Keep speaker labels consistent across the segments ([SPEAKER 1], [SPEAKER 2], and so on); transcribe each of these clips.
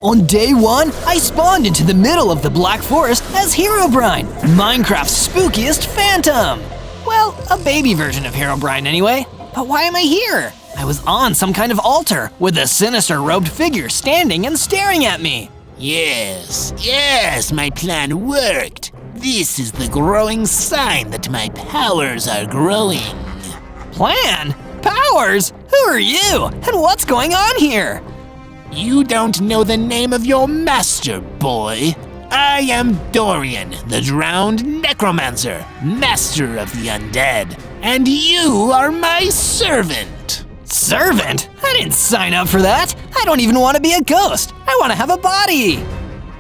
[SPEAKER 1] On day 1, I spawned into the middle of the Black Forest as Herobrine, Minecraft's spookiest phantom. Well, a baby version of Herobrine anyway. But why am I here? I was on some kind of altar with a sinister robed figure standing and staring at me.
[SPEAKER 2] Yes, my plan worked. This is the growing sign that my powers are growing.
[SPEAKER 1] Plan? Powers? Who are you? And what's going on here?
[SPEAKER 2] You don't know the name of your master, boy. I am Dorian, the drowned necromancer, master of the undead. And you are my servant.
[SPEAKER 1] Servant? I didn't sign up for that. I don't even want to be a ghost. I want to have a body.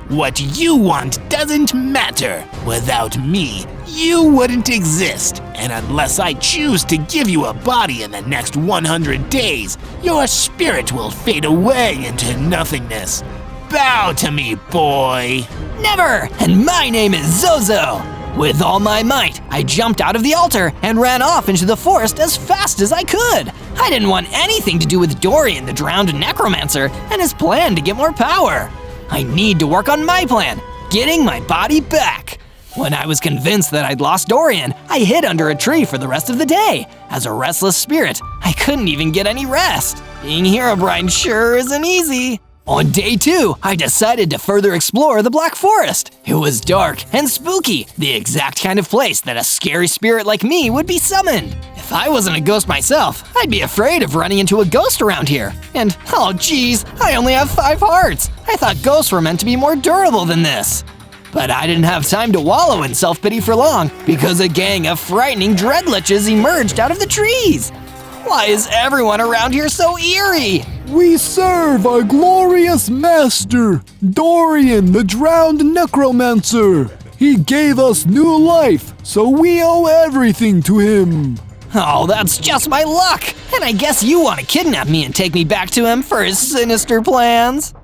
[SPEAKER 2] What you want doesn't matter. Without me, you wouldn't exist. And unless I choose to give you a body in the next 100 days, your spirit will fade away into nothingness. Bow to me, boy.
[SPEAKER 1] Never! And my name is Zozo. With all my might, I jumped out of the altar and ran off into the forest as fast as I could. I didn't want anything to do with Dorian, the drowned necromancer, and his plan to get more power. I need to work on my plan, getting my body back. When I was convinced that I'd lost Dorian, I hid under a tree for the rest of the day. As a restless spirit, I couldn't even get any rest. Being Herobrine sure isn't easy. On day 2, I decided to further explore the Black Forest. It was dark and spooky, the exact kind of place that a scary spirit like me would be summoned. If I wasn't a ghost myself, I'd be afraid of running into a ghost around here. And, oh geez, I only have 5 hearts. I thought ghosts were meant to be more durable than this. But I didn't have time to wallow in self-pity for long, because a gang of frightening dreadliches emerged out of the trees. Why is everyone around here so eerie?
[SPEAKER 3] We serve our glorious master, Dorian, the drowned necromancer. He gave us new life, so we owe everything to him.
[SPEAKER 1] Oh, that's just my luck! And I guess you want to kidnap me and take me back to him for his sinister plans?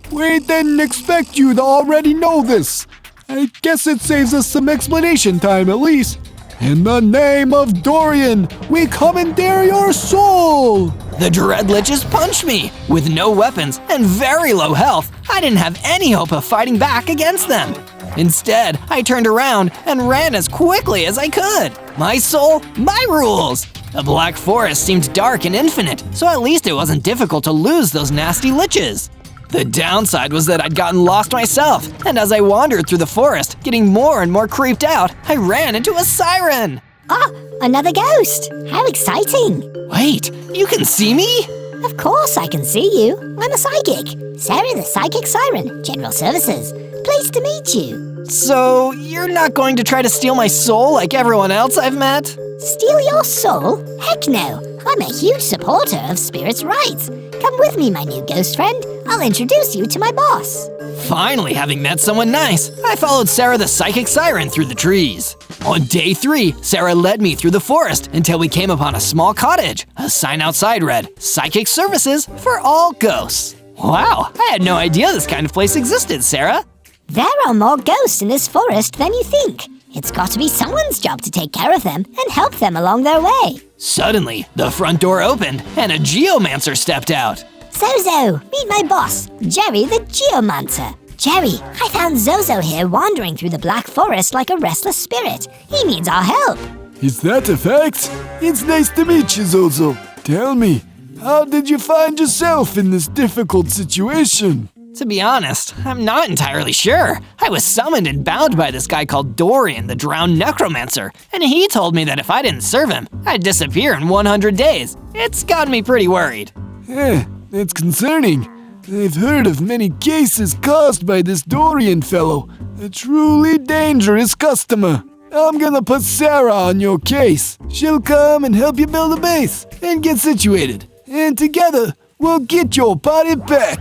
[SPEAKER 3] We didn't expect you to already know this. I guess it saves us some explanation time at least. In the name of Dorian, we commandeer your soul!
[SPEAKER 1] The Dreadliches punched me. With no weapons and very low health, I didn't have any hope of fighting back against them. Instead, I turned around and ran as quickly as I could. My soul, my rules! The Black Forest seemed dark and infinite, so at least it wasn't difficult to lose those nasty liches. The downside was that I'd gotten lost myself, and as I wandered through the forest, getting more and more creeped out, I ran into a siren!
[SPEAKER 4] Oh, another ghost! How exciting!
[SPEAKER 1] Wait, you can see me?
[SPEAKER 4] Of course I can see you. I'm a psychic. Sarah the Psychic Siren, General Services. Pleased to meet you.
[SPEAKER 1] So, you're not going to try to steal my soul like everyone else I've met?
[SPEAKER 4] Steal your soul? Heck no! I'm a huge supporter of spirits' rights. Come with me, my new ghost friend. I'll introduce you to my boss.
[SPEAKER 1] Finally, having met someone nice, I followed Sarah the Psychic Siren through the trees. On day 3, Sarah led me through the forest until we came upon a small cottage. A sign outside read, "Psychic Services for all ghosts." Wow, I had no idea this kind of place existed, Sarah.
[SPEAKER 4] There are more ghosts in this forest than you think. It's got to be someone's job to take care of them and help them along their way.
[SPEAKER 1] Suddenly, the front door opened and a geomancer stepped out.
[SPEAKER 4] Zozo, meet my boss, Jerry the Geomancer. Jerry, I found Zozo here wandering through the Black Forest like a restless spirit. He needs our help.
[SPEAKER 3] Is that a fact? It's nice to meet you, Zozo. Tell me, how did you find yourself in this difficult situation?
[SPEAKER 1] To be honest, I'm not entirely sure. I was summoned and bound by this guy called Dorian, the drowned necromancer, and he told me that if I didn't serve him, I'd disappear in 100 days. It's got me pretty worried.
[SPEAKER 3] That's concerning. I've heard of many cases caused by this Dorian fellow, a truly dangerous customer. I'm gonna put Sarah on your case. She'll come and help you build a base and get situated. And together, we'll get your body back.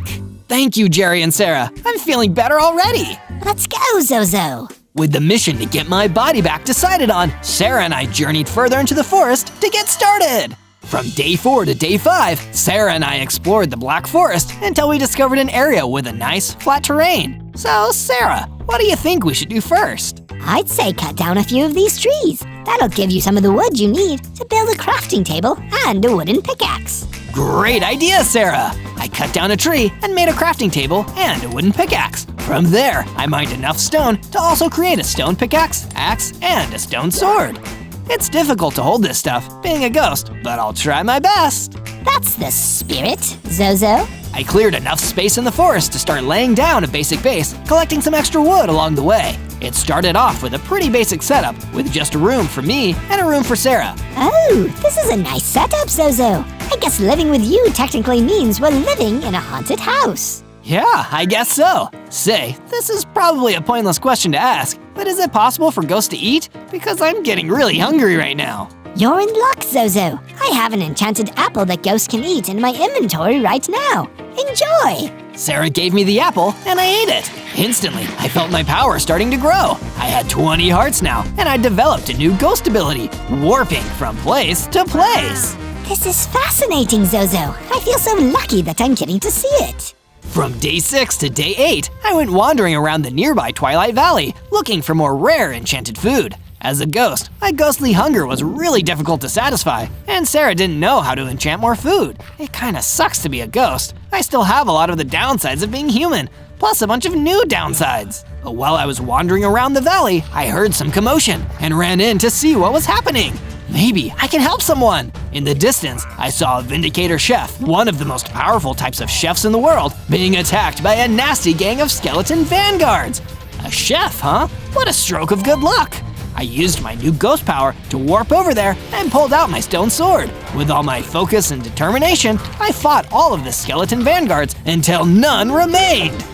[SPEAKER 1] Thank you, Jerry and Sarah. I'm feeling better already.
[SPEAKER 4] Let's go, Zozo.
[SPEAKER 1] With the mission to get my body back decided on, Sarah and I journeyed further into the forest to get started. From day 4 to day 5, Sarah and I explored the Black Forest until we discovered an area with a nice, flat terrain. So, Sarah, what do you think we should do first?
[SPEAKER 4] I'd say cut down a few of these trees. That'll give you some of the wood you need to build a crafting table and a wooden pickaxe.
[SPEAKER 1] Great idea, Sarah! I cut down a tree and made a crafting table and a wooden pickaxe. From there, I mined enough stone to also create a stone pickaxe, axe, and a stone sword. It's difficult to hold this stuff, being a ghost, but I'll try my best.
[SPEAKER 4] That's the spirit, Zozo.
[SPEAKER 1] I cleared enough space in the forest to start laying down a basic base, collecting some extra wood along the way. It started off with a pretty basic setup, with just a room for me and a room for Sarah.
[SPEAKER 4] Oh, this is a nice setup, Zozo. I guess living with you technically means we're living in a haunted house.
[SPEAKER 1] Yeah, I guess so. Say, this is probably a pointless question to ask, but is it possible for ghosts to eat? Because I'm getting really hungry right now.
[SPEAKER 4] You're in luck, Zozo. I have an enchanted apple that ghosts can eat in my inventory right now. Enjoy!
[SPEAKER 1] Sarah gave me the apple, and I ate it. Instantly, I felt my power starting to grow. I had 20 hearts now, and I developed a new ghost ability, warping from place to place.
[SPEAKER 4] This is fascinating, Zozo. I feel so lucky that I'm getting to see it.
[SPEAKER 1] From day 6 to day 8, I went wandering around the nearby Twilight Valley, looking for more rare enchanted food. As a ghost, my ghostly hunger was really difficult to satisfy, and Sarah didn't know how to enchant more food. It kinda sucks to be a ghost. I still have a lot of the downsides of being human, plus a bunch of new downsides. But while I was wandering around the valley, I heard some commotion and ran in to see what was happening. Maybe I can help someone. In the distance, I saw a Vindicator Chef, one of the most powerful types of chefs in the world, being attacked by a nasty gang of skeleton vanguards. A chef, huh? What a stroke of good luck. I used my new ghost power to warp over there and pulled out my stone sword. With all my focus and determination, I fought all of the skeleton vanguards until none remained.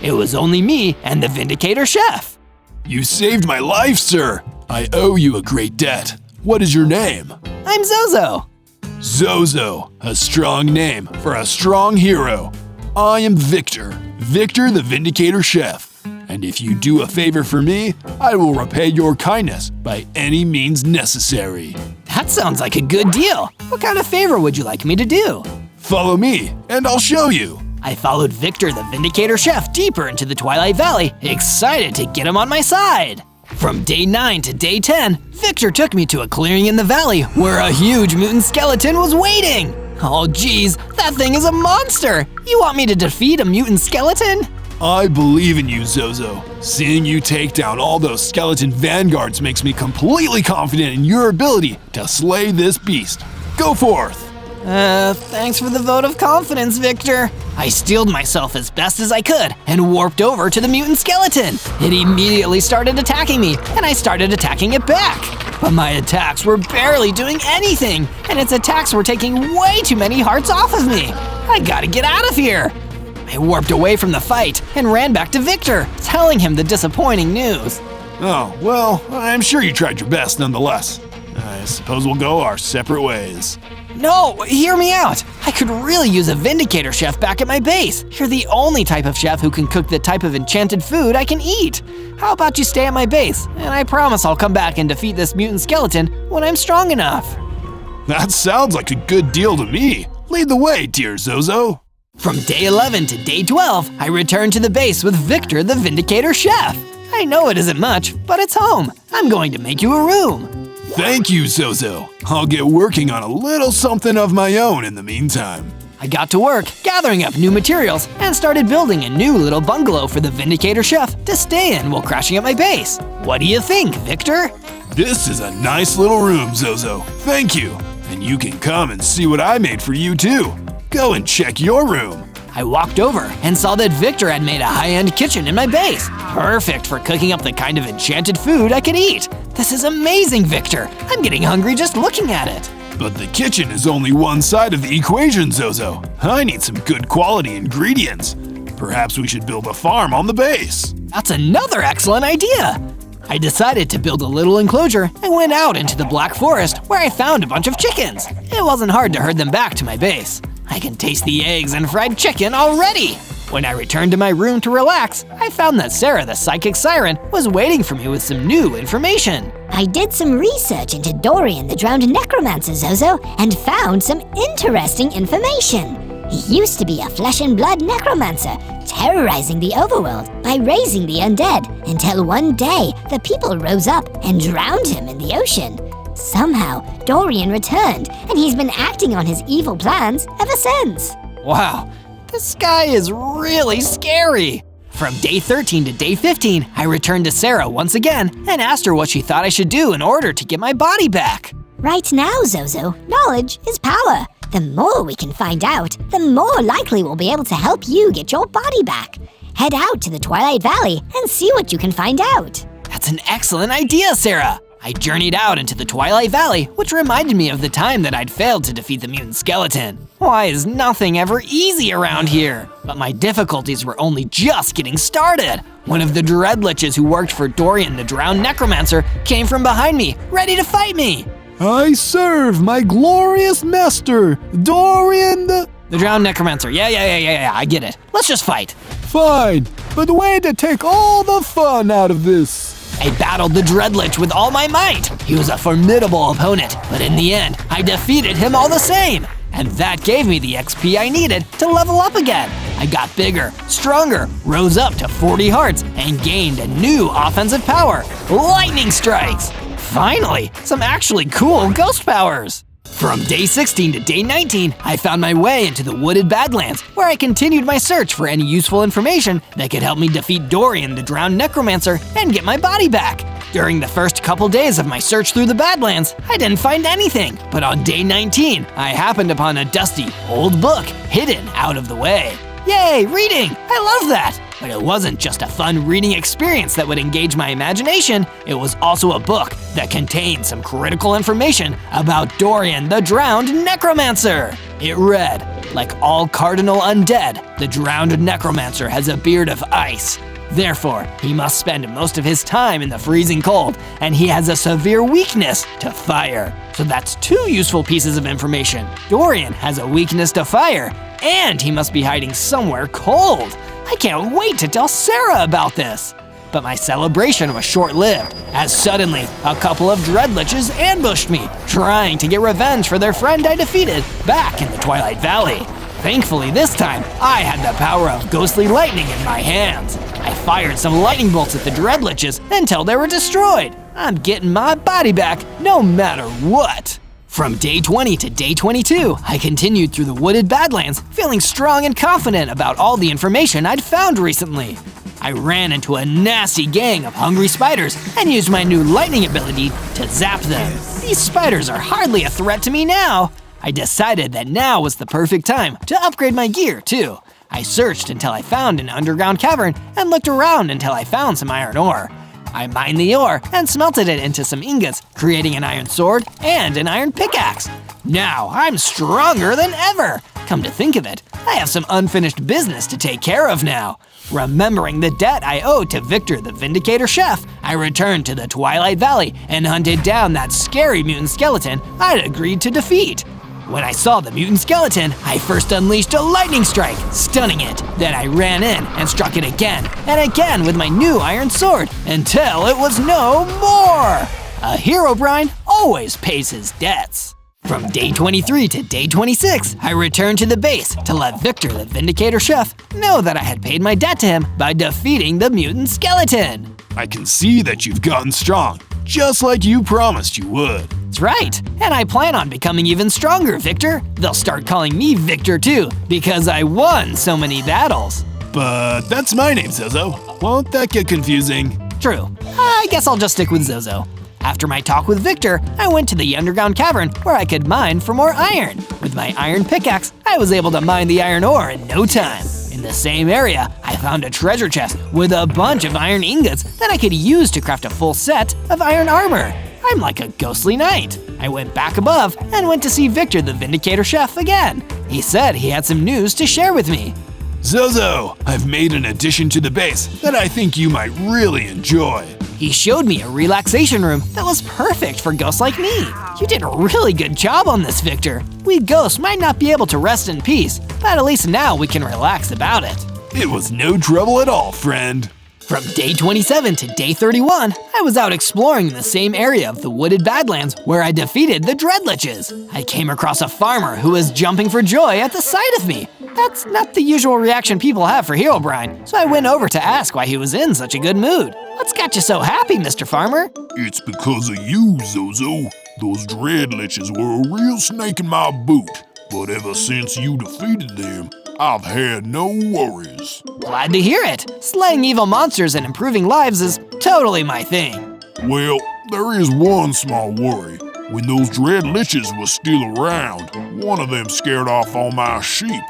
[SPEAKER 1] It was only me and the Vindicator Chef.
[SPEAKER 3] You saved my life, sir. I owe you a great debt. What is your name?
[SPEAKER 1] I'm Zozo.
[SPEAKER 3] Zozo, a strong name for a strong hero. I am Victor, Victor the Vindicator Chef. And if you do a favor for me, I will repay your kindness by any means necessary.
[SPEAKER 1] That sounds like a good deal. What kind of favor would you like me to do?
[SPEAKER 3] Follow me, and I'll show you.
[SPEAKER 1] I followed Victor the Vindicator Chef deeper into the Twilight Valley, excited to get him on my side. From day 9 to day 10, Victor took me to a clearing in the valley where a huge mutant skeleton was waiting. Oh geez, that thing is a monster! You want me to defeat a mutant skeleton?
[SPEAKER 3] I believe in you, Zozo. Seeing you take down all those skeleton vanguards makes me completely confident in your ability to slay this beast. Go forth!
[SPEAKER 1] Thanks for the vote of confidence, Victor. I steeled myself as best as I could and warped over to the mutant skeleton. It immediately started attacking me, and I started attacking it back. But my attacks were barely doing anything, and its attacks were taking way too many hearts off of me. I gotta get out of here. I warped away from the fight and ran back to Victor, telling him the disappointing news.
[SPEAKER 3] Oh, well, I'm sure you tried your best nonetheless. I suppose we'll go our separate ways.
[SPEAKER 1] No, hear me out. I could really use a Vindicator Chef back at my base. You're the only type of chef who can cook the type of enchanted food I can eat. How about you stay at my base, and I promise I'll come back and defeat this mutant skeleton when I'm strong enough.
[SPEAKER 3] That sounds like a good deal to me. Lead the way, dear Zozo.
[SPEAKER 1] From day 11 to day 12, I returned to the base with Victor the Vindicator Chef. I know it isn't much, but it's home. I'm going to make you a room.
[SPEAKER 3] Thank you, Zozo. I'll get working on a little something of my own in the meantime.
[SPEAKER 1] I got to work gathering up new materials and started building a new little bungalow for the Vindicator Chef to stay in while crashing at my base. What do you think, Victor?
[SPEAKER 3] This is a nice little room, Zozo. Thank you. And you can come and see what I made for you too. Go and check your room.
[SPEAKER 1] I walked over and saw that Victor had made a high-end kitchen in my base. Perfect for cooking up the kind of enchanted food I could eat. This is amazing, Victor. I'm getting hungry just looking at it.
[SPEAKER 3] But the kitchen is only one side of the equation, Zozo. I need some good quality ingredients. Perhaps we should build a farm on the base.
[SPEAKER 1] That's another excellent idea. I decided to build a little enclosure and went out into the Black Forest where I found a bunch of chickens. It wasn't hard to herd them back to my base. I can taste the eggs and fried chicken already. When I returned to my room to relax, I found that Sarah the Psychic Siren was waiting for me with some new information.
[SPEAKER 4] I did some research into Dorian the drowned necromancer, Zozo, and found some interesting information. He used to be a flesh and blood necromancer, terrorizing the overworld by raising the undead, until one day the people rose up and drowned him in the ocean. Somehow, Dorian returned, and he's been acting on his evil plans ever since.
[SPEAKER 1] Wow, this guy is really scary. From day 13 to day 15, I returned to Sarah once again and asked her what she thought I should do in order to get my body back.
[SPEAKER 4] Right now, Zozo, knowledge is power. The more we can find out, the more likely we'll be able to help you get your body back. Head out to the Twilight Valley and see what you can find out.
[SPEAKER 1] That's an excellent idea, Sarah. I journeyed out into the Twilight Valley, which reminded me of the time that I'd failed to defeat the mutant skeleton. Why is nothing ever easy around here? But my difficulties were only just getting started. One of the Dreadliches who worked for Dorian the drowned necromancer came from behind me, ready to fight me.
[SPEAKER 3] I serve my glorious master, Dorian the
[SPEAKER 1] drowned necromancer, yeah, I get it. Let's just fight.
[SPEAKER 3] Fine, but way to take all the fun out of this.
[SPEAKER 1] I battled the Dreadlich with all my might. He was a formidable opponent, but in the end, I defeated him all the same. And that gave me the XP I needed to level up again. I got bigger, stronger, rose up to 40 hearts, and gained a new offensive power, lightning strikes. Finally, some actually cool ghost powers. From day 16 to day 19, I found my way into the wooded Badlands, where I continued my search for any useful information that could help me defeat Dorian the drowned necromancer and get my body back. During the first couple days of my search through the Badlands, I didn't find anything, but on day 19, I happened upon a dusty, old book hidden out of the way. Yay, reading! I love that! But it wasn't just a fun reading experience that would engage my imagination, it was also a book that contained some critical information about Dorian the drowned necromancer. It read, like all cardinal undead, the drowned necromancer has a beard of ice. Therefore, he must spend most of his time in the freezing cold, and he has a severe weakness to fire. So that's two useful pieces of information. Dorian has a weakness to fire, and he must be hiding somewhere cold. I can't wait to tell Sarah about this. But my celebration was short-lived, as suddenly a couple of Dreadliches ambushed me, trying to get revenge for their friend I defeated back in the Twilight Valley. Thankfully this time, I had the power of ghostly lightning in my hands. I fired some lightning bolts at the Dreadliches until they were destroyed. I'm getting my body back no matter what. From day 20 to day 22, I continued through the wooded Badlands, feeling strong and confident about all the information I'd found recently. I ran into a nasty gang of hungry spiders and used my new lightning ability to zap them. These spiders are hardly a threat to me now. I decided that now was the perfect time to upgrade my gear, too. I searched until I found an underground cavern and looked around until I found some iron ore. I mined the ore and smelted it into some ingots, creating an iron sword and an iron pickaxe. Now I'm stronger than ever. Come to think of it, I have some unfinished business to take care of now. Remembering the debt I owed to Victor the Vindicator Chef, I returned to the Twilight Valley and hunted down that scary mutant skeleton I'd agreed to defeat. When I saw the mutant skeleton, I first unleashed a lightning strike, stunning it. Then I ran in and struck it again and again with my new iron sword until it was no more. A Herobrine always pays his debts. From day 23 to day 26, I returned to the base to let Victor the Vindicator Chef know that I had paid my debt to him by defeating the mutant skeleton.
[SPEAKER 2] I can see that you've gotten strong, just like you promised you would.
[SPEAKER 1] That's right, and I plan on becoming even stronger, Victor. They'll start calling me Victor too, because I won so many battles.
[SPEAKER 2] But that's my name, Zozo. Won't that get confusing?
[SPEAKER 1] True, I guess I'll just stick with Zozo. After my talk with Victor, I went to the underground cavern where I could mine for more iron. With my iron pickaxe, I was able to mine the iron ore in no time. In the same area, I found a treasure chest with a bunch of iron ingots that I could use to craft a full set of iron armor. I'm like a ghostly knight. I went back above and went to see Victor the Vindicator Chef again. He said he had some news to share with me.
[SPEAKER 2] Zozo, I've made an addition to the base that I think you might really enjoy.
[SPEAKER 1] He showed me a relaxation room that was perfect for ghosts like me. You did a really good job on this, Victor. We ghosts might not be able to rest in peace, but at least now we can relax about it.
[SPEAKER 2] It was no trouble at all, friend.
[SPEAKER 1] From day 27 to day 31, I was out exploring the same area of the wooded Badlands where I defeated the Dreadliches. I came across a farmer who was jumping for joy at the sight of me. That's not the usual reaction people have for Herobrine, so I went over to ask why he was in such a good mood. What's got you so happy, Mr. Farmer?
[SPEAKER 2] It's because of you, Zozo.
[SPEAKER 5] Those dread liches were a real snake in my boot, but ever since you defeated them, I've had no worries.
[SPEAKER 1] Glad to hear it. Slaying evil monsters and improving lives is totally my thing.
[SPEAKER 5] Well, there is one small worry. When those dread liches were still around, one of them scared off all my sheep.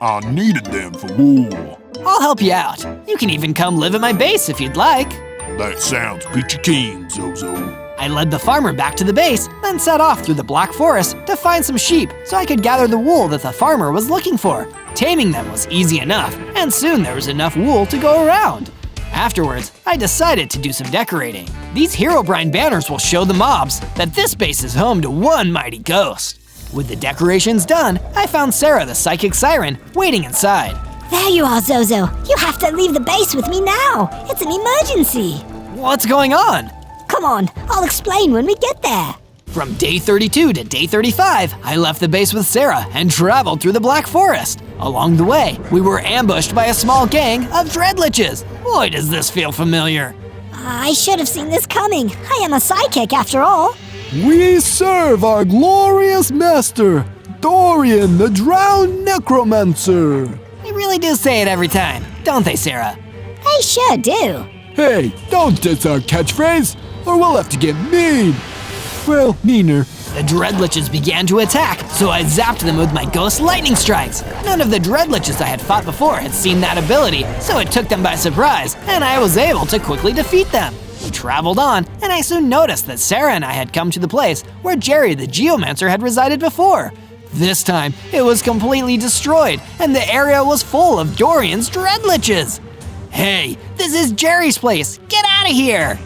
[SPEAKER 5] I needed them for wool.
[SPEAKER 1] I'll help you out. You can even come live at my base if you'd like.
[SPEAKER 5] That sounds peachy keen, Zozo.
[SPEAKER 1] I led the farmer back to the base, then set off through the Black Forest to find some sheep so I could gather the wool that the farmer was looking for. Taming them was easy enough, and soon there was enough wool to go around. Afterwards, I decided to do some decorating. These Herobrine banners will show the mobs that this base is home to one mighty ghost. With the decorations done, I found Sarah the psychic siren waiting inside.
[SPEAKER 4] There you are, Zozo. You have to leave the base with me now. It's an emergency.
[SPEAKER 1] What's going on?
[SPEAKER 4] Come on, I'll explain when we get there.
[SPEAKER 1] From day 32 to day 35, I left the base with Sarah and traveled through the Black Forest. Along the way, we were ambushed by a small gang of dreadliches. Boy, does this feel familiar.
[SPEAKER 4] I should have seen this coming. I am a psychic after all.
[SPEAKER 3] We serve our glorious master, Dorian the drowned necromancer.
[SPEAKER 1] They really do say it every time, don't they, Sarah?
[SPEAKER 4] They sure do.
[SPEAKER 3] Hey, don't diss our catchphrase, or we'll have to get mean. Well, meaner.
[SPEAKER 1] The dreadliches began to attack, so I zapped them with my ghost lightning strikes. None of the dreadliches I had fought before had seen that ability, so it took them by surprise, and I was able to quickly defeat them. We traveled on, and I soon noticed that Sarah and I had come to the place where Jerry the geomancer had resided before. This time, it was completely destroyed, and the area was full of Dorian's dreadliches. Hey, this is Jerry's place. Get out of here!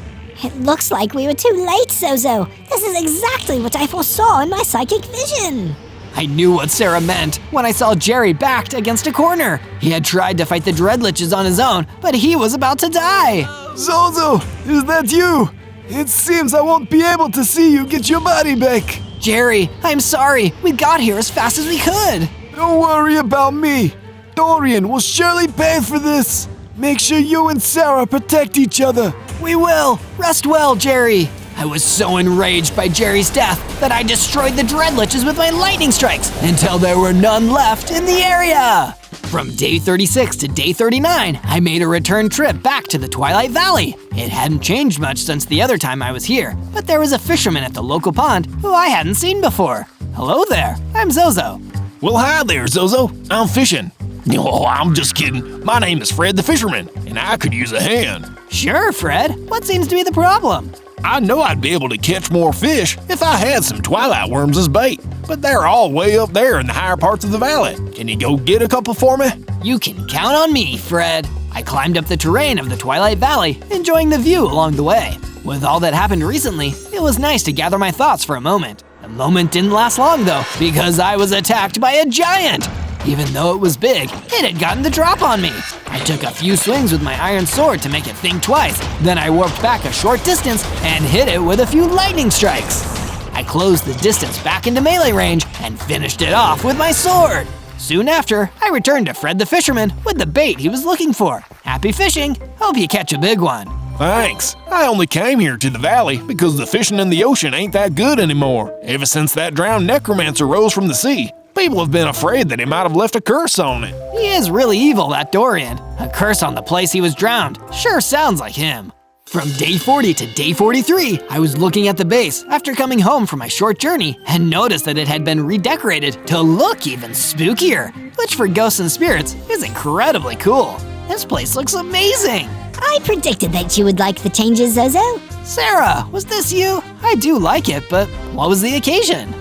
[SPEAKER 4] It looks like we were too late, Zozo. This is exactly what I foresaw in my psychic vision.
[SPEAKER 1] I knew what Sarah meant when I saw Jerry backed against a corner. He had tried to fight the dreadliches on his own, but he was about to die.
[SPEAKER 3] Zozo, is that you? It seems I won't be able to see you get your body back.
[SPEAKER 1] Jerry, I'm sorry. We got here as fast as we could.
[SPEAKER 3] Don't worry about me. Dorian will surely pay for this. Make sure you and Sarah protect each other.
[SPEAKER 1] We will. Rest well, Jerry. I was so enraged by Jerry's death that I destroyed the dreadliches with my lightning strikes until there were none left in the area. From day 36 to day 39, I made a return trip back to the Twilight Valley. It hadn't changed much since the other time I was here, but there was a fisherman at the local pond who I hadn't seen before. Hello there, I'm Zozo.
[SPEAKER 2] Well, hi there, Zozo. I'm fishing. Oh, I'm just kidding. My name is Fred the Fisherman, and I could use a hand.
[SPEAKER 1] Sure, Fred. What seems to be the problem?
[SPEAKER 2] I know I'd be able to catch more fish if I had some twilight worms as bait, but they're all way up there in the higher parts of the valley. Can you go get a couple for me?
[SPEAKER 1] You can count on me, Fred. I climbed up the terrain of the Twilight Valley, enjoying the view along the way. With all that happened recently, it was nice to gather my thoughts for a moment. The moment didn't last long though, because I was attacked by a giant. Even though it was big, it had gotten the drop on me. I took a few swings with my iron sword to make it think twice, then I warped back a short distance and hit it with a few lightning strikes. I closed the distance back into melee range and finished it off with my sword. Soon after, I returned to Fred the Fisherman with the bait he was looking for. Happy fishing, hope you catch a big one.
[SPEAKER 2] Thanks. I only came here to the valley because the fishing in the ocean ain't that good anymore. Ever since that drowned necromancer rose from the sea, people have been afraid that he might have left a curse on it.
[SPEAKER 1] He is really evil, that Dorian. A curse on the place he was drowned. Sure sounds like him. From day 40 to day 43, I was looking at the base after coming home from my short journey and noticed that it had been redecorated to look even spookier, which for ghosts and spirits is incredibly cool. This place looks amazing.
[SPEAKER 4] I predicted that you would like the changes, Zozo.
[SPEAKER 1] Sarah, was this you? I do like it, but what was the occasion?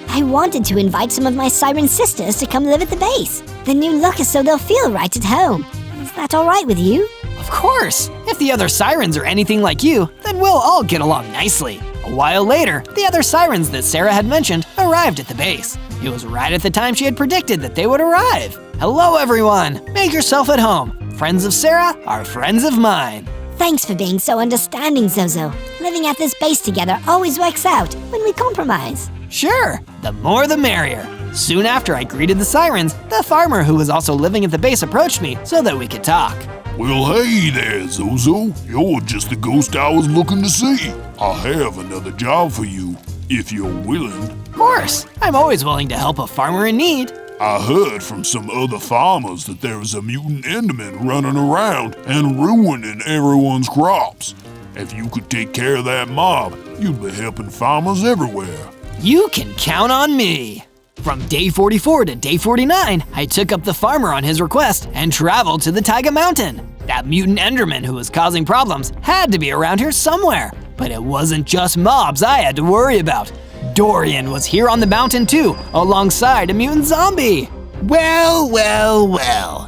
[SPEAKER 4] I wanted to invite some of my siren sisters to come live at the base. The new look is so they'll feel right at home. Is that all right with you?
[SPEAKER 1] Of course! If the other sirens are anything like you, then we'll all get along nicely. A while later, the other sirens that Sarah had mentioned arrived at the base. It was right at the time she had predicted that they would arrive. Hello everyone! Make yourself at home. Friends of Sarah are friends of mine.
[SPEAKER 4] Thanks for being so understanding, Zozo. Living at this base together always works out when we compromise.
[SPEAKER 1] Sure, the more the merrier. Soon after I greeted the sirens, the farmer who was also living at the base approached me so that we could talk.
[SPEAKER 5] Well, hey there, Zozo. You're just the ghost I was looking to see. I have another job for you. if you're willing.
[SPEAKER 1] Of course, I'm always willing to help a farmer in need.
[SPEAKER 5] I heard from some other farmers that there is a mutant Enderman running around and ruining everyone's crops. If you could take care of that mob, you'd be helping farmers everywhere.
[SPEAKER 1] You can count on me. From day 44 to day 49, I took up the farmer on his request and traveled to the Taiga Mountain. That mutant Enderman who was causing problems had to be around here somewhere. But it wasn't just mobs I had to worry about. Dorian was here on the mountain too, alongside a mutant zombie.
[SPEAKER 2] Well,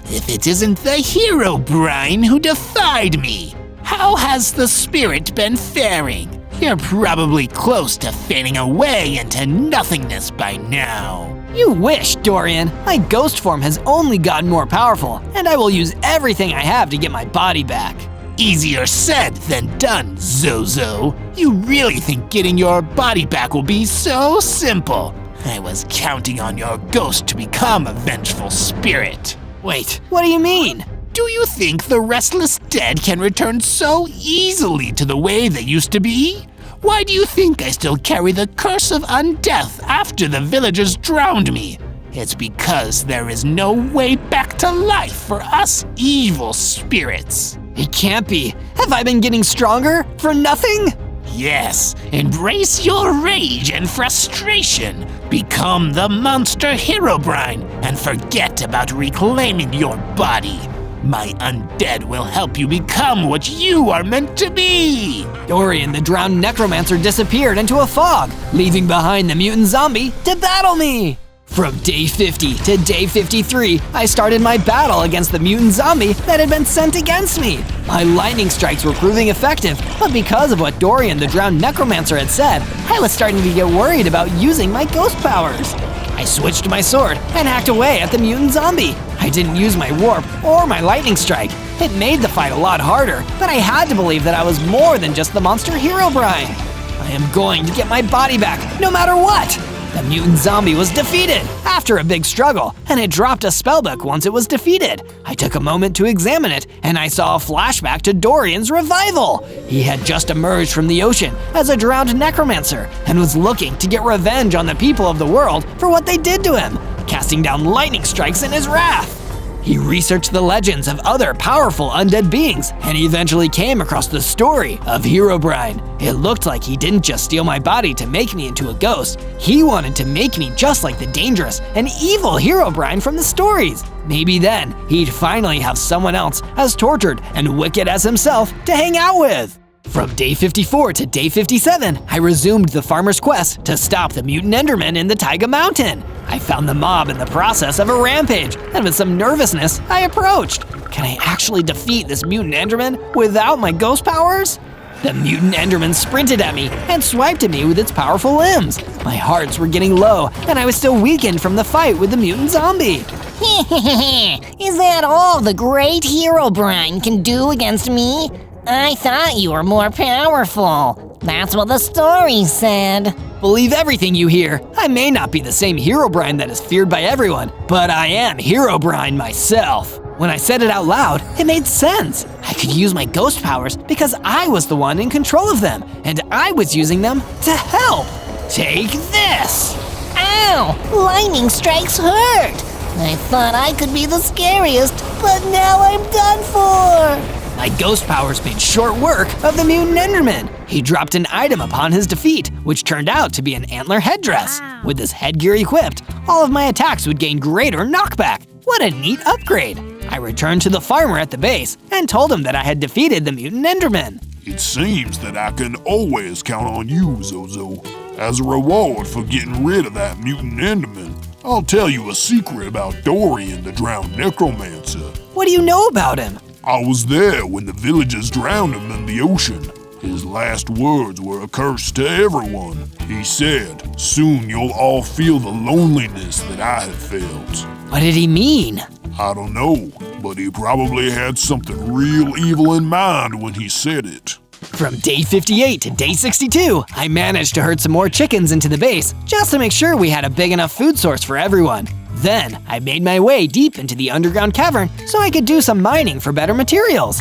[SPEAKER 2] if it isn't the Herobrine who defied me. How has the spirit been faring? You're probably close to fading away into nothingness by now.
[SPEAKER 1] You wish, Dorian. My ghost form has only gotten more powerful, and I will use everything I have to get my body back.
[SPEAKER 2] Easier said than done, Zozo. You really think getting your body back will be so simple? I was counting on your ghost to become a vengeful spirit.
[SPEAKER 1] Wait, what do you mean?
[SPEAKER 2] Do you think the restless dead can return so easily to the way they used to be? Why do you think I still carry the curse of undeath after the villagers drowned me? It's because there is no way back to life for us evil spirits.
[SPEAKER 1] It can't be. Have I been getting stronger for nothing?
[SPEAKER 2] Yes, embrace your rage and frustration. Become the monster Herobrine and forget about reclaiming your body. My undead will help you become what you are meant to be!
[SPEAKER 1] Dorian the drowned necromancer disappeared into a fog, leaving behind the mutant zombie to battle me! From day 50 to day 53, I started my battle against the mutant zombie that had been sent against me. My lightning strikes were proving effective, but because of what Dorian the drowned necromancer had said, I was starting to get worried about using my ghost powers. I switched my sword and hacked away at the mutant zombie. I didn't use my warp or my lightning strike. It made the fight a lot harder, but I had to believe that I was more than just the monster Herobrine. I am going to get my body back, no matter what. The mutant zombie was defeated after a big struggle, and it dropped a spellbook once it was defeated. I took a moment to examine it, and I saw a flashback to Dorian's revival. He had just emerged from the ocean as a drowned necromancer and was looking to get revenge on the people of the world for what they did to him, casting down lightning strikes in his wrath. He researched the legends of other powerful undead beings and eventually came across the story of Herobrine. It looked like he didn't just steal my body to make me into a ghost. He wanted to make me just like the dangerous and evil Herobrine from the stories. Maybe then he'd finally have someone else as tortured and wicked as himself to hang out with. From day 54 to day 57, I resumed the farmer's quest to stop the mutant Enderman in the Taiga Mountain. I found the mob in the process of a rampage, and with some nervousness, I approached. Can I actually defeat this mutant Enderman without my ghost powers? The mutant Enderman sprinted at me and swiped at me with its powerful limbs. My hearts were getting low, and I was still weakened from the fight with the mutant zombie.
[SPEAKER 6] Is that all the great Herobrine can do against me? I thought you were more powerful. That's what the story said.
[SPEAKER 1] Believe everything you hear. I may not be the same Herobrine that is feared by everyone, but I am Herobrine myself. When I said it out loud, it made sense. I could use my ghost powers because I was the one in control of them, and I was using them to help. Take this!
[SPEAKER 6] Ow! Lightning strikes hurt! I thought I could be the scariest, but now I'm done for!
[SPEAKER 1] My ghost powers made short work of the mutant Enderman. He dropped an item upon his defeat, which turned out to be an antler headdress. With this headgear equipped, all of my attacks would gain greater knockback. What a neat upgrade. I returned to the farmer at the base and told him that I had defeated the mutant Enderman.
[SPEAKER 5] It seems that I can always count on you, Zozo. As a reward for getting rid of that mutant Enderman, I'll tell you a secret about Dorian the drowned necromancer.
[SPEAKER 1] What do you know about him?
[SPEAKER 5] I was there when the villagers drowned him in the ocean. His last words were a curse to everyone. He said, "Soon you'll all feel the loneliness that I have felt."
[SPEAKER 1] What did he mean?
[SPEAKER 5] I don't know, but he probably had something real evil in mind when he said it.
[SPEAKER 1] From day 58 to day 62, I managed to herd some more chickens into the base just to make sure we had a big enough food source for everyone. Then, I made my way deep into the underground cavern so I could do some mining for better materials.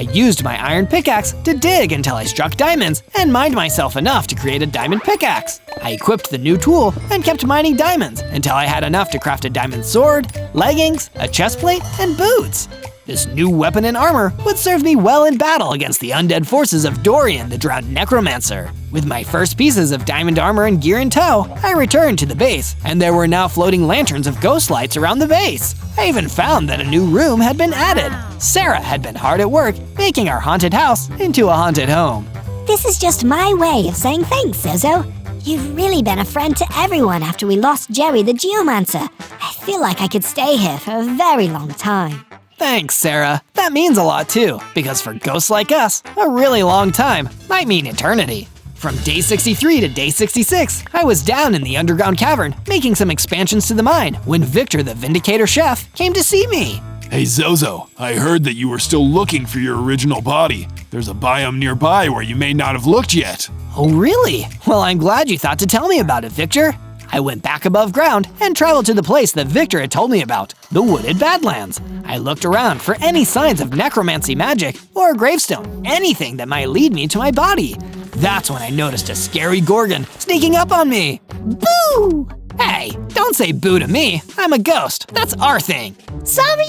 [SPEAKER 1] I used my iron pickaxe to dig until I struck diamonds and mined myself enough to create a diamond pickaxe. I equipped the new tool and kept mining diamonds until I had enough to craft a diamond sword, leggings, a chestplate, and boots. This new weapon and armor would serve me well in battle against the undead forces of Dorian, the drowned necromancer. With my first pieces of diamond armor and gear in tow, I returned to the base, and there were now floating lanterns of ghost lights around the base. I even found that a new room had been added. Sarah had been hard at work, making our haunted house into a haunted home.
[SPEAKER 4] This is just my way of saying thanks, Zozo. You've really been a friend to everyone after we lost Jerry the Geomancer. I feel like I could stay here for a very long time.
[SPEAKER 1] Thanks, Sarah. That means a lot too, because for ghosts like us, a really long time might mean eternity. From day 63 to day 66, I was down in the underground cavern making some expansions to the mine when Victor the Vindicator Chef came to see me.
[SPEAKER 5] Hey Zozo, I heard that you were still looking for your original body. There's a biome nearby where you may not have looked yet.
[SPEAKER 1] Oh really? Well, I'm glad you thought to tell me about it, Victor. I went back above ground and traveled to the place that Victor had told me about, the Wooded Badlands. I looked around for any signs of necromancy magic or a gravestone, anything that might lead me to my body. That's when I noticed a scary gorgon sneaking up on me.
[SPEAKER 4] Boo!
[SPEAKER 1] Hey, don't say boo to me. I'm a ghost. That's our thing.
[SPEAKER 4] Sorry.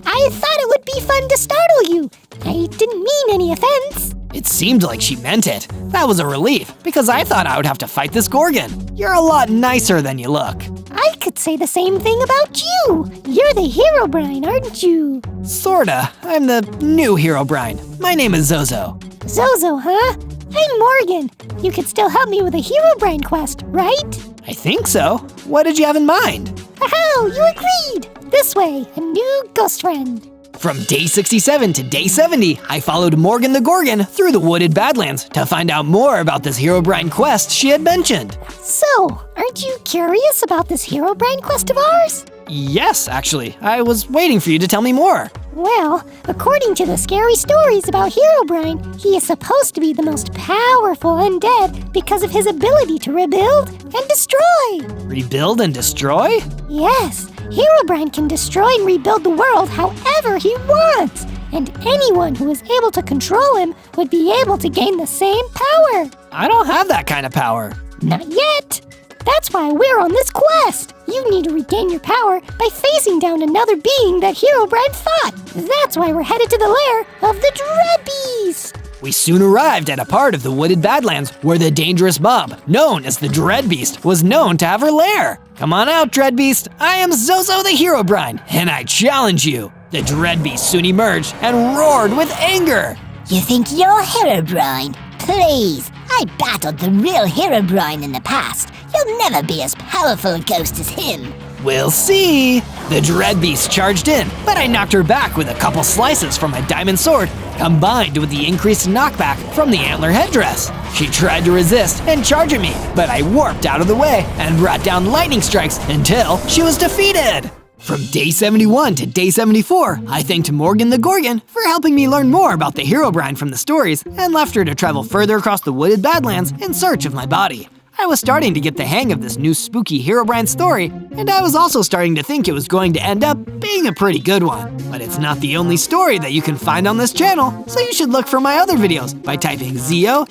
[SPEAKER 4] I thought it would be fun to startle you. I didn't mean any offense.
[SPEAKER 1] It seemed like she meant it. That was a relief, because I thought I would have to fight this gorgon. You're a lot nicer than you look.
[SPEAKER 4] I could say the same thing about you. You're the Herobrine, aren't you?
[SPEAKER 1] Sorta. I'm the new Herobrine. My name is Zozo.
[SPEAKER 4] Zozo, huh? I'm Morgan. You could still help me with a Herobrine quest, right?
[SPEAKER 1] I think so. What did you have in mind?
[SPEAKER 4] Oh, you agreed. This way, a new ghost friend.
[SPEAKER 1] From day 67 to day 70, I followed Morgan the Gorgon through the Wooded Badlands to find out more about this Herobrine quest she had mentioned.
[SPEAKER 4] So, aren't you curious about this Herobrine quest of ours?
[SPEAKER 1] Yes, actually. I was waiting for you to tell me more.
[SPEAKER 4] Well, according to the scary stories about Herobrine, he is supposed to be the most powerful undead because of his ability to rebuild and destroy.
[SPEAKER 1] Rebuild and destroy?
[SPEAKER 4] Yes, Herobrine can destroy and rebuild the world however he wants, and anyone who is able to control him would be able to gain the same power.
[SPEAKER 1] I don't have that kind of power.
[SPEAKER 4] Not yet. That's why we're on this quest. You need to regain your power by facing down another being that Herobrine fought. That's why we're headed to the lair of the Dread Beast.
[SPEAKER 1] We soon arrived at a part of the Wooded Badlands where the dangerous mob, known as the Dread Beast, was known to have her lair. Come on out, Dread Beast. I am Zozo the Herobrine, and I challenge you. The Dread Beast soon emerged and roared with anger.
[SPEAKER 4] You think you're Herobrine? Please, I battled the real Herobrine in the past. You'll never be as powerful a ghost as him.
[SPEAKER 1] We'll see. The Dread Beast charged in, but I knocked her back with a couple slices from my diamond sword, combined with the increased knockback from the antler headdress. She tried to resist and charge at me, but I warped out of the way and brought down lightning strikes until she was defeated. From day 71 to day 74, I thanked Morgan the Gorgon for helping me learn more about the Herobrine from the stories and left her to travel further across the Wooded Badlands in search of my body. I was starting to get the hang of this new spooky Herobrine story, and I was also starting to think it was going to end up being a pretty good one. But it's not the only story that you can find on this channel, so you should look for my other videos by typing ZO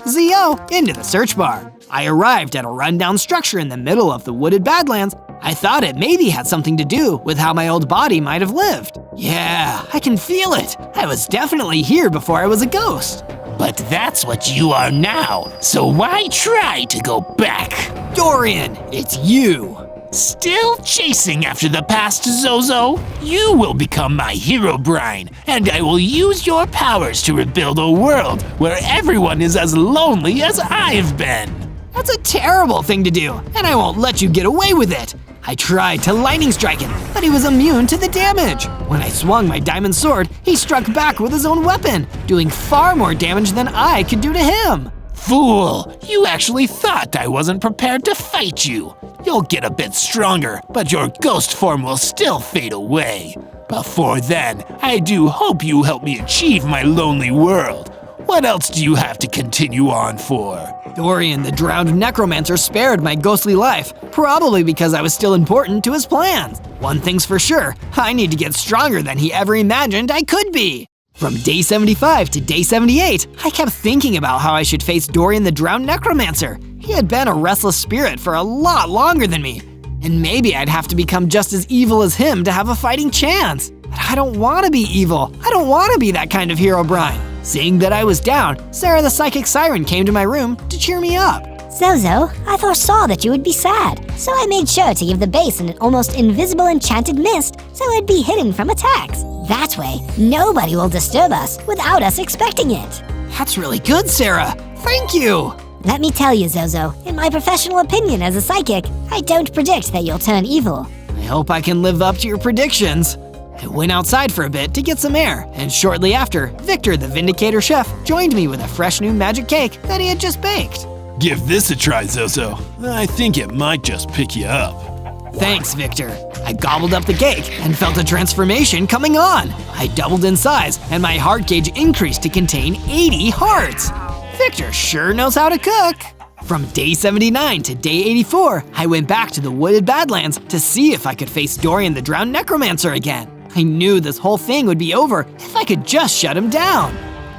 [SPEAKER 1] into the search bar. I arrived at a rundown structure in the middle of the Wooded Badlands. I thought it maybe had something to do with how my old body might have lived. Yeah, I can feel it. I was definitely here before I was a ghost.
[SPEAKER 2] But that's what you are now, so why try to go back?
[SPEAKER 1] Dorian, it's you.
[SPEAKER 2] Still chasing after the past, Zozo? You will become my Herobrine, and I will use your powers to rebuild a world where everyone is as lonely as I've been.
[SPEAKER 1] That's a terrible thing to do, and I won't let you get away with it. I tried to lightning strike him, but he was immune to the damage. When I swung my diamond sword, he struck back with his own weapon, doing far more damage than I could do to him.
[SPEAKER 2] Fool, you actually thought I wasn't prepared to fight you. You'll get a bit stronger, but your ghost form will still fade away. Before then, I do hope you help me achieve my lonely world. What else do you have to continue on for?
[SPEAKER 1] Dorian, the drowned necromancer, spared my ghostly life, probably because I was still important to his plans. One thing's for sure, I need to get stronger than he ever imagined I could be. From day 75 to day 78, I kept thinking about how I should face Dorian the drowned necromancer. He had been a restless spirit for a lot longer than me, and maybe I'd have to become just as evil as him to have a fighting chance. But I don't want to be evil. I don't want to be that kind of Herobrine. Seeing that I was down, Sarah the psychic siren came to my room to cheer me up.
[SPEAKER 4] Zozo, I foresaw that you would be sad, so I made sure to give the base an almost invisible enchanted mist so it'd be hidden from attacks. That way, nobody will disturb us without us expecting it.
[SPEAKER 1] That's really good, Sarah. Thank you.
[SPEAKER 4] Let me tell you, Zozo, in my professional opinion as a psychic, I don't predict that you'll turn evil.
[SPEAKER 1] I hope I can live up to your predictions. I went outside for a bit to get some air, and shortly after, Victor the Vindicator chef joined me with a fresh new magic cake that he had just baked.
[SPEAKER 2] Give this a try, Zozo. I think it might just pick you up.
[SPEAKER 1] Thanks, Victor. I gobbled up the cake and felt a transformation coming on. I doubled in size, and my heart gauge increased to contain 80 hearts. Victor sure knows how to cook. From day 79 to day 84, I went back to the wooded Badlands to see if I could face Dorian the drowned necromancer again. I knew this whole thing would be over if I could just shut him down.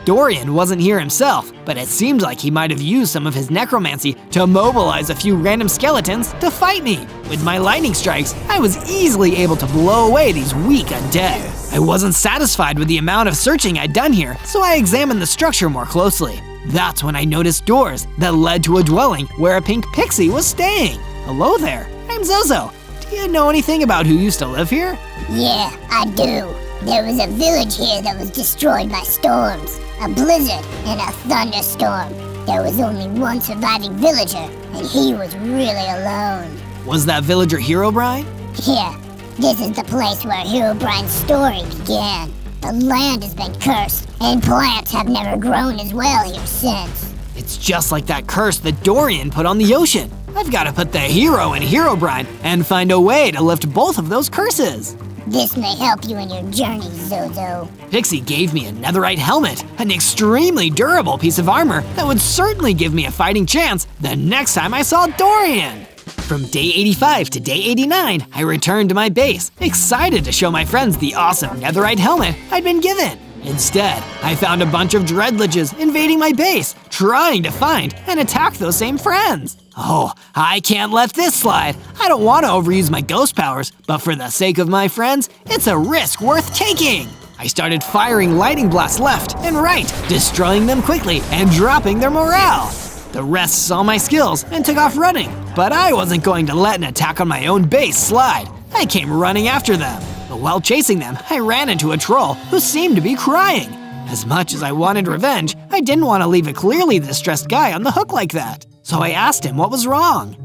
[SPEAKER 1] Dorian wasn't here himself, but it seemed like he might have used some of his necromancy to mobilize a few random skeletons to fight me. With my lightning strikes, I was easily able to blow away these weak undead. I wasn't satisfied with the amount of searching I'd done here, so I examined the structure more closely. That's when I noticed doors that led to a dwelling where a pink pixie was staying. Hello there, I'm Zozo. Do you know anything about who used to live here?
[SPEAKER 7] Yeah, I do. There was a village here that was destroyed by storms, a blizzard, and a thunderstorm. There was only one surviving villager, and he was really alone.
[SPEAKER 1] Was that villager Herobrine?
[SPEAKER 7] Yeah, this is the place where Herobrine's story began. The land has been cursed, and plants have never grown as well here since.
[SPEAKER 1] It's just like that curse that Dorian put on the ocean. I've got to put the hero in Herobrine and find a way to lift both of those curses.
[SPEAKER 7] This may help you in your journey, Zozo.
[SPEAKER 1] Pixie gave me a netherite helmet, an extremely durable piece of armor that would certainly give me a fighting chance the next time I saw Dorian. From day 85 to day 89, I returned to my base, excited to show my friends the awesome netherite helmet I'd been given. Instead, I found a bunch of dreadliches invading my base, trying to find and attack those same friends. Oh, I can't let this slide. I don't want to overuse my ghost powers, but for the sake of my friends, it's a risk worth taking. I started firing lightning blasts left and right, destroying them quickly and dropping their morale. The rest saw my skills and took off running, but I wasn't going to let an attack on my own base slide. I came running after them. But while chasing them, I ran into a troll who seemed to be crying. As much as I wanted revenge, I didn't want to leave a clearly distressed guy on the hook like that. So I asked him what was wrong.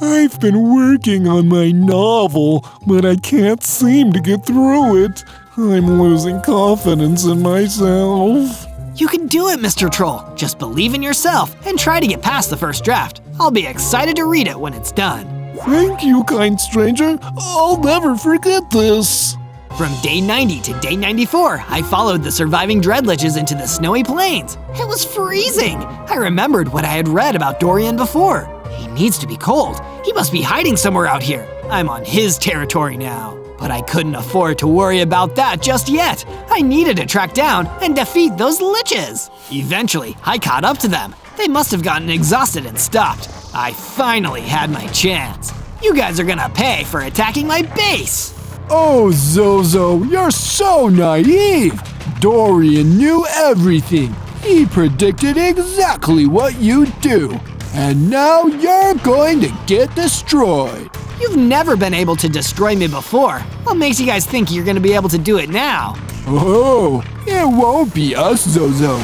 [SPEAKER 3] I've been working on my novel, but I can't seem to get through it. I'm losing confidence in myself.
[SPEAKER 1] You can do it, Mr. Troll. Just believe in yourself and try to get past the first draft. I'll be excited to read it when it's done.
[SPEAKER 3] Thank you, kind stranger. I'll never forget this.
[SPEAKER 1] From day 90 to day 94, I followed the surviving dreadliches into the snowy plains. It was freezing. I remembered what I had read about Dorian before. He needs to be cold. He must be hiding somewhere out here. I'm on his territory now. But I couldn't afford to worry about that just yet. I needed to track down and defeat those liches. Eventually, I caught up to them. They must have gotten exhausted and stopped. I finally had my chance. You guys are gonna pay for attacking my base.
[SPEAKER 3] Oh, Zozo, you're so naive. Dorian knew everything. He predicted exactly what you'd do. And now you're going to get destroyed.
[SPEAKER 1] You've never been able to destroy me before. What makes you guys think you're gonna be able to do it now?
[SPEAKER 3] Oh, it won't be us, Zozo.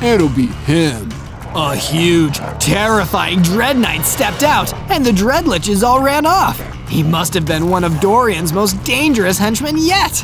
[SPEAKER 3] It'll be him.
[SPEAKER 1] A huge, terrifying Dread Knight stepped out, and the Dreadliches all ran off. He must have been one of Dorian's most dangerous henchmen yet.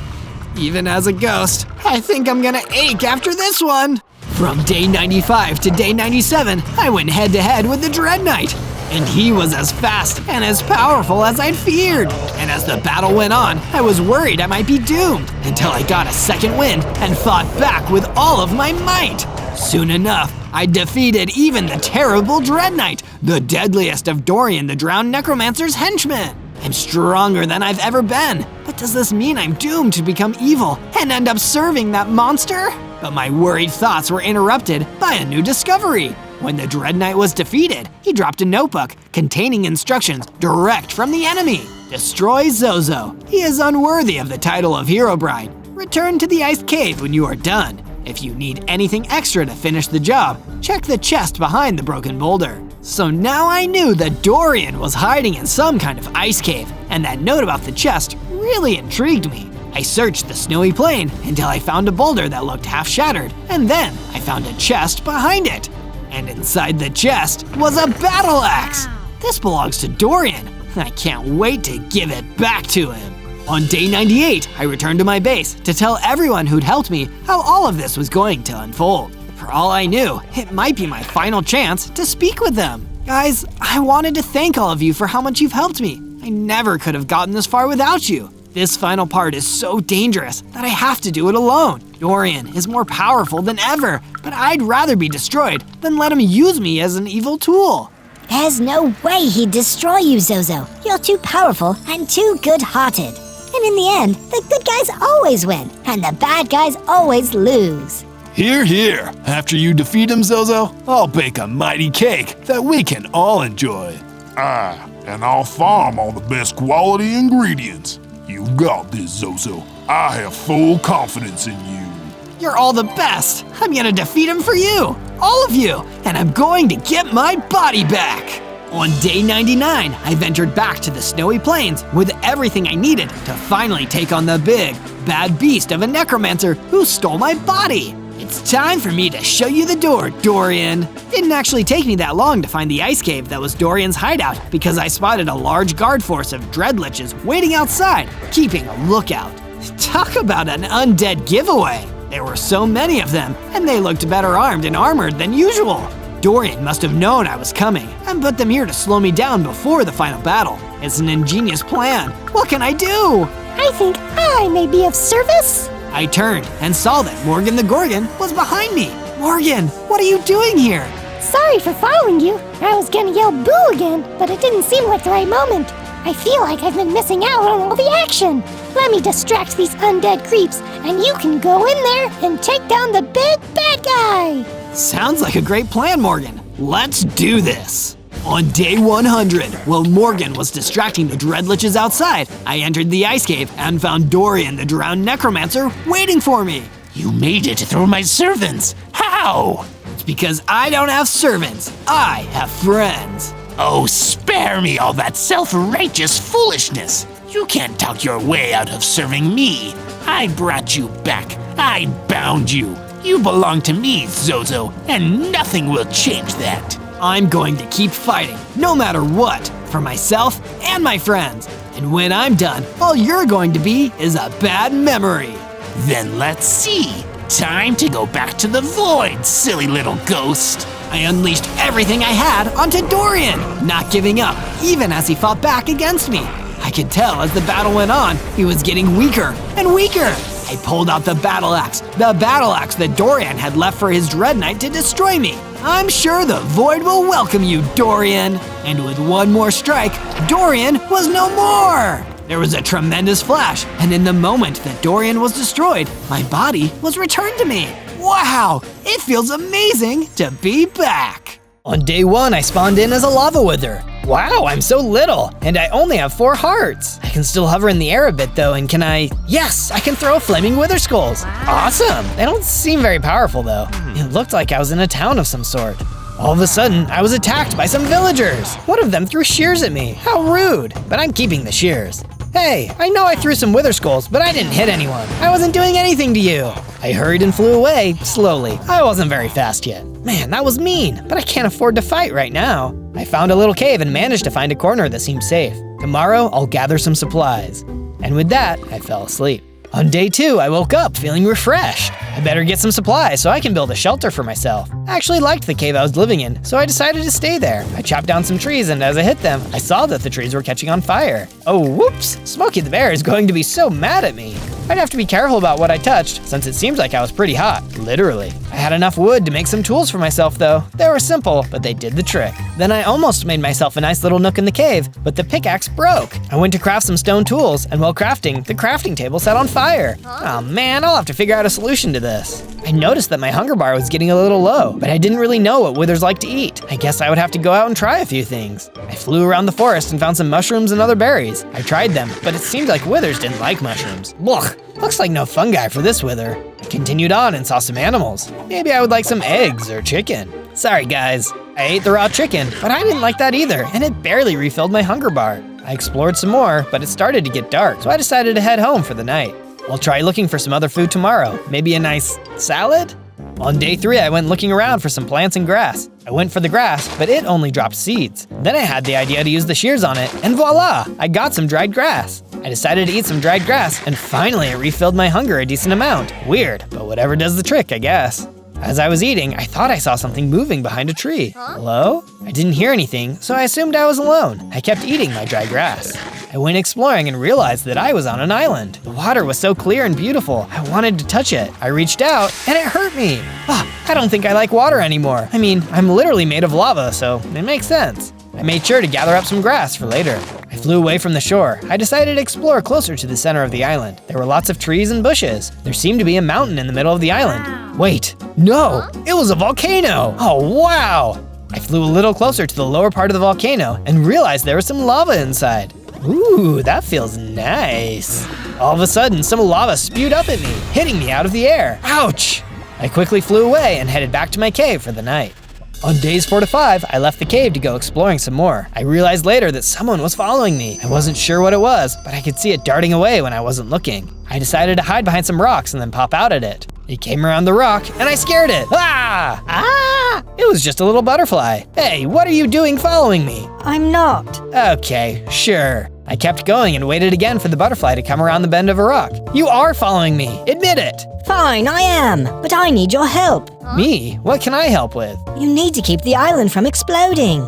[SPEAKER 1] Even as a ghost, I think I'm gonna ache after this one. From day 95 to day 97, I went head-to-head with the Dread Knight. And he was as fast and as powerful as I'd feared. And as the battle went on, I was worried I might be doomed until I got a second wind and fought back with all of my might. Soon enough, I defeated even the terrible Dread Knight, the deadliest of Dorian the drowned necromancer's henchmen. I'm stronger than I've ever been, but does this mean I'm doomed to become evil and end up serving that monster? But my worried thoughts were interrupted by a new discovery. When the Dread Knight was defeated, he dropped a notebook containing instructions direct from the enemy. Destroy Zozo. He is unworthy of the title of Herobrine. Return to the ice cave when you are done. If you need anything extra to finish the job, check the chest behind the broken boulder. So now I knew that Dorian was hiding in some kind of ice cave, and that note about the chest really intrigued me. I searched the snowy plain until I found a boulder that looked half shattered, and then I found a chest behind it. And inside the chest was a battle axe. This belongs to Dorian. I can't wait to give it back to him. On day 98, I returned to my base to tell everyone who'd helped me how all of this was going to unfold. For all I knew, it might be my final chance to speak with them. Guys, I wanted to thank all of you for how much you've helped me. I never could have gotten this far without you. This final part is so dangerous that I have to do it alone. Dorian is more powerful than ever, but I'd rather be destroyed than let him use me as an evil tool.
[SPEAKER 4] There's no way he'd destroy you, Zozo. You're too powerful and too good-hearted. And in the end, the good guys always win, and the bad guys always lose.
[SPEAKER 3] Here, here. After you defeat him, Zozo, I'll bake a mighty cake that we can all enjoy.
[SPEAKER 5] And I'll farm all the best quality ingredients. You've got this, Zozo. I have full confidence in you.
[SPEAKER 1] You're all the best. I'm gonna defeat him for you, all of you, and I'm going to get my body back. On day 99, I ventured back to the snowy plains with everything I needed to finally take on the big, bad beast of a necromancer who stole my body. It's time for me to show you the door, Dorian. Didn't actually take me that long to find the ice cave that was Dorian's hideout because I spotted a large guard force of dreadliches waiting outside, keeping a lookout. Talk about an undead giveaway. There were so many of them, and they looked better armed and armored than usual. Dorian must have known I was coming and put them here to slow me down before the final battle. It's an ingenious plan. What can I do?
[SPEAKER 8] I think I may be of service.
[SPEAKER 1] I turned and saw that Morgan the Gorgon was behind me. Morgan, what are you doing here?
[SPEAKER 8] Sorry for following you. I was gonna yell boo again, but it didn't seem like the right moment. I feel like I've been missing out on all the action. Let me distract these undead creeps, and you can go in there and take down the big bad guy.
[SPEAKER 1] Sounds like a great plan, Morgan. Let's do this. On day 100, while Morgan was distracting the dreadliches outside, I entered the ice cave and found Dorian the drowned necromancer waiting for me.
[SPEAKER 2] You made it through my servants. How?
[SPEAKER 1] It's because I don't have servants. I have friends.
[SPEAKER 2] Oh, spare me all that self-righteous foolishness. You can't talk your way out of serving me. I brought you back. I bound you. You belong to me, Zozo, and nothing will change that.
[SPEAKER 1] I'm going to keep fighting, no matter what, for myself and my friends. And when I'm done, all you're going to be is a bad memory.
[SPEAKER 2] Then let's see. Time to go back to the void, silly little ghost.
[SPEAKER 1] I unleashed everything I had onto Dorian, not giving up, even as he fought back against me. I could tell as the battle went on, he was getting weaker and weaker. I pulled out the battle axe that Dorian had left for his Dread Knight to destroy me. I'm sure the void will welcome you, Dorian. And with one more strike, Dorian was no more. There was a tremendous flash, and in the moment that Dorian was destroyed, my body was returned to me. Wow, it feels amazing to be back. On day 1, I spawned in as a lava wither. Wow, I'm so little, and I only have 4 hearts. I can still hover in the air a bit though, and yes, I can throw flaming wither skulls. Awesome. They don't seem very powerful though. It looked like I was in a town of some sort. All of a sudden, I was attacked by some villagers. One of them threw shears at me. How rude, but I'm keeping the shears. Hey, I know I threw some wither skulls, but I didn't hit anyone. I wasn't doing anything to you. I hurried and flew away, slowly. I wasn't very fast yet. Man, that was mean, but I can't afford to fight right now. I found a little cave and managed to find a corner that seemed safe. Tomorrow, I'll gather some supplies. And with that, I fell asleep. On day 2, I woke up feeling refreshed. I better get some supplies so I can build a shelter for myself. I actually liked the cave I was living in, so I decided to stay there. I chopped down some trees, and as I hit them, I saw that the trees were catching on fire. Oh, whoops! Smokey the Bear is going to be so mad at me. I'd have to be careful about what I touched, since it seems like I was pretty hot, literally. I had enough wood to make some tools for myself though. They were simple, but they did the trick. Then I almost made myself a nice little nook in the cave, but the pickaxe broke. I went to craft some stone tools, and while crafting, the crafting table set on fire. Oh man, I'll have to figure out a solution to this. I noticed that my hunger bar was getting a little low, but I didn't really know what withers like to eat. I guess I would have to go out and try a few things. I flew around the forest and found some mushrooms and other berries. I tried them, but it seemed like withers didn't like mushrooms. Blech, looks like no fungi for this wither. I continued on and saw some animals. Maybe I would like some eggs or chicken. Sorry guys, I ate the raw chicken, but I didn't like that either, and it barely refilled my hunger bar. I explored some more, but it started to get dark, so I decided to head home for the night. I'll try looking for some other food tomorrow. Maybe a nice salad? On day 3, I went looking around for some plants and grass. I went for the grass, but it only dropped seeds. Then I had the idea to use the shears on it, and voila, I got some dried grass. I decided to eat some dried grass, and finally it refilled my hunger a decent amount. Weird, but whatever does the trick, I guess. As I was eating, I thought I saw something moving behind a tree. Hello? I didn't hear anything, so I assumed I was alone. I kept eating my dry grass. I went exploring and realized that I was on an island. The water was so clear and beautiful, I wanted to touch it. I reached out, and it hurt me. I don't think I like water anymore. I mean, I'm literally made of lava, so it makes sense. I made sure to gather up some grass for later. I flew away from the shore. I decided to explore closer to the center of the island. There were lots of trees and bushes. There seemed to be a mountain in the middle of the island. Wait, no, it was a volcano. Oh, wow. I flew a little closer to the lower part of the volcano and realized there was some lava inside. Ooh, that feels nice. All of a sudden, some lava spewed up at me, hitting me out of the air. Ouch! I quickly flew away and headed back to my cave for the night. On days 4 to 5, I left the cave to go exploring some more. I realized later that someone was following me. I wasn't sure what it was, but I could see it darting away when I wasn't looking. I decided to hide behind some rocks and then pop out at it. It came around the rock, and I scared it. Ah! Ah! It was just a little butterfly. Hey, what are you doing following me?
[SPEAKER 4] I'm not.
[SPEAKER 1] Okay, sure. I kept going and waited again for the butterfly to come around the bend of a rock. You are following me, admit it.
[SPEAKER 4] Fine, I am, but I need your help.
[SPEAKER 1] Me? What can I help with?
[SPEAKER 4] You need to keep the island from exploding.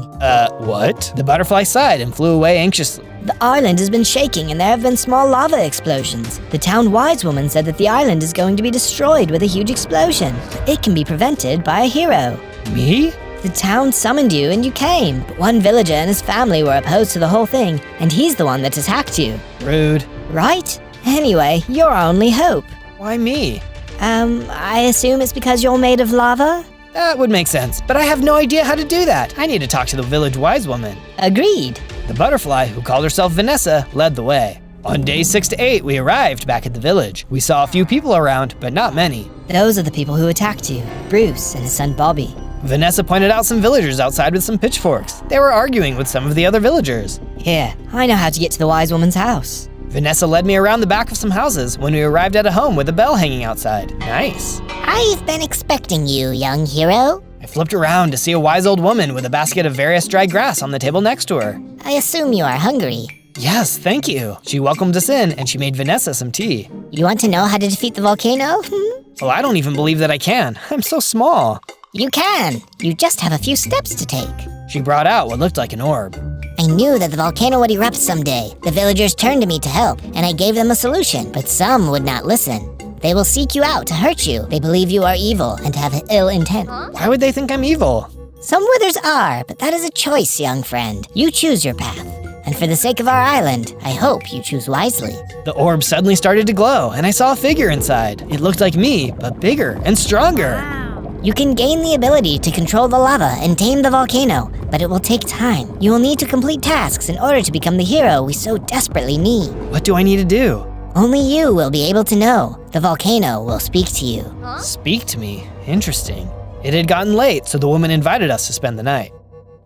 [SPEAKER 1] What? The butterfly sighed and flew away anxiously.
[SPEAKER 4] The island has been shaking and there have been small lava explosions. The town wise woman said that the island is going to be destroyed with a huge explosion. It can be prevented by a hero.
[SPEAKER 1] Me?
[SPEAKER 4] The town summoned you and you came, but one villager and his family were opposed to the whole thing, and he's the one that attacked you.
[SPEAKER 1] Rude.
[SPEAKER 4] Right? Anyway, you're our only hope.
[SPEAKER 1] Why me?
[SPEAKER 4] I assume it's because you're made of lava?
[SPEAKER 1] That would make sense, but I have no idea how to do that. I need to talk to the village wise woman.
[SPEAKER 4] Agreed.
[SPEAKER 1] The butterfly, who called herself Vanessa, led the way. On days 6 to 8, we arrived back at the village. We saw a few people around, but not many.
[SPEAKER 4] Those are the people who attacked you, Bruce and his son Bobby.
[SPEAKER 1] Vanessa pointed out some villagers outside with some pitchforks. They were arguing with some of the other villagers.
[SPEAKER 4] Here, I know how to get to the wise woman's house.
[SPEAKER 1] Vanessa led me around the back of some houses when we arrived at a home with a bell hanging outside. Nice.
[SPEAKER 7] I've been expecting you, young hero.
[SPEAKER 1] I flipped around to see a wise old woman with a basket of various dry grass on the table next to her.
[SPEAKER 7] I assume you are hungry.
[SPEAKER 1] Yes, thank you. She welcomed us in and she made Vanessa some tea.
[SPEAKER 7] You want to know how to defeat the volcano?
[SPEAKER 1] Oh, I don't even believe that I can. I'm so small.
[SPEAKER 7] You can. You just have a few steps to take.
[SPEAKER 1] She brought out what looked like an orb.
[SPEAKER 7] I knew that the volcano would erupt someday. The villagers turned to me to help, and I gave them a solution, but some would not listen. They will seek you out to hurt you. They believe you are evil and have ill intent.
[SPEAKER 1] Why would they think I'm evil?
[SPEAKER 7] Some withers are, but that is a choice, young friend. You choose your path. And for the sake of our island, I hope you choose wisely.
[SPEAKER 1] The orb suddenly started to glow, and I saw a figure inside. It looked like me, but bigger and stronger.
[SPEAKER 7] You can gain the ability to control the lava and tame the volcano, but it will take time. You will need to complete tasks in order to become the hero we so desperately need.
[SPEAKER 1] What do I need to do?
[SPEAKER 7] Only you will be able to know. The volcano will speak to you.
[SPEAKER 1] Speak to me? Interesting. It had gotten late, so the woman invited us to spend the night.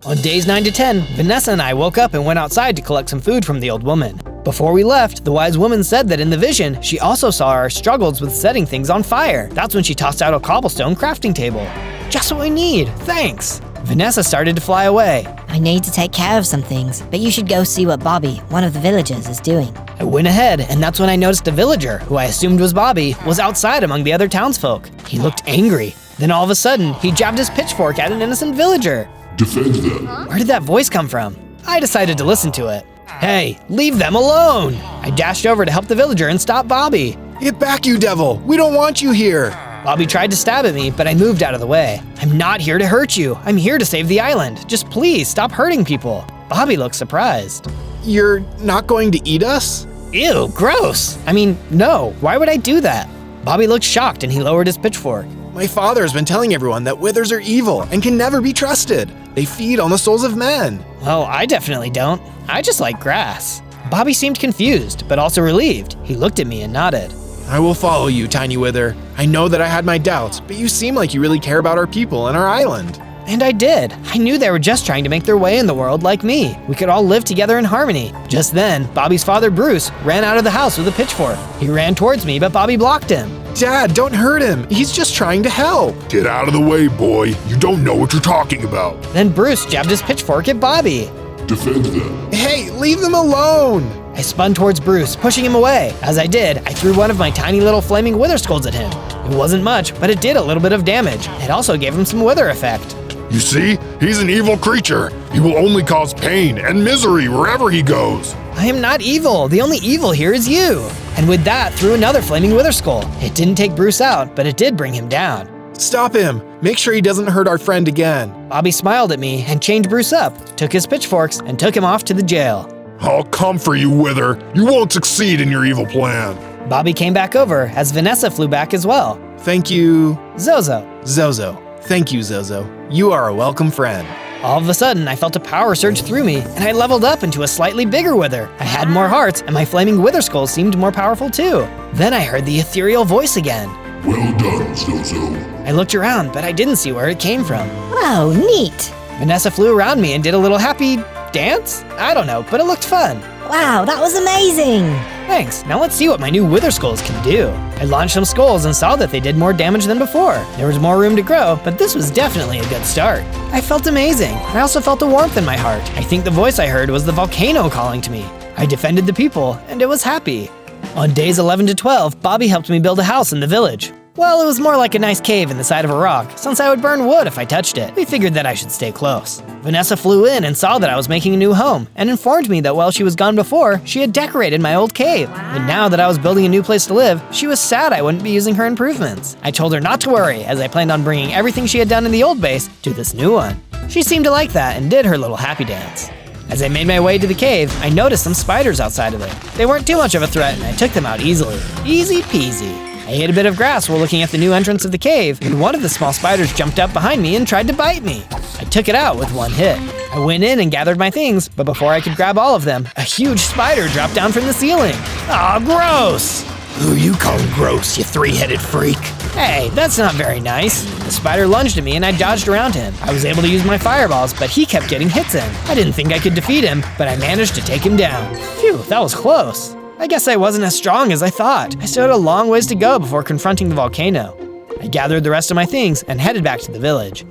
[SPEAKER 1] On days 9 to 10, Vanessa and I woke up and went outside to collect some food from the old woman. Before we left, the wise woman said that in the vision, she also saw our struggles with setting things on fire. That's when she tossed out a cobblestone crafting table. Just what we need, thanks. Vanessa started to fly away.
[SPEAKER 4] I need to take care of some things, but you should go see what Bobby, one of the villagers, is doing.
[SPEAKER 1] I went ahead, and that's when I noticed a villager, who I assumed was Bobby, was outside among the other townsfolk. He looked angry. Then all of a sudden, he jabbed his pitchfork at an innocent villager.
[SPEAKER 5] Defend them.
[SPEAKER 1] Where did that voice come from? I decided to listen to it. Hey, leave them alone! I dashed over to help the villager and stop Bobby.
[SPEAKER 9] Get back, you devil! We don't want you here!
[SPEAKER 1] Bobby tried to stab at me, but I moved out of the way. I'm not here to hurt you. I'm here to save the island. Just please stop hurting people. Bobby looked surprised.
[SPEAKER 9] You're not going to eat us?
[SPEAKER 1] Ew, gross! I mean, no, why would I do that? Bobby looked shocked and he lowered his pitchfork.
[SPEAKER 9] My father has been telling everyone that withers are evil and can never be trusted. They feed on the souls of men.
[SPEAKER 1] Well, I definitely don't. I just like grass. Bobby seemed confused, but also relieved. He looked at me and nodded.
[SPEAKER 9] I will follow you, Tiny Wither. I know that I had my doubts, but you seem like you really care about our people and our island.
[SPEAKER 1] And I did. I knew they were just trying to make their way in the world like me. We could all live together in harmony. Just then, Bobby's father, Bruce, ran out of the house with a pitchfork. He ran towards me, but Bobby blocked him.
[SPEAKER 9] Dad, don't hurt him. He's just trying to help.
[SPEAKER 5] Get out of the way, boy. You don't know what you're talking about.
[SPEAKER 1] Then Bruce jabbed his pitchfork at Bobby.
[SPEAKER 5] Defend them.
[SPEAKER 9] Hey, leave them alone.
[SPEAKER 1] I spun towards Bruce, pushing him away. As I did, I threw one of my tiny little flaming wither skulls at him. It wasn't much, but it did a little bit of damage. It also gave him some wither effect.
[SPEAKER 5] You see? He's an evil creature. He will only cause pain and misery wherever he goes.
[SPEAKER 1] I am not evil. The only evil here is you. And with that, threw another flaming wither skull. It didn't take Bruce out, but it did bring him down.
[SPEAKER 9] Stop him. Make sure he doesn't hurt our friend again.
[SPEAKER 1] Bobby smiled at me and chained Bruce up, took his pitchforks, and took him off to the jail.
[SPEAKER 5] I'll come for you, Wither. You won't succeed in your evil plan.
[SPEAKER 1] Bobby came back over as Vanessa flew back as well.
[SPEAKER 9] Thank you,
[SPEAKER 1] Zozo.
[SPEAKER 9] Zozo. Thank you, Zozo. You are a welcome friend.
[SPEAKER 1] All of a sudden, I felt a power surge through me, and I leveled up into a slightly bigger wither. I had more hearts, and my flaming wither skull seemed more powerful too. Then I heard the ethereal voice again.
[SPEAKER 5] Well done, Zozo.
[SPEAKER 1] I looked around, but I didn't see where it came from.
[SPEAKER 4] Wow, neat.
[SPEAKER 1] Vanessa flew around me and did a little happy dance? I don't know, but it looked fun.
[SPEAKER 4] Wow, that was amazing.
[SPEAKER 1] Thanks. Now let's see what my new wither skulls can do. I launched some skulls and saw that they did more damage than before. There was more room to grow, but this was definitely a good start. I felt amazing. I also felt the warmth in my heart. I think the voice I heard was the volcano calling to me. I defended the people, and it was happy. On days 11 to 12, Bobby helped me build a house in the village. Well, it was more like a nice cave in the side of a rock, since I would burn wood if I touched it. We figured that I should stay close. Vanessa flew in and saw that I was making a new home, and informed me that while she was gone before, she had decorated my old cave. And now that I was building a new place to live, she was sad I wouldn't be using her improvements. I told her not to worry, as I planned on bringing everything she had done in the old base to this new one. She seemed to like that and did her little happy dance. As I made my way to the cave, I noticed some spiders outside of it. They weren't too much of a threat, and I took them out easily. Easy peasy. I ate a bit of grass while looking at the new entrance of the cave, and one of the small spiders jumped up behind me and tried to bite me. I took it out with one hit. I went in and gathered my things, but before I could grab all of them, a huge spider dropped down from the ceiling. Aw, gross!
[SPEAKER 2] Who you calling gross, you three-headed freak?
[SPEAKER 1] Hey, that's not very nice. The spider lunged at me and I dodged around him. I was able to use my fireballs, but he kept getting hits in. I didn't think I could defeat him, but I managed to take him down. Phew, that was close. I guess I wasn't as strong as I thought. I still had a long ways to go before confronting the volcano. I gathered the rest of my things and headed back to the village.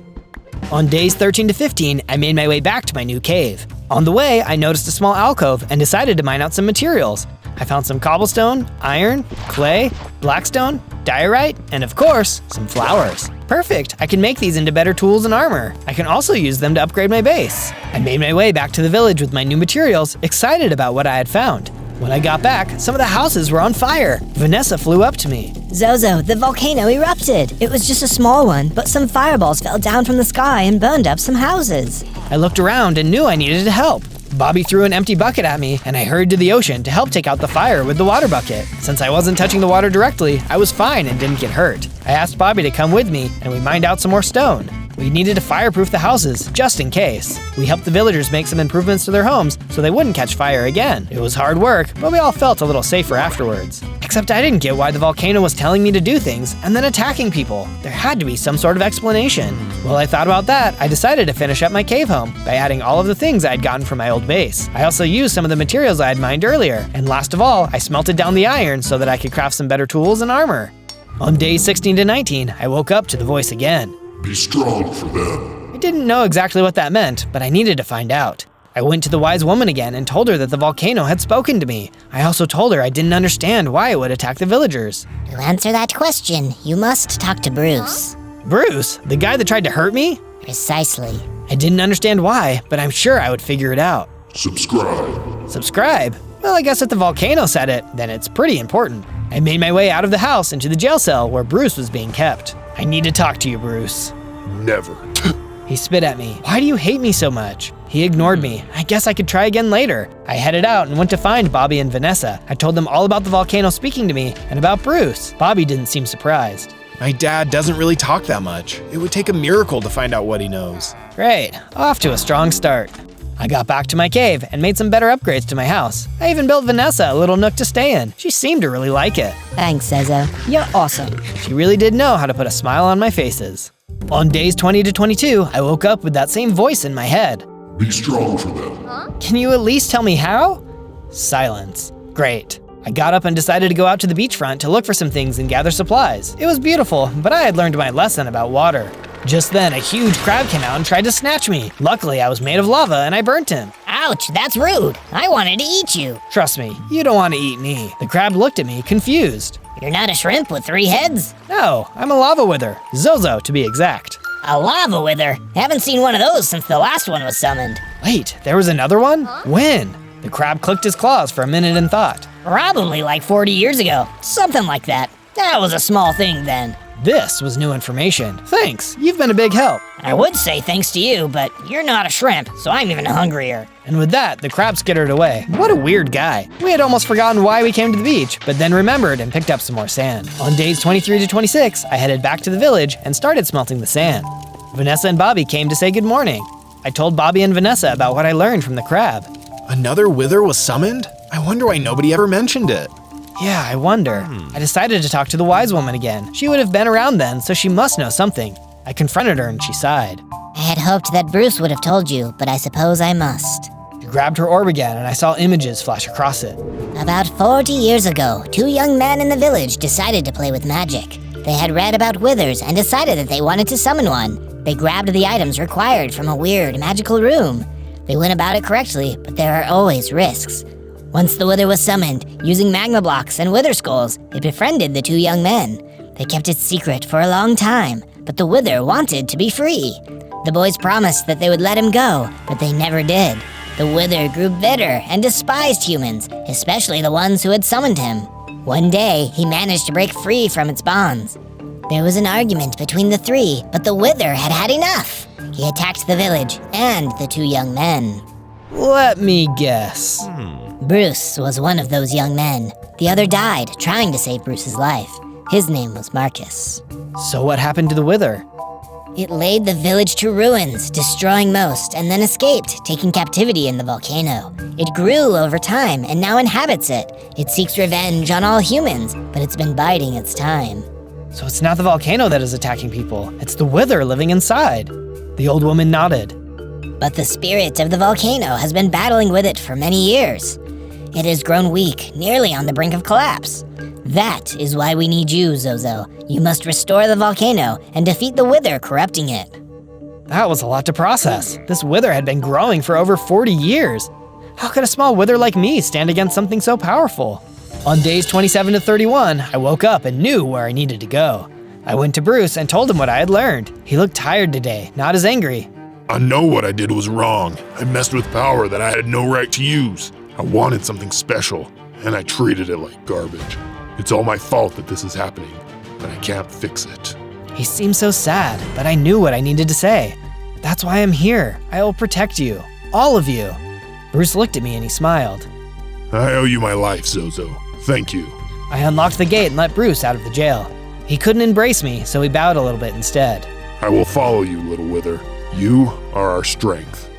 [SPEAKER 1] On days 13 to 15, I made my way back to my new cave. On the way, I noticed a small alcove and decided to mine out some materials. I found some cobblestone, iron, clay, blackstone, diorite, and of course, some flowers. Perfect, I can make these into better tools and armor. I can also use them to upgrade my base. I made my way back to the village with my new materials, excited about what I had found. When I got back, some of the houses were on fire. Vanessa flew up to me.
[SPEAKER 4] Zozo, the volcano erupted. It was just a small one, but some fireballs fell down from the sky and burned up some houses.
[SPEAKER 1] I looked around and knew I needed help. Bobby threw an empty bucket at me, and I hurried to the ocean to help take out the fire with the water bucket. Since I wasn't touching the water directly, I was fine and didn't get hurt. I asked Bobby to come with me, and we mined out some more stone. We needed to fireproof the houses, just in case. We helped the villagers make some improvements to their homes so they wouldn't catch fire again. It was hard work, but we all felt a little safer afterwards. Except I didn't get why the volcano was telling me to do things and then attacking people. There had to be some sort of explanation. While I thought about that, I decided to finish up my cave home by adding all of the things I had gotten from my old base. I also used some of the materials I had mined earlier, and last of all, I smelted down the iron so that I could craft some better tools and armor. On days 16 to 19, I woke up to the voice again.
[SPEAKER 5] Be strong for them.
[SPEAKER 1] I didn't know exactly what that meant, but I needed to find out. I went to the wise woman again and told her that the volcano had spoken to me. I also told her I didn't understand why it would attack the villagers.
[SPEAKER 7] To answer that question, you must talk to Bruce.
[SPEAKER 1] Bruce? The guy that tried to hurt me?
[SPEAKER 7] Precisely.
[SPEAKER 1] I didn't understand why, but I'm sure I would figure it out.
[SPEAKER 5] Subscribe.
[SPEAKER 1] Subscribe? Well, I guess if the volcano said it, then it's pretty important. I made my way out of the house into the jail cell where Bruce was being kept. I need to talk to you, Bruce.
[SPEAKER 5] Never.
[SPEAKER 1] He spit at me. Why do you hate me so much? He ignored me. I guess I could try again later. I headed out and went to find Bobby and Vanessa. I told them all about the volcano speaking to me and about Bruce. Bobby didn't seem surprised.
[SPEAKER 9] My dad doesn't really talk that much. It would take a miracle to find out what he knows.
[SPEAKER 1] Great, off to a strong start. I got back to my cave and made some better upgrades to my house. I even built Vanessa a little nook to stay in. She seemed to really like it.
[SPEAKER 4] Thanks, Zozo. You're awesome.
[SPEAKER 1] She really did know how to put a smile on my faces. On days 20 to 22, I woke up with that same voice in my head.
[SPEAKER 5] Be strong for them.
[SPEAKER 1] Can you at least tell me how? Silence. Great. I got up and decided to go out to the beachfront to look for some things and gather supplies. It was beautiful, but I had learned my lesson about water. Just then, a huge crab came out and tried to snatch me. Luckily, I was made of lava and I burnt him.
[SPEAKER 6] Ouch, that's rude. I wanted to eat you.
[SPEAKER 1] Trust me, you don't want to eat me. The crab looked at me, confused.
[SPEAKER 6] You're not a shrimp with 3 heads?
[SPEAKER 1] No, I'm a lava wither. Zozo, to be exact.
[SPEAKER 6] A lava wither? Haven't seen one of those since the last one was summoned.
[SPEAKER 1] Wait, there was another one? When? The crab clicked his claws for a minute and thought.
[SPEAKER 6] Probably like 40 years ago. Something like that. That was a small thing then.
[SPEAKER 1] This was new information. Thanks, you've been a big help.
[SPEAKER 6] I would say thanks to you, but you're not a shrimp, so I'm even hungrier.
[SPEAKER 1] And with that, the crab skittered away. What a weird guy. We had almost forgotten why we came to the beach, but then remembered and picked up some more sand. On days 23 to 26, I headed back to the village and started smelting the sand. Vanessa and Bobby came to say good morning. I told Bobby and Vanessa about what I learned from the crab.
[SPEAKER 9] Another wither was summoned? I wonder why nobody ever mentioned it.
[SPEAKER 1] Yeah, I wonder. I decided to talk to the wise woman again. She would have been around then, so she must know something. I confronted her and she sighed.
[SPEAKER 4] I had hoped that Bruce would have told you, but I suppose I must.
[SPEAKER 1] She grabbed her orb again and I saw images flash across it.
[SPEAKER 4] About 40 years ago, 2 young men in the village decided to play with magic. They had read about withers and decided that they wanted to summon one. They grabbed the items required from a weird magical room. They went about it correctly, but there are always risks. Once the wither was summoned, using magma blocks and wither skulls, it befriended the 2 young men. They kept it secret for a long time, but the wither wanted to be free. The boys promised that they would let him go, but they never did. The wither grew bitter and despised humans, especially the ones who had summoned him. One day, he managed to break free from its bonds. There was an argument between the 3, but the wither had had enough. He attacked the village and the 2 young men.
[SPEAKER 1] Let me guess.
[SPEAKER 4] Bruce was one of those young men. The other died trying to save Bruce's life. His name was Marcus.
[SPEAKER 1] So what happened to the wither?
[SPEAKER 4] It laid the village to ruins, destroying most, and then escaped, taking captivity in the volcano. It grew over time and now inhabits it. It seeks revenge on all humans, but it's been biding its time.
[SPEAKER 1] So it's not the volcano that is attacking people, it's the wither living inside. The old woman nodded.
[SPEAKER 4] But the spirit of the volcano has been battling with it for many years. It has grown weak, nearly on the brink of collapse. That is why we need you, Zozo. You must restore the volcano and defeat the wither corrupting it.
[SPEAKER 1] That was a lot to process. This wither had been growing for over 40 years. How could a small wither like me stand against something so powerful? On days 27 to 31, I woke up and knew where I needed to go. I went to Bruce and told him what I had learned. He looked tired today, not as angry.
[SPEAKER 5] I know what I did was wrong. I messed with power that I had no right to use. I wanted something special, and I treated it like garbage. It's all my fault that this is happening, but I can't fix it.
[SPEAKER 1] He seemed so sad, but I knew what I needed to say. That's why I'm here. I will protect you. All of you. Bruce looked at me and he smiled.
[SPEAKER 5] I owe you my life, Zozo. Thank you.
[SPEAKER 1] I unlocked the gate and let Bruce out of the jail. He couldn't embrace me, so he bowed a little bit instead.
[SPEAKER 5] I will follow you, little wither. You are our strength.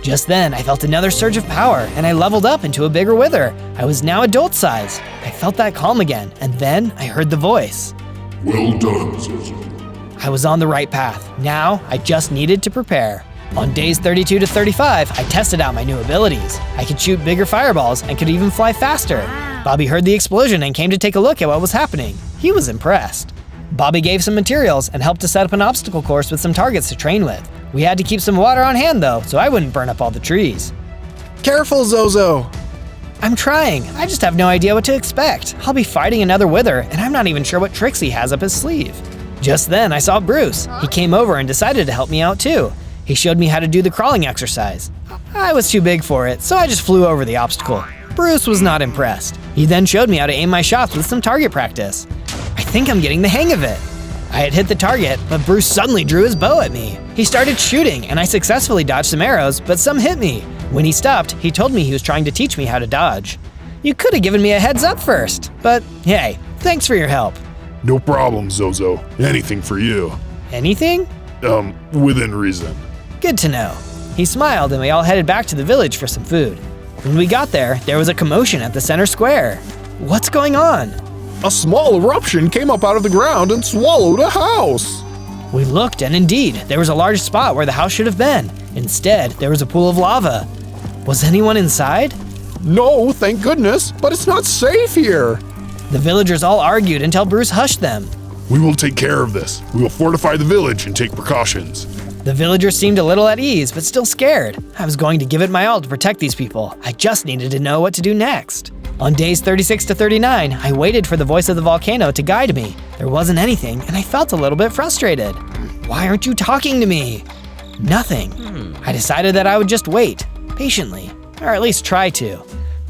[SPEAKER 1] Just then, I felt another surge of power, and I leveled up into a bigger wither. I was now adult size. I felt that calm again, and then I heard the voice.
[SPEAKER 5] Well done, Zozo.
[SPEAKER 1] I was on the right path. Now, I just needed to prepare. On days 32 to 35, I tested out my new abilities. I could shoot bigger fireballs and could even fly faster. Bobby heard the explosion and came to take a look at what was happening. He was impressed. Bobby gave some materials and helped to set up an obstacle course with some targets to train with. We had to keep some water on hand though, so I wouldn't burn up all the trees.
[SPEAKER 9] Careful, Zozo!
[SPEAKER 1] I'm trying. I just have no idea what to expect. I'll be fighting another wither, and I'm not even sure what tricks he has up his sleeve. Just then, I saw Bruce. He came over and decided to help me out too. He showed me how to do the crawling exercise. I was too big for it, so I just flew over the obstacle. Bruce was not impressed. He then showed me how to aim my shots with some target practice. I think I'm getting the hang of it. I had hit the target, but Bruce suddenly drew his bow at me. He started shooting, and I successfully dodged some arrows, but some hit me. When he stopped, he told me he was trying to teach me how to dodge. You could have given me a heads up first, but hey, thanks for your help.
[SPEAKER 5] No problem, Zozo. Anything for you.
[SPEAKER 1] Anything?
[SPEAKER 5] Within reason.
[SPEAKER 1] Good to know. He smiled and we all headed back to the village for some food. When we got there was a commotion at the center square. What's going on?
[SPEAKER 9] A small eruption came up out of the ground and swallowed a house.
[SPEAKER 1] We looked and indeed, there was a large spot where the house should have been. Instead, there was a pool of lava. Was anyone inside?
[SPEAKER 9] No, thank goodness, but it's not safe here.
[SPEAKER 1] The villagers all argued until Bruce hushed them.
[SPEAKER 5] We will take care of this. We will fortify the village and take precautions.
[SPEAKER 1] The villagers seemed a little at ease, but still scared. I was going to give it my all to protect these people. I just needed to know what to do next. On days 36 to 39, I waited for the voice of the volcano to guide me. There wasn't anything, and I felt a little bit frustrated. Why aren't you talking to me? Nothing. I decided that I would just wait, patiently, or at least try to.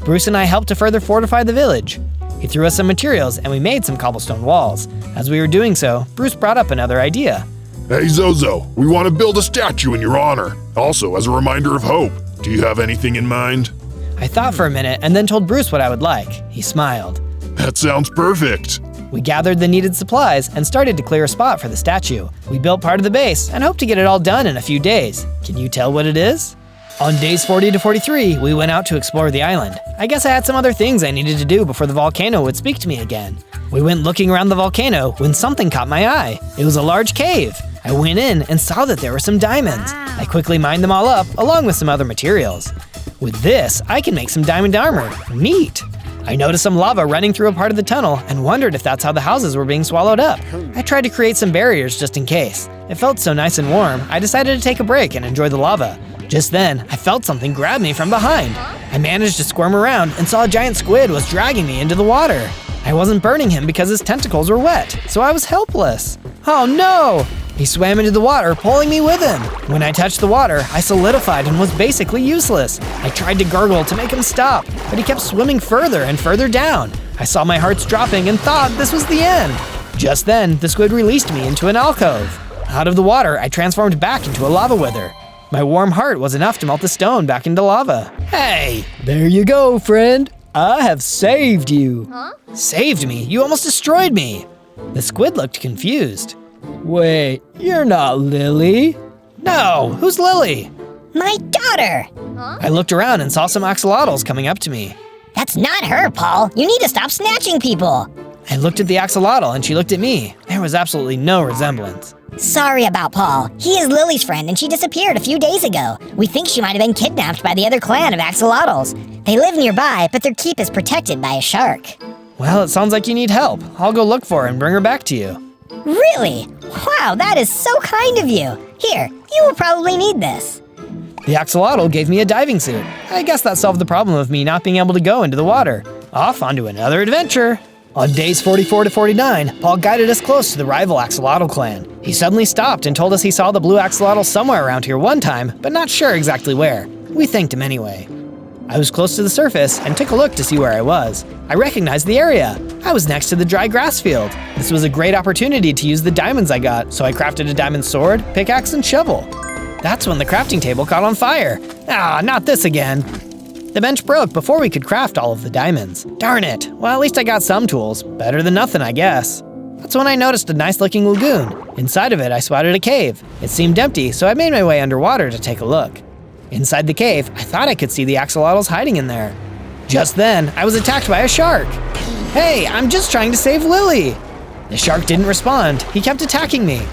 [SPEAKER 1] Bruce and I helped to further fortify the village. He threw us some materials and we made some cobblestone walls. As we were doing so, Bruce brought up another idea.
[SPEAKER 5] Hey Zozo, we want to build a statue in your honor. Also, as a reminder of hope. Do you have anything in mind?
[SPEAKER 1] I thought for a minute and then told Bruce what I would like. He smiled.
[SPEAKER 5] That sounds perfect.
[SPEAKER 1] We gathered the needed supplies and started to clear a spot for the statue. We built part of the base and hoped to get it all done in a few days. Can you tell what it is? On days 40 to 43, we went out to explore the island. I guess I had some other things I needed to do before the volcano would speak to me again. We went looking around the volcano when something caught my eye. It was a large cave. I went in and saw that there were some diamonds. I quickly mined them all up along with some other materials. With this, I can make some diamond armor. Neat! I noticed some lava running through a part of the tunnel and wondered if that's how the houses were being swallowed up. I tried to create some barriers just in case. It felt so nice and warm, I decided to take a break and enjoy the lava. Just then, I felt something grab me from behind. I managed to squirm around and saw a giant squid was dragging me into the water. I wasn't burning him because his tentacles were wet, so I was helpless. Oh no! He swam into the water, pulling me with him. When I touched the water, I solidified and was basically useless. I tried to gurgle to make him stop, but he kept swimming further and further down. I saw my hearts dropping and thought this was the end. Just then, the squid released me into an alcove. Out of the water, I transformed back into a lava wither. My warm heart was enough to melt the stone back into lava. Hey, there you go, friend. I have saved you. Saved me? You almost destroyed me. The squid looked confused. Wait, you're not Lily? No, who's Lily?
[SPEAKER 4] My daughter!
[SPEAKER 1] I looked around and saw some axolotls coming up to me.
[SPEAKER 4] That's not her, Paul. You need to stop snatching people.
[SPEAKER 1] I looked at the axolotl and she looked at me. There was absolutely no resemblance.
[SPEAKER 4] Sorry about Paul. He is Lily's friend and she disappeared a few days ago. We think she might have been kidnapped by the other clan of axolotls. They live nearby, but their keep is protected by a shark.
[SPEAKER 1] Well, it sounds like you need help. I'll go look for her and bring her back to you.
[SPEAKER 4] Really? Wow, that is so kind of you. Here, you will probably need this.
[SPEAKER 1] The axolotl gave me a diving suit. I guess that solved the problem of me not being able to go into the water. Off onto another adventure. On days 44 to 49, Paul guided us close to the rival axolotl clan. He suddenly stopped and told us he saw the blue axolotl somewhere around here one time, but not sure exactly where. We thanked him anyway. I was close to the surface and took a look to see where I was. I recognized the area. I was next to the dry grass field. This was a great opportunity to use the diamonds I got, so I crafted a diamond sword, pickaxe, and shovel. That's when the crafting table caught on fire. Ah, not this again. The bench broke before we could craft all of the diamonds. Darn it. Well, at least I got some tools. Better than nothing, I guess. That's when I noticed a nice-looking lagoon. Inside of it, I spotted a cave. It seemed empty, so I made my way underwater to take a look. Inside the cave, I thought I could see the axolotls hiding in there. Just then, I was attacked by a shark. Hey, I'm just trying to save Lily. The shark didn't respond. He kept attacking me.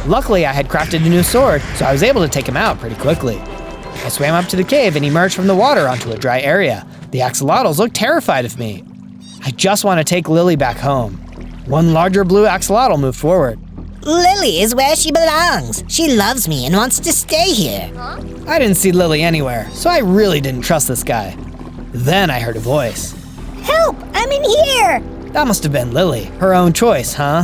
[SPEAKER 1] Luckily, I had crafted a new sword, so I was able to take him out pretty quickly. I swam up to the cave and emerged from the water onto a dry area. The axolotls looked terrified of me. I just want to take Lily back home. One larger blue axolotl moved forward.
[SPEAKER 6] Lily is where she belongs. She loves me and wants to stay here.
[SPEAKER 1] I didn't see Lily anywhere, so I really didn't trust this guy. Then I heard a voice.
[SPEAKER 4] Help! I'm in here!
[SPEAKER 1] That must have been Lily. Her own choice, huh?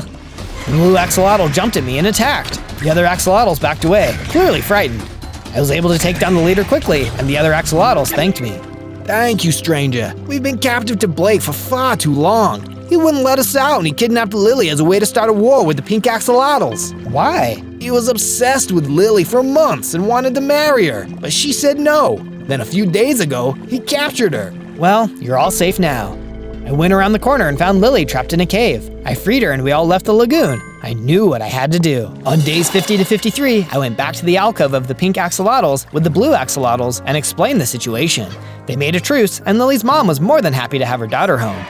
[SPEAKER 1] The blue axolotl jumped at me and attacked. The other axolotls backed away, clearly frightened. I was able to take down the leader quickly, and the other axolotls thanked me. Thank you, stranger. We've been captive to Blake for far too long. He wouldn't let us out and he kidnapped Lily as a way to start a war with the pink axolotls. Why? He was obsessed with Lily for months and wanted to marry her, but she said no. Then a few days ago, he captured her. Well, you're all safe now. I went around the corner and found Lily trapped in a cave. I freed her and we all left the lagoon. I knew what I had to do. On days 50 to 53, I went back to the alcove of the pink axolotls with the blue axolotls and explained the situation. They made a truce, and Lily's mom was more than happy to have her daughter home.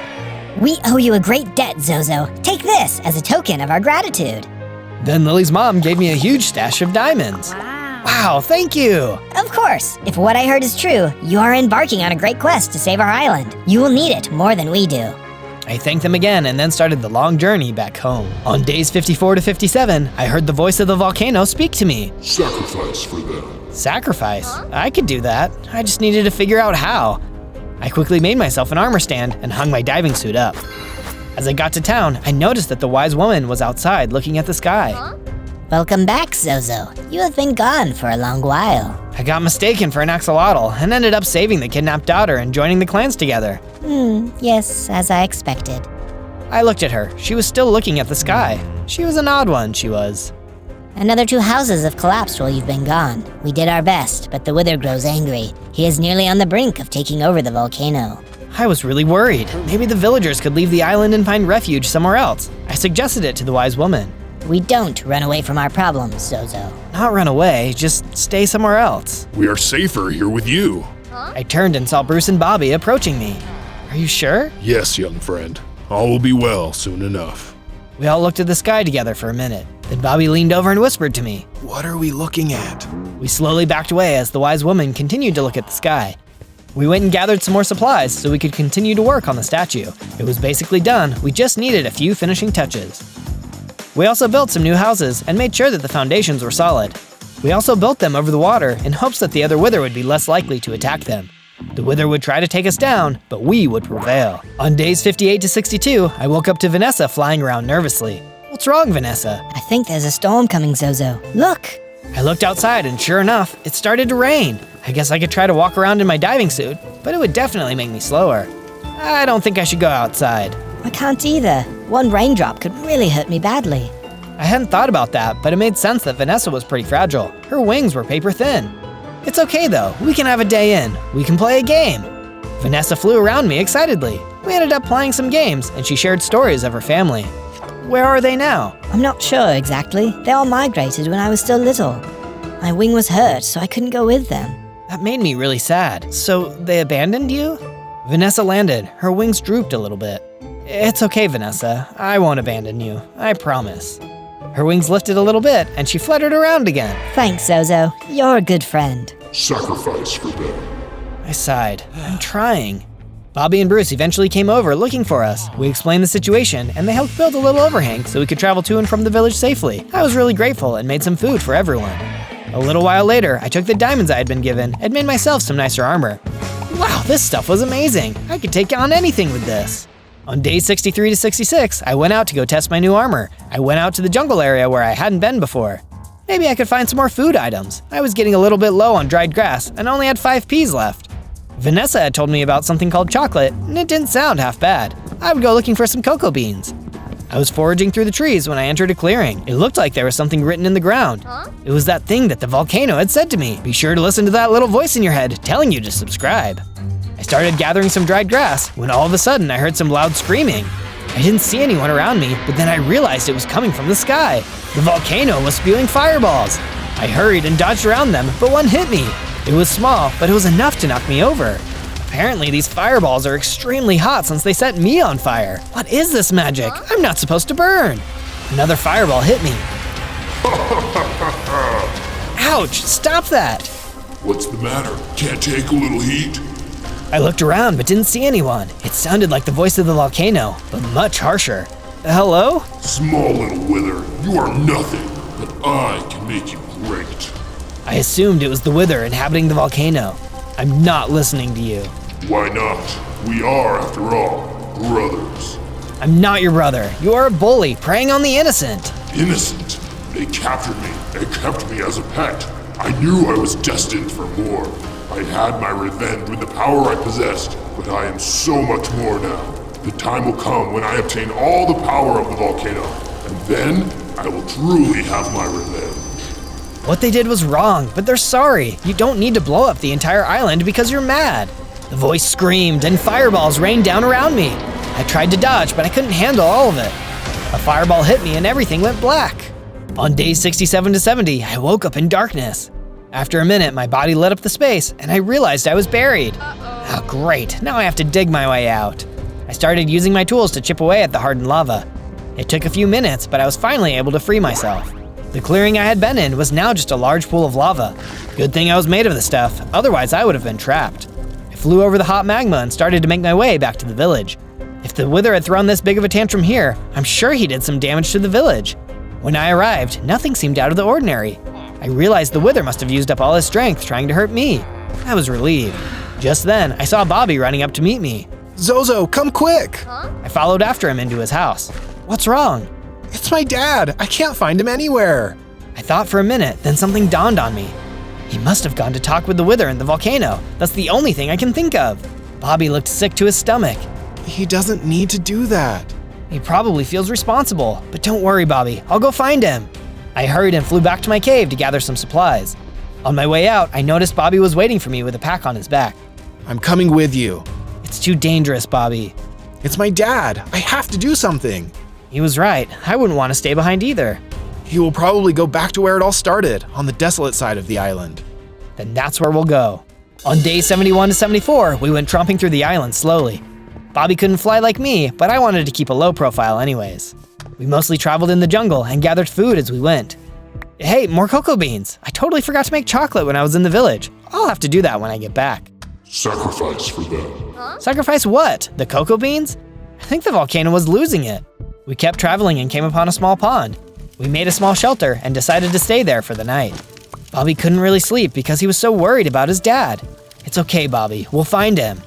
[SPEAKER 4] We owe you a great debt, Zozo. Take this as a token of our gratitude.
[SPEAKER 1] Then Lily's mom gave me a huge stash of diamonds. Wow, thank you!
[SPEAKER 4] Of course, if what I heard is true, you are embarking on a great quest to save our island. You will need it more than we do.
[SPEAKER 1] I thanked them again and then started the long journey back home. On days 54 to 57, I heard the voice of the volcano speak to me.
[SPEAKER 5] Sacrifice for them.
[SPEAKER 1] Sacrifice? I could do that. I just needed to figure out how. I quickly made myself an armor stand and hung my diving suit up. As I got to town, I noticed that the wise woman was outside looking at the sky.
[SPEAKER 4] Welcome back, Zozo. You have been gone for a long while.
[SPEAKER 1] I got mistaken for an axolotl and ended up saving the kidnapped daughter and joining the clans together.
[SPEAKER 4] Yes, as I expected.
[SPEAKER 1] I looked at her. She was still looking at the sky. She was an odd one, she was.
[SPEAKER 4] Another 2 houses have collapsed while you've been gone. We did our best, but the Wither grows angry. He is nearly on the brink of taking over the volcano.
[SPEAKER 1] I was really worried. Maybe the villagers could leave the island and find refuge somewhere else. I suggested it to the wise woman.
[SPEAKER 4] We don't run away from our problems, Zozo.
[SPEAKER 1] Not run away, just stay somewhere else.
[SPEAKER 5] We are safer here with you.
[SPEAKER 1] I turned and saw Bruce and Bobby approaching me. Are you sure?
[SPEAKER 5] Yes, young friend. All will be well soon enough.
[SPEAKER 1] We all looked at the sky together for a minute. Then Bobby leaned over and whispered to me.
[SPEAKER 9] What are we looking at?
[SPEAKER 1] We slowly backed away as the wise woman continued to look at the sky. We went and gathered some more supplies so we could continue to work on the statue. It was basically done, we just needed a few finishing touches. We also built some new houses and made sure that the foundations were solid. We also built them over the water in hopes that the other Wither would be less likely to attack them. The Wither would try to take us down, but we would prevail. On days 58 to 62, I woke up to Vanessa flying around nervously. What's wrong, Vanessa?
[SPEAKER 4] I think there's a storm coming, Zozo. Look!
[SPEAKER 1] I looked outside and sure enough, it started to rain. I guess I could try to walk around in my diving suit, but it would definitely make me slower. I don't think I should go outside.
[SPEAKER 4] I can't either. One raindrop could really hurt me badly.
[SPEAKER 1] I hadn't thought about that, but it made sense that Vanessa was pretty fragile. Her wings were paper thin. It's okay though, we can have a day in. We can play a game. Vanessa flew around me excitedly. We ended up playing some games, and she shared stories of her family. Where are they now?
[SPEAKER 4] I'm not sure exactly. They all migrated when I was still little. My wing was hurt, so I couldn't go with them.
[SPEAKER 1] That made me really sad. So they abandoned you? Vanessa landed. Her wings drooped a little bit. It's okay, Vanessa. I won't abandon you. I promise. Her wings lifted a little bit, and she fluttered around again.
[SPEAKER 4] Thanks, Zozo. You're a good friend.
[SPEAKER 5] Sacrifice for them.
[SPEAKER 1] I sighed. I'm trying. Bobby and Bruce eventually came over looking for us. We explained the situation, and they helped build a little overhang so we could travel to and from the village safely. I was really grateful and made some food for everyone. A little while later, I took the diamonds I had been given and made myself some nicer armor. Wow, this stuff was amazing. I could take on anything with this. On days 63 to 66, I went out to go test my new armor. I went out to the jungle area where I hadn't been before. Maybe I could find some more food items. I was getting a little bit low on dried grass and only had 5 peas left. Vanessa had told me about something called chocolate, and it didn't sound half bad. I would go looking for some cocoa beans. I was foraging through the trees when I entered a clearing. It looked like there was something written in the ground. It was that thing that the volcano had said to me. Be sure to listen to that little voice in your head telling you to subscribe. I started gathering some dried grass when all of a sudden I heard some loud screaming. I didn't see anyone around me, but then I realized it was coming from the sky. The volcano was spewing fireballs. I hurried and dodged around them, but one hit me. It was small, but it was enough to knock me over. Apparently, these fireballs are extremely hot since they set me on fire. What is this magic? I'm not supposed to burn. Another fireball hit me. Ouch, stop that.
[SPEAKER 5] What's the matter? Can't take a little heat?
[SPEAKER 1] I looked around but didn't see anyone. It sounded like the voice of the volcano, but much harsher. Hello?
[SPEAKER 5] Small little wither, you are nothing, but I can make you great.
[SPEAKER 1] I assumed it was the Wither inhabiting the volcano. I'm not listening to you.
[SPEAKER 5] Why not? We are, after all, brothers.
[SPEAKER 1] I'm not your brother. You are a bully, preying on the innocent.
[SPEAKER 5] Innocent? They captured me and kept me as a pet. I knew I was destined for more. I had my revenge with the power I possessed, but I am so much more now. The time will come when I obtain all the power of the volcano, and then I will truly have my revenge.
[SPEAKER 1] What they did was wrong, but they're sorry. You don't need to blow up the entire island because you're mad. The voice screamed and fireballs rained down around me. I tried to dodge, but I couldn't handle all of it. A fireball hit me and everything went black. On days 67 to 70, I woke up in darkness. After a minute, my body lit up the space, and I realized I was buried. Oh, great, now I have to dig my way out. I started using my tools to chip away at the hardened lava. It took a few minutes, but I was finally able to free myself. The clearing I had been in was now just a large pool of lava. Good thing I was made of the stuff, otherwise I would have been trapped. I flew over the hot magma and started to make my way back to the village. If the Wither had thrown this big of a tantrum here, I'm sure he did some damage to the village. When I arrived, nothing seemed out of the ordinary. I realized the Wither must have used up all his strength trying to hurt me. I was relieved. Just then, I saw Bobby running up to meet me.
[SPEAKER 9] Zozo, come quick!
[SPEAKER 1] I followed after him into his house. What's wrong?
[SPEAKER 9] It's my dad. I can't find him anywhere.
[SPEAKER 1] I thought for a minute, then something dawned on me. He must have gone to talk with the Wither in the volcano. That's the only thing I can think of. Bobby looked sick to his stomach.
[SPEAKER 9] He doesn't need to do that.
[SPEAKER 1] He probably feels responsible, but don't worry, Bobby. I'll go find him. I hurried and flew back to my cave to gather some supplies. On my way out, I noticed Bobby was waiting for me with a pack on his back.
[SPEAKER 9] I'm coming with you.
[SPEAKER 1] It's too dangerous, Bobby.
[SPEAKER 9] It's my dad. I have to do something.
[SPEAKER 1] He was right. I wouldn't want to stay behind either.
[SPEAKER 9] He will probably go back to where it all started, on the desolate side of the island.
[SPEAKER 1] Then that's where we'll go. On days 71 to 74, we went tromping through the island slowly. Bobby couldn't fly like me, but I wanted to keep a low profile anyways. We mostly traveled in the jungle and gathered food as we went. Hey, more cocoa beans. I totally forgot to make chocolate when I was in the village. I'll have to do that when I get back.
[SPEAKER 5] Sacrifice for them.
[SPEAKER 1] Sacrifice what? The cocoa beans? I think the volcano was losing it. We kept traveling and came upon a small pond. We made a small shelter and decided to stay there for the night. Bobby couldn't really sleep because he was so worried about his dad. It's okay, Bobby. We'll find him.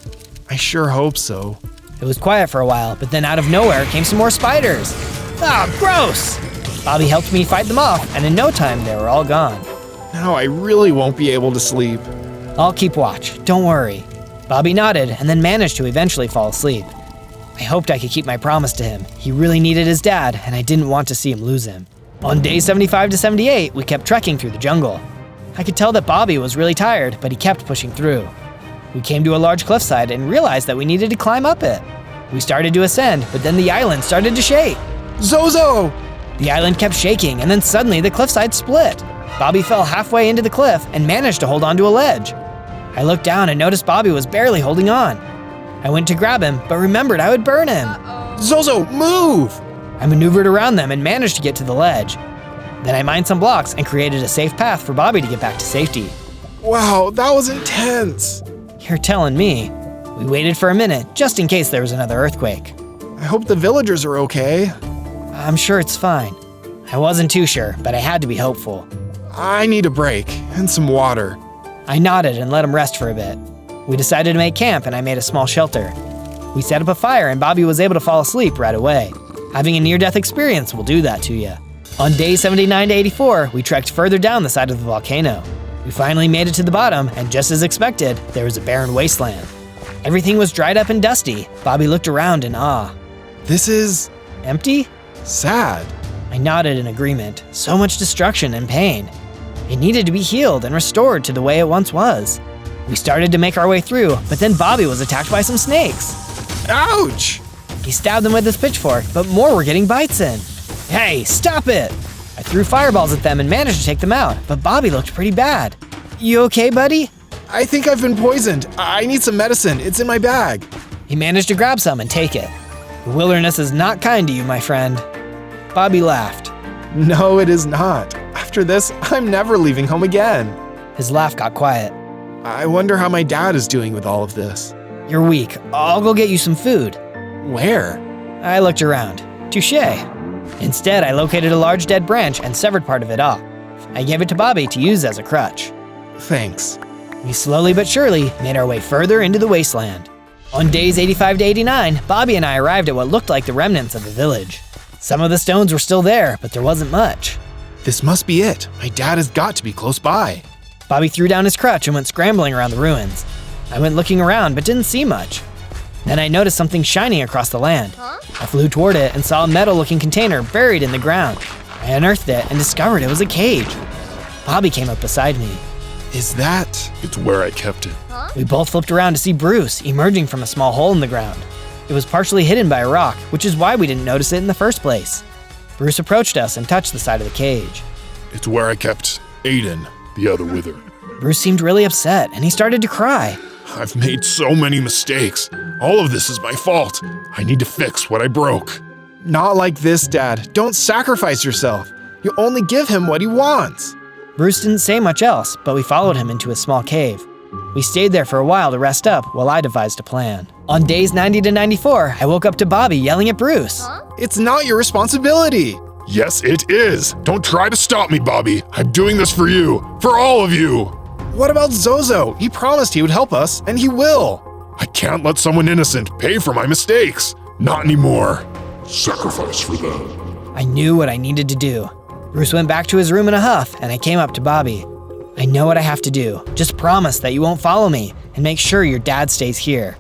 [SPEAKER 9] I sure hope so.
[SPEAKER 1] It was quiet for a while, but then out of nowhere came some more spiders. Ah, gross! Bobby helped me fight them off, and in no time they were all gone.
[SPEAKER 9] Now I really won't be able to sleep.
[SPEAKER 1] I'll keep watch, don't worry. Bobby nodded and then managed to eventually fall asleep. I hoped I could keep my promise to him. He really needed his dad, and I didn't want to see him lose him. On days 75 to 78, we kept trekking through the jungle. I could tell that Bobby was really tired, but he kept pushing through. We came to a large cliffside and realized that we needed to climb up it. We started to ascend, but then the island started to shake.
[SPEAKER 9] Zozo!
[SPEAKER 1] The island kept shaking, and then suddenly the cliffside split. Bobby fell halfway into the cliff and managed to hold onto a ledge. I looked down and noticed Bobby was barely holding on. I went to grab him, but remembered I would burn him.
[SPEAKER 9] Zozo, move!
[SPEAKER 1] I maneuvered around them and managed to get to the ledge. Then I mined some blocks and created a safe path for Bobby to get back to safety.
[SPEAKER 9] Wow, that was intense.
[SPEAKER 1] You're telling me. We waited for a minute, just in case there was another earthquake.
[SPEAKER 9] I hope the villagers are okay.
[SPEAKER 1] I'm sure it's fine. I wasn't too sure, but I had to be hopeful.
[SPEAKER 9] I need a break and some water.
[SPEAKER 1] I nodded and let him rest for a bit. We decided to make camp and I made a small shelter. We set up a fire and Bobby was able to fall asleep right away. Having a near-death experience will do that to you. On day 79 to 84, we trekked further down the side of the volcano. We finally made it to the bottom, and just as expected, there was a barren wasteland. Everything was dried up and dusty. Bobby looked around in awe.
[SPEAKER 9] This is
[SPEAKER 1] Empty?
[SPEAKER 9] sad.
[SPEAKER 1] I nodded in agreement. So much destruction and pain. It needed to be healed and restored to the way it once was. We started to make our way through, but then Bobby was attacked by some snakes.
[SPEAKER 9] Ouch!
[SPEAKER 1] He stabbed them with his pitchfork, but more were getting bites in. Hey, stop it! I threw fireballs at them and managed to take them out, but Bobby looked pretty bad. You okay, buddy?
[SPEAKER 9] I think I've been poisoned. I need some medicine. It's in my bag.
[SPEAKER 1] He managed to grab some and take it. The wilderness is not kind to you, my friend. Bobby laughed.
[SPEAKER 9] No, it is not. After this, I'm never leaving home again.
[SPEAKER 1] His laugh got quiet.
[SPEAKER 9] I wonder how my dad is doing with all of this.
[SPEAKER 1] You're weak. I'll go get you some food.
[SPEAKER 9] Where?
[SPEAKER 1] I looked around. Touché. Instead, I located a large dead branch and severed part of it off. I gave it to Bobby to use as a crutch.
[SPEAKER 9] Thanks.
[SPEAKER 1] We slowly but surely made our way further into the wasteland. On days 85 to 89, Bobby and I arrived at what looked like the remnants of the village. Some of the stones were still there, but there wasn't much.
[SPEAKER 9] This must be it. My dad has got to be close by.
[SPEAKER 1] Bobby threw down his crutch and went scrambling around the ruins. I went looking around but didn't see much. Then I noticed something shining across the land. I flew toward it and saw a metal-looking container buried in the ground. I unearthed it and discovered it was a cage. Bobby came up beside me.
[SPEAKER 9] Is that?
[SPEAKER 5] It's where I kept it.
[SPEAKER 1] We both flipped around to see Bruce emerging from a small hole in the ground. It was partially hidden by a rock, which is why we didn't notice it in the first place. Bruce approached us and touched the side of the cage.
[SPEAKER 5] It's where I kept Aiden, the other wither.
[SPEAKER 1] Bruce seemed really upset, and he started to cry.
[SPEAKER 5] I've made so many mistakes. All of this is my fault. I need to fix what I broke.
[SPEAKER 9] Not like this, Dad. Don't sacrifice yourself. You only give him what he wants.
[SPEAKER 1] Bruce didn't say much else, but we followed him into a small cave. We stayed there for a while to rest up while I devised a plan. On days 90 to 94, I woke up to Bobby yelling at Bruce.
[SPEAKER 9] It's not your responsibility.
[SPEAKER 5] Yes, it is. Don't try to stop me, Bobby. I'm doing this for you. For all of you.
[SPEAKER 9] What about Zozo? He promised he would help us, and he will.
[SPEAKER 5] I can't let someone innocent pay for my mistakes. Not anymore. Sacrifice for them.
[SPEAKER 1] I knew what I needed to do. Bruce went back to his room in a huff, and I came up to Bobby. I know what I have to do. Just promise that you won't follow me, and make sure your dad stays here.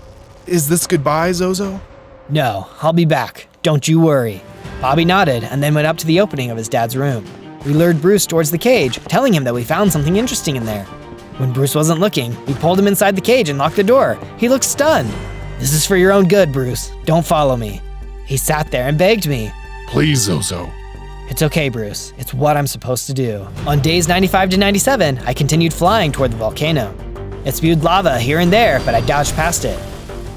[SPEAKER 9] Is this goodbye, Zozo?
[SPEAKER 1] No, I'll be back. Don't you worry. Bobby nodded and then went up to the opening of his dad's room. We lured Bruce towards the cage, telling him that we found something interesting in there. When Bruce wasn't looking, we pulled him inside the cage and locked the door. He looked stunned. This is for your own good, Bruce. Don't follow me. He sat there and begged me.
[SPEAKER 5] Please, Zozo.
[SPEAKER 1] It's okay, Bruce. It's what I'm supposed to do. On days 95 to 97, I continued flying toward the volcano. It spewed lava here and there, but I dodged past it.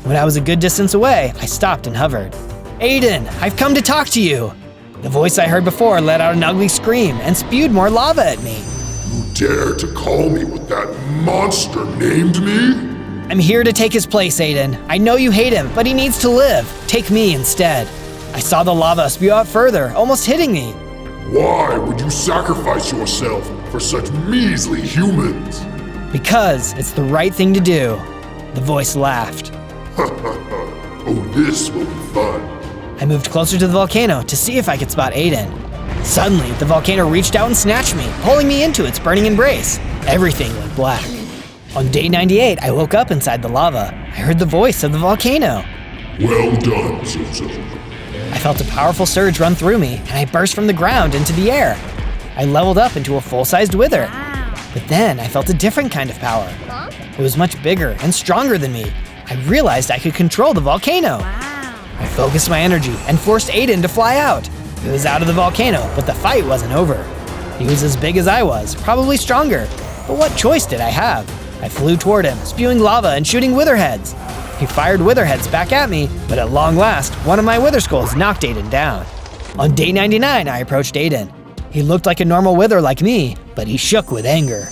[SPEAKER 1] When I was a good distance away, I stopped and hovered. Aiden, I've come to talk to you. The voice I heard before let out an ugly scream and spewed more lava at me.
[SPEAKER 5] You dare to call me what that monster named me?
[SPEAKER 1] I'm here to take his place, Aiden. I know you hate him, but he needs to live. Take me instead. I saw the lava spew out further, almost hitting me.
[SPEAKER 5] Why would you sacrifice yourself for such measly humans?
[SPEAKER 1] Because it's the right thing to do. The voice laughed.
[SPEAKER 5] Oh, this will be fun.
[SPEAKER 1] I moved closer to the volcano to see if I could spot Aiden. Suddenly, the volcano reached out and snatched me, pulling me into its burning embrace. Everything went black. On day 98, I woke up inside the lava. I heard the voice of the volcano.
[SPEAKER 5] Well done, Zozo.
[SPEAKER 1] I felt a powerful surge run through me, and I burst from the ground into the air. I leveled up into a full-sized wither. But then I felt a different kind of power. It was much bigger and stronger than me. I realized I could control the volcano. I focused my energy and forced Aiden to fly out. He was out of the volcano, but the fight wasn't over. He was as big as I was, probably stronger. But what choice did I have? I flew toward him, spewing lava and shooting witherheads. He fired witherheads back at me, but at long last, one of my wither skulls knocked Aiden down. On day 99, I approached Aiden. He looked like a normal wither like me, but he shook with anger.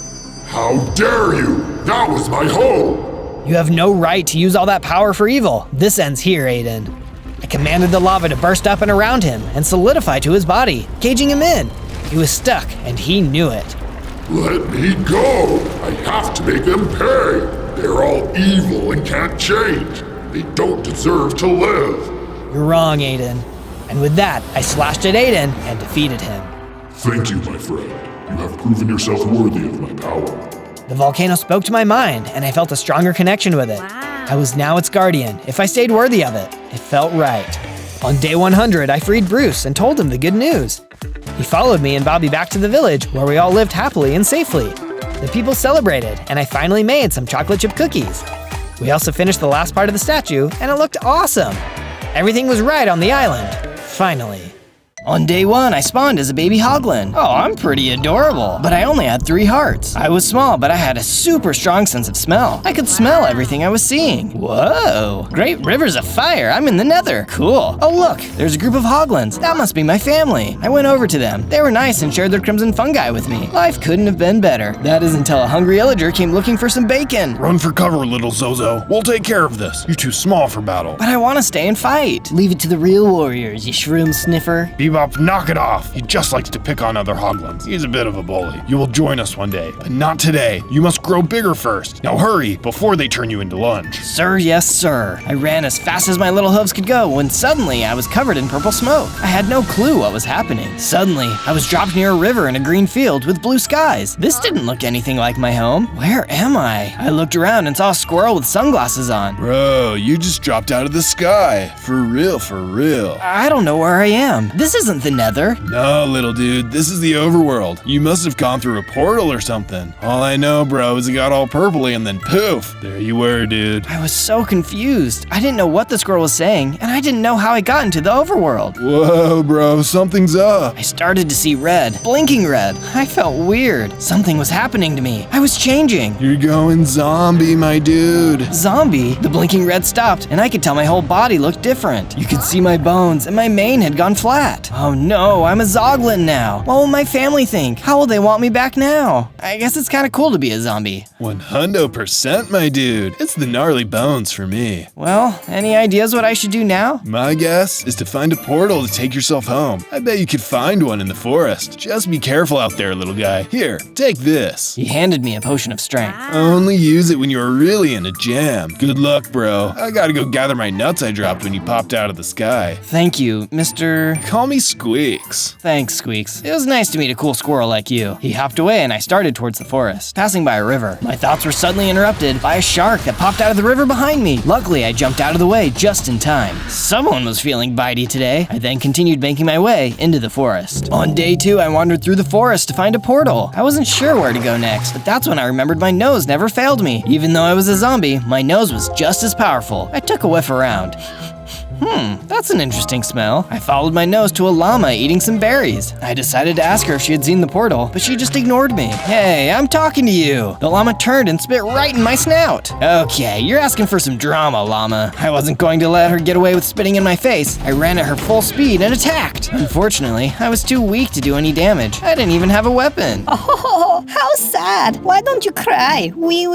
[SPEAKER 5] How dare you! That was my home!
[SPEAKER 1] You have no right to use all that power for evil. This ends here, Aiden. I commanded the lava to burst up and around him and solidify to his body, caging him in. He was stuck, and he knew it.
[SPEAKER 5] Let me go! I have to make them pay! They're all evil and can't change. They don't deserve to live.
[SPEAKER 1] You're wrong, Aiden. And with that, I slashed at Aiden and defeated him.
[SPEAKER 5] Thank you, my friend. You have proven yourself worthy of my power.
[SPEAKER 1] The volcano spoke to my mind, and I felt a stronger connection with it. I was now its guardian, if I stayed worthy of it. It felt right. On day 100, I freed Bruce and told him the good news. He followed me and Bobby back to the village, where we all lived happily and safely. The people celebrated, and I finally made some chocolate chip cookies. We also finished the last part of the statue, and it looked awesome. Everything was right on the island. Finally.
[SPEAKER 10] On day 1, I spawned as a baby Zoglin. Oh, I'm pretty adorable, but I only had 3 hearts. I was small, but I had a super strong sense of smell. I could smell everything I was seeing. Whoa, great rivers of fire. I'm in the nether. Cool. Oh, look, there's a group of Zoglins. That must be my family. I went over to them. They were nice and shared their crimson fungi with me. Life couldn't have been better. That is until a hungry illager came looking for some bacon.
[SPEAKER 11] Run for cover, little Zozo. We'll take care of this. You're too small for battle.
[SPEAKER 10] But I want to stay and fight.
[SPEAKER 6] Leave it to the real warriors, you shroom sniffer.
[SPEAKER 11] Bebop, knock it off. He just likes to pick on other Zoglins. He's a bit of a bully. You will join us one day, but not today. You must grow bigger first. Now hurry, before they turn you into lunch.
[SPEAKER 10] Sir, yes, sir. I ran as fast as my little hooves could go when suddenly I was covered in purple smoke. I had no clue what was happening. Suddenly, I was dropped near a river in a green field with blue skies. This didn't look anything like my home. Where am I? I looked around and saw a squirrel with sunglasses on.
[SPEAKER 11] Bro, you just dropped out of the sky. For real, for real.
[SPEAKER 10] I don't know where I am. This isn't the Nether.
[SPEAKER 9] No, little dude, this is the overworld. You must have gone through a portal or something. All I know, bro, is it got all purpley and then poof, there you were, dude.
[SPEAKER 10] I was so confused. I didn't know what this girl was saying, and I didn't know how I got into the overworld.
[SPEAKER 9] Whoa, bro, something's up.
[SPEAKER 10] I started to see red, blinking red. I felt weird. Something was happening to me. I was changing.
[SPEAKER 9] You're going zombie, my dude.
[SPEAKER 10] Zombie? The blinking red stopped, and I could tell my whole body looked different. You could see my bones, and my mane had gone flat. Oh no, I'm a ZOGLIN now. What will my family think? How will they want me back now? I guess it's kind of cool to be a zombie.
[SPEAKER 9] 100%, my dude. It's the gnarly bones for me.
[SPEAKER 10] Well, any ideas what I should do now?
[SPEAKER 9] My guess is to find a portal to take yourself home. I bet you could find one in the forest. Just be careful out there, little guy. Here, take this.
[SPEAKER 10] He handed me a potion of strength.
[SPEAKER 9] Only use it when you're really in a jam. Good luck, bro. I gotta go gather my nuts I dropped when you popped out of the sky.
[SPEAKER 10] Thank you, Mr.
[SPEAKER 9] Call me Squeaks.
[SPEAKER 10] Thanks, Squeaks. It was nice to meet a cool squirrel like you. He hopped away and I started towards the forest, passing by a river. My thoughts were suddenly interrupted by a shark that popped out of the river behind me. Luckily, I jumped out of the way just in time. Someone was feeling bitey today. I then continued making my way into the forest. On day 2, I wandered through the forest to find a portal. I wasn't sure where to go next, but that's when I remembered my nose never failed me. Even though I was a zombie, my nose was just as powerful. I took a whiff around. That's an interesting smell. I followed my nose to a llama eating some berries. I decided to ask her if she had seen the portal, but she just ignored me. Hey, I'm talking to you. The llama turned and spit right in my snout. Okay, you're asking for some drama, llama. I wasn't going to let her get away with spitting in my face. I ran at her full speed and attacked. Unfortunately, I was too weak to do any damage. I didn't even have a weapon.
[SPEAKER 12] Oh, how sad. Why don't you cry? Wee,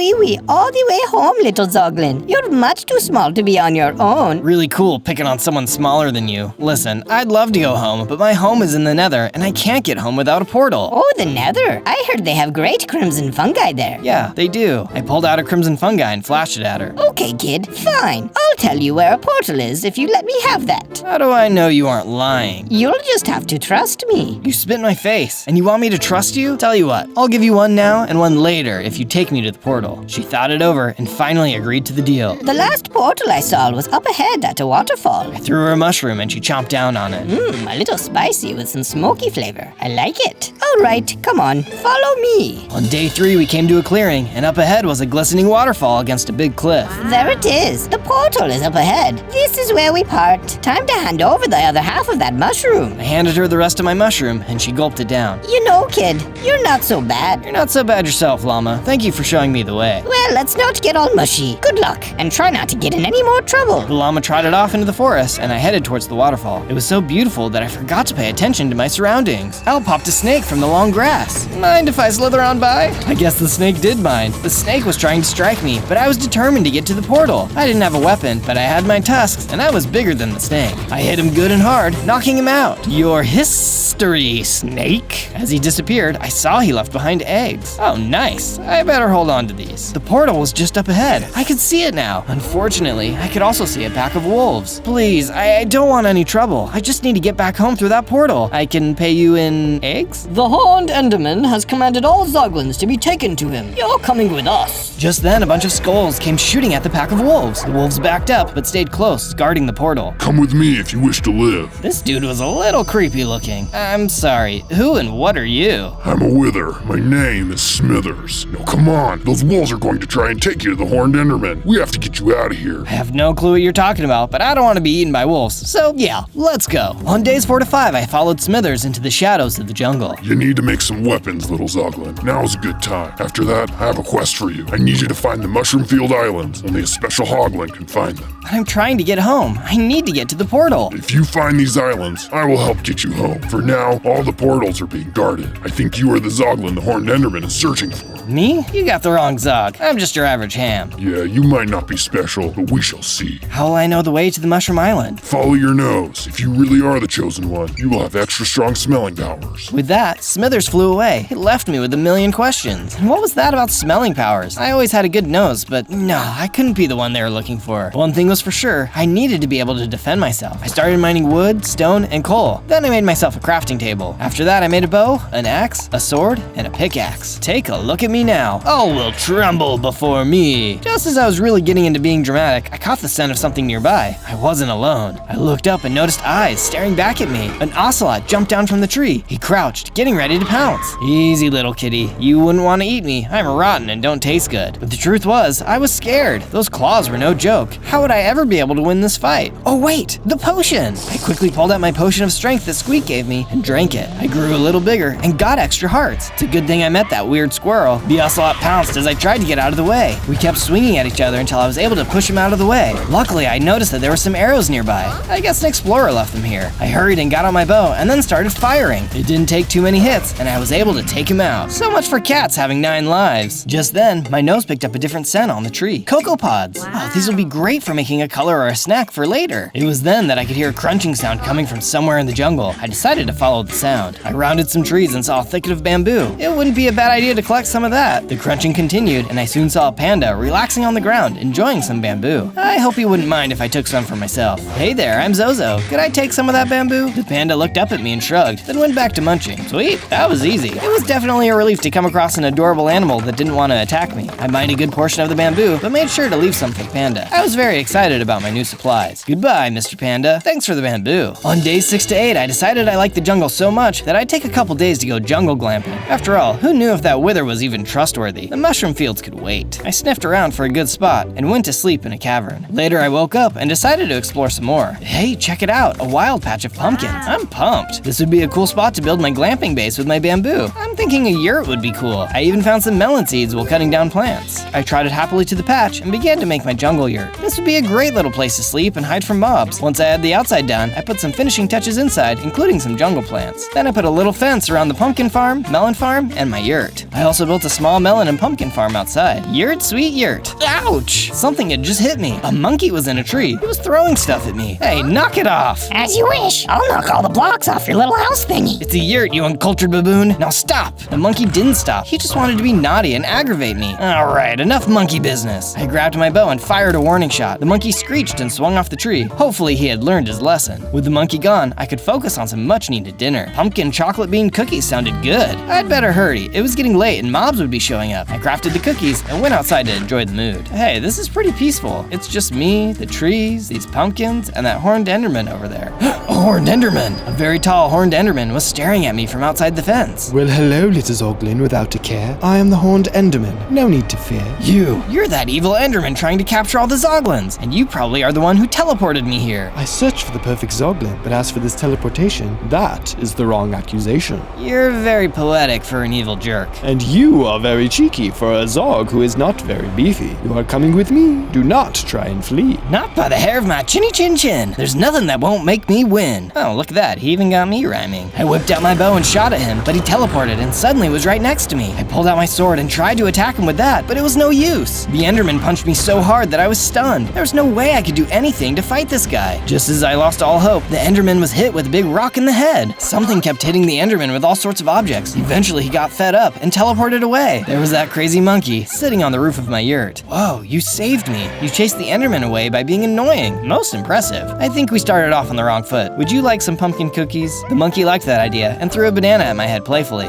[SPEAKER 12] all the way home, little Zoglin. You're much too small to be on your own.
[SPEAKER 10] Really cool picking on someone smaller than you. Listen, I'd love to go home, but my home is in the Nether, and I can't get home without a portal.
[SPEAKER 12] Oh, the Nether. I heard they have great crimson fungi there.
[SPEAKER 10] Yeah, they do. I pulled out a crimson fungi and flashed it at her.
[SPEAKER 12] Okay, kid, fine. I'll tell you where a portal is if you let me have that.
[SPEAKER 10] How do I know you aren't lying?
[SPEAKER 12] You'll just have to trust me.
[SPEAKER 10] You spit in my face, and you want me to trust you? Tell you what, I'll give you one now and one later if you take me to the portal. She thought it over and finally agreed to the deal.
[SPEAKER 12] The last portal I saw was up ahead at a waterfall.
[SPEAKER 10] I threw her a mushroom and she chomped down on it.
[SPEAKER 12] A little spicy with some smoky flavor. I like it. All right, come on, follow me.
[SPEAKER 10] On day 3, we came to a clearing, and up ahead was a glistening waterfall against a big cliff.
[SPEAKER 12] There it is. The portal is up ahead. This is where we part. Time to hand over the other half of that mushroom.
[SPEAKER 10] I handed her the rest of my mushroom, and she gulped it down.
[SPEAKER 12] You know, kid, you're not so bad.
[SPEAKER 10] You're not so bad yourself, llama. Thank you for showing me the way.
[SPEAKER 12] Well, let's not get all mushy. Good luck, and try not to get in any more trouble.
[SPEAKER 10] The llama trotted off into the forest, and I headed towards the waterfall. It was so beautiful that I forgot to pay attention to my surroundings. Out popped a snake from the long grass. Mind if I slither on by? I guess the snake did mind. The snake was trying to strike me, but I was determined to get to the portal. I didn't have a weapon, but I had my tusks, and I was bigger than the snake. I hit him good and hard, knocking him out. Your history, snake. As he disappeared, I saw he left behind eggs. Oh, nice. I better hold on to these. The portal was just up ahead. I could see it now. Unfortunately, I could also see a pack of wolves. Please, I don't want any trouble. I just need to get back home through that portal. I can pay you in eggs?
[SPEAKER 12] The Horned Enderman has commanded all Zoglins to be taken to him. You're coming with us.
[SPEAKER 10] Just then, a bunch of skulls came shooting at the pack of wolves. The wolves backed up, but stayed close, guarding the portal.
[SPEAKER 5] Come with me if you wish to live.
[SPEAKER 10] This dude was a little creepy looking. I'm sorry, who and what are you?
[SPEAKER 5] I'm a wither. My name is Smithers. Now come on, those wolves are going to try and take you to the Horned Enderman. We have to get you out of here.
[SPEAKER 10] I have no clue what you're talking about, but I don't want to be eaten by wolves. So yeah, let's go. On days 4 to 5, I followed Smithers into the shadows of the jungle.
[SPEAKER 5] You need to make some weapons, little Zoglin. Now is a good time. After that, I have a quest for you. I need you to find the Mushroom Field Islands. Only a special hoglin can find them.
[SPEAKER 10] But I'm trying to get home. I need to get to the portal.
[SPEAKER 5] If you find these islands, I will help get you home. For now, all the portals are being guarded. I think you are the Zoglin the Horned Enderman is searching for.
[SPEAKER 10] Me? You got the wrong Zog. I'm just your average ham.
[SPEAKER 5] Yeah, you might not be special, but we shall see.
[SPEAKER 10] How will I know the way to the Mushroom Island?
[SPEAKER 5] Follow your nose. If you really are the chosen one, you will have extra strong smelling powers.
[SPEAKER 10] With that, Smithers flew away. It left me with a million questions. And what was that about smelling powers? I always had a good nose, but no, I couldn't be the one they were looking for. One thing was for sure, I needed to be able to defend myself. I started mining wood, stone, and coal. Then I made myself a crafting table. After that, I made a bow, an axe, a sword, and a pickaxe. Take a look at me now. All will tremble before me. Just as I was really getting into being dramatic, I caught the scent of something nearby. I wasn't alone. I looked up and noticed eyes staring back at me. An ocelot jumped down from the tree. He crouched, getting ready to pounce. Easy, little kitty. You wouldn't want to eat me. I'm rotten and don't taste good. But the truth was, I was scared. Those claws were no joke. How would I ever be able to win this fight? Oh wait, the potion! I quickly pulled out my potion of strength that Squeak gave me and drank it. I grew a little bigger and got extra hearts. It's a good thing I met that weird squirrel. The ocelot pounced as I tried to get out of the way. We kept swinging at each other until I was able to push him out of the way. Luckily, I noticed that there were some arrows nearby. I guess an explorer left them here. I hurried and got on my bow and then started firing. It didn't take too many hits and I was able to take him out. So much for cats having 9 lives. Just then, my nose picked up a different scent on the tree. Cocoa pods. Oh, these will be great for making a color or a snack for later. It was then that I could hear a crunching sound coming from somewhere in the jungle. I decided to follow the sound. I rounded some trees and saw a thicket of bamboo. It wouldn't be a bad idea to collect some of that. The crunching continued and I soon saw a panda relaxing on the ground, enjoying some bamboo. I hope he wouldn't mind if I took some for myself. Hey there, I'm Zozo. Could I take some of that bamboo? The panda looked up at me and shrugged, then went back to munching. Sweet, that was easy. It was definitely a relief to come across an adorable animal that didn't want to attack me. I mined a good portion of the bamboo, but made sure to leave some for the panda. I was very excited about my new supplies. Goodbye, Mr. Panda. Thanks for the bamboo. On days 6 to 8, I decided I liked the jungle so much that I'd take a couple days to go jungle glamping. After all, who knew if that wither was even trustworthy? The mushroom fields could wait. I sniffed around for a good spot and went to sleep in a cavern. Later, I woke up and decided to explore some more. Hey, check it out, a wild patch of pumpkins. I'm pumped. This would be a cool spot to build my glamping base with my bamboo. I'm thinking a yurt would be cool. I even found some melon seeds while cutting down plants. I trotted happily to the patch and began to make my jungle yurt. This would be a great little place to sleep and hide from mobs. Once I had the outside done, I put some finishing touches inside, including some jungle plants. Then I put a little fence around the pumpkin farm, melon farm, and my yurt. I also built a small melon and pumpkin farm outside. Yurt, sweet yurt. Ouch! Something had just hit me. A monkey was in a tree. It was throwing stuff at me. Hey, knock it off!
[SPEAKER 8] As you wish. I'll knock all the blocks off your little house thingy.
[SPEAKER 10] It's a yurt, you uncultured baboon. Now stop! The monkey didn't stop. He just wanted to be naughty and aggravate me. Alright, enough monkey business. I grabbed my bow and fired a warning shot. The monkey screeched and swung off the tree. Hopefully he had learned his lesson. With the monkey gone, I could focus on some much-needed dinner. Pumpkin chocolate bean cookies sounded good. I'd better hurry. It was getting late and mobs would be showing up. I crafted the cookies and went outside to enjoy the mood. Hey, this is pretty peaceful. It's just me, the trees, these pumpkins, and that horned enderman over there. A horned enderman! A very tall horned enderman was staring at me from outside the fence.
[SPEAKER 13] Well, hello, little Zoglin, without a care. I am the horned enderman. No need to fear.
[SPEAKER 10] You're that evil enderman trying to capture all the Zoglins, and you probably are the one who teleported me here.
[SPEAKER 13] I searched for the perfect Zoglin, but as for this teleportation, that is the wrong accusation.
[SPEAKER 10] You're very poetic for an evil jerk.
[SPEAKER 13] And you are very cheeky for a Zog who is not very beefy. You are coming with me. Do not try and flee.
[SPEAKER 10] Not by the hair of my chinny chin chin. There's nothing that won't make me win. Oh, look at that. He even got me rhyming. I whipped out my bow and shot at him, but he teleported and suddenly was right next to me. I pulled out my sword and tried to attack him with that, but it was no use. The enderman punched me so hard that I was stunned. There was no way I could do anything to fight this guy. Just as I lost all hope, the enderman was hit with a big rock in the head. Something kept hitting the enderman with all sorts of objects. Eventually he got fed up and teleported away. There was that crazy monkey sitting on the roof of my yurt. Whoa, you saved me. You chased the enderman away by being annoying. Most impressive. I think we started off on the wrong foot. Would you like some pumpkin cookies? The monkey liked that idea and threw a banana at my head playfully.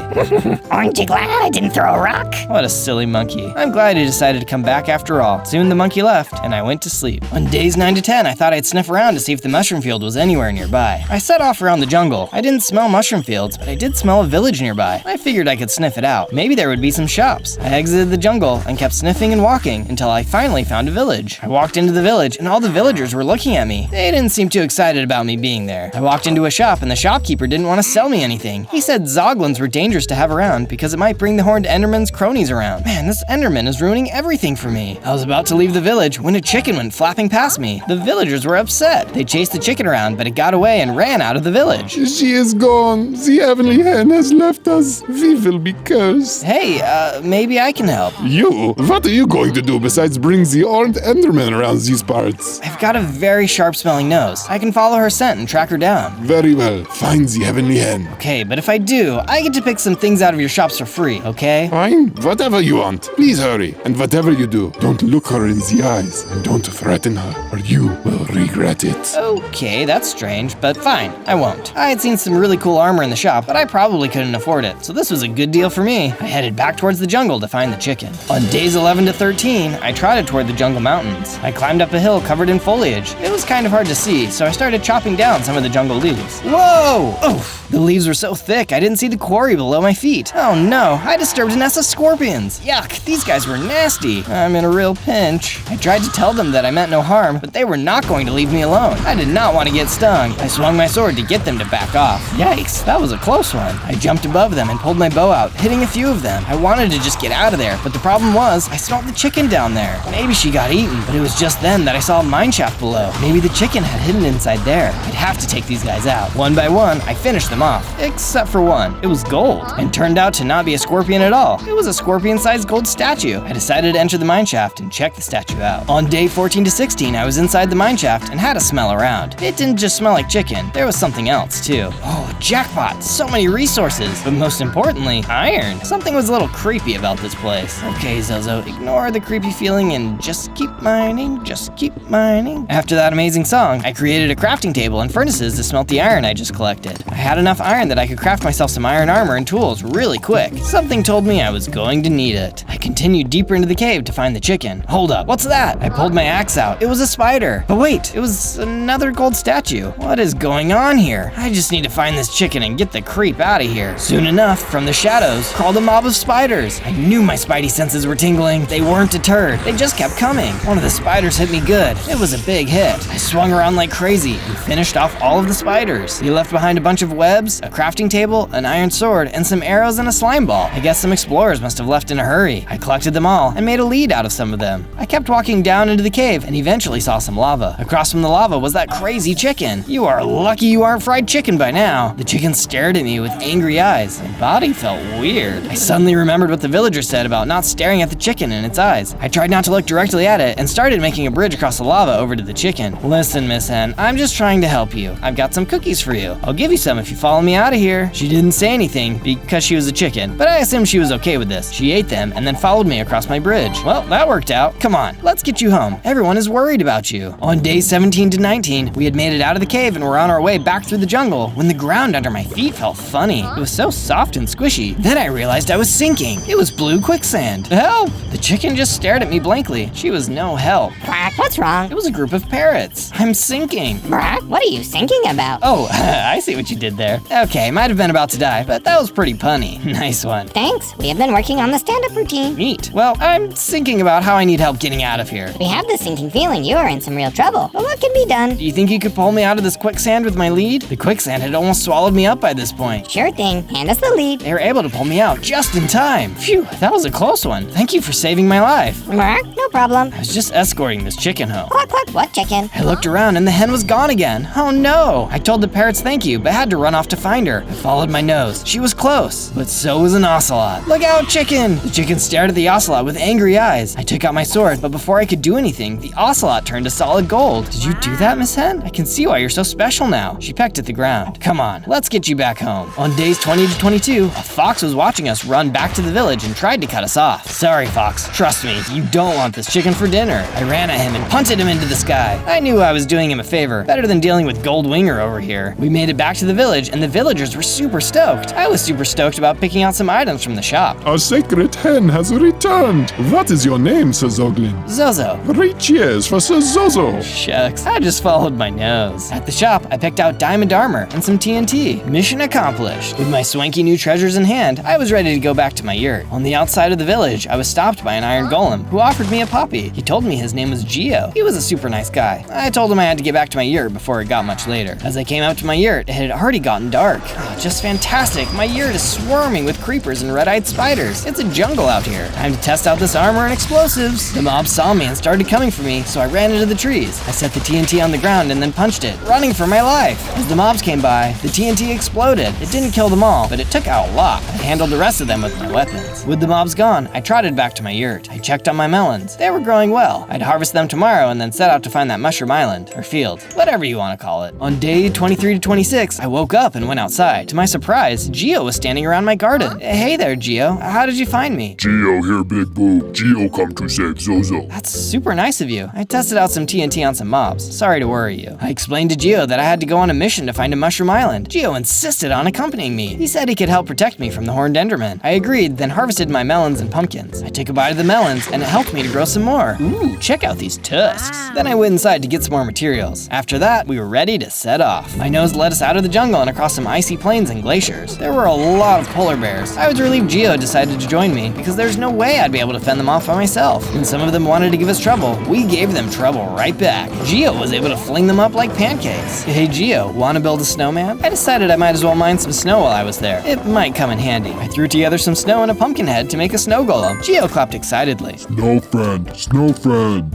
[SPEAKER 8] Aren't you glad I didn't throw a rock?
[SPEAKER 10] What a silly monkey. I'm glad he decided to come back after all. Soon the monkey left and I went to sleep. On days 9 to 10, I thought I'd sniff around to see if the mushroom field was anywhere nearby. I set off around the jungle. I didn't smell mushroom fields, but I did smell a village nearby. I figured I could sniff it out. Maybe there would be some shops. I exited the jungle and kept sniffing and walking until I finally found a village. I walked into the village and all the villagers were looking at me. They didn't seem too excited about me being there. I walked into a shop and the shopkeeper didn't want to sell me anything. He said Zoglins were dangerous to have around because it might bring the horned enderman's cronies around. Man, this enderman is ruining everything for me. I was about to leave the village when a chicken went flapping past me. The villagers were upset. They chased the chicken around, but it got away and ran out of the village.
[SPEAKER 3] She is gone. The heavenly hen has left us. We will be cursed.
[SPEAKER 10] Hey, maybe I can help.
[SPEAKER 3] You? What are you going to do besides bring the horned enderman around these parts?
[SPEAKER 10] I've got a very sharp-smelling nose. I can follow her scent and track her down.
[SPEAKER 3] Very well. Find the heavenly hen.
[SPEAKER 10] Okay, but if I do, I get to pick some things out of your shops for free, okay?
[SPEAKER 3] Fine. Whatever you want. Please hurry. And whatever you do, don't look her in the eyes and don't threaten her, or you will regret it.
[SPEAKER 10] Okay, that's strange, but fine, I won't. I had seen some really cool armor in the shop, but I probably couldn't afford it, so this was a good deal for me. I headed back towards the jungle to find the chicken. On days 11 to 13, I trotted toward the jungle mountains. I climbed up a hill covered in foliage. village. It was kind of hard to see, so I started chopping down some of the jungle leaves. Whoa! Oof! The leaves were so thick I didn't see the quarry below my feet. Oh no, I disturbed a nest of scorpions. Yuck, these guys were nasty. I'm in a real pinch. I tried to tell them that I meant no harm, but they were not going to leave me alone. I did not want to get stung. I swung my sword to get them to back off. Yikes, that was a close one. I jumped above them and pulled my bow out, hitting a few of them. I wanted to just get out of there, but the problem was I smelled the chicken down there. Maybe she got eaten, but it was just then that I saw a mine shaft below. Maybe the chicken had hidden inside there. I'd have to take these guys out. One by one, I finished them off, except for one. It was gold, and turned out to not be a scorpion at all. It was a scorpion-sized gold statue. I decided to enter the mine shaft and check the statue out. On day 14 to 16, I was inside the mine shaft and had a smell around. It didn't just smell like chicken. There was something else, too. Oh, jackpot! So many resources! But most importantly, iron. Something was a little creepy about this place. Okay, Zozo, ignore the creepy feeling and just keep mining, just keep mining. After that amazing song, I created a crafting table and furnaces to smelt the iron I just collected. I had enough iron that I could craft myself some iron armor and tools really quick. Something told me I was going to need it. I continued deeper into the cave to find the chicken. Hold up, what's that? I pulled my axe out. It was a spider. But wait, it was another gold statue. What is going on here? I just need to find this chicken and get the creep out of here. Soon enough, from the shadows, crawled a mob of spiders. I knew my spidey senses were tingling. They weren't deterred. They just kept coming. One of the spiders hit me good. It was a big hit. I swung around like crazy and finished off all of the spiders. He left behind a bunch of webs, a crafting table, an iron sword, and some arrows and a slime ball. I guess some explorers must have left in a hurry. I collected them all and made a lead out of some of them. I kept walking down into the cave and eventually saw some lava. Across from the lava was that crazy chicken. You are lucky you aren't fried chicken by now. The chicken stared at me with angry eyes. My body felt weird. I suddenly remembered what the villager said about not staring at the chicken in its eyes. I tried not to look directly at it and started making a bridge across the lava over to the chicken. Listen, Miss Hen, I'm just trying to help you. I've got some cookies for you. I'll give you some if you follow me out of here. She didn't say anything because she was a chicken, but I assumed she was okay with this. She ate them and then followed me across my bridge. Well, that worked out. Come on, let's get you home. Everyone is worried about you. On days 17 to 19, we had made it out of the cave and were on our way back through the jungle when the ground under my feet felt funny. It was so soft and squishy. Then I realized I was sinking. It was blue quicksand. Help! The chicken just stared at me blankly. She was no help.
[SPEAKER 12] Quack, what's wrong?
[SPEAKER 10] It was a group of parrots. I'm sinking.
[SPEAKER 12] Quack, what are you thinking about?
[SPEAKER 10] Oh, I see what you did there. Okay, might have been about to die, but that was pretty punny. Nice one.
[SPEAKER 12] Thanks. We have been working on the stand-up routine.
[SPEAKER 10] Neat. Well, I'm thinking about how I need help getting out of here.
[SPEAKER 12] We have the sinking feeling you are in some real trouble, but what can be done?
[SPEAKER 10] Do you think you could pull me out of this quicksand with my lead? The quicksand had almost swallowed me up by this point.
[SPEAKER 12] Sure thing. Hand us the lead.
[SPEAKER 10] They were able to pull me out just in time. Phew, that was a close one. Thank you for saving my life.
[SPEAKER 12] No problem.
[SPEAKER 10] I was just escorting this chicken home.
[SPEAKER 12] Quack, quack, what chicken?
[SPEAKER 10] I looked around and the hen was gone again. Oh no! I told the parrots thank you, but had to run off to find her. I followed my nose. She was close, but so was an ocelot. Look out, chicken! The chicken stared at the ocelot with angry eyes. I took out my sword, but before I could do anything, the ocelot turned to solid gold. Did you do that, Miss Hen? I can see why you're so special now. She pecked at the ground. Come on, let's get you back home. On days 20 to 22, a fox was watching us run back to the village and tried to cut us off. Sorry, Fox. Trust me, you don't want this chicken for dinner. I ran at him and punted him into the sky. I knew I was doing him a favor, better than dealing with Gold Winger over here. We made it back to the village and the villagers were super stoked. I was super stoked about picking out some items from the shop.
[SPEAKER 5] Our sacred hen has returned. What is your name, Sir Zoglin?
[SPEAKER 10] Zozo.
[SPEAKER 5] 3 cheers for Sir Zozo.
[SPEAKER 10] Shucks, I just followed my nose. At the shop, I picked out diamond armor and some TNT. Mission accomplished. With my swanky new treasures in hand, I was ready to go back to my yurt. On the outside of the village, I was stopped by an iron golem who offered me a puppy. He told me his name was Geo. He was a super nice guy. I told him I had to get back to my yurt before it got much later. As I came out to my yurt, it had already gotten dark. Oh, just fantastic. My yurt is swarming with creepers and red-eyed spiders. It's a jungle out here. Time to test out this armor and explosives. The mob saw me and started coming for me, so I ran into the trees. I set the TNT on the ground and then punched it, running for my life. As the mobs came by, the TNT exploded. It didn't kill them all, but it took out a lot. I handled the rest of them with my weapons. With the mobs gone, I trotted back to my yurt. I checked on my melons. They were growing well. I'd harvest them tomorrow and then set out to find that mushroom island, or field, whatever you want to call it. On day 23 to 26, I woke up and went outside. To my surprise, Geo was standing around my garden. Hey there, Geo. How did you find me?
[SPEAKER 5] Geo here, Big Boo. Geo come to save Zozo.
[SPEAKER 10] That's super nice of you. I tested out some TNT on some mobs. Sorry to worry you. I explained to Geo that I had to go on a mission to find a mushroom island. Geo insisted on accompanying me. He said he could help protect me from the horned enderman. I agreed, then harvested my melons and pumpkins. I took a bite of the melons, and it helped me to grow some more. Ooh, check out these tusks. Then I went inside to get some more materials. After that, we were ready to set off. My nose led us out of the jungle and across some icy plains and glaciers. There were a lot of polar bears. I was relieved Geo decided to join me because there's no way I'd be able to fend them off by myself. When some of them wanted to give us trouble, we gave them trouble right back. Geo was able to fling them up like pancakes. Hey Geo, wanna build a snowman? I decided I might as well mine some snow while I was there. It might come in handy. I threw together some snow and a pumpkin head to make a snow golem. Geo clapped excitedly.
[SPEAKER 5] Snow friend, snow friend.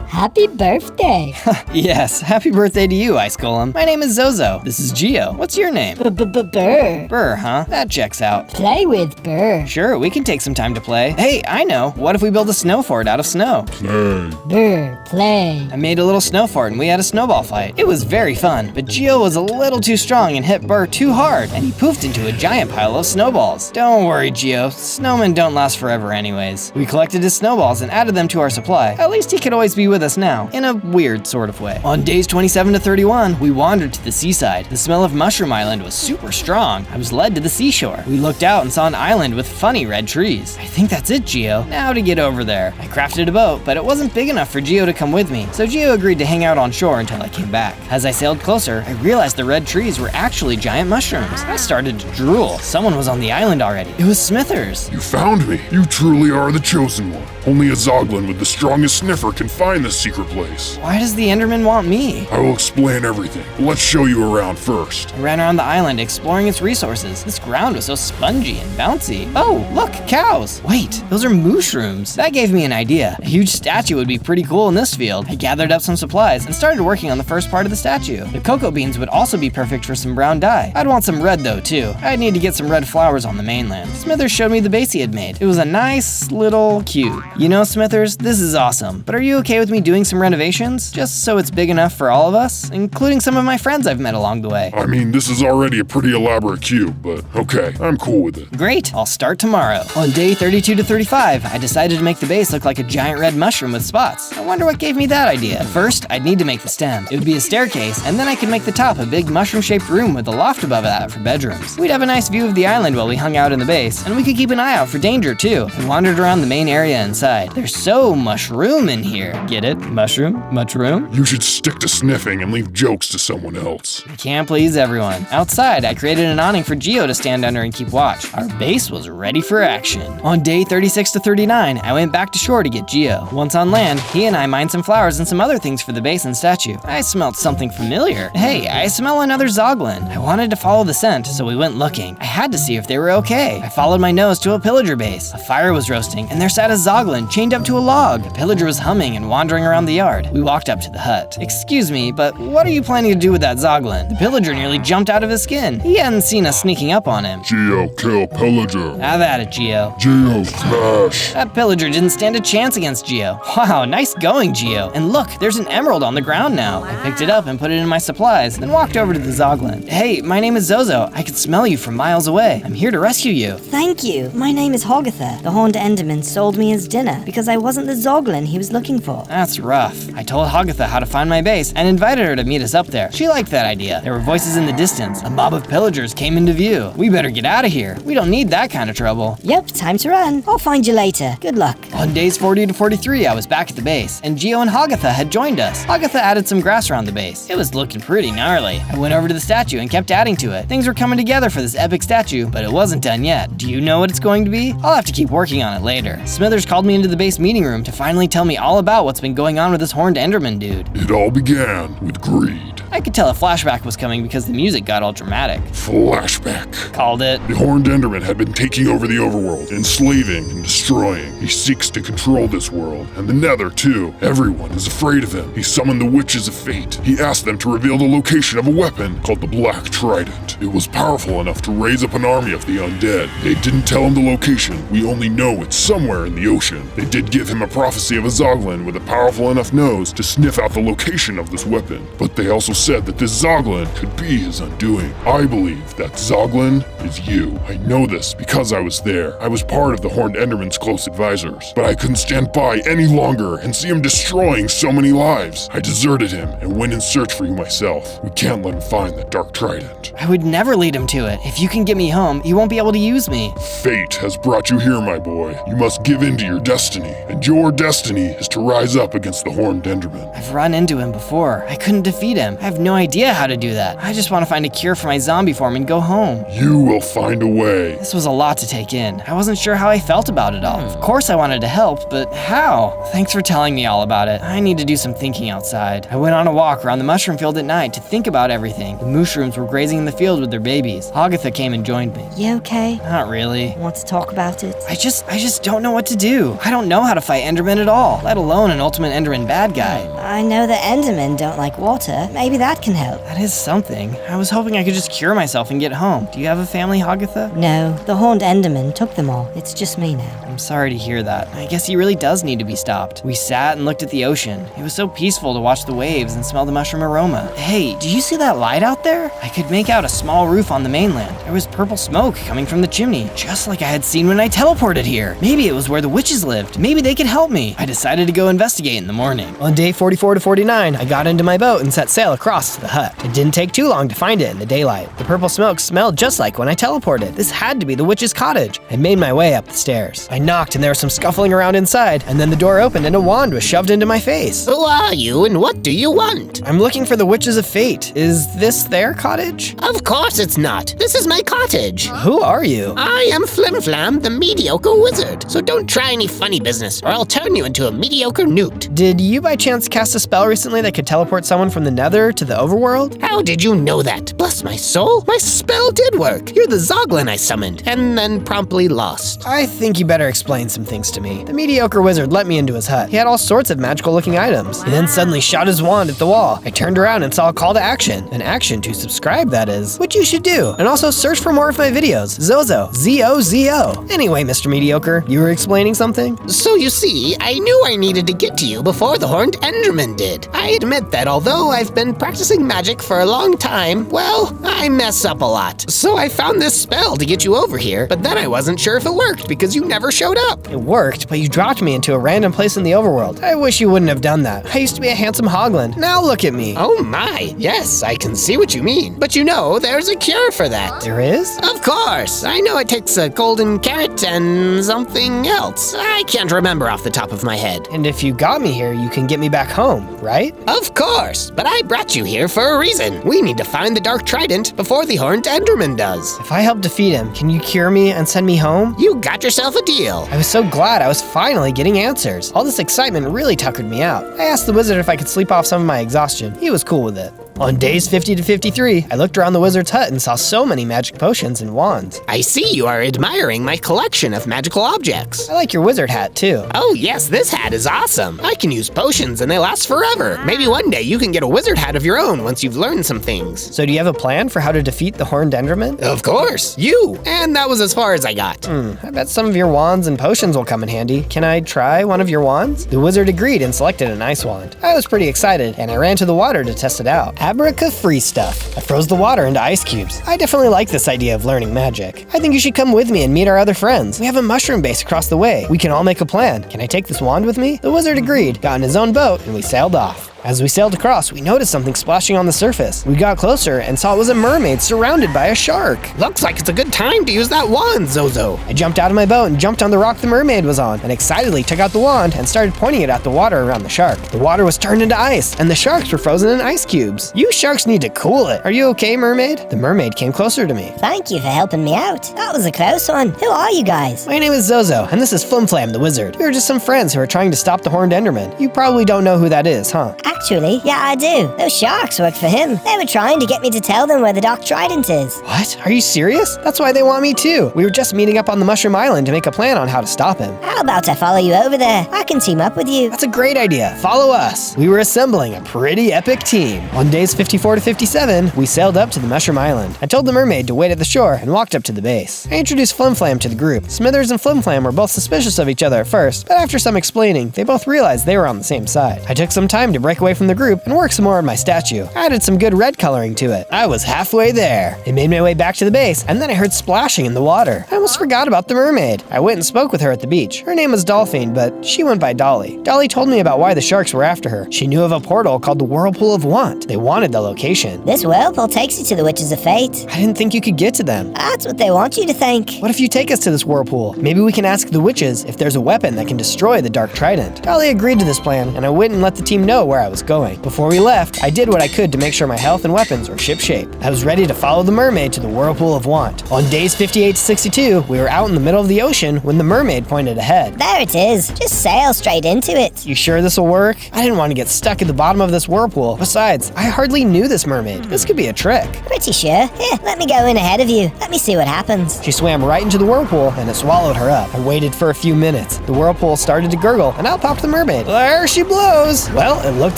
[SPEAKER 4] Happy birthday.
[SPEAKER 10] Yes, happy birthday to you, Ice Golem. My name is Zozo. This is Geo. What's your name?
[SPEAKER 4] Burr.
[SPEAKER 10] Burr, huh? That checks out.
[SPEAKER 4] Play with Burr.
[SPEAKER 10] Sure, we can take some time to play. Hey, I know. What if we build a snow fort out of snow?
[SPEAKER 5] Play.
[SPEAKER 4] Burr, play.
[SPEAKER 10] I made a little snow fort and we had a snowball fight. It was very fun, but Geo was a little too strong and hit Burr too hard, and he poofed into a giant pile of snowballs. Don't worry, Geo. Snowmen don't last forever anyways. We collected his snowballs and added them to our supply. At least he could always be with us now, in a weird sort of way. On days 27 to 31, we wandered to the seaside. The smell of Mushroom Island was super strong. I was led to the seashore. We looked out and saw an island with funny red trees. I think that's it, Geo. Now to get over there. I crafted a boat, but it wasn't big enough for Geo to come with me, so Geo agreed to hang out on shore until I came back. As I sailed closer, I realized the red trees were actually giant mushrooms. I started to drool. Someone was on the island already. It was Smithers.
[SPEAKER 5] You found me. You truly are the chosen one. Only a Zoglin with the strongest sniffer can find this secret place.
[SPEAKER 10] Why does the Enderman want me?
[SPEAKER 5] I will explain everything. Let's show you around first.
[SPEAKER 10] I ran around the island exploring its resources. This ground was so spongy and bouncy. Oh, look, cows. Wait, those are mushrooms. That gave me an idea. A huge statue would be pretty cool in this field. I gathered up some supplies and started working on the first part of the statue. The cocoa beans would also be perfect for some brown dye. I'd want some red though too. I'd need to get some red flowers on the mainland. Smithers showed me the base he had made. It was a nice little cube. You know, Smithers, this is awesome, but are you okay with me doing some renovations? Just so it's big enough for all of us, including some of my friends I've met along the way.
[SPEAKER 5] I mean, this is already a pretty elaborate cube, but okay, I'm cool with it.
[SPEAKER 10] Great, I'll start tomorrow. On day 32 to 35, I decided to make the base look like a giant red mushroom with spots. I wonder what gave me that idea. First, I'd need to make the stem. It would be a staircase, and then I could make the top a big mushroom-shaped room with a loft above that for bedrooms. We'd have a nice view of the island while we hung out in the base, and we could keep an eye out for danger too. I wandered around the main area inside. There's so mushroom in here. Get it? Mushroom? Mushroom?
[SPEAKER 5] You should stick to sniffing and leave jokes to someone else.
[SPEAKER 10] I can't please everyone. Outside, I created an awning for Geo to stand under and keep watch. Our base was ready for action. On day 36 to 39, I went back to shore to get Geo. Once on land, he and I mined some flowers and some other things for the base and statue. I smelled something familiar. Hey, I smell another Zoglin. I wanted to follow the scent, so we went looking. I had to see if they were okay. I followed my nose to a pillager base. A fire was roasting, and there sat a Zoglin chained up to a log. The pillager was humming and wandering around the yard. We walked up to the hut. Excuse me, but what are you planning to do with that Zoglin? The pillager nearly jumped out of his skin. He hadn't seen us sneaking up on him.
[SPEAKER 5] Geo, kill pillager.
[SPEAKER 10] Have at it, Geo.
[SPEAKER 5] Geo, smash.
[SPEAKER 10] That pillager didn't stand a chance against Geo. Wow, nice going, Geo. And look, there's an emerald on the ground now. I picked it up and put it in my supplies, then walked over to the Zoglin. Hey, my name is Zozo. I could smell you from miles away. I'm here to rescue you.
[SPEAKER 12] Thank you. My name is Hogatha. The Horned Enderman sold me his dinner because I wasn't the Zoglin he was looking for.
[SPEAKER 10] That's rough. I told Hogatha how to find my base and invited her to meet us up there. She liked that idea. There were voices in the distance. A mob of pillagers came into view. We better get out of here. We don't need that kind of trouble.
[SPEAKER 12] Yep, time to run. I'll find you later. Good luck.
[SPEAKER 10] On days 40 to 43, I was back at the base, and Geo and Hogatha had joined us. Hogatha added some grass around the base. It was looking pretty gnarly. I went over to the statue and kept adding to it. Things were coming together for this epic statue, but it wasn't done yet. Do you know what it's going to be? I'll have to keep working on it later. Smithers called me into the base meeting room to finally tell me all about what's been going on with this Horned Enderman dude.
[SPEAKER 5] It all began with greed.
[SPEAKER 10] I could tell a flashback was coming because the music got all dramatic.
[SPEAKER 5] Flashback.
[SPEAKER 10] Called it.
[SPEAKER 5] The Horned Enderman had been taking over the overworld, enslaving and destroying. He seeks to control this world, and the Nether too. Everyone is afraid of him. He summoned the Witches of Fate. He asked them to reveal the location of a weapon called the Black Trident. It was powerful enough to raise up an army of the undead. They didn't tell him the location. We only know it's somewhere in the ocean. They did give him a prophecy of a Zoglin with a powerful enough nose to sniff out the location of this weapon, but they also said that this Zoglin could be his undoing. I believe that Zoglin is you. I know this because I was there. I was part of the Horned Enderman's close advisors, but I couldn't stand by any longer and see him destroying so many lives. I deserted him and went in search for you myself. We can't let him find that dark trident.
[SPEAKER 10] I would never lead him to it. If you can get me home, you won't be able to use me.
[SPEAKER 5] Fate has brought you here, my boy. You must give in to your destiny, and your destiny is to rise up against the Horned Enderman.
[SPEAKER 10] I've run into him before. I couldn't defeat him. I have no idea how to do that. I just want to find a cure for my zombie form and go home.
[SPEAKER 5] You will find a way.
[SPEAKER 10] This was a lot to take in. I wasn't sure how I felt about it all. Of course I wanted to help, but how? Thanks for telling me all about it. I need to do some thinking outside. I went on a walk around the mushroom field at night to think about everything. The mushrooms were grazing in the field with their babies. Agatha came and joined me.
[SPEAKER 12] You okay?
[SPEAKER 10] Not really.
[SPEAKER 12] Want to talk about it?
[SPEAKER 10] I just don't know what to do. I don't know how to fight Endermen at all, let alone an ultimate Enderman bad guy.
[SPEAKER 12] I know that Endermen don't like water. Maybe that can help.
[SPEAKER 10] That is something. I was hoping I could just cure myself and get home. Do you have a family, Agatha?
[SPEAKER 12] No, the Horned Enderman took them all. It's just me now.
[SPEAKER 10] I'm sorry to hear that. I guess he really does need to be stopped. We sat and looked at the ocean. It was so peaceful to watch the waves and smell the mushroom aroma. Hey, do you see that light out there? I could make out a small roof on the mainland. There was purple smoke coming from the chimney, just like I had seen when I teleported here. Maybe it was where the witches lived. Maybe they could help me. I decided to go investigate in the morning. On day 44 to 49, I got into my boat and set sail across to the hut. It didn't take too long to find it in the daylight. The purple smoke smelled just like when I teleported. This had to be the witch's cottage. I made my way up the stairs. I knocked and there was some scuffling around inside, and then the door opened and a wand was shoved into my face.
[SPEAKER 2] Who are you and what do you want?
[SPEAKER 10] I'm looking for the Witches of Fate. Is this their cottage?
[SPEAKER 2] Of course it's not. This is my cottage.
[SPEAKER 10] Who are you?
[SPEAKER 2] I am Flimflam, the mediocre wizard. So don't try any funny business or I'll turn you into a mediocre newt.
[SPEAKER 10] Did you by chance cast a spell recently that could teleport someone from the nether to the overworld?
[SPEAKER 2] How did you know that? Bless my soul, my spell did work. You're the Zoglin I summoned and then promptly lost.
[SPEAKER 10] I think you better explain some things to me. The mediocre wizard let me into his hut. He had all sorts of magical looking items. He then suddenly shot his wand at the wall. I turned around and saw a call to action. An action to subscribe, that is. Which you should do. And also search for more of my videos. Zozo. Z-O-Z-O. Anyway, Mr. Mediocre, you were explaining something?
[SPEAKER 2] So you see, I knew I needed to get to you before the Horned Enderman did. I admit that although I've been practicing magic for a long time, well, I mess up a lot. So I found this spell to get you over here, but then I wasn't sure if it worked because you never showed up.
[SPEAKER 10] It worked, but you dropped me into a random place in the overworld. I wish you wouldn't have done that. I used to be a handsome hoglin. Now look at me.
[SPEAKER 2] Oh my, yes, I can see what you mean. But you know, there's a cure for that.
[SPEAKER 10] There is?
[SPEAKER 2] Of course. I know it takes a golden carrot and something else. I can't remember off the top of my head.
[SPEAKER 10] And if you got me here, you can get me back home, right?
[SPEAKER 2] Of course, but I brought you here for a reason. We need to find the Dark Trident before the Horned Enderman does.
[SPEAKER 10] If I help defeat him, can you cure me and send me home?
[SPEAKER 2] You got yourself a deal.
[SPEAKER 10] I was so glad I was finally getting answers. All this excitement really tuckered me out. I asked the wizard if I could sleep off some of my exhaustion. He was cool with it. On days 50 to 53, I looked around the wizard's hut and saw so many magic potions and wands.
[SPEAKER 2] I see you are admiring my collection of magical objects.
[SPEAKER 10] I like your wizard hat too.
[SPEAKER 2] Oh yes, this hat is awesome. I can use potions and they last forever. Maybe one day you can get a wizard hat of your own once you've learned some things.
[SPEAKER 10] So do you have a plan for how to defeat the Horned Enderman?
[SPEAKER 2] Of course, you. And that was as far as I got.
[SPEAKER 10] I bet some of your wands and potions will come in handy. Can I try one of your wands? The wizard agreed and selected an ice wand. I was pretty excited and I ran to the water to test it out. Abracafree stuff. I froze the water into ice cubes. I definitely like this idea of learning magic. I think you should come with me and meet our other friends. We have a mushroom base across the way. We can all make a plan. Can I take this wand with me? The wizard agreed, got in his own boat, and we sailed off. As we sailed across, we noticed something splashing on the surface. We got closer and saw it was a mermaid surrounded by a shark.
[SPEAKER 2] Looks like it's a good time to use that wand, Zozo.
[SPEAKER 10] I jumped out of my boat and jumped on the rock the mermaid was on, and excitedly took out the wand and started pointing it at the water around the shark. The water was turned into ice, and the sharks were frozen in ice cubes. You sharks need to cool it. Are you okay, mermaid? The mermaid came closer to me.
[SPEAKER 4] Thank you for helping me out. That was a close one. Who are you guys?
[SPEAKER 10] My name is Zozo, and this is Flimflam the wizard. We are just some friends who are trying to stop the Horned Enderman. You probably don't know who that is, huh?
[SPEAKER 4] Actually, yeah, I do. Those sharks worked for him. They were trying to get me to tell them where the Dark Trident is.
[SPEAKER 10] What? Are you serious? That's why they want me too. We were just meeting up on the Mushroom Island to make a plan on how to stop him.
[SPEAKER 4] How about I follow you over there? I can team up with you.
[SPEAKER 10] That's a great idea. Follow us. We were assembling a pretty epic team. On days 54 to 57, we sailed up to the Mushroom Island. I told the mermaid to wait at the shore and walked up to the base. I introduced Flimflam to the group. Smithers and Flimflam were both suspicious of each other at first, but after some explaining, they both realized they were on the same side. I took some time to break away away from the group and work some more on my statue. I added some good red coloring to it. I was halfway there. I made my way back to the base, and then I heard splashing in the water. I almost forgot about the mermaid. I went and spoke with her at the beach. Her name was Dolphine, but she went by Dolly. Dolly told me about why the sharks were after her. She knew of a portal called the Whirlpool of Want. They wanted the location.
[SPEAKER 4] This whirlpool takes you to the Witches of Fate.
[SPEAKER 10] I didn't think you could get to them.
[SPEAKER 4] That's what they want you to think.
[SPEAKER 10] What if you take us to this whirlpool? Maybe we can ask the witches if there's a weapon that can destroy the Dark Trident. Dolly agreed to this plan, and I went and let the team know where I was going. Before we left, I did what I could to make sure my health and weapons were shipshape. I was ready to follow the mermaid to the Whirlpool of Want. On days 58 to 62, we were out in the middle of the ocean when the mermaid pointed ahead.
[SPEAKER 4] There it is. Just sail straight into it.
[SPEAKER 10] You sure this will work? I didn't want to get stuck at the bottom of this whirlpool. Besides, I hardly knew this mermaid. This could be a trick.
[SPEAKER 4] Pretty sure. Here, let me go in ahead of you. Let me see what happens.
[SPEAKER 10] She swam right into the whirlpool and it swallowed her up. I waited for a few minutes. The whirlpool started to gurgle and out popped the mermaid. There she blows! Well, it looked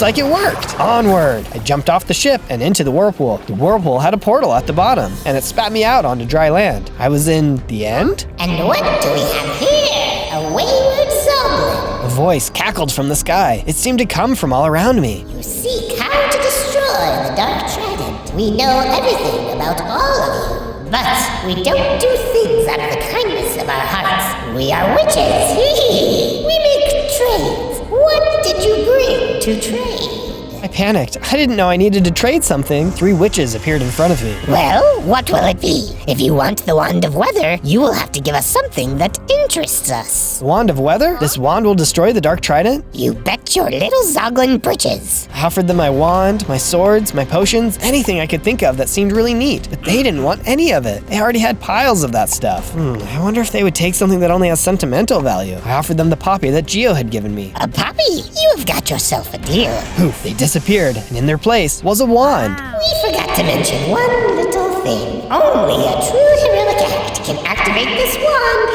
[SPEAKER 10] like it worked. Onward! I jumped off the ship and into the whirlpool. The whirlpool had a portal at the bottom and it spat me out onto dry land. I was in the end?
[SPEAKER 7] And what do we have here? A wayward Zoglin.
[SPEAKER 10] A voice cackled from the sky. It seemed to come from all around me.
[SPEAKER 7] You seek how to destroy the Dark Trident. We know everything about all of you, but we don't do things out of the kindness of our hearts. We are witches. We make trades. What did you bring to trade?
[SPEAKER 10] I panicked. I didn't know I needed to trade something. 3 witches appeared in front of me.
[SPEAKER 7] Well, what will it be? If you want the Wand of Weather, you will have to give us something that interests us.
[SPEAKER 10] Wand of Weather? This wand will destroy the Dark Trident?
[SPEAKER 7] You bet your little Zoglin britches.
[SPEAKER 10] I offered them my wand, my swords, my potions, anything I could think of that seemed really neat, but they didn't want any of it. They already had piles of that stuff. I wonder if they would take something that only has sentimental value. I offered them the poppy that Geo had given me.
[SPEAKER 7] A poppy? You have got yourself a deal.
[SPEAKER 10] Poof, they disappeared, and in their place was a wand.
[SPEAKER 7] We forgot to mention one little thing. Only a true heroic act can activate this wand.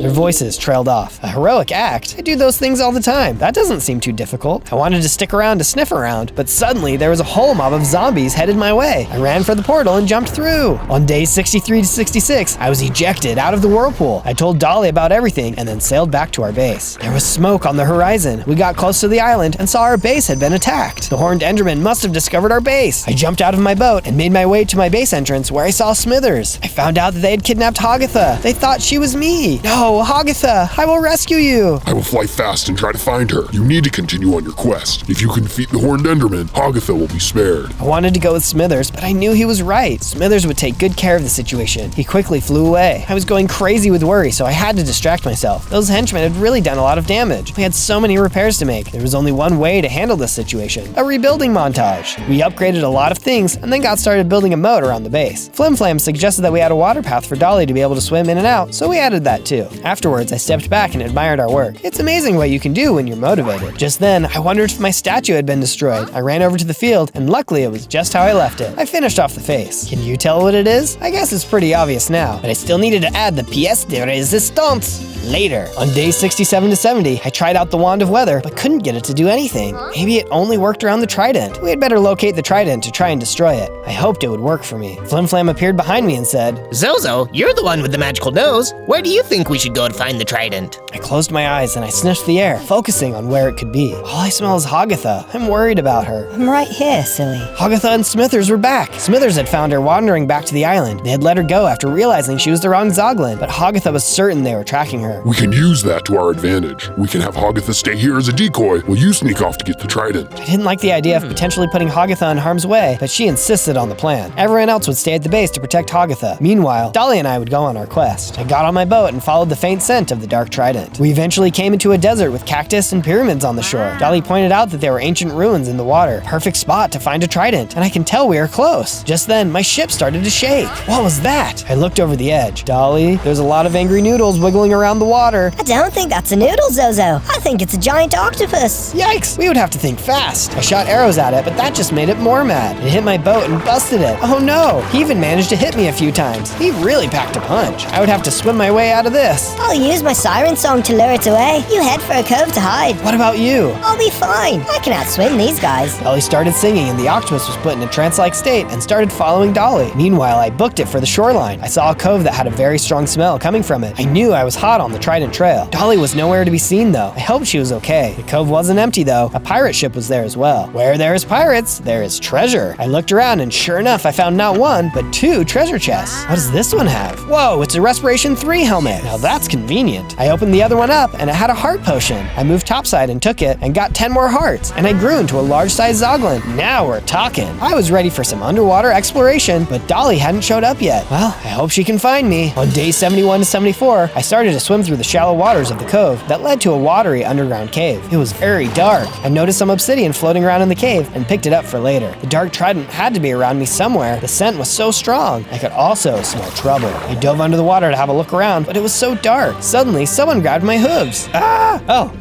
[SPEAKER 10] Their voices trailed off. A heroic act? I do those things all the time. That doesn't seem too difficult. I wanted to stick around to sniff around, but suddenly there was a whole mob of zombies headed my way. I ran for the portal and jumped through. On days 63 to 66, I was ejected out of the whirlpool. I told Dolly about everything and then sailed back to our base. There was smoke on the horizon. We got close to the island and saw our base had been attacked. The horned Enderman must have discovered our base. I jumped out of my boat and made my way to my base entrance where I saw Smithers. I found out that they had kidnapped Hagatha. They thought she was me. No, Hagatha, I will rescue you.
[SPEAKER 5] I will fly fast and try to find her. You need to continue on your quest. If you can defeat the Horned Enderman, Hagatha will be spared.
[SPEAKER 10] I wanted to go with Smithers, but I knew he was right. Smithers would take good care of the situation. He quickly flew away. I was going crazy with worry, so I had to distract myself. Those henchmen had really done a lot of damage. We had so many repairs to make. There was only one way to handle this situation: a rebuilding montage. We upgraded a lot of things and then got started building a moat around the base. Flimflam suggested that we add a water path for Dolly to be able to swim in and out, so we added that too. Afterwards, I stepped back and admired our work. It's amazing what you can do when you're motivated. Just then, I wondered if my statue had been destroyed. I ran over to the field, and luckily it was just how I left it. I finished off the face. Can you tell what it is? I guess it's pretty obvious now, but I still needed to add the pièce de résistance later. On days 67 to 70, I tried out the Wand of Weather, but couldn't get it to do anything. Maybe it only worked around the trident. We had better locate the trident to try and destroy it. I hoped it would work for me. Flimflam appeared behind me and said,
[SPEAKER 2] Zozo, you're the one with the magical nose. Where do you think we should go to find the trident?
[SPEAKER 10] I closed my eyes and I sniffed the air, focusing on where it could be. All I smell is Hagatha. I'm worried about her.
[SPEAKER 12] I'm right here, silly.
[SPEAKER 10] Hagatha and Smithers were back. Smithers had found her wandering back to the island. They had let her go after realizing she was the wrong Zoglin, but Hagatha was certain they were tracking her.
[SPEAKER 5] We can use that to our advantage. We can have Hagatha stay here as a decoy while you sneak off to get the trident.
[SPEAKER 10] I didn't like the idea of potentially putting Hagatha in harm's way, but she insisted on the plan. Everyone else would stay at the base to protect Hagatha. Meanwhile, Dolly and I would go on our quest. I got on my boat and followed the faint scent of the Dark Trident. We eventually came into a desert with cactus and pyramids on the shore. Dolly pointed out that there were ancient ruins in the water. Perfect spot to find a trident, and I can tell we are close. Just then, my ship started to shake. What was that? I looked over the edge. Dolly, there's a lot of angry noodles wiggling around the water.
[SPEAKER 4] I don't think that's a noodle, Zozo. I think it's a giant octopus.
[SPEAKER 10] Yikes, we would have to think fast. I shot arrows at it, but that just made it more mad. It hit my boat and busted it. Oh no, he even managed to hit me a few times. He really packed a punch. I would have to swim my way out of this.
[SPEAKER 4] I'll use my siren song to lure it away. You head for a cove to hide.
[SPEAKER 10] What about you?
[SPEAKER 4] I'll be fine. I can outswim these guys.
[SPEAKER 10] Dolly started singing and the octopus was put in a trance-like state and started following Dolly. Meanwhile, I booked it for the shoreline. I saw a cove that had a very strong smell coming from it. I knew I was hot on the Trident Trail. Dolly was nowhere to be seen though. I hoped she was okay. The cove wasn't empty though. A pirate ship was there as well. Where there is pirates, there is treasure. I looked around and sure enough, I found not one, but 2 treasure chests. What does this one have? Whoa, it's a Respiration 3 helmet. Now that's convenient. I opened the other one up and it had a heart potion. I moved topside and took it and got 10 more hearts, and I grew into a large-sized Zoglin. Now we're talking. I was ready for some underwater exploration, but Dolly hadn't showed up yet. Well, I hope she can find me. On days 71 to 74, I started to swim through the shallow waters of the cove that led to a watery underground cave. It was very dark. I noticed some obsidian floating around in the cave and picked it up for later. The dark trident had to be around me somewhere. The scent was so strong. I could also smell trouble. I dove under the water to have a look around, but it was so dark. Suddenly, someone grabbed my hooves. Ah!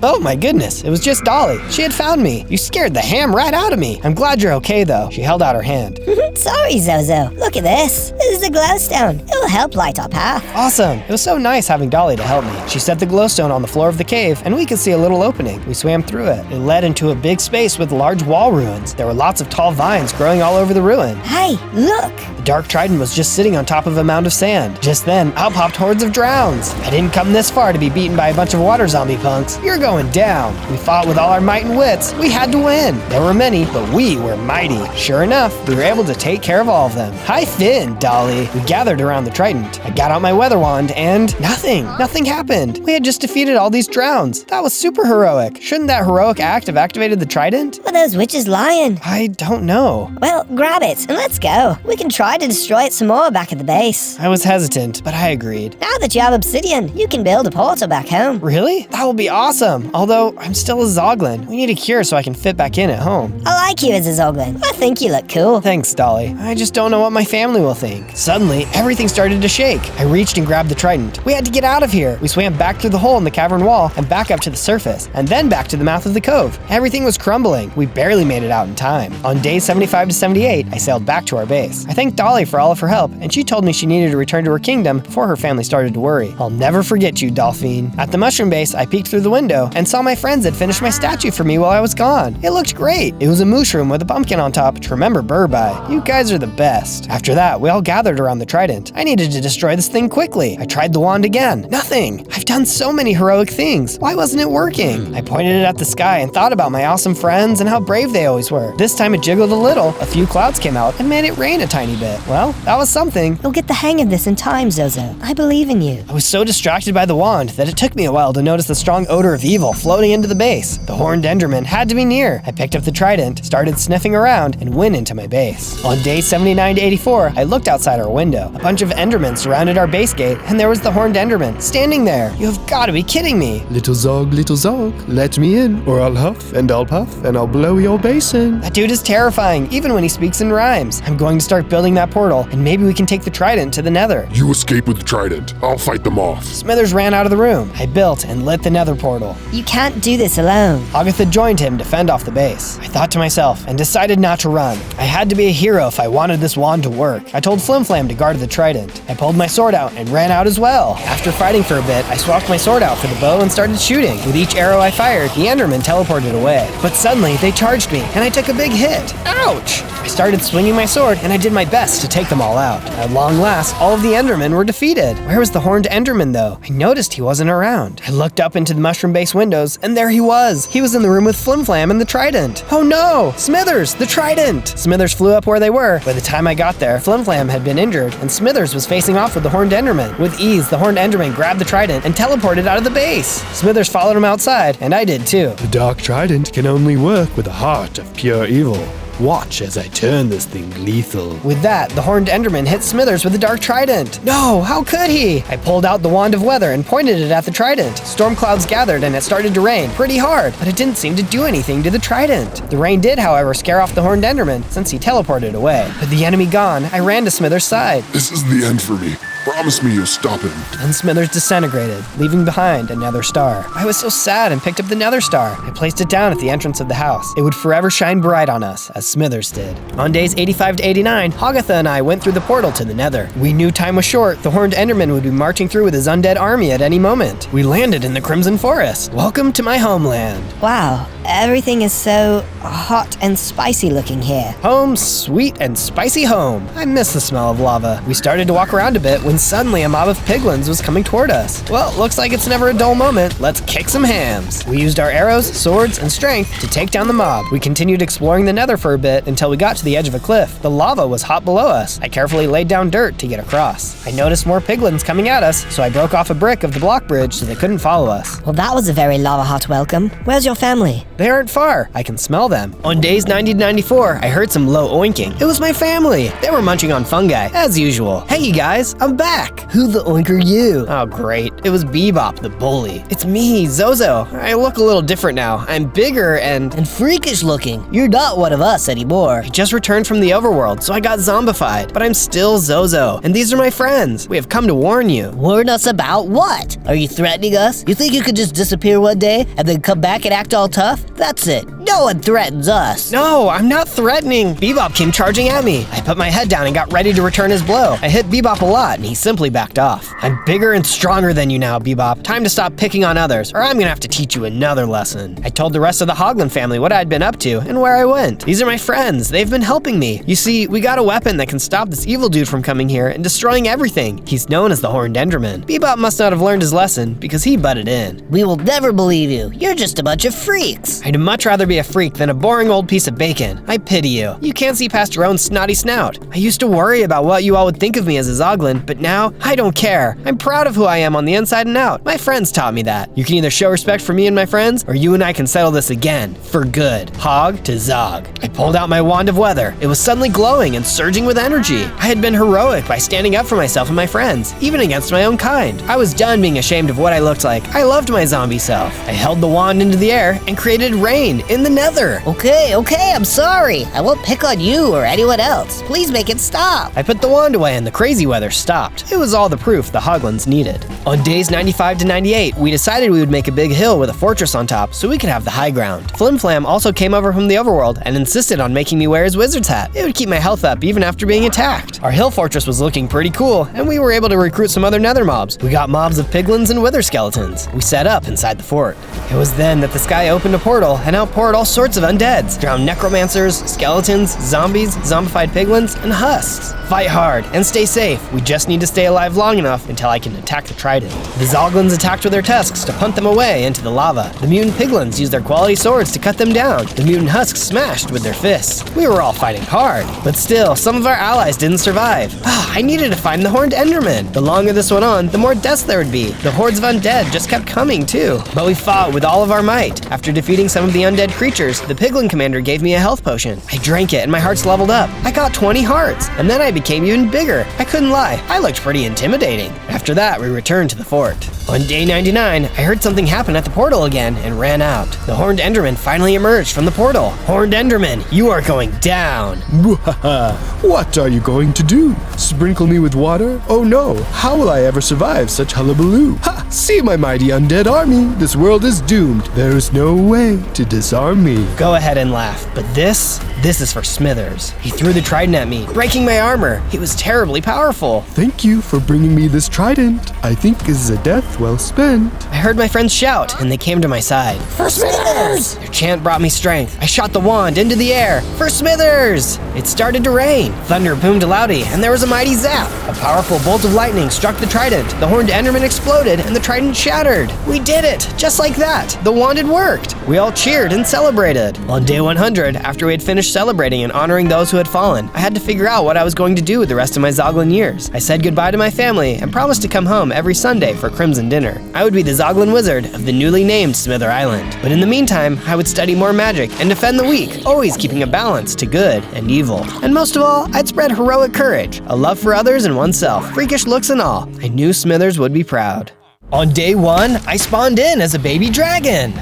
[SPEAKER 10] Oh my goodness. It was just Dolly. She had found me. You scared the ham right out of me. I'm glad you're okay though. She held out her hand.
[SPEAKER 4] Sorry, Zozo. Look at this. This is a glowstone. It will help light our path.
[SPEAKER 10] Awesome. It was so nice having Dolly to help me. She set the glowstone on the floor of the cave, and we could see a little opening. We swam through it. It led into a big space with large wall ruins. There were lots of tall vines growing all over the ruin.
[SPEAKER 4] Hey, look.
[SPEAKER 10] The dark trident was just sitting on top of a mound of sand. Just then, out popped hordes of drowns. I didn't come this far to be beaten by a bunch of water zombie punks. You're going down. We fought with all our might and wits. We had to win. There were many, but we were mighty. Sure enough, we were able to take care of all of them. Hi, Finn, Dolly. We gathered around the trident. I got out my weather wand and nothing happened. We had just defeated all these drowns. That was super heroic. Shouldn't that heroic act have activated the trident?
[SPEAKER 4] Were those witches lying?
[SPEAKER 10] I don't know.
[SPEAKER 4] Well, grab it and let's go. We can try to destroy it some more back at the base.
[SPEAKER 10] I was hesitant, but I agreed.
[SPEAKER 4] Now that you have obsidian, you can build a portal back home.
[SPEAKER 10] Really? That will be awesome. Although, I'm still a Zoglin. We need a cure so I can fit back in at home.
[SPEAKER 4] I like you as a Zoglin. I think you look cool.
[SPEAKER 10] Thanks, Dolly. I just don't know what my family will think. Suddenly, everything started to shake. I reached and grabbed the trident. We had to get out of here. We swam back through the hole in the cavern wall and back up to the surface, and then back to the mouth of the cove. Everything was crumbling. We barely made it out in time. On days 75 to 78, I sailed back to our base. I thanked Dolly for all of her help, and she told me she needed to return to her kingdom before her family started to worry. I'll never forget you, Dolphine. At the mushroom base, I peeked through the window and saw my friends had finished my statue for me while I was gone. It looked great. It was a mushroom with a pumpkin on top to remember Burr by. You guys are the best. After that, we all gathered around the trident. I needed to destroy this thing quickly. I tried the wand again. Nothing. I've done so many heroic things. Why wasn't it working? I pointed it at the sky and thought about my awesome friends and how brave they always were. This time it jiggled a little, a few clouds came out, and made it rain a tiny bit. Well, that was something.
[SPEAKER 4] You'll get the hang of this in time, Zozo. I believe in you.
[SPEAKER 10] I was so distracted by the wand that it took me a while to notice the strong odor of evil floating into the base. The horned enderman had to be near. I picked up the trident, started sniffing around, and went into my base. On day 79 to 84, I looked outside our window. A bunch of endermen surrounded our base gate, and there was the horned enderman standing there. You have got to be kidding me.
[SPEAKER 13] Little Zog, let me in, or I'll huff and I'll puff and I'll blow your base in.
[SPEAKER 10] That dude is terrifying, even when he speaks in rhymes. I'm going to start building that portal, and maybe we can take the trident to the nether.
[SPEAKER 5] You escape with the trident. I'll fight them off.
[SPEAKER 10] Smithers ran out of the room. I built and lit the nether portal.
[SPEAKER 4] You can't do this alone.
[SPEAKER 10] Agatha joined him to fend off the base. I thought to myself and decided not to run. I had to be a hero if I wanted this wand to work. I told Flimflam to guard the trident. I pulled my sword out and ran out as well. After fighting for a bit, I swapped my sword out for the bow and started shooting. With each arrow I fired, the endermen teleported away. But suddenly, they charged me, and I took a big hit. Ouch! I started swinging my sword, and I did my best to take them all out. At long last, all of the endermen were defeated. Where was the horned enderman, though? I noticed he wasn't around. I looked up into the mushroom base windows, and there he was. He was in the room with Flimflam and the trident. Oh no! Smithers, the trident! Smithers flew up where they were. By the time I got there, Flimflam had been injured, and Smithers was facing off with the horned enderman. With ease, the horned enderman grabbed the trident and teleported out of the base. Smithers followed him outside, and I did too.
[SPEAKER 13] The dark trident can only work with a heart of pure evil. Watch as I turn this thing lethal.
[SPEAKER 10] With that, the horned enderman hit Smithers with the dark trident. No, how could he? I pulled out the wand of weather and pointed it at the trident. Storm clouds gathered and it started to rain pretty hard, but it didn't seem to do anything to the trident. The rain did, however, scare off the horned enderman since he teleported away. With the enemy gone, I ran to Smithers' side.
[SPEAKER 5] This is the end for me. Promise me you'll stop him.
[SPEAKER 10] Then Smithers disintegrated, leaving behind a nether star. I was so sad and picked up the nether star. I placed it down at the entrance of the house. It would forever shine bright on us, as Smithers did. On days 85 to 89, Agatha and I went through the portal to the nether. We knew time was short. The horned enderman would be marching through with his undead army at any moment. We landed in the Crimson Forest. Welcome to my homeland.
[SPEAKER 4] Wow, everything is so hot and spicy looking here.
[SPEAKER 10] Home, sweet and spicy home. I miss the smell of lava. We started to walk around a bit when when suddenly a mob of piglins was coming toward us. Well, looks like it's never a dull moment. Let's kick some hams. We used our arrows, swords, and strength to take down the mob. We continued exploring the nether for a bit until we got to the edge of a cliff. The lava was hot below us. I carefully laid down dirt to get across. I noticed more piglins coming at us, so I broke off a brick of the block bridge so they couldn't follow us.
[SPEAKER 12] Well, that was a very lava-hot welcome. Where's your family?
[SPEAKER 10] They aren't far. I can smell them. On days 90 to 94, I heard some low oinking. It was my family. They were munching on fungi, as usual. Hey, you guys, I'm back. Who the oink are you? Oh, great. It was Bebop, the bully. It's me, Zozo. I look a little different now. I'm bigger and
[SPEAKER 6] freakish looking. You're not one of us anymore.
[SPEAKER 10] I just returned from the overworld, so I got zombified. But I'm still Zozo, and these are my friends. We have come to warn you.
[SPEAKER 6] Warn us about what? Are you threatening us? You think you could just disappear one day and then come back and act all tough? That's it. No one threatens us.
[SPEAKER 10] No, I'm not threatening. Bebop came charging at me. I put my head down and got ready to return his blow. I hit Bebop a lot, and he simply backed off. I'm bigger and stronger than you now, Bebop. Time to stop picking on others, or I'm gonna have to teach you another lesson. I told the rest of the Hoglin family what I'd been up to and where I went. These are my friends. They've been helping me. You see, we got a weapon that can stop this evil dude from coming here and destroying everything. He's known as the Horned Enderman. Bebop must not have learned his lesson because he butted in.
[SPEAKER 6] We will never believe you. You're just a bunch of freaks.
[SPEAKER 10] I'd much rather be a freak than a boring old piece of bacon. I pity you. You can't see past your own snotty snout. I used to worry about what you all would think of me as a Zoglin, but now I don't care. I'm proud of who I am on the inside and out. My friends taught me that. You can either show respect for me and my friends, or you and I can settle this again, for good. Hog to Zog. I pulled out my wand of weather. It was suddenly glowing and surging with energy. I had been heroic by standing up for myself and my friends, even against my own kind. I was done being ashamed of what I looked like. I loved my zombie self. I held the wand into the air and created rain in the nether.
[SPEAKER 6] Okay, I'm sorry. I won't pick on you or anyone else. Please make it stop.
[SPEAKER 10] I put the wand away and the crazy weather stopped. It was all the proof the Hoglins needed. On days 95 to 98, we decided we would make a big hill with a fortress on top so we could have the high ground. Flim Flam also came over from the overworld and insisted on making me wear his wizard's hat. It would keep my health up even after being attacked. Our hill fortress was looking pretty cool, and we were able to recruit some other nether mobs. We got mobs of piglins and wither skeletons. We set up inside the fort. It was then that the sky opened a portal and outpoured all sorts of undeads. Drowned necromancers, skeletons, zombies, zombified piglins, and husks. Fight hard and stay safe. We just need to stay alive long enough until I can attack the trident. The Zoglins attacked with their tusks to punt them away into the lava. The mutant piglins used their quality swords to cut them down. The mutant husks smashed with their fists. We were all fighting hard, but still, some of our allies didn't survive. I needed to find the Horned Enderman. The longer this went on, the more deaths there would be. The hordes of undead just kept coming too. But we fought with all of our might. After defeating some of the undead creatures, the piglin commander gave me a health potion. I drank it and my hearts leveled up. I got 20 hearts, and then I became even bigger. I couldn't lie, I looked pretty intimidating. After that, we returned to the fort. On day 99, I heard something happen at the portal again and ran out. The Horned Enderman finally emerged from the portal. Horned Enderman, you are going down.
[SPEAKER 13] What are you going to do? Sprinkle me with water? Oh no, how will I ever survive such hullabaloo? Ha! See my mighty undead army. This world is doomed. There is no way to disarm me.
[SPEAKER 10] Go ahead and laugh, but this is for Smithers. He threw the trident at me, breaking my armor. He was terribly powerful.
[SPEAKER 13] Thank you for bringing me this trident. I think this is a death well spent.
[SPEAKER 10] I heard my friends shout, and they came to my side.
[SPEAKER 6] For Smithers!
[SPEAKER 10] Their chant brought me strength. I shot the wand into the air. For Smithers! It started to rain. Thunder boomed loudly, and there was a mighty zap. A powerful bolt of lightning struck the trident. The Horned Enderman exploded, and the trident shattered. We did it! Just like that! The wand had worked! We all cheered and celebrated. On day 100, after we had finished celebrating and honoring those who had fallen, I had to figure out what I was going to do with the rest of my Zoglin years. I said goodbye to my family and promised to come home every Sunday for Crimson dinner. I would be the Zoglin Wizard of the newly named Smither Island. But in the meantime, I would study more magic and defend the weak, always keeping a balance to good and evil. And most of all, I'd spread heroic courage, a love for others and oneself, freakish looks and all. I knew Smithers would be proud. On day 1, I spawned in as a baby dragon.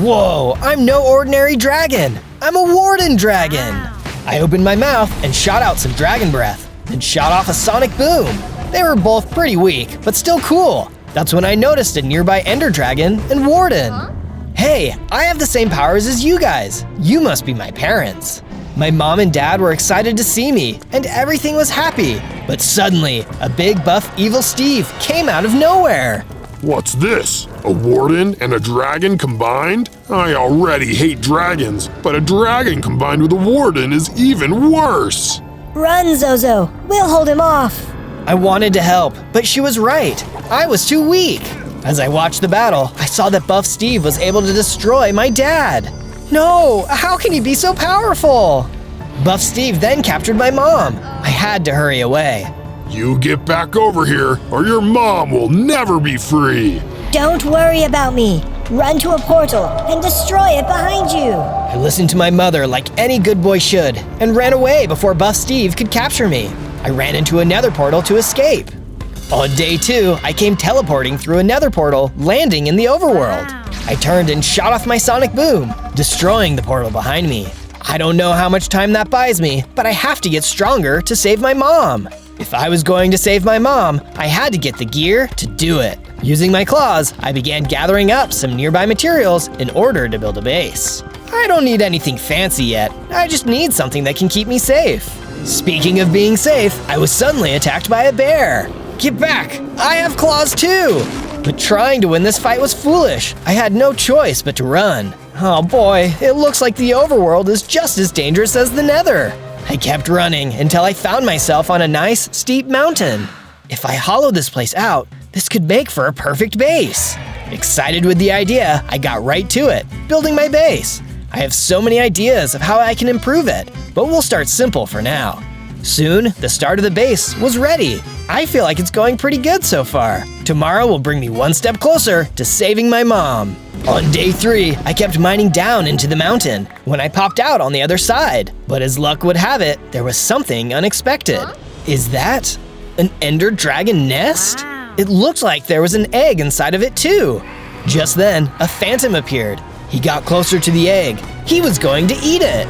[SPEAKER 10] Whoa, I'm no ordinary dragon. I'm a Warden dragon. I opened my mouth and shot out some dragon breath, then shot off a sonic boom. They were both pretty weak, but still cool. That's when I noticed a nearby Ender Dragon and Warden. Hey, I have the same powers as you guys. You must be my parents. My mom and dad were excited to see me, and everything was happy. But suddenly, a big buff evil Steve came out of nowhere.
[SPEAKER 5] What's this? A warden and a dragon combined? I already hate dragons, but a dragon combined with a warden is even worse.
[SPEAKER 4] Run, Zozo. We'll hold him off.
[SPEAKER 10] I wanted to help, but she was right. I was too weak. As I watched the battle, I saw that Buff Steve was able to destroy my dad. No, how can he be so powerful? Buff Steve then captured my mom. I had to hurry away.
[SPEAKER 5] You get back over here, or your mom will never be free.
[SPEAKER 4] Don't worry about me. Run to a portal and destroy it behind you.
[SPEAKER 10] I listened to my mother like any good boy should and ran away before Buff Steve could capture me. I ran into a nether portal to escape. On day 2, I came teleporting through a nether portal, landing in the overworld. I turned and shot off my sonic boom, destroying the portal behind me. I don't know how much time that buys me, but I have to get stronger to save my mom. If I was going to save my mom, I had to get the gear to do it. Using my claws, I began gathering up some nearby materials in order to build a base. I don't need anything fancy yet, I just need something that can keep me safe. Speaking of being safe, I was suddenly attacked by a bear. Get back! I have claws too! But trying to win this fight was foolish. I had no choice but to run. Oh boy, it looks like the overworld is just as dangerous as the nether. I kept running until I found myself on a nice, steep mountain. If I hollow this place out, this could make for a perfect base. Excited with the idea, I got right to it, building my base. I have so many ideas of how I can improve it, but we'll start simple for now. Soon, the start of the base was ready. I feel like it's going pretty good so far. Tomorrow will bring me one step closer to saving my mom. On day 3, I kept mining down into the mountain when I popped out on the other side. But as luck would have it, there was something unexpected. Is that an ender dragon nest? It looked like there was an egg inside of it too. Just then, a phantom appeared. He got closer to the egg. He was going to eat it.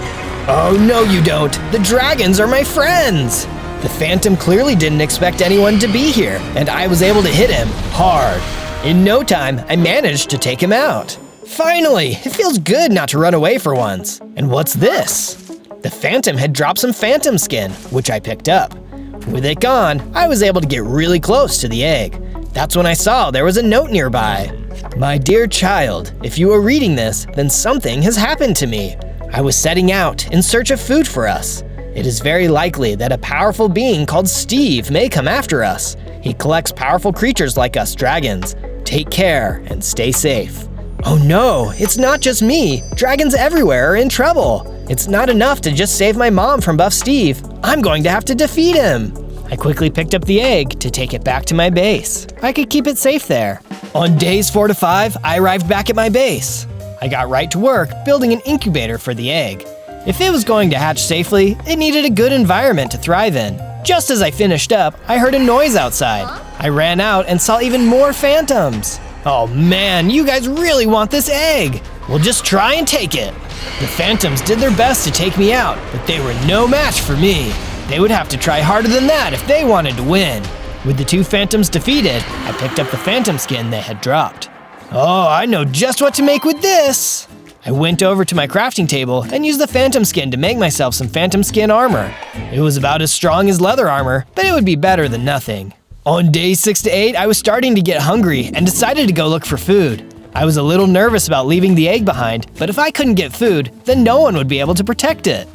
[SPEAKER 10] Oh no you don't, the dragons are my friends! The phantom clearly didn't expect anyone to be here, and I was able to hit him hard. In no time, I managed to take him out. Finally, it feels good not to run away for once. And what's this? The phantom had dropped some phantom skin, which I picked up. With it gone, I was able to get really close to the egg. That's when I saw there was a note nearby. My dear child, if you are reading this, then something has happened to me. I was setting out in search of food for us. It is very likely that a powerful being called Steve may come after us. He collects powerful creatures like us dragons. Take care and stay safe. Oh no, it's not just me. Dragons everywhere are in trouble. It's not enough to just save my mom from Buff Steve. I'm going to have to defeat him. I quickly picked up the egg to take it back to my base. I could keep it safe there. On days 4 to 5, I arrived back at my base. I got right to work building an incubator for the egg. If it was going to hatch safely, it needed a good environment to thrive in. Just as I finished up, I heard a noise outside. I ran out and saw even more phantoms. Oh man, you guys really want this egg! Well, just try and take it. The phantoms did their best to take me out, but they were no match for me. They would have to try harder than that if they wanted to win. With the 2 phantoms defeated, I picked up the phantom skin they had dropped. Oh, I know just what to make with this! I went over to my crafting table and used the phantom skin to make myself some phantom skin armor. It was about as strong as leather armor, but it would be better than nothing. On days 6 to 8, I was starting to get hungry and decided to go look for food. I was a little nervous about leaving the egg behind, but if I couldn't get food, then no one would be able to protect it.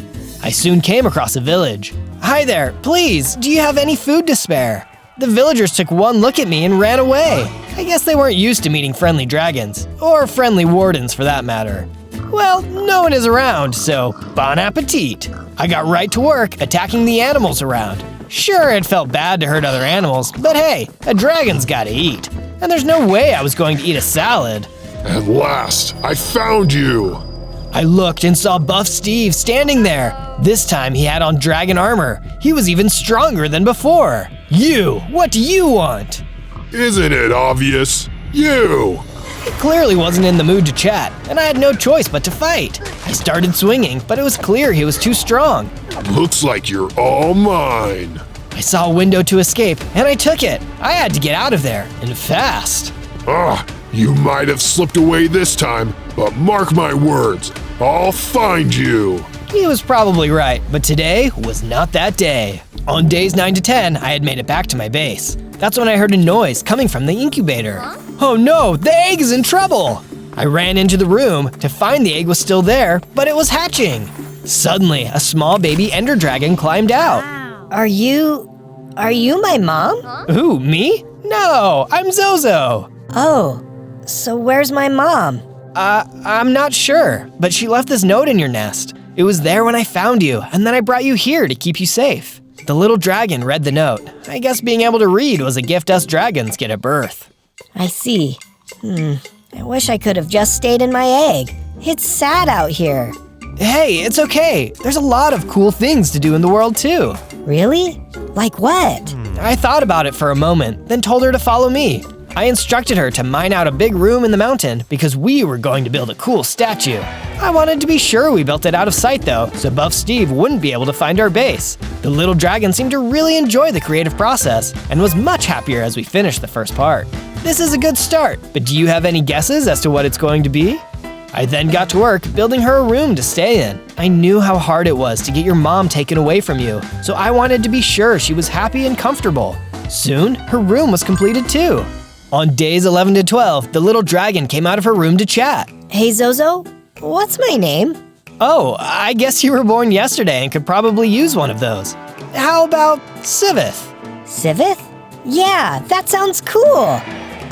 [SPEAKER 10] I soon came across a village. Hi there, please, do you have any food to spare? The villagers took one look at me and ran away. I guess they weren't used to meeting friendly dragons, or friendly wardens for that matter. Well, no one is around, so bon appetit. I got right to work attacking the animals around. Sure, it felt bad to hurt other animals, but hey, a dragon's gotta eat. And there's no way I was going to eat a salad.
[SPEAKER 5] At last, I found you!
[SPEAKER 10] I looked and saw Buff Steve standing there. This time he had on dragon armor. He was even stronger than before. You, what do you want?
[SPEAKER 5] Isn't it obvious? You!
[SPEAKER 10] He clearly wasn't in the mood to chat, and I had no choice but to fight. I started swinging, but it was clear he was too strong.
[SPEAKER 5] Looks like you're all mine.
[SPEAKER 10] I saw a window to escape, and I took it. I had to get out of there, and fast.
[SPEAKER 5] You might have slipped away this time, but mark my words, I'll find you.
[SPEAKER 10] He was probably right, but today was not that day. On days 9 to 10, I had made it back to my base. That's when I heard a noise coming from the incubator. Oh no, the egg is in trouble! I ran into the room to find the egg was still there, but it was hatching. Suddenly, a small baby ender dragon climbed out.
[SPEAKER 12] Are you are you my mom?
[SPEAKER 10] Who, me? No, I'm Zozo.
[SPEAKER 12] Oh, so where's my mom?
[SPEAKER 10] I'm not sure, but she left this note in your nest. It was there when I found you, and then I brought you here to keep you safe. The little dragon read the note. I guess being able to read was a gift us dragons get at birth.
[SPEAKER 12] I see. I wish I could have just stayed in my egg. It's sad out here.
[SPEAKER 10] Hey, it's okay. There's a lot of cool things to do in the world too.
[SPEAKER 12] Really? Like what?
[SPEAKER 10] I thought about it for a moment, then told her to follow me. I instructed her to mine out a big room in the mountain because we were going to build a cool statue. I wanted to be sure we built it out of sight though, so Buff Steve wouldn't be able to find our base. The little dragon seemed to really enjoy the creative process and was much happier as we finished the first part. This is a good start, but do you have any guesses as to what it's going to be? I then got to work building her a room to stay in. I knew how hard it was to get your mom taken away from you, so I wanted to be sure she was happy and comfortable. Soon, her room was completed too. On days 11 to 12, the little dragon came out of her room to chat.
[SPEAKER 12] Hey Zozo, what's my name?
[SPEAKER 10] Oh, I guess you were born yesterday and could probably use one of those. How about Sivith?
[SPEAKER 12] Sivith? Yeah, that sounds cool.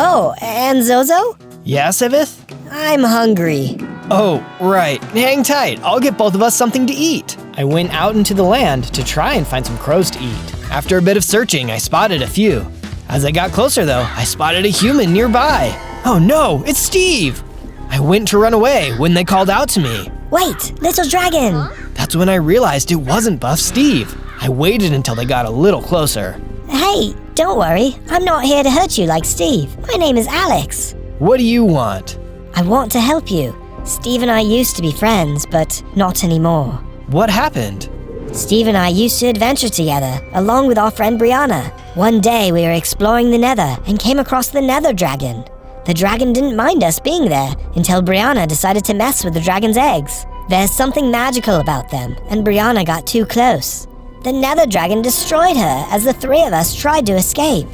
[SPEAKER 12] Oh, and Zozo?
[SPEAKER 10] Yeah, Sivith?
[SPEAKER 12] I'm hungry.
[SPEAKER 10] Oh, right. Hang tight. I'll get both of us something to eat. I went out into the land to try and find some crows to eat. After a bit of searching, I spotted a few. As I got closer though, I spotted a human nearby. Oh no, it's Steve! I went to run away when they called out to me.
[SPEAKER 4] Wait, little dragon!
[SPEAKER 10] That's when I realized it wasn't Buff Steve. I waited until they got a little closer.
[SPEAKER 4] Hey, don't worry. I'm not here to hurt you like Steve. My name is Alex.
[SPEAKER 10] What do you want?
[SPEAKER 4] I want to help you. Steve and I used to be friends, but not anymore.
[SPEAKER 10] What happened?
[SPEAKER 4] Steve and I used to adventure together, along with our friend Brianna. One day we were exploring the Nether and came across the Nether Dragon. The dragon didn't mind us being there until Brianna decided to mess with the dragon's eggs. There's something magical about them, and Brianna got too close. The Nether Dragon destroyed her as the three of us tried to escape.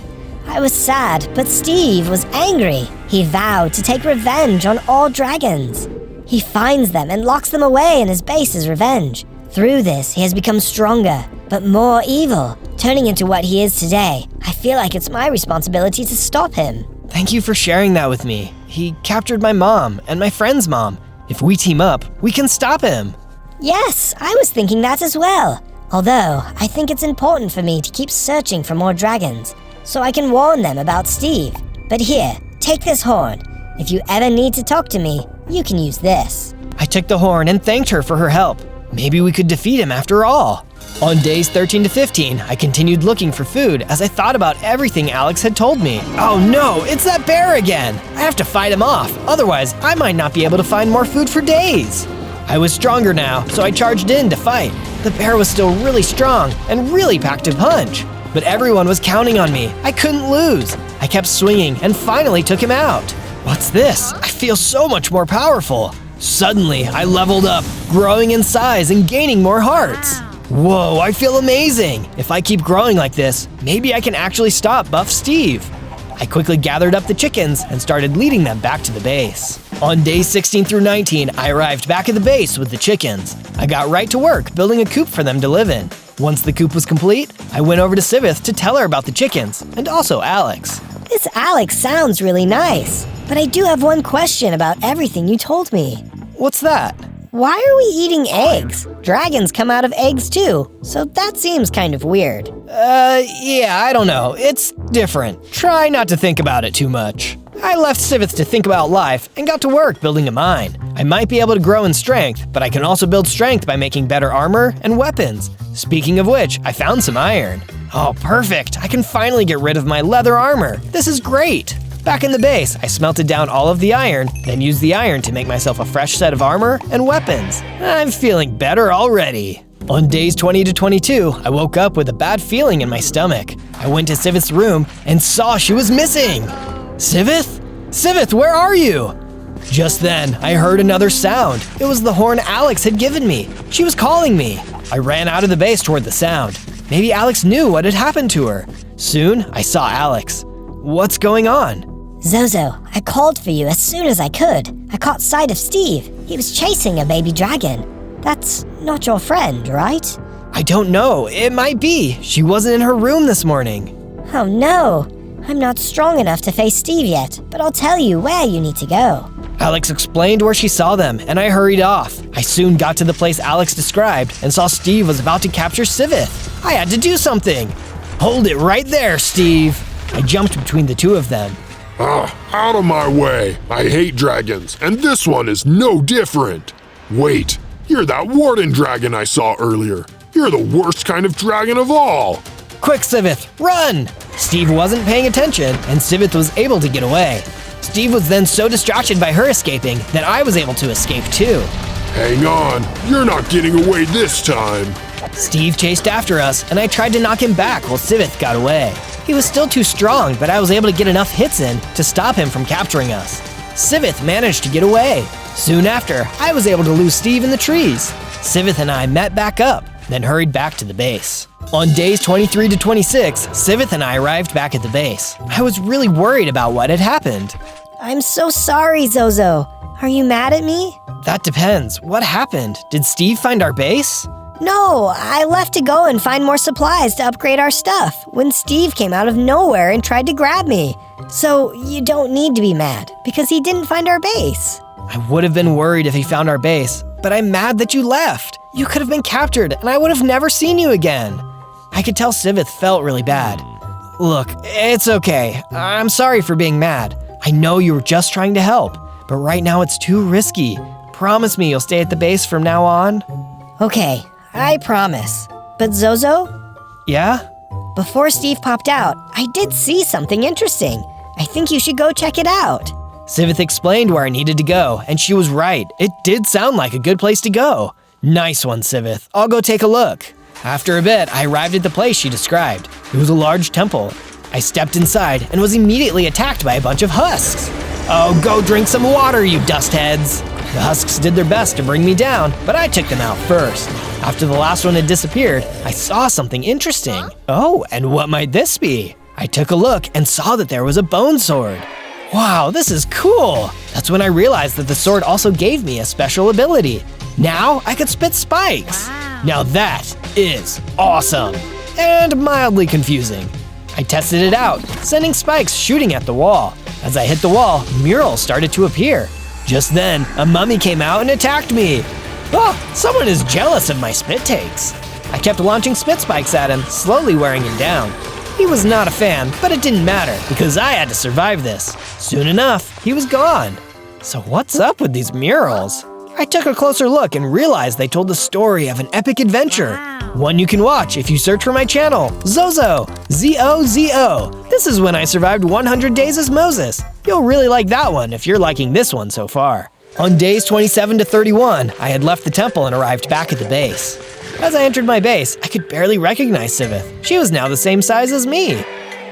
[SPEAKER 4] I was sad, but Steve was angry. He vowed to take revenge on all dragons. He finds them and locks them away in his base as revenge. Through this, he has become stronger, but more evil, turning into what he is today. I feel like it's my responsibility to stop him.
[SPEAKER 10] Thank you for sharing that with me. He captured my mom and my friend's mom. If we team up, we can stop him.
[SPEAKER 4] Yes, I was thinking that as well. Although, I think it's important for me to keep searching for more dragons, so I can warn them about Steve. But here, take this horn. If you ever need to talk to me, you can use this.
[SPEAKER 10] I took the horn and thanked her for her help. Maybe we could defeat him after all. On days 13 to 15, I continued looking for food as I thought about everything Alex had told me. Oh no, it's that bear again! I have to fight him off, otherwise I might not be able to find more food for days. I was stronger now, so I charged in to fight. The bear was still really strong and really packed a punch. But everyone was counting on me. I couldn't lose. I kept swinging and finally took him out. What's this? I feel so much more powerful. Suddenly, I leveled up, growing in size and gaining more hearts. Whoa, I feel amazing! If I keep growing like this, maybe I can actually stop Buff Steve. I quickly gathered up the chickens and started leading them back to the base. On days 16 through 19, I arrived back at the base with the chickens. I got right to work building a coop for them to live in. Once the coop was complete, I went over to Sivith to tell her about the chickens, and also Alex.
[SPEAKER 4] This Alex sounds really nice, but I do have one question about everything you told me.
[SPEAKER 10] What's that?
[SPEAKER 12] Why are we eating eggs? Dragons come out of eggs too, so that seems kind of weird.
[SPEAKER 10] Yeah, I don't know. It's different. Try not to think about it too much. I left Sivith to think about life and got to work building a mine. I might be able to grow in strength, but I can also build strength by making better armor and weapons. Speaking of which, I found some iron. Oh, perfect! I can finally get rid of my leather armor. This is great! Back in the base, I smelted down all of the iron, then used the iron to make myself a fresh set of armor and weapons. I'm feeling better already. On days 20 to 22, I woke up with a bad feeling in my stomach. I went to Sivith's room and saw she was missing. Sivith? Sivith, where are you? Just then, I heard another sound. It was the horn Alex had given me. She was calling me. I ran out of the base toward the sound. Maybe Alex knew what had happened to her. Soon, I saw Alex. What's going on?
[SPEAKER 4] Zozo, I called for you as soon as I could. I caught sight of Steve. He was chasing a baby dragon. That's not your friend, right?
[SPEAKER 10] I don't know, it might be. She wasn't in her room this morning.
[SPEAKER 4] Oh no, I'm not strong enough to face Steve yet, but I'll tell you where you need to go.
[SPEAKER 10] Alex explained where she saw them, and I hurried off. I soon got to the place Alex described and saw Steve was about to capture Sivith. I had to do something. Hold it right there, Steve. I jumped between the two of them.
[SPEAKER 5] Out of my way. I hate dragons, and this one is no different. Wait, you're that warden dragon I saw earlier. You're the worst kind of dragon of all.
[SPEAKER 10] Quick, Sivith, run! Steve wasn't paying attention, and Sivith was able to get away. Steve was then so distracted by her escaping that I was able to escape too.
[SPEAKER 5] Hang on, you're not getting away this time.
[SPEAKER 10] Steve chased after us, and I tried to knock him back while Sivith got away. He was still too strong, but I was able to get enough hits in to stop him from capturing us. Sivith managed to get away. Soon after, I was able to lose Steve in the trees. Sivith and I met back up, then hurried back to the base. On days 23 to 26, Sivith and I arrived back at the base. I was really worried about what had happened.
[SPEAKER 4] I'm so sorry, Zozo. Are you mad at me?
[SPEAKER 10] That depends. What happened? Did Steve find our base?
[SPEAKER 4] No, I left to go and find more supplies to upgrade our stuff when Steve came out of nowhere and tried to grab me. So you don't need to be mad because he didn't find our base.
[SPEAKER 10] I would have been worried if he found our base, but I'm mad that you left. You could have been captured and I would have never seen you again. I could tell Sivith felt really bad. Look, it's okay. I'm sorry for being mad. I know you were just trying to help, but right now it's too risky. Promise me you'll stay at the base from now on?
[SPEAKER 4] Okay, I promise. But Zozo?
[SPEAKER 10] Yeah?
[SPEAKER 4] Before Steve popped out, I did see something interesting. I think you should go check it out.
[SPEAKER 10] Sivith explained where I needed to go, and she was right. It did sound like a good place to go. Nice one, Sivith. I'll go take a look. After a bit, I arrived at the place she described. It was a large temple. I stepped inside and was immediately attacked by a bunch of husks. Oh, go drink some water, you dust heads. The husks did their best to bring me down, but I took them out first. After the last one had disappeared, I saw something interesting. Oh, and what might this be? I took a look and saw that there was a bone sword. Wow, this is cool. That's when I realized that the sword also gave me a special ability. Now I could spit spikes. Now that is awesome and mildly confusing. I tested it out, sending spikes shooting at the wall. As I hit the wall, murals started to appear. Just then, a mummy came out and attacked me. Oh, someone is jealous of my spit takes. I kept launching spit spikes at him, slowly wearing him down. He was not a fan, but it didn't matter because I had to survive this. Soon enough, he was gone. So what's up with these murals? I took a closer look and realized they told the story of an epic adventure. One you can watch if you search for my channel, Zozo, Z-O-Z-O. This is when I survived 100 days as Moses. You'll really like that one if you're liking this one so far. On days 27 to 31, I had left the temple and arrived back at the base. As I entered my base, I could barely recognize Sivith. She was now the same size as me.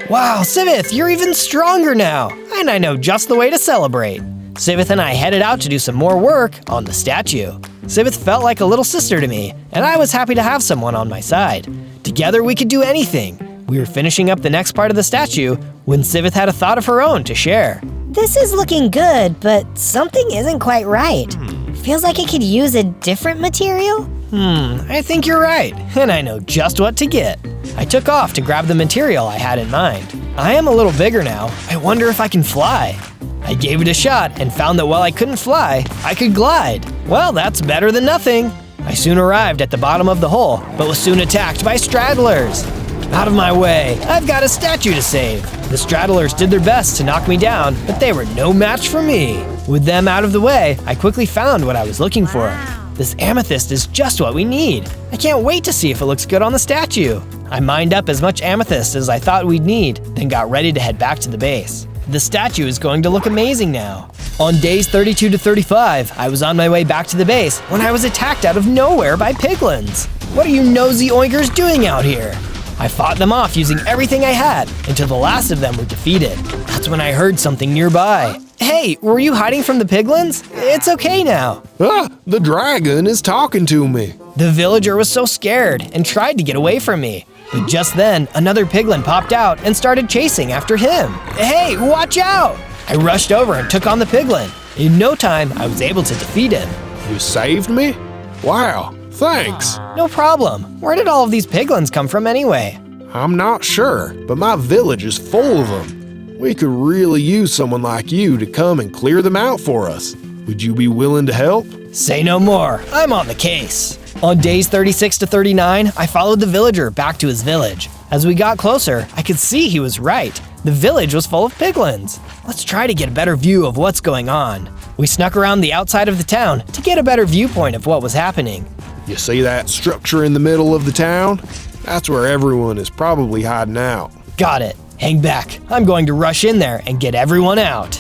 [SPEAKER 10] Wow, Sivith, you're even stronger now, and I know just the way to celebrate. Sivith and I headed out to do some more work on the statue. Sivith felt like a little sister to me, and I was happy to have someone on my side. Together we could do anything. We were finishing up the next part of the statue when Sivith had a thought of her own to share.
[SPEAKER 4] This is looking good, but something isn't quite right. Feels like it could use a different material.
[SPEAKER 10] I think you're right, and I know just what to get. I took off to grab the material I had in mind. I am a little bigger now. I wonder if I can fly. I gave it a shot and found that while I couldn't fly, I could glide. Well, that's better than nothing. I soon arrived at the bottom of the hole, but was soon attacked by stragglers. Out of my way, I've got a statue to save. The stragglers did their best to knock me down, but they were no match for me. With them out of the way, I quickly found what I was looking for. This amethyst is just what we need. I can't wait to see if it looks good on the statue. I mined up as much amethyst as I thought we'd need, then got ready to head back to the base. The statue is going to look amazing now. On days 32 to 35, I was on my way back to the base when I was attacked out of nowhere by piglins. What are you nosy oinkers doing out here? I fought them off using everything I had until the last of them were defeated. That's when I heard something nearby. Hey, were you hiding from the piglins? It's okay now.
[SPEAKER 3] The dragon is talking to me.
[SPEAKER 10] The villager was so scared and tried to get away from me. But just then, another piglin popped out and started chasing after him. Hey, watch out! I rushed over and took on the piglin. In no time, I was able to defeat him.
[SPEAKER 3] You saved me? Wow,
[SPEAKER 14] Thanks.
[SPEAKER 10] No problem. Where did all of these piglins come from anyway?
[SPEAKER 14] I'm not sure, but my village is full of them. We could really use someone like you to come and clear them out for us. Would you be willing to help?
[SPEAKER 10] Say no more. I'm on the case. On days 36 to 39, I followed the villager back to his village. As we got closer, I could see he was right. The village was full of piglins. Let's try to get a better view of what's going on. We snuck around the outside of the town to get a better viewpoint of what was happening.
[SPEAKER 14] You see that structure in the middle of the town? That's where everyone is probably hiding out.
[SPEAKER 10] Got it. Hang back. I'm going to rush in there and get everyone out.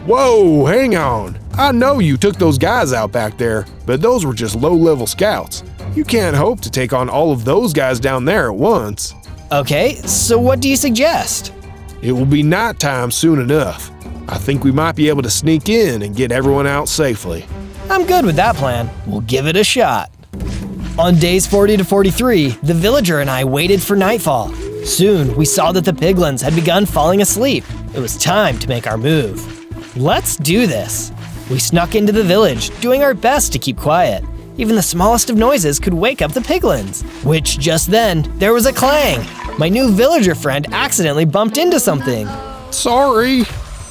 [SPEAKER 14] Whoa, hang on. I know you took those guys out back there, but those were just low-level scouts. You can't hope to take on all of those guys down there at once.
[SPEAKER 10] Okay, so what do you suggest?
[SPEAKER 14] It will be nighttime soon enough. I think we might be able to sneak in and get everyone out safely.
[SPEAKER 10] I'm good with that plan. We'll give it a shot. On days 40 to 43, the villager and I waited for nightfall. Soon, we saw that the piglins had begun falling asleep. It was time to make our move. Let's do this. We snuck into the village, doing our best to keep quiet. Even the smallest of noises could wake up the piglins. Which just then, there was a clang. My new villager friend accidentally bumped into something.
[SPEAKER 14] Sorry.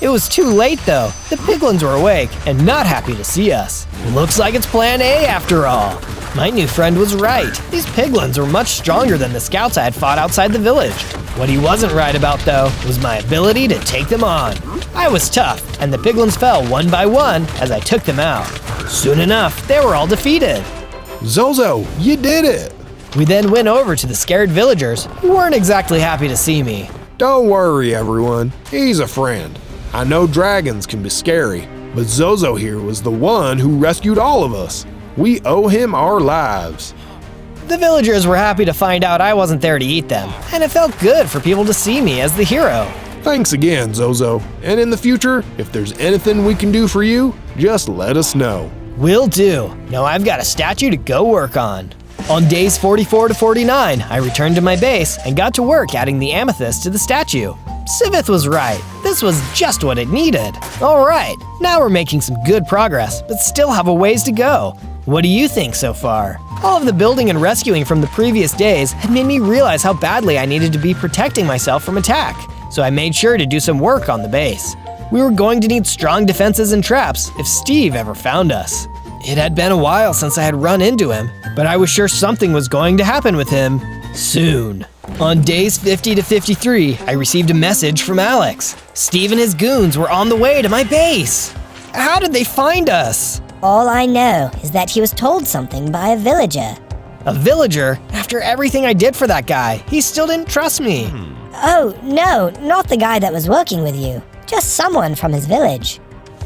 [SPEAKER 10] It was too late though. The piglins were awake and not happy to see us. Looks like it's plan A after all. My new friend was right. These piglins were much stronger than the scouts I had fought outside the village. What he wasn't right about though was my ability to take them on. I was tough, and the piglins fell one by one as I took them out. Soon enough, they were all defeated.
[SPEAKER 14] Zozo, you did it!
[SPEAKER 10] We then went over to the scared villagers, who weren't exactly happy to see me.
[SPEAKER 14] Don't worry, everyone. He's a friend. I know dragons can be scary, but Zozo here was the one who rescued all of us. We owe him our lives.
[SPEAKER 10] The villagers were happy to find out I wasn't there to eat them, and it felt good for people to see me as the hero.
[SPEAKER 14] Thanks again, Zozo. And in the future, if there's anything we can do for you, just let us know.
[SPEAKER 10] Will do. Now I've got a statue to go work on. On days 44 to 49, I returned to my base and got to work adding the amethyst to the statue. Sivith was right. This was just what it needed. All right, now we're making some good progress, but still have a ways to go. What do you think so far? All of the building and rescuing from the previous days had made me realize how badly I needed to be protecting myself from attack, so I made sure to do some work on the base. We were going to need strong defenses and traps if Steve ever found us. It had been a while since I had run into him, but I was sure something was going to happen with him soon. On days 50 to 53, I received a message from Alex. Steve and his goons were on the way to my base. How did they find us?
[SPEAKER 4] All I know is that he was told something by a villager.
[SPEAKER 10] A villager? After everything I did for that guy, he still didn't trust me.
[SPEAKER 4] Oh, no, not the guy that was working with you. Just someone from his village.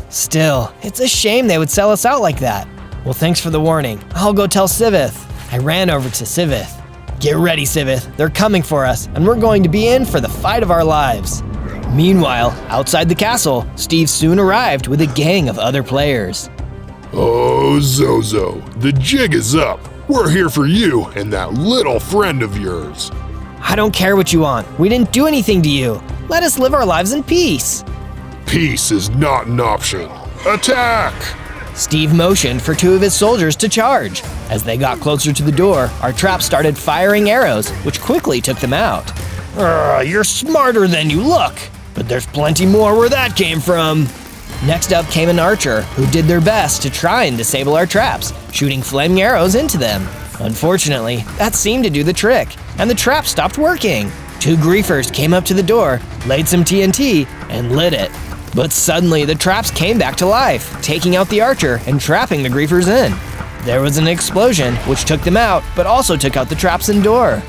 [SPEAKER 10] Still, it's a shame they would sell us out like that. Well, thanks for the warning. I'll go tell Sivith. I ran over to Sivith. Get ready, Sivith. They're coming for us, and we're going to be in for the fight of our lives. Meanwhile, outside the castle, Steve soon arrived with a gang of other players.
[SPEAKER 5] Oh, Zozo, the jig is up. We're here for you and that little friend of yours.
[SPEAKER 10] I don't care what you want. We didn't do anything to you. Let us live our lives in peace.
[SPEAKER 5] Peace is not an option. Attack!
[SPEAKER 10] Steve motioned for two of his soldiers to charge. As they got closer to the door, our traps started firing arrows, which quickly took them out. You're smarter than you look, but there's plenty more where that came from. Next up came an archer, who did their best to try and disable our traps, shooting flaming arrows into them. Unfortunately, that seemed to do the trick, and the trap stopped working. Two griefers came up to the door, laid some TNT, and lit it. But suddenly the traps came back to life, taking out the archer and trapping the griefers in. There was an explosion, which took them out, but also took out the traps and door.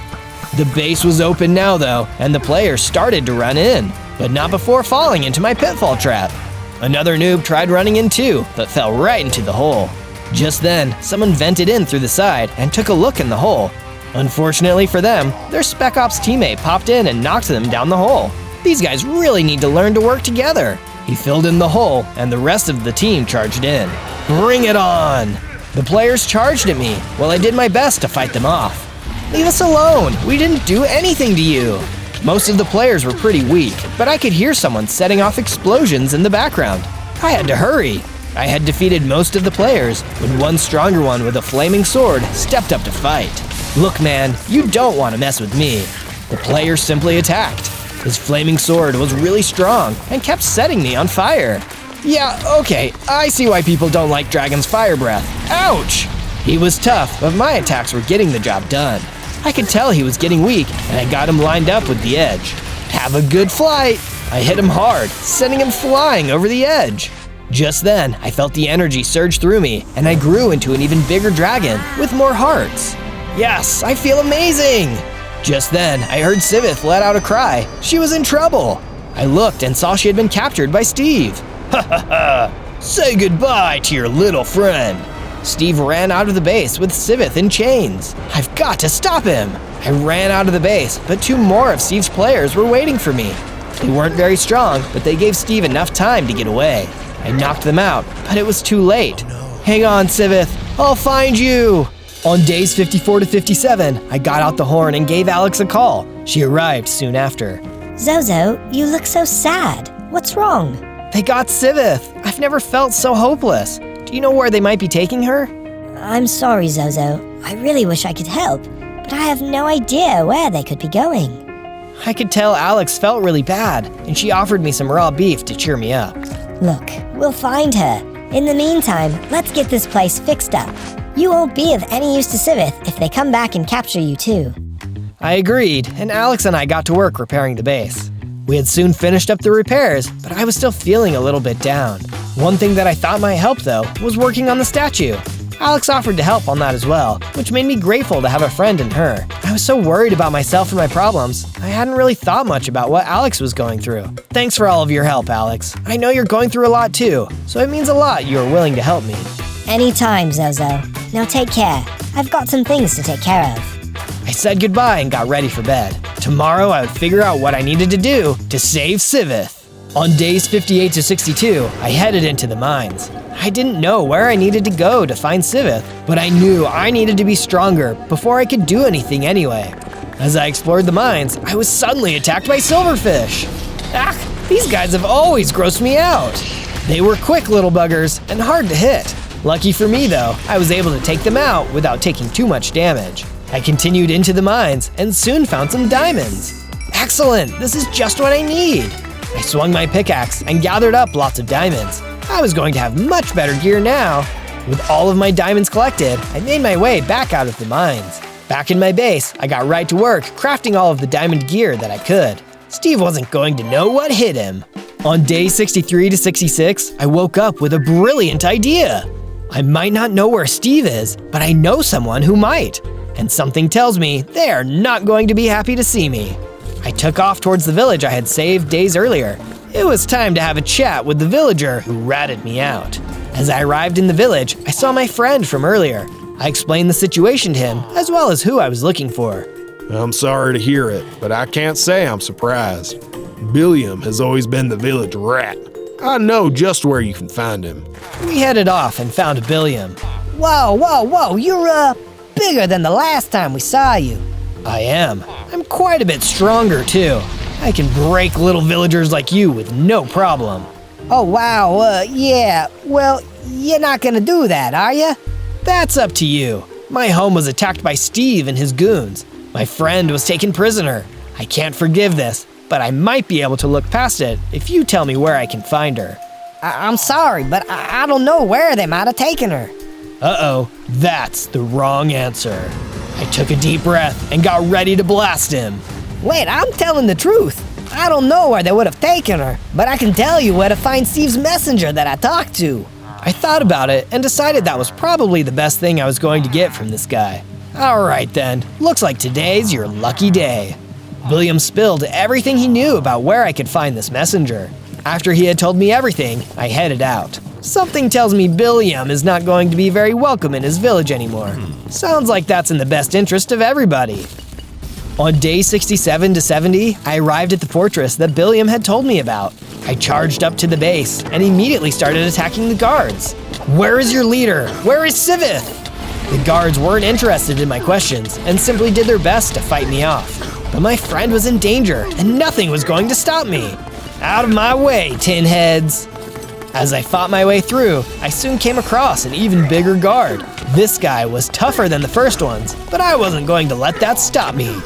[SPEAKER 10] The base was open now though, and the players started to run in, but not before falling into my pitfall trap. Another noob tried running in too, but fell right into the hole. Just then, someone vented in through the side and took a look in the hole. Unfortunately for them, their Spec Ops teammate popped in and knocked them down the hole. These guys really need to learn to work together. He filled in the hole, and the rest of the team charged in. Bring it on! The players charged at me, while I did my best to fight them off. Leave us alone! We didn't do anything to you! Most of the players were pretty weak, but I could hear someone setting off explosions in the background. I had to hurry. I had defeated most of the players when one stronger one with a flaming sword stepped up to fight. Look man, you don't want to mess with me. The player simply attacked. His flaming sword was really strong and kept setting me on fire. Yeah, okay, I see why people don't like Dragon's fire breath. Ouch! He was tough, but my attacks were getting the job done. I could tell he was getting weak, and I got him lined up with the edge. Have a good flight! I hit him hard, sending him flying over the edge. Just then, I felt the energy surge through me, and I grew into an even bigger dragon with more hearts. Yes, I feel amazing! Just then, I heard Sivith let out a cry. She was in trouble. I looked and saw she had been captured by Steve. Ha ha ha! Say goodbye to your little friend. Steve ran out of the base with Sivith in chains. I've got to stop him! I ran out of the base, but 2 more of Steve's players were waiting for me. They weren't very strong, but they gave Steve enough time to get away. I knocked them out, but it was too late. Hang on, Sivith, I'll find you! On days 54 to 57, I got out the horn and gave Alex a call. She arrived soon after.
[SPEAKER 4] Zozo, you look so sad. What's wrong?
[SPEAKER 10] They got Sivith. I've never felt so hopeless. Do you know where they might be taking her?
[SPEAKER 4] I'm sorry, Zozo. I really wish I could help, but I have no idea where they could be going.
[SPEAKER 10] I could tell Alex felt really bad, and she offered me some raw beef to cheer me up.
[SPEAKER 4] Look, we'll find her. In the meantime, let's get this place fixed up. You won't be of any use to Sivith if they come back and capture you too.
[SPEAKER 10] I agreed, and Alex and I got to work repairing the base. We had soon finished up the repairs, but I was still feeling a little bit down. One thing that I thought might help, though, was working on the statue. Alex offered to help on that as well, which made me grateful to have a friend in her. I was so worried about myself and my problems, I hadn't really thought much about what Alex was going through. Thanks for all of your help, Alex. I know you're going through a lot too, so it means a lot you are willing to help me.
[SPEAKER 4] Anytime, Zozo. Now take care. I've got some things to take care of.
[SPEAKER 10] I said goodbye and got ready for bed. Tomorrow I would figure out what I needed to do to save Sivith. On days 58 to 62, I headed into the mines. I didn't know where I needed to go to find Sivith, but I knew I needed to be stronger before I could do anything anyway. As I explored the mines, I was suddenly attacked by silverfish. These guys have always grossed me out. They were quick little buggers and hard to hit. Lucky for me though, I was able to take them out without taking too much damage. I continued into the mines and soon found some diamonds. Excellent, this is just what I need. I swung my pickaxe and gathered up lots of diamonds. I was going to have much better gear now. With all of my diamonds collected, I made my way back out of the mines. Back in my base, I got right to work crafting all of the diamond gear that I could. Steve wasn't going to know what hit him. On day 63 to 66, I woke up with a brilliant idea. I might not know where Steve is, but I know someone who might. And something tells me they are not going to be happy to see me. I took off towards the village I had saved days earlier. It was time to have a chat with the villager who ratted me out. As I arrived in the village, I saw my friend from earlier. I explained the situation to him, as well as who I was looking for.
[SPEAKER 14] I'm sorry to hear it, but I can't say I'm surprised. Billiam has always been the village rat. I know just where you can find him.
[SPEAKER 10] We headed off and found Billiam.
[SPEAKER 12] Whoa, you're, bigger than the last time we saw you.
[SPEAKER 10] I am. I'm quite a bit stronger, too. I can break little villagers like you with no problem.
[SPEAKER 12] Oh, wow, yeah. Well, you're not gonna do that, are you?
[SPEAKER 10] That's up to you. My home was attacked by Steve and his goons. My friend was taken prisoner. I can't forgive this, but I might be able to look past it if you tell me where I can find her.
[SPEAKER 12] I'm sorry, but I don't know where they might have taken her.
[SPEAKER 10] Uh-oh, that's the wrong answer. I took a deep breath and got ready to blast him.
[SPEAKER 12] Wait, I'm telling the truth. I don't know where they would have taken her, but I can tell you where to find Steve's messenger that I talked to.
[SPEAKER 10] I thought about it and decided that was probably the best thing I was going to get from this guy. Alright then, looks like today's your lucky day. William spilled everything he knew about where I could find this messenger. After he had told me everything, I headed out. Something tells me Billiam is not going to be very welcome in his village anymore. Sounds like that's in the best interest of everybody. On day 67 to 70, I arrived at the fortress that Billiam had told me about. I charged up to the base and immediately started attacking the guards. Where is your leader? Where is Sivith? The guards weren't interested in my questions and simply did their best to fight me off. But my friend was in danger and nothing was going to stop me. Out of my way, tin heads! As I fought my way through, I soon came across an even bigger guard. This guy was tougher than the first ones, but I wasn't going to let that stop me.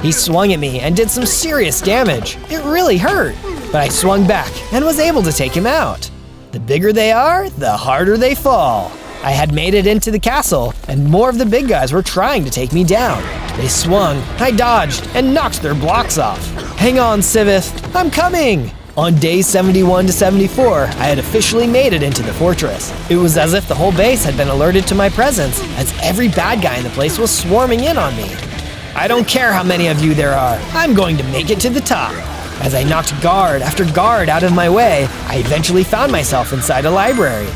[SPEAKER 10] He swung at me and did some serious damage. It really hurt, but I swung back and was able to take him out. The bigger they are, the harder they fall. I had made it into the castle, and more of the big guys were trying to take me down. They swung, I dodged, and knocked their blocks off. Hang on, Sivith, I'm coming! On days 71 to 74, I had officially made it into the fortress. It was as if the whole base had been alerted to my presence, as every bad guy in the place was swarming in on me. I don't care how many of you there are, I'm going to make it to the top. As I knocked guard after guard out of my way, I eventually found myself inside a library.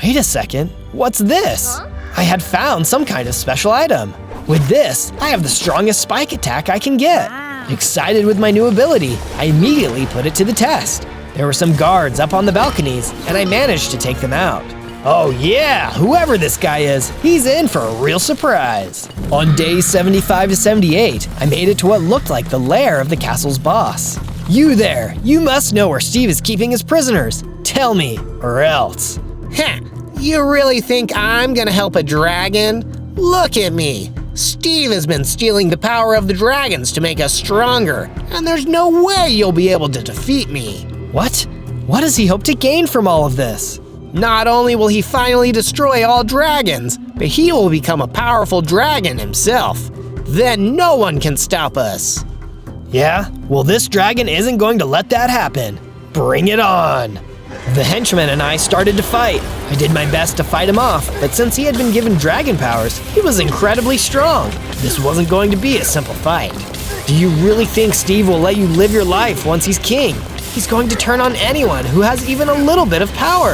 [SPEAKER 10] Wait a second, what's this? I had found some kind of special item. With this, I have the strongest spike attack I can get. Excited with my new ability, I immediately put it to the test. There were some guards up on the balconies, and I managed to take them out. Oh yeah, whoever this guy is, he's in for a real surprise. On days 75 to 78, I made it to what looked like the lair of the castle's boss. You there, you must know where Steve is keeping his prisoners. Tell me, or else.
[SPEAKER 2] Heh, you really think I'm gonna help a dragon? Look at me. Steve has been stealing the power of the dragons to make us stronger, and there's no way you'll be able to defeat me.
[SPEAKER 10] What? What does he hope to gain from all of this?
[SPEAKER 2] Not only will he finally destroy all dragons, but he will become a powerful dragon himself. Then no one can stop us.
[SPEAKER 10] Yeah? Well, this dragon isn't going to let that happen. Bring it on! The henchman and I started to fight. I did my best to fight him off, but since he had been given dragon powers, he was incredibly strong. This wasn't going to be a simple fight. Do you really think Steve will let you live your life once he's king? He's going to turn on anyone who has even a little bit of power.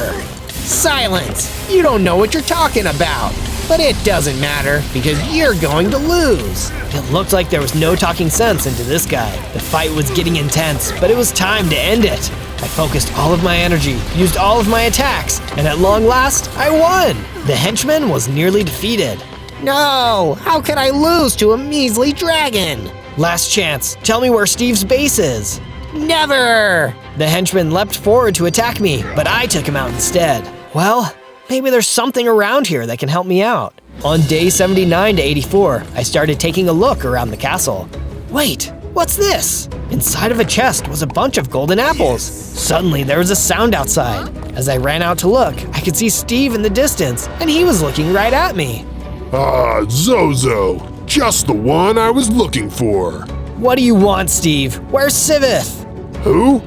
[SPEAKER 2] Silence! You don't know what you're talking about. But it doesn't matter, because you're going to lose.
[SPEAKER 10] It looked like there was no talking sense into this guy. The fight was getting intense, but it was time to end it. I focused all of my energy, used all of my attacks, and at long last, I won! The henchman was nearly defeated.
[SPEAKER 2] No! How could I lose to a measly dragon?
[SPEAKER 10] Last chance, tell me where Steve's base is.
[SPEAKER 2] Never!
[SPEAKER 10] The henchman leapt forward to attack me, but I took him out instead. Well, maybe there's something around here that can help me out. On day 79 to 84, I started taking a look around the castle. Wait, what's this? Inside of a chest was a bunch of golden apples. Suddenly, there was a sound outside. As I ran out to look, I could see Steve in the distance, and he was looking right at me.
[SPEAKER 5] Ah, Zozo, just the one I was looking for.
[SPEAKER 10] What do you want, Steve? Where's Sivith?
[SPEAKER 5] Who?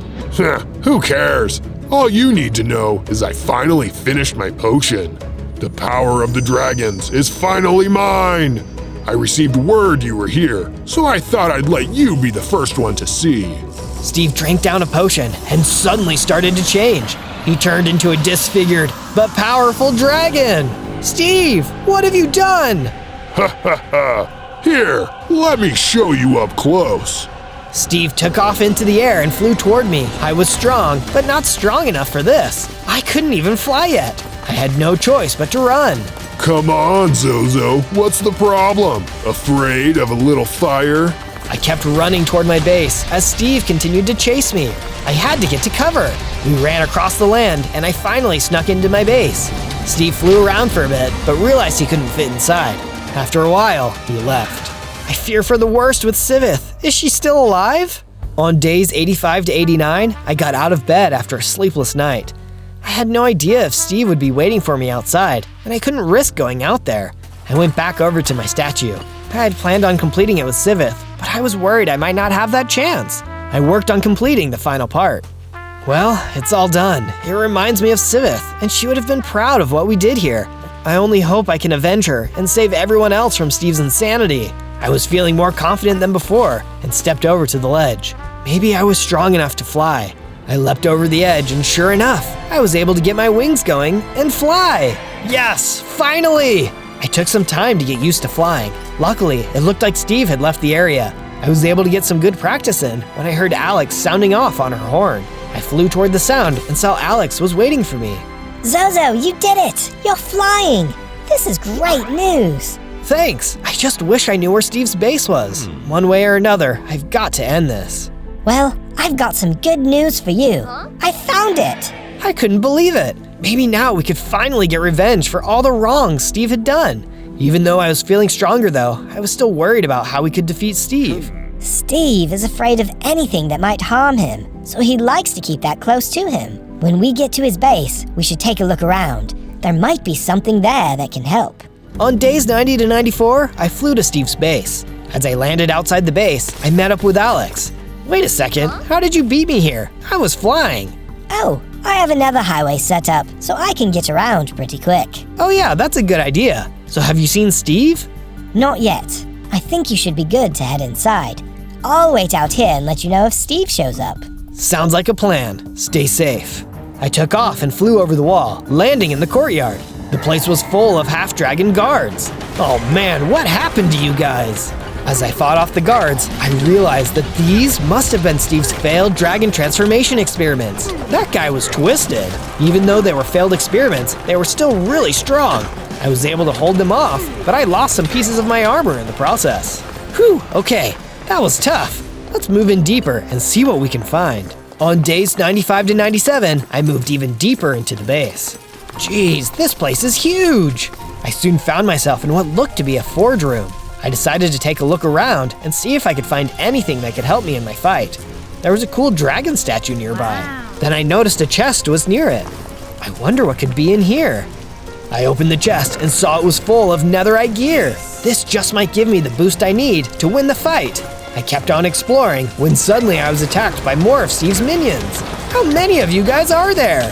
[SPEAKER 5] Who cares? All you need to know is I finally finished my potion. The power of the dragons is finally mine. I received word you were here, so I thought I'd let you be the first one to see.
[SPEAKER 10] Steve drank down a potion and suddenly started to change. He turned into a disfigured but powerful dragon. Steve, what have you done?
[SPEAKER 5] Ha ha ha. Here, let me show you up close.
[SPEAKER 10] Steve took off into the air and flew toward me. I was strong, but not strong enough for this. I couldn't even fly yet. I had no choice but to run.
[SPEAKER 5] Come on, Zozo, what's the problem? Afraid of a little fire?
[SPEAKER 10] I kept running toward my base as Steve continued to chase me. I had to get to cover. We ran across the land and I finally snuck into my base. Steve flew around for a bit, but realized he couldn't fit inside. After a while, he left. I fear for the worst with Sivith. Is she still alive? On days 85 to 89, I got out of bed after a sleepless night. I had no idea if Steve would be waiting for me outside, and I couldn't risk going out there. I went back over to my statue. I had planned on completing it with Sivith, but I was worried I might not have that chance. I worked on completing the final part. Well, it's all done. It reminds me of Sivith, and she would have been proud of what we did here. I only hope I can avenge her and save everyone else from Steve's insanity. I was feeling more confident than before and stepped over to the ledge. Maybe I was strong enough to fly. I leapt over the edge and sure enough, I was able to get my wings going and fly. Yes, finally! I took some time to get used to flying. Luckily, it looked like Steve had left the area. I was able to get some good practice in when I heard Alex sounding off on her horn. I flew toward the sound and saw Alex was waiting for me.
[SPEAKER 4] Zozo, you did it! You're flying! This is great news!
[SPEAKER 10] Thanks! I just wish I knew where Steve's base was. One way or another, I've got to end this.
[SPEAKER 4] Well, I've got some good news for you. I found it!
[SPEAKER 10] I couldn't believe it. Maybe now we could finally get revenge for all the wrongs Steve had done. Even though I was feeling stronger though, I was still worried about how we could defeat Steve.
[SPEAKER 4] Steve is afraid of anything that might harm him, so he likes to keep that close to him. When we get to his base, we should take a look around. There might be something there that can help.
[SPEAKER 10] On days 90 to 94, I flew to Steve's base. As I landed outside the base, I met up with Alex. Wait a second, how did you beat me here? I was flying.
[SPEAKER 4] Oh, I have another highway set up, so I can get around pretty quick.
[SPEAKER 10] Oh yeah, that's a good idea. So have you seen Steve?
[SPEAKER 4] Not yet. I think you should be good to head inside. I'll wait out here and let you know if Steve shows up.
[SPEAKER 10] Sounds like a plan. Stay safe. I took off and flew over the wall, landing in the courtyard. The place was full of half-dragon guards. Oh man, what happened to you guys? As I fought off the guards, I realized that these must have been Steve's failed dragon transformation experiments. That guy was twisted. Even though they were failed experiments, they were still really strong. I was able to hold them off, but I lost some pieces of my armor in the process. Whew, okay, that was tough. Let's move in deeper and see what we can find. On days 95 to 97, I moved even deeper into the base. Jeez, this place is huge! I soon found myself in what looked to be a forge room. I decided to take a look around and see if I could find anything that could help me in my fight. There was a cool dragon statue nearby. Then I noticed a chest was near it. I wonder what could be in here. I opened the chest and saw it was full of netherite gear. This just might give me the boost I need to win the fight. I kept on exploring when suddenly I was attacked by more of Steve's minions. How many of you guys are there?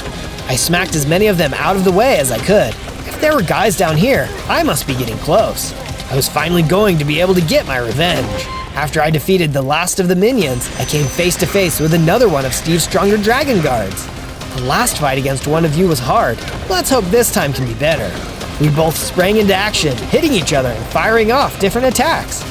[SPEAKER 10] I smacked as many of them out of the way as I could. If there were guys down here, I must be getting close. I was finally going to be able to get my revenge. After I defeated the last of the minions, I came face to face with another one of Steve's stronger dragon guards. The last fight against one of you was hard. Let's hope this time can be better. We both sprang into action, hitting each other and firing off different attacks.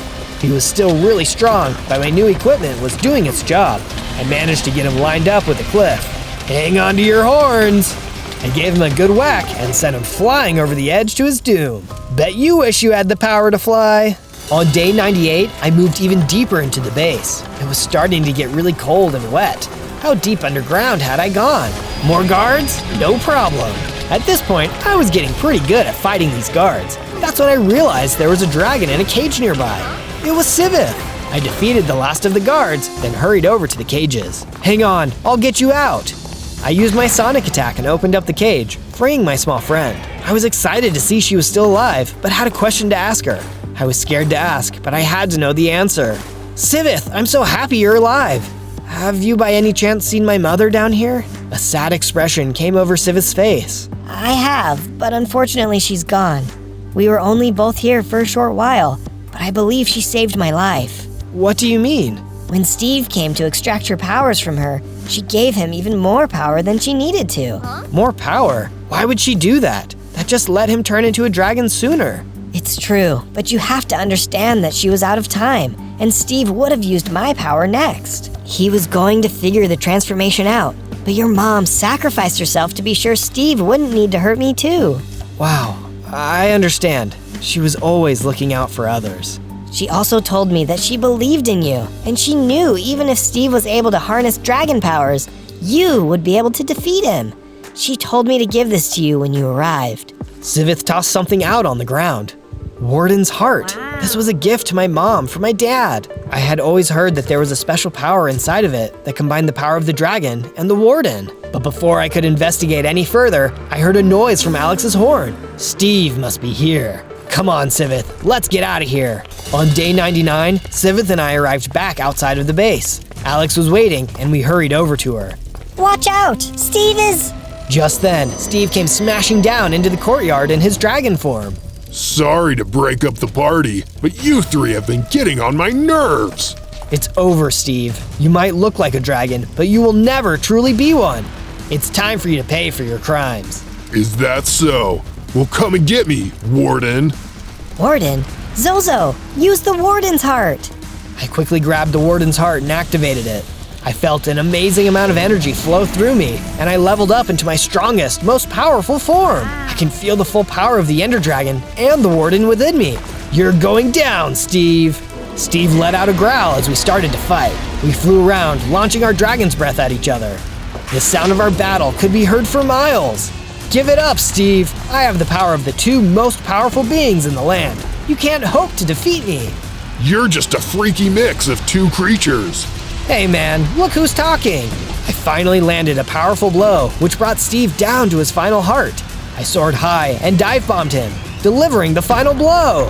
[SPEAKER 10] He was still really strong, but my new equipment was doing its job. I managed to get him lined up with a cliff. Hang on to your horns! I gave him a good whack and sent him flying over the edge to his doom. Bet you wish you had the power to fly. On day 98, I moved even deeper into the base. It was starting to get really cold and wet. How deep underground had I gone? More guards? No problem. At this point, I was getting pretty good at fighting these guards. That's when I realized there was a dragon in a cage nearby. It was Sivith. I defeated the last of the guards, then hurried over to the cages. Hang on, I'll get you out. I used my sonic attack and opened up the cage, freeing my small friend. I was excited to see she was still alive, but had a question to ask her. I was scared to ask, but I had to know the answer. Sivith, I'm so happy you're alive. Have you by any chance seen my mother down here? A sad expression came over Sivith's face.
[SPEAKER 4] I have, but unfortunately she's gone. We were only both here for a short while, but I believe she saved my life.
[SPEAKER 10] What do you mean?
[SPEAKER 4] When Steve came to extract her powers from her, she gave him even more power than she needed to.
[SPEAKER 10] More power? Why would she do that? That just let him turn into a dragon sooner.
[SPEAKER 4] It's true, but you have to understand that she was out of time, and Steve would have used my power next. He was going to figure the transformation out, but your mom sacrificed herself to be sure Steve wouldn't need to hurt me too.
[SPEAKER 10] Wow, I understand. She was always looking out for others.
[SPEAKER 4] She also told me that she believed in you, and she knew even if Steve was able to harness dragon powers, you would be able to defeat him. She told me to give this to you when you arrived.
[SPEAKER 10] Sivith tossed something out on the ground. Warden's heart. This was a gift to my mom from my dad. I had always heard that there was a special power inside of it that combined the power of the dragon and the warden. But before I could investigate any further, I heard a noise from Alex's horn. Steve must be here. Come on, Sivith, let's get out of here. On day 99, Sivith and I arrived back outside of the base. Alex was waiting, and we hurried over to her.
[SPEAKER 4] Watch out! Steve is...
[SPEAKER 10] Just then, Steve came smashing down into the courtyard in his dragon form.
[SPEAKER 5] Sorry to break up the party, but you three have been getting on my nerves.
[SPEAKER 10] It's over, Steve. You might look like a dragon, but you will never truly be one. It's time for you to pay for your crimes.
[SPEAKER 5] Is that so? Well, come and get me, Warden.
[SPEAKER 4] Warden? Zozo, use the Warden's heart.
[SPEAKER 10] I quickly grabbed the Warden's heart and activated it. I felt an amazing amount of energy flow through me, and I leveled up into my strongest, most powerful form. I can feel the full power of the Ender Dragon and the Warden within me. You're going down, Steve. Steve let out a growl as we started to fight. We flew around, launching our dragon's breath at each other. The sound of our battle could be heard for miles. Give it up, Steve. I have the power of the two most powerful beings in the land. You can't hope to defeat me.
[SPEAKER 5] You're just a freaky mix of two creatures.
[SPEAKER 10] Hey man, look who's talking. I finally landed a powerful blow, which brought Steve down to his final heart. I soared high and dive-bombed him, delivering the final blow.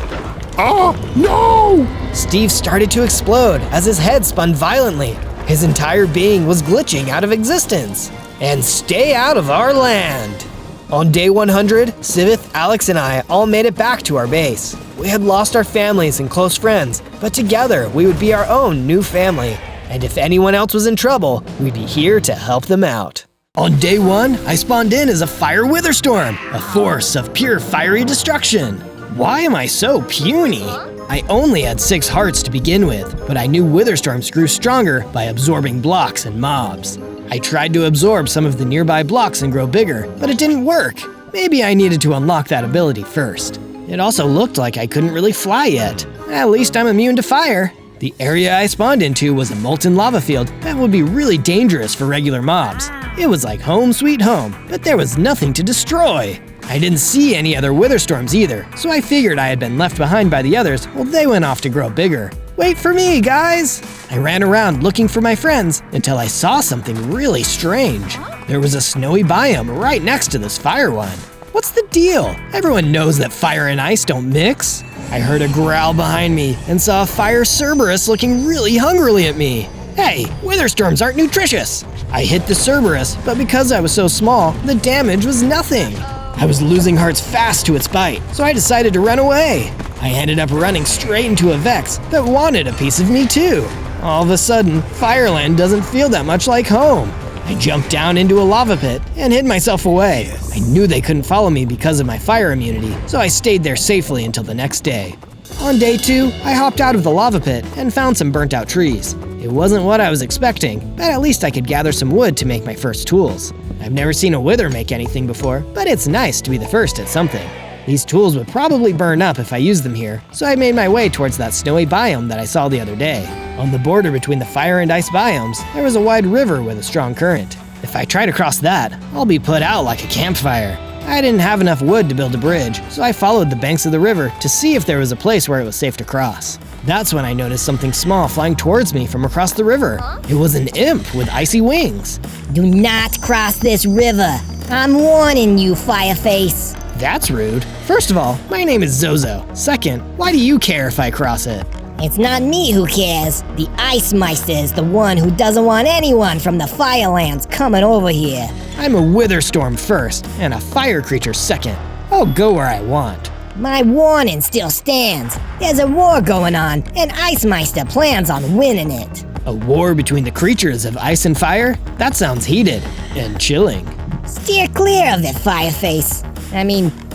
[SPEAKER 5] Oh, no!
[SPEAKER 10] Steve started to explode as his head spun violently. His entire being was glitching out of existence. And stay out of our land. On day 100, Sivith, Alex, and I all made it back to our base. We had lost our families and close friends, but together we would be our own new family. And if anyone else was in trouble, we'd be here to help them out. On day 1, I spawned in as a fire witherstorm, a force of pure fiery destruction. Why am I so puny? I only had 6 hearts to begin with, but I knew witherstorms grew stronger by absorbing blocks and mobs. I tried to absorb some of the nearby blocks and grow bigger, but it didn't work. Maybe I needed to unlock that ability first. It also looked like I couldn't really fly yet. At least I'm immune to fire. The area I spawned into was a molten lava field that would be really dangerous for regular mobs. It was like home sweet home, but there was nothing to destroy. I didn't see any other witherstorms either, so I figured I had been left behind by the others while they went off to grow bigger. Wait for me, guys! I ran around looking for my friends until I saw something really strange. There was a snowy biome right next to this fire one. What's the deal? Everyone knows that fire and ice don't mix. I heard a growl behind me and saw a fire Cerberus looking really hungrily at me. Hey, witherstorms aren't nutritious! I hit the Cerberus, but because I was so small, the damage was nothing. I was losing hearts fast to its bite, so I decided to run away. I ended up running straight into a Vex that wanted a piece of me too. All of a sudden, Fireland doesn't feel that much like home. I jumped down into a lava pit and hid myself away. I knew they couldn't follow me because of my fire immunity, so I stayed there safely until the next day. On day 2, I hopped out of the lava pit and found some burnt out trees. It wasn't what I was expecting, but at least I could gather some wood to make my first tools. I've never seen a wither make anything before, but it's nice to be the first at something. These tools would probably burn up if I used them here, so I made my way towards that snowy biome that I saw the other day. On the border between the fire and ice biomes, there was a wide river with a strong current. If I try to cross that, I'll be put out like a campfire. I didn't have enough wood to build a bridge, so I followed the banks of the river to see if there was a place where it was safe to cross. That's when I noticed something small flying towards me from across the river. It was an imp with icy wings.
[SPEAKER 12] Do not cross this river. I'm warning you, Fireface.
[SPEAKER 10] That's rude. First of all, my name is Zozo. Second, why do you care if I cross it?
[SPEAKER 12] It's not me who cares. The Ice Meister is the one who doesn't want anyone from the Firelands coming over here.
[SPEAKER 10] I'm a witherstorm first, and a fire creature second. I'll go where I want.
[SPEAKER 12] My warning still stands. There's a war going on, and Ice Meister plans on winning it.
[SPEAKER 10] A war between the creatures of ice and fire? That sounds heated and chilling.
[SPEAKER 12] Steer clear of it, Fireface.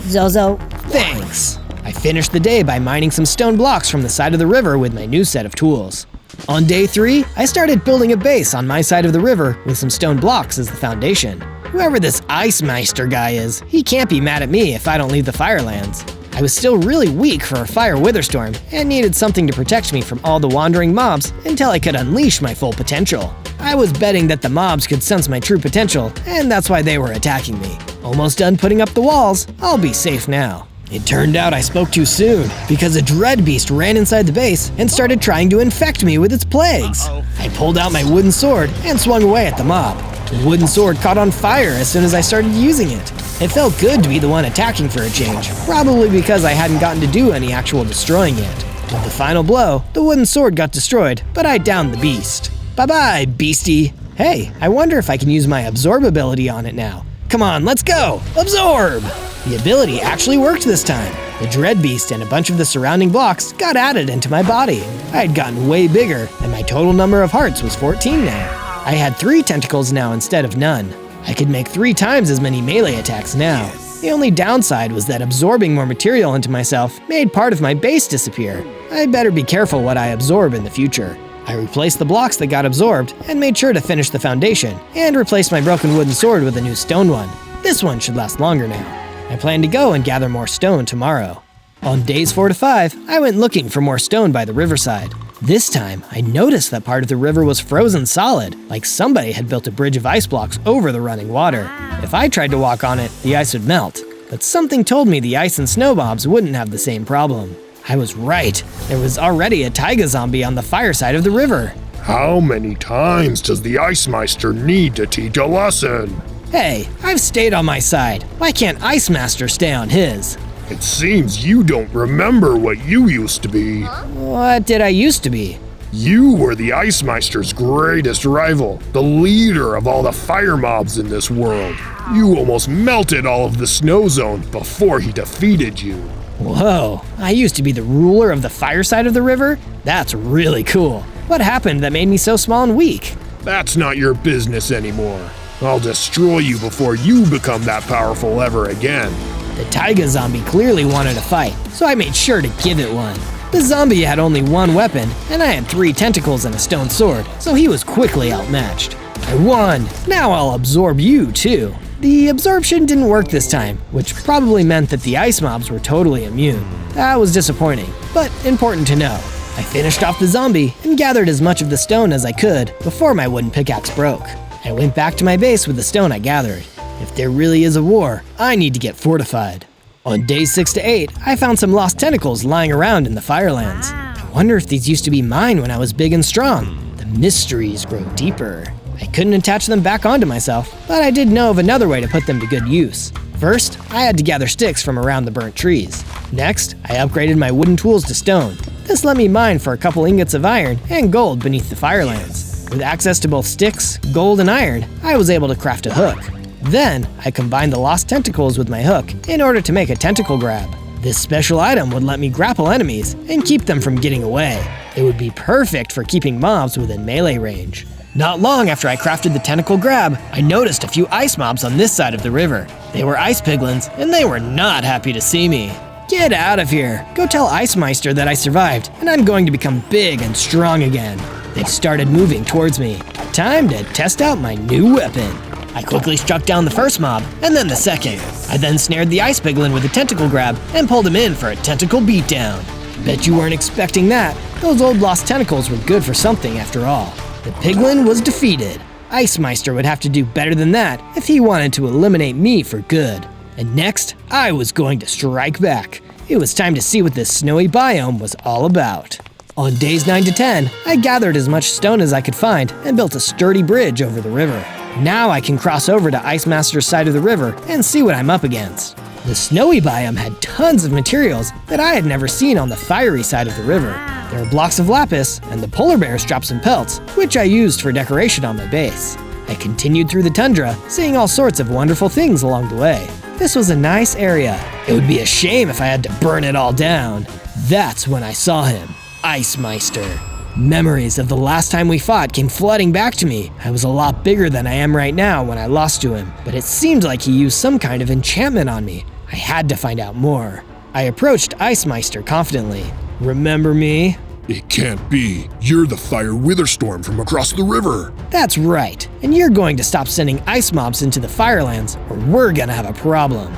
[SPEAKER 12] Zozo.
[SPEAKER 10] Thanks. I finished the day by mining some stone blocks from the side of the river with my new set of tools. On day 3, I started building a base on my side of the river with some stone blocks as the foundation. Whoever this Ice Meister guy is, he can't be mad at me if I don't leave the Firelands. I was still really weak for a fire witherstorm and needed something to protect me from all the wandering mobs until I could unleash my full potential. I was betting that the mobs could sense my true potential, and that's why they were attacking me. Almost done putting up the walls, I'll be safe now. It turned out I spoke too soon, because a dread beast ran inside the base and started trying to infect me with its plagues. I pulled out my wooden sword and swung away at the mob. The wooden sword caught on fire as soon as I started using it. It felt good to be the one attacking for a change, probably because I hadn't gotten to do any actual destroying yet. With the final blow, the wooden sword got destroyed, but I downed the beast. Bye-bye, beastie. Hey, I wonder if I can use my absorb ability on it now. Come on, let's go! Absorb! The ability actually worked this time. The dread beast and a bunch of the surrounding blocks got added into my body. I had gotten way bigger, and my total number of hearts was 14 now. I had 3 tentacles now instead of none. I could make 3 times as many melee attacks now. The only downside was that absorbing more material into myself made part of my base disappear. I better be careful what I absorb in the future. I replaced the blocks that got absorbed and made sure to finish the foundation, and replaced my broken wooden sword with a new stone one. This one should last longer now. I plan to go and gather more stone tomorrow. On days 4 to 5, I went looking for more stone by the riverside. This time, I noticed that part of the river was frozen solid, like somebody had built a bridge of ice blocks over the running water. If I tried to walk on it, the ice would melt. But something told me the ice and snow mobs wouldn't have the same problem. I was right. There was already a taiga zombie on the fire side of the river.
[SPEAKER 5] How many times does the Ice Meister need to teach a lesson?
[SPEAKER 10] Hey, I've stayed on my side. Why can't Ice Master stay on his?
[SPEAKER 5] It seems you don't remember what you used to be.
[SPEAKER 10] What did I used to be?
[SPEAKER 5] You were the Ice Meister's greatest rival, the leader of all the fire mobs in this world. You almost melted all of the snow zone before he defeated you.
[SPEAKER 10] Whoa, I used to be the ruler of the fire side of the river? That's really cool. What happened that made me so small and weak?
[SPEAKER 5] That's not your business anymore. I'll destroy you before you become that powerful ever again.
[SPEAKER 10] The taiga zombie clearly wanted a fight, so I made sure to give it one. The zombie had only one weapon, and I had 3 tentacles and a stone sword, so he was quickly outmatched. I won! Now I'll absorb you too. The absorption didn't work this time, which probably meant that the ice mobs were totally immune. That was disappointing, but important to know. I finished off the zombie and gathered as much of the stone as I could before my wooden pickaxe broke. I went back to my base with the stone I gathered. If there really is a war, I need to get fortified. On days 6 to 8, I found some lost tentacles lying around in the Firelands. I wonder if these used to be mine when I was big and strong. The mysteries grow deeper. I couldn't attach them back onto myself, but I did know of another way to put them to good use. First, I had to gather sticks from around the burnt trees. Next, I upgraded my wooden tools to stone. This let me mine for a couple ingots of iron and gold beneath the Firelands. With access to both sticks, gold, and iron, I was able to craft a hook. Then, I combined the lost tentacles with my hook in order to make a tentacle grab. This special item would let me grapple enemies and keep them from getting away. It would be perfect for keeping mobs within melee range. Not long after I crafted the tentacle grab, I noticed a few ice mobs on this side of the river. They were ice piglins, and they were not happy to see me. Get out of here! Go tell Ice Meister that I survived, and I'm going to become big and strong again. They started moving towards me. Time to test out my new weapon. I quickly struck down the first mob, and then the second. I then snared the ice piglin with a tentacle grab and pulled him in for a tentacle beatdown. Bet you weren't expecting that. Those old lost tentacles were good for something after all. The piglin was defeated. Ice Meister would have to do better than that if he wanted to eliminate me for good. And next, I was going to strike back. It was time to see what this snowy biome was all about. On days 9 to 10, I gathered as much stone as I could find and built a sturdy bridge over the river. Now I can cross over to Ice Master's side of the river and see what I'm up against. The snowy biome had tons of materials that I had never seen on the fiery side of the river. There were blocks of lapis, and the polar bears dropped some pelts, which I used for decoration on my base. I continued through the tundra, seeing all sorts of wonderful things along the way. This was a nice area. It would be a shame if I had to burn it all down. That's when I saw him, Ice Meister. Memories of the last time we fought came flooding back to me. I was a lot bigger than I am right now when I lost to him, but it seemed like he used some kind of enchantment on me. I had to find out more. I approached Ice Meister confidently. Remember me?
[SPEAKER 5] It can't be. You're the Fire WITHERSTORM from across the river.
[SPEAKER 10] That's right. And you're going to stop sending ice mobs into the Firelands, or we're gonna have a problem.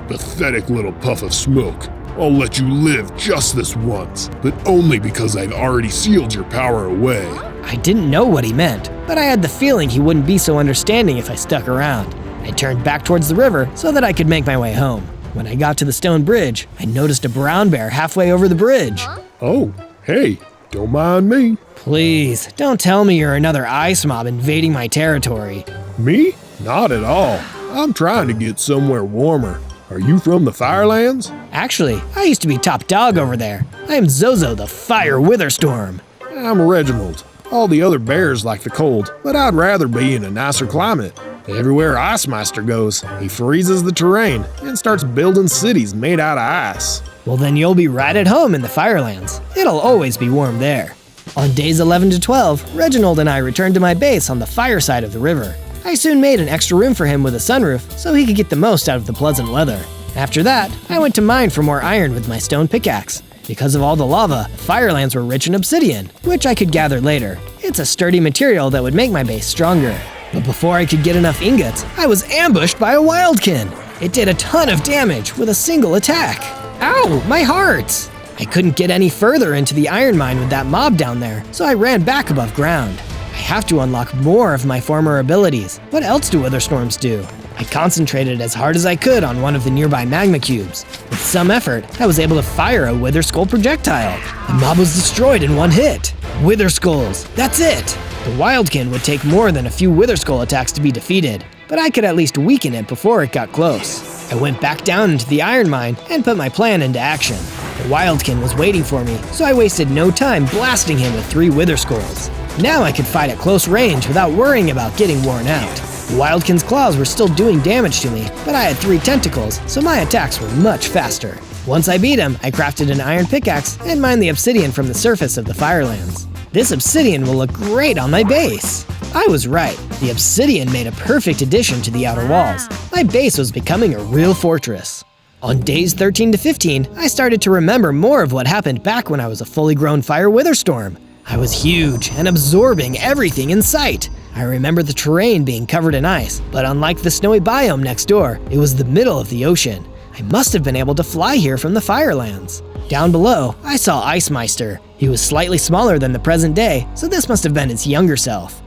[SPEAKER 5] Pathetic little puff of smoke. I'll let you live just this once, but only because I've already sealed your power away.
[SPEAKER 10] I didn't know what he meant, but I had the feeling he wouldn't be so understanding if I stuck around. I turned back towards the river so that I could make my way home. When I got to the stone bridge, I noticed a brown bear halfway over the bridge.
[SPEAKER 5] Oh, hey, don't mind me.
[SPEAKER 10] Please, don't tell me you're another ice mob invading my territory.
[SPEAKER 5] Me? Not at all. I'm trying to get somewhere warmer. Are you from the Firelands?
[SPEAKER 10] Actually, I used to be top dog over there. I am Zozo, the Fire WITHERSTORM.
[SPEAKER 5] I'm Reginald. All the other bears like the cold, but I'd rather be in a nicer climate. Everywhere Ice Meister goes, he freezes the terrain and starts building cities made out of ice.
[SPEAKER 10] Well, then you'll be right at home in the Firelands. It'll always be warm there. On days 11 to 12, Reginald and I returned to my base on the fire side of the river. I soon made an extra room for him with a sunroof so he could get the most out of the pleasant weather. After that, I went to mine for more iron with my stone pickaxe. Because of all the lava, the Firelands were rich in obsidian, which I could gather later. It's a sturdy material that would make my base stronger. But before I could get enough ingots, I was ambushed by a wildkin. It did a ton of damage with a single attack. Ow, my heart! I couldn't get any further into the iron mine with that mob down there, so I ran back above ground. I have to unlock more of my former abilities. What else do Witherstorms do? I concentrated as hard as I could on one of the nearby magma cubes. With some effort, I was able to fire a Wither Skull projectile. The mob was destroyed in one hit. Wither Skulls, that's it! The Wildkin would take more than a few Wither Skull attacks to be defeated, but I could at least weaken it before it got close. I went back down into the iron mine and put my plan into action. The Wildkin was waiting for me, so I wasted no time blasting him with 3 Wither Skulls. Now I could fight at close range without worrying about getting worn out. The Wildkin's claws were still doing damage to me, but I had 3 tentacles, so my attacks were much faster. Once I beat him, I crafted an iron pickaxe and mined the obsidian from the surface of the Firelands. This obsidian will look great on my base. I was right. The obsidian made a perfect addition to the outer walls. My base was becoming a real fortress. On days 13 to 15, I started to remember more of what happened back when I was a fully grown Fire Witherstorm. I was huge and absorbing everything in sight. I remember the terrain being covered in ice, but unlike the snowy biome next door, it was the middle of the ocean. I must have been able to fly here from the Firelands. Down below, I saw Ice Meister. He was slightly smaller than the present day, so this must have been his younger self.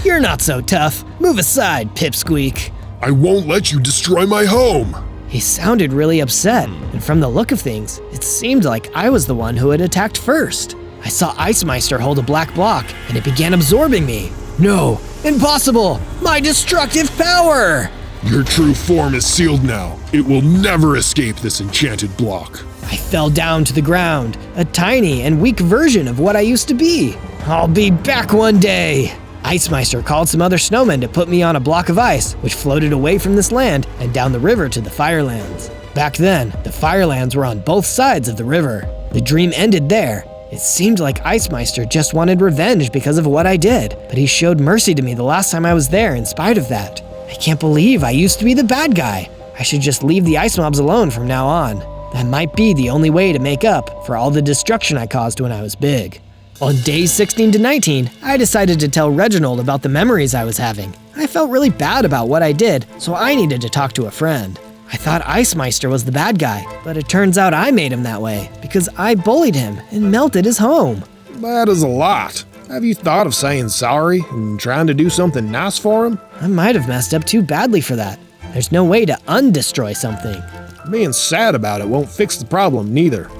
[SPEAKER 10] You're not so tough. Move aside, Pipsqueak.
[SPEAKER 5] I won't let you destroy my home.
[SPEAKER 10] He sounded really upset, and from the look of things, it seemed like I was the one who had attacked first. I saw Ice Meister hold a black block, and it began absorbing me. No, impossible! My destructive power!
[SPEAKER 5] Your true form is sealed now. It will never escape this enchanted block.
[SPEAKER 10] I fell down to the ground, a tiny and weak version of what I used to be. I'll be back one day. Ice Meister called some other snowmen to put me on a block of ice, which floated away from this land and down the river to the Firelands. Back then, the Firelands were on both sides of the river. The dream ended there. It seemed like Ice Meister just wanted revenge because of what I did, but he showed mercy to me the last time I was there in spite of that. I can't believe I used to be the bad guy. I should just leave the ice mobs alone from now on. That might be the only way to make up for all the destruction I caused when I was big. On days 16 to 19, I decided to tell Reginald about the memories I was having. I felt really bad about what I did, so I needed to talk to a friend. I thought Ice Meister was the bad guy, but it turns out I made him that way because I bullied him and melted his home.
[SPEAKER 14] That is a lot. Have you thought of saying sorry and trying to do something nice for him?
[SPEAKER 10] I might have messed up too badly for that. There's no way to undestroy something.
[SPEAKER 14] Being sad about it won't fix the problem neither.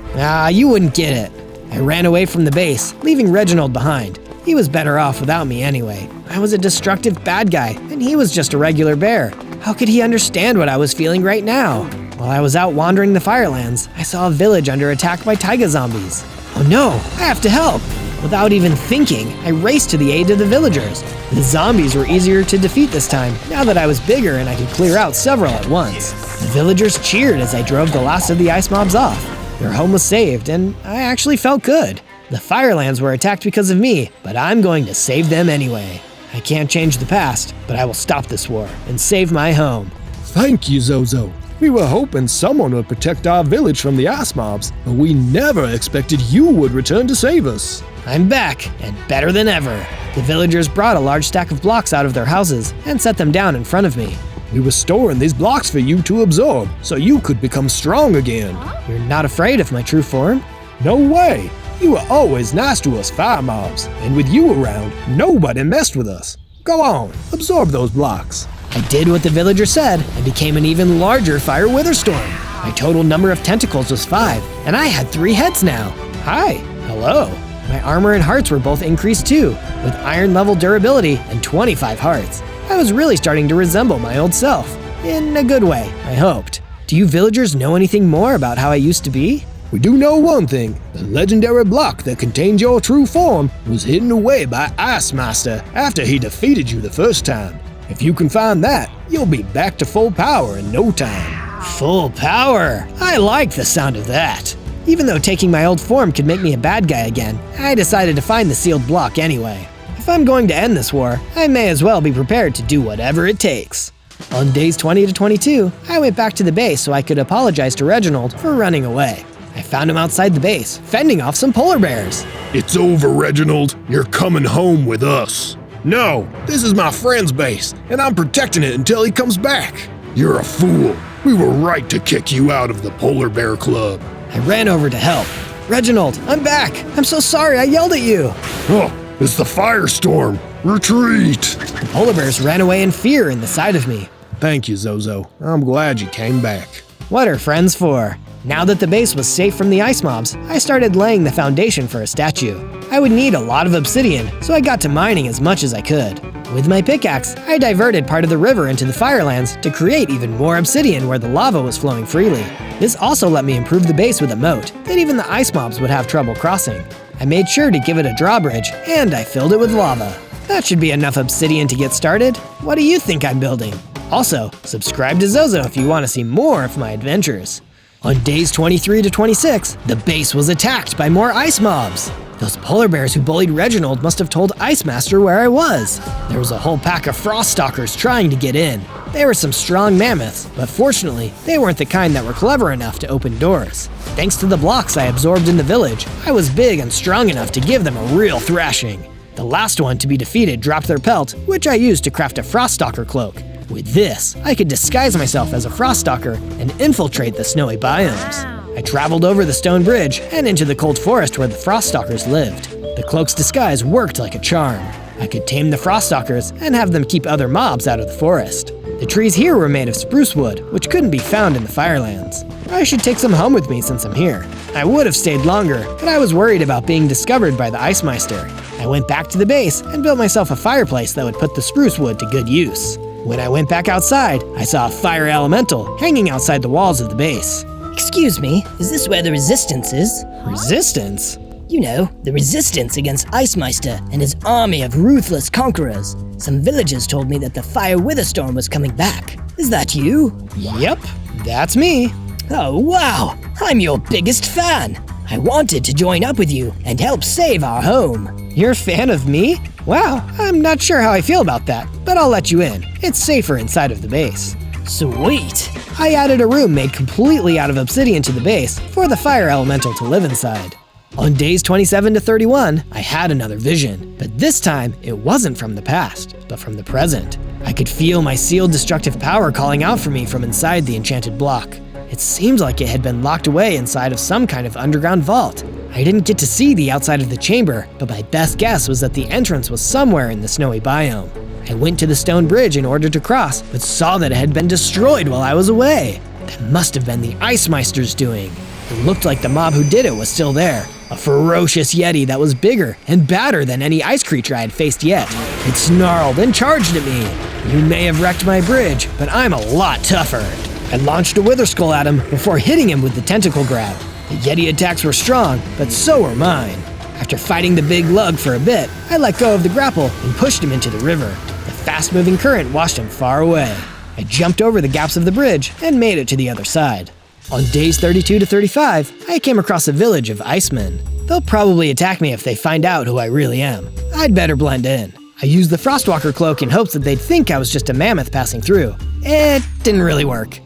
[SPEAKER 10] You wouldn't get it. I ran away from the base, leaving Reginald behind. He was better off without me anyway. I was a destructive bad guy, and he was just a regular bear. How could he understand what I was feeling right now? While I was out wandering the Firelands, I saw a village under attack by taiga zombies. Oh no, I have to help! Without even thinking, I raced to the aid of the villagers. The zombies were easier to defeat this time, now that I was bigger and I could clear out several at once. The villagers cheered as I drove the last of the ice mobs off. Their home was saved, and I actually felt good. The Firelands were attacked because of me, but I'm going to save them anyway. I can't change the past, but I will stop this war and save my home.
[SPEAKER 3] Thank you, Zozo. We were hoping someone would protect our village from the ice mobs, but we never expected you would return to save us.
[SPEAKER 10] I'm back, and better than ever. The villagers brought a large stack of blocks out of their houses and set them down in front of me.
[SPEAKER 3] We were storing these blocks for you to absorb, so you could become strong again.
[SPEAKER 10] You're not afraid of my true form?
[SPEAKER 3] No way! You were always nice to us fire mobs, and with you around, nobody messed with us. Go on, absorb those blocks.
[SPEAKER 10] I did what the villager said and became an even larger Fire Witherstorm. My total number of tentacles was 5, and I had 3 heads now. Hi, hello. My armor and hearts were both increased too, with iron level durability and 25 hearts. I was really starting to resemble my old self. In a good way, I hoped. Do you villagers know anything more about how I used to be?
[SPEAKER 3] We do know one thing. The legendary block that contained your true form was hidden away by Ice Master after he defeated you the first time. If you can find that, you'll be back to full power in no time.
[SPEAKER 10] Full power? I like the sound of that. Even though taking my old form could make me a bad guy again, I decided to find the sealed block anyway. If I'm going to end this war, I may as well be prepared to do whatever it takes. On days 20 to 22, I went back to the base so I could apologize to Reginald for running away. I found him outside the base, fending off some polar bears.
[SPEAKER 5] It's over, Reginald. You're coming home with us.
[SPEAKER 14] No, this is my friend's base, and I'm protecting it until he comes back.
[SPEAKER 5] You're a fool. We were right to kick you out of the Polar Bear Club.
[SPEAKER 10] I ran over to help. Reginald, I'm back! I'm so sorry I yelled at you!
[SPEAKER 11] Oh, it's the firestorm! Retreat!
[SPEAKER 10] The polar bears ran away in fear in the sight of me.
[SPEAKER 14] Thank you, Zozo. I'm glad you came back.
[SPEAKER 10] What are friends for? Now that the base was safe from the ice mobs, I started laying the foundation for a statue. I would need a lot of obsidian, so I got to mining as much as I could. With my pickaxe, I diverted part of the river into the Firelands to create even more obsidian where the lava was flowing freely. This also let me improve the base with a moat that even the ice mobs would have trouble crossing. I made sure to give it a drawbridge, and I filled it with lava. That should be enough obsidian to get started. What do you think I'm building? Also, subscribe to Zozo if you want to see more of my adventures. On days 23 to 26, the base was attacked by more ice mobs. Those polar bears who bullied Reginald must have told Ice Master where I was. There was a whole pack of frost stalkers trying to get in. They were some strong mammoths, but fortunately, they weren't the kind that were clever enough to open doors. Thanks to the blocks I absorbed in the village, I was big and strong enough to give them a real thrashing. The last one to be defeated dropped their pelt, which I used to craft a frost stalker cloak. With this, I could disguise myself as a frost stalker and infiltrate the snowy biomes. I traveled over the stone bridge and into the cold forest where the frost stalkers lived. The cloak's disguise worked like a charm. I could tame the frost stalkers and have them keep other mobs out of the forest. The trees here were made of spruce wood, which couldn't be found in the Firelands. I should take some home with me since I'm here. I would have stayed longer, but I was worried about being discovered by the Ice Meister. I went back to the base and built myself a fireplace that would put the spruce wood to good use. When I went back outside, I saw a fire elemental hanging outside the walls of the base.
[SPEAKER 12] Excuse me, is this where the resistance is?
[SPEAKER 10] Resistance?
[SPEAKER 12] You know, the resistance against Ice Meister and his army of ruthless conquerors. Some villagers told me that the Fire Witherstorm was coming back. Is that you?
[SPEAKER 10] Yep, that's me.
[SPEAKER 12] Oh wow, I'm your biggest fan. I wanted to join up with you and help save our home.
[SPEAKER 10] You're a fan of me? Wow, I'm not sure how I feel about that, but I'll let you in. It's safer inside of the base.
[SPEAKER 12] Sweet.
[SPEAKER 10] I added a room made completely out of obsidian to the base for the fire elemental to live inside. On days 27 to 31, I had another vision, but this time it wasn't from the past, but from the present. I could feel my sealed destructive power calling out for me from inside the enchanted block. It seemed like it had been locked away inside of some kind of underground vault. I didn't get to see the outside of the chamber, but my best guess was that the entrance was somewhere in the snowy biome. I went to the stone bridge in order to cross, but saw that it had been destroyed while I was away. That must have been the Ice Meister's doing. It looked like the mob who did it was still there. A ferocious yeti that was bigger and badder than any ice creature I had faced yet. It snarled and charged at me. You may have wrecked my bridge, but I'm a lot tougher. I launched a wither skull at him before hitting him with the tentacle grab. The yeti attacks were strong, but so were mine. After fighting the big lug for a bit, I let go of the grapple and pushed him into the river. The fast-moving current washed him far away. I jumped over the gaps of the bridge and made it to the other side. On days 32 to 35, I came across a village of icemen. They'll probably attack me if they find out who I really am. I'd better blend in. I used the Frostwalker cloak in hopes that they'd think I was just a mammoth passing through. It didn't really work.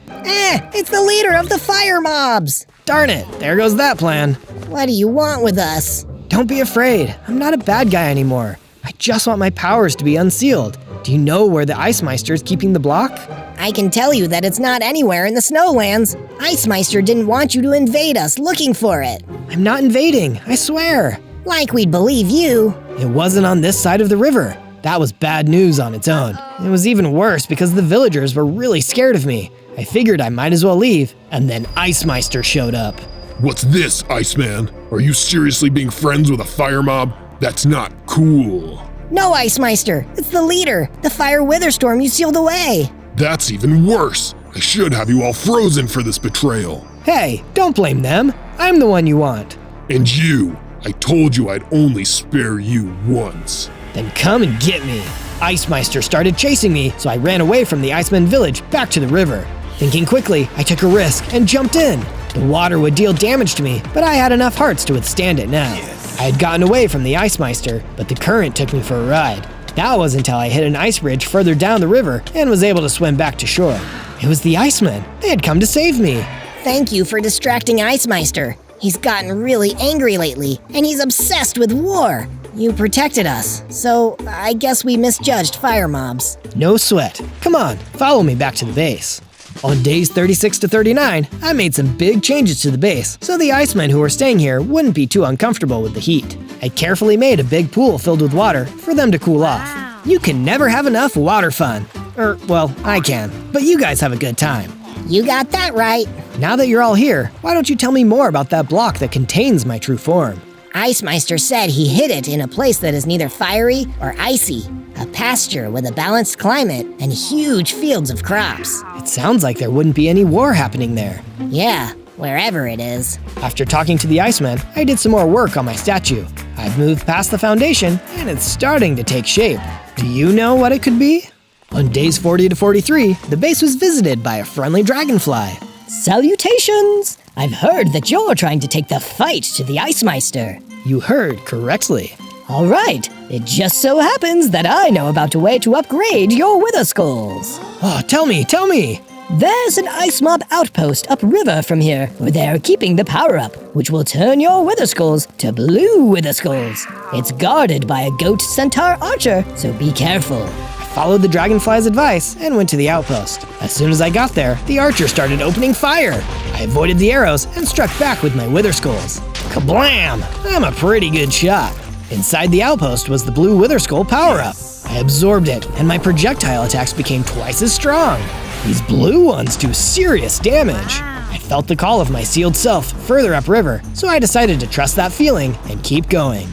[SPEAKER 6] It's the leader of the fire mobs!
[SPEAKER 10] Darn it, there goes that plan.
[SPEAKER 6] What do you want with us?
[SPEAKER 10] Don't be afraid, I'm not a bad guy anymore. I just want my powers to be unsealed. Do you know where the Ice Meister is keeping the block?
[SPEAKER 6] I can tell you that it's not anywhere in the Snowlands. Ice Meister didn't want you to invade us looking for it.
[SPEAKER 10] I'm not invading, I swear.
[SPEAKER 6] Like we'd believe you.
[SPEAKER 10] It wasn't on this side of the river. That was bad news on its own. It was even worse because the villagers were really scared of me. I figured I might as well leave, and then Ice Meister showed up.
[SPEAKER 5] What's this, Iceman? Are you seriously being friends with a fire mob? That's not cool.
[SPEAKER 6] No, Ice Meister. It's the leader, the Fire Witherstorm you sealed away.
[SPEAKER 5] That's even worse. I should have you all frozen for this betrayal.
[SPEAKER 10] Hey, don't blame them. I'm the one you want.
[SPEAKER 5] And you. I told you I'd only spare you once.
[SPEAKER 10] Then come and get me. Ice Meister started chasing me, so I ran away from the Iceman village back to the river. Thinking quickly, I took a risk and jumped in. The water would deal damage to me, but I had enough hearts to withstand it now. I had gotten away from the Ice Meister, but the current took me for a ride. That was until I hit an ice bridge further down the river and was able to swim back to shore. It was the Icemen. They had come to save me.
[SPEAKER 6] Thank you for distracting Ice Meister. He's gotten really angry lately, and he's obsessed with war. You protected us, so I guess we misjudged fire mobs.
[SPEAKER 10] No sweat. Come on, follow me back to the base.
[SPEAKER 12] On days 36 to 39, I made some big changes to the base, so the Icemen who were staying here wouldn't be too uncomfortable with the heat. I carefully made a big pool filled with water for them to cool off. You can never have enough water fun. Well, I can, but you guys have a good time.
[SPEAKER 6] You got that right.
[SPEAKER 12] Now that you're all here, why don't you tell me more about that block that contains my true form?
[SPEAKER 6] Icemeister said he hid it in a place that is neither fiery or icy. A pasture with a balanced climate and huge fields of crops.
[SPEAKER 12] It sounds like there wouldn't be any war happening there.
[SPEAKER 6] Yeah, wherever it is.
[SPEAKER 12] After talking to the Iceman, I did some more work on my statue. I've moved past the foundation, and it's starting to take shape. Do you know what it could be? On days 40 to 43, the base was visited by a friendly dragonfly. Salutations! I've heard that you're trying to take the fight to the Icemeister. You heard correctly. All right, it just so happens that I know about a way to upgrade your wither skulls. Oh, tell me! There's an ice mob outpost upriver from here, where they're keeping the power-up, which will turn your wither skulls to blue wither skulls. It's guarded by a goat centaur archer, so be careful. I followed the dragonfly's advice and went to the outpost. As soon as I got there, the archer started opening fire. I avoided the arrows and struck back with my wither skulls. Kablam! I'm a pretty good shot. Inside the outpost was the blue wither skull power-up. I absorbed it, and my projectile attacks became twice as strong. These blue ones do serious damage. I felt the call of my sealed self further upriver, so I decided to trust that feeling and keep going.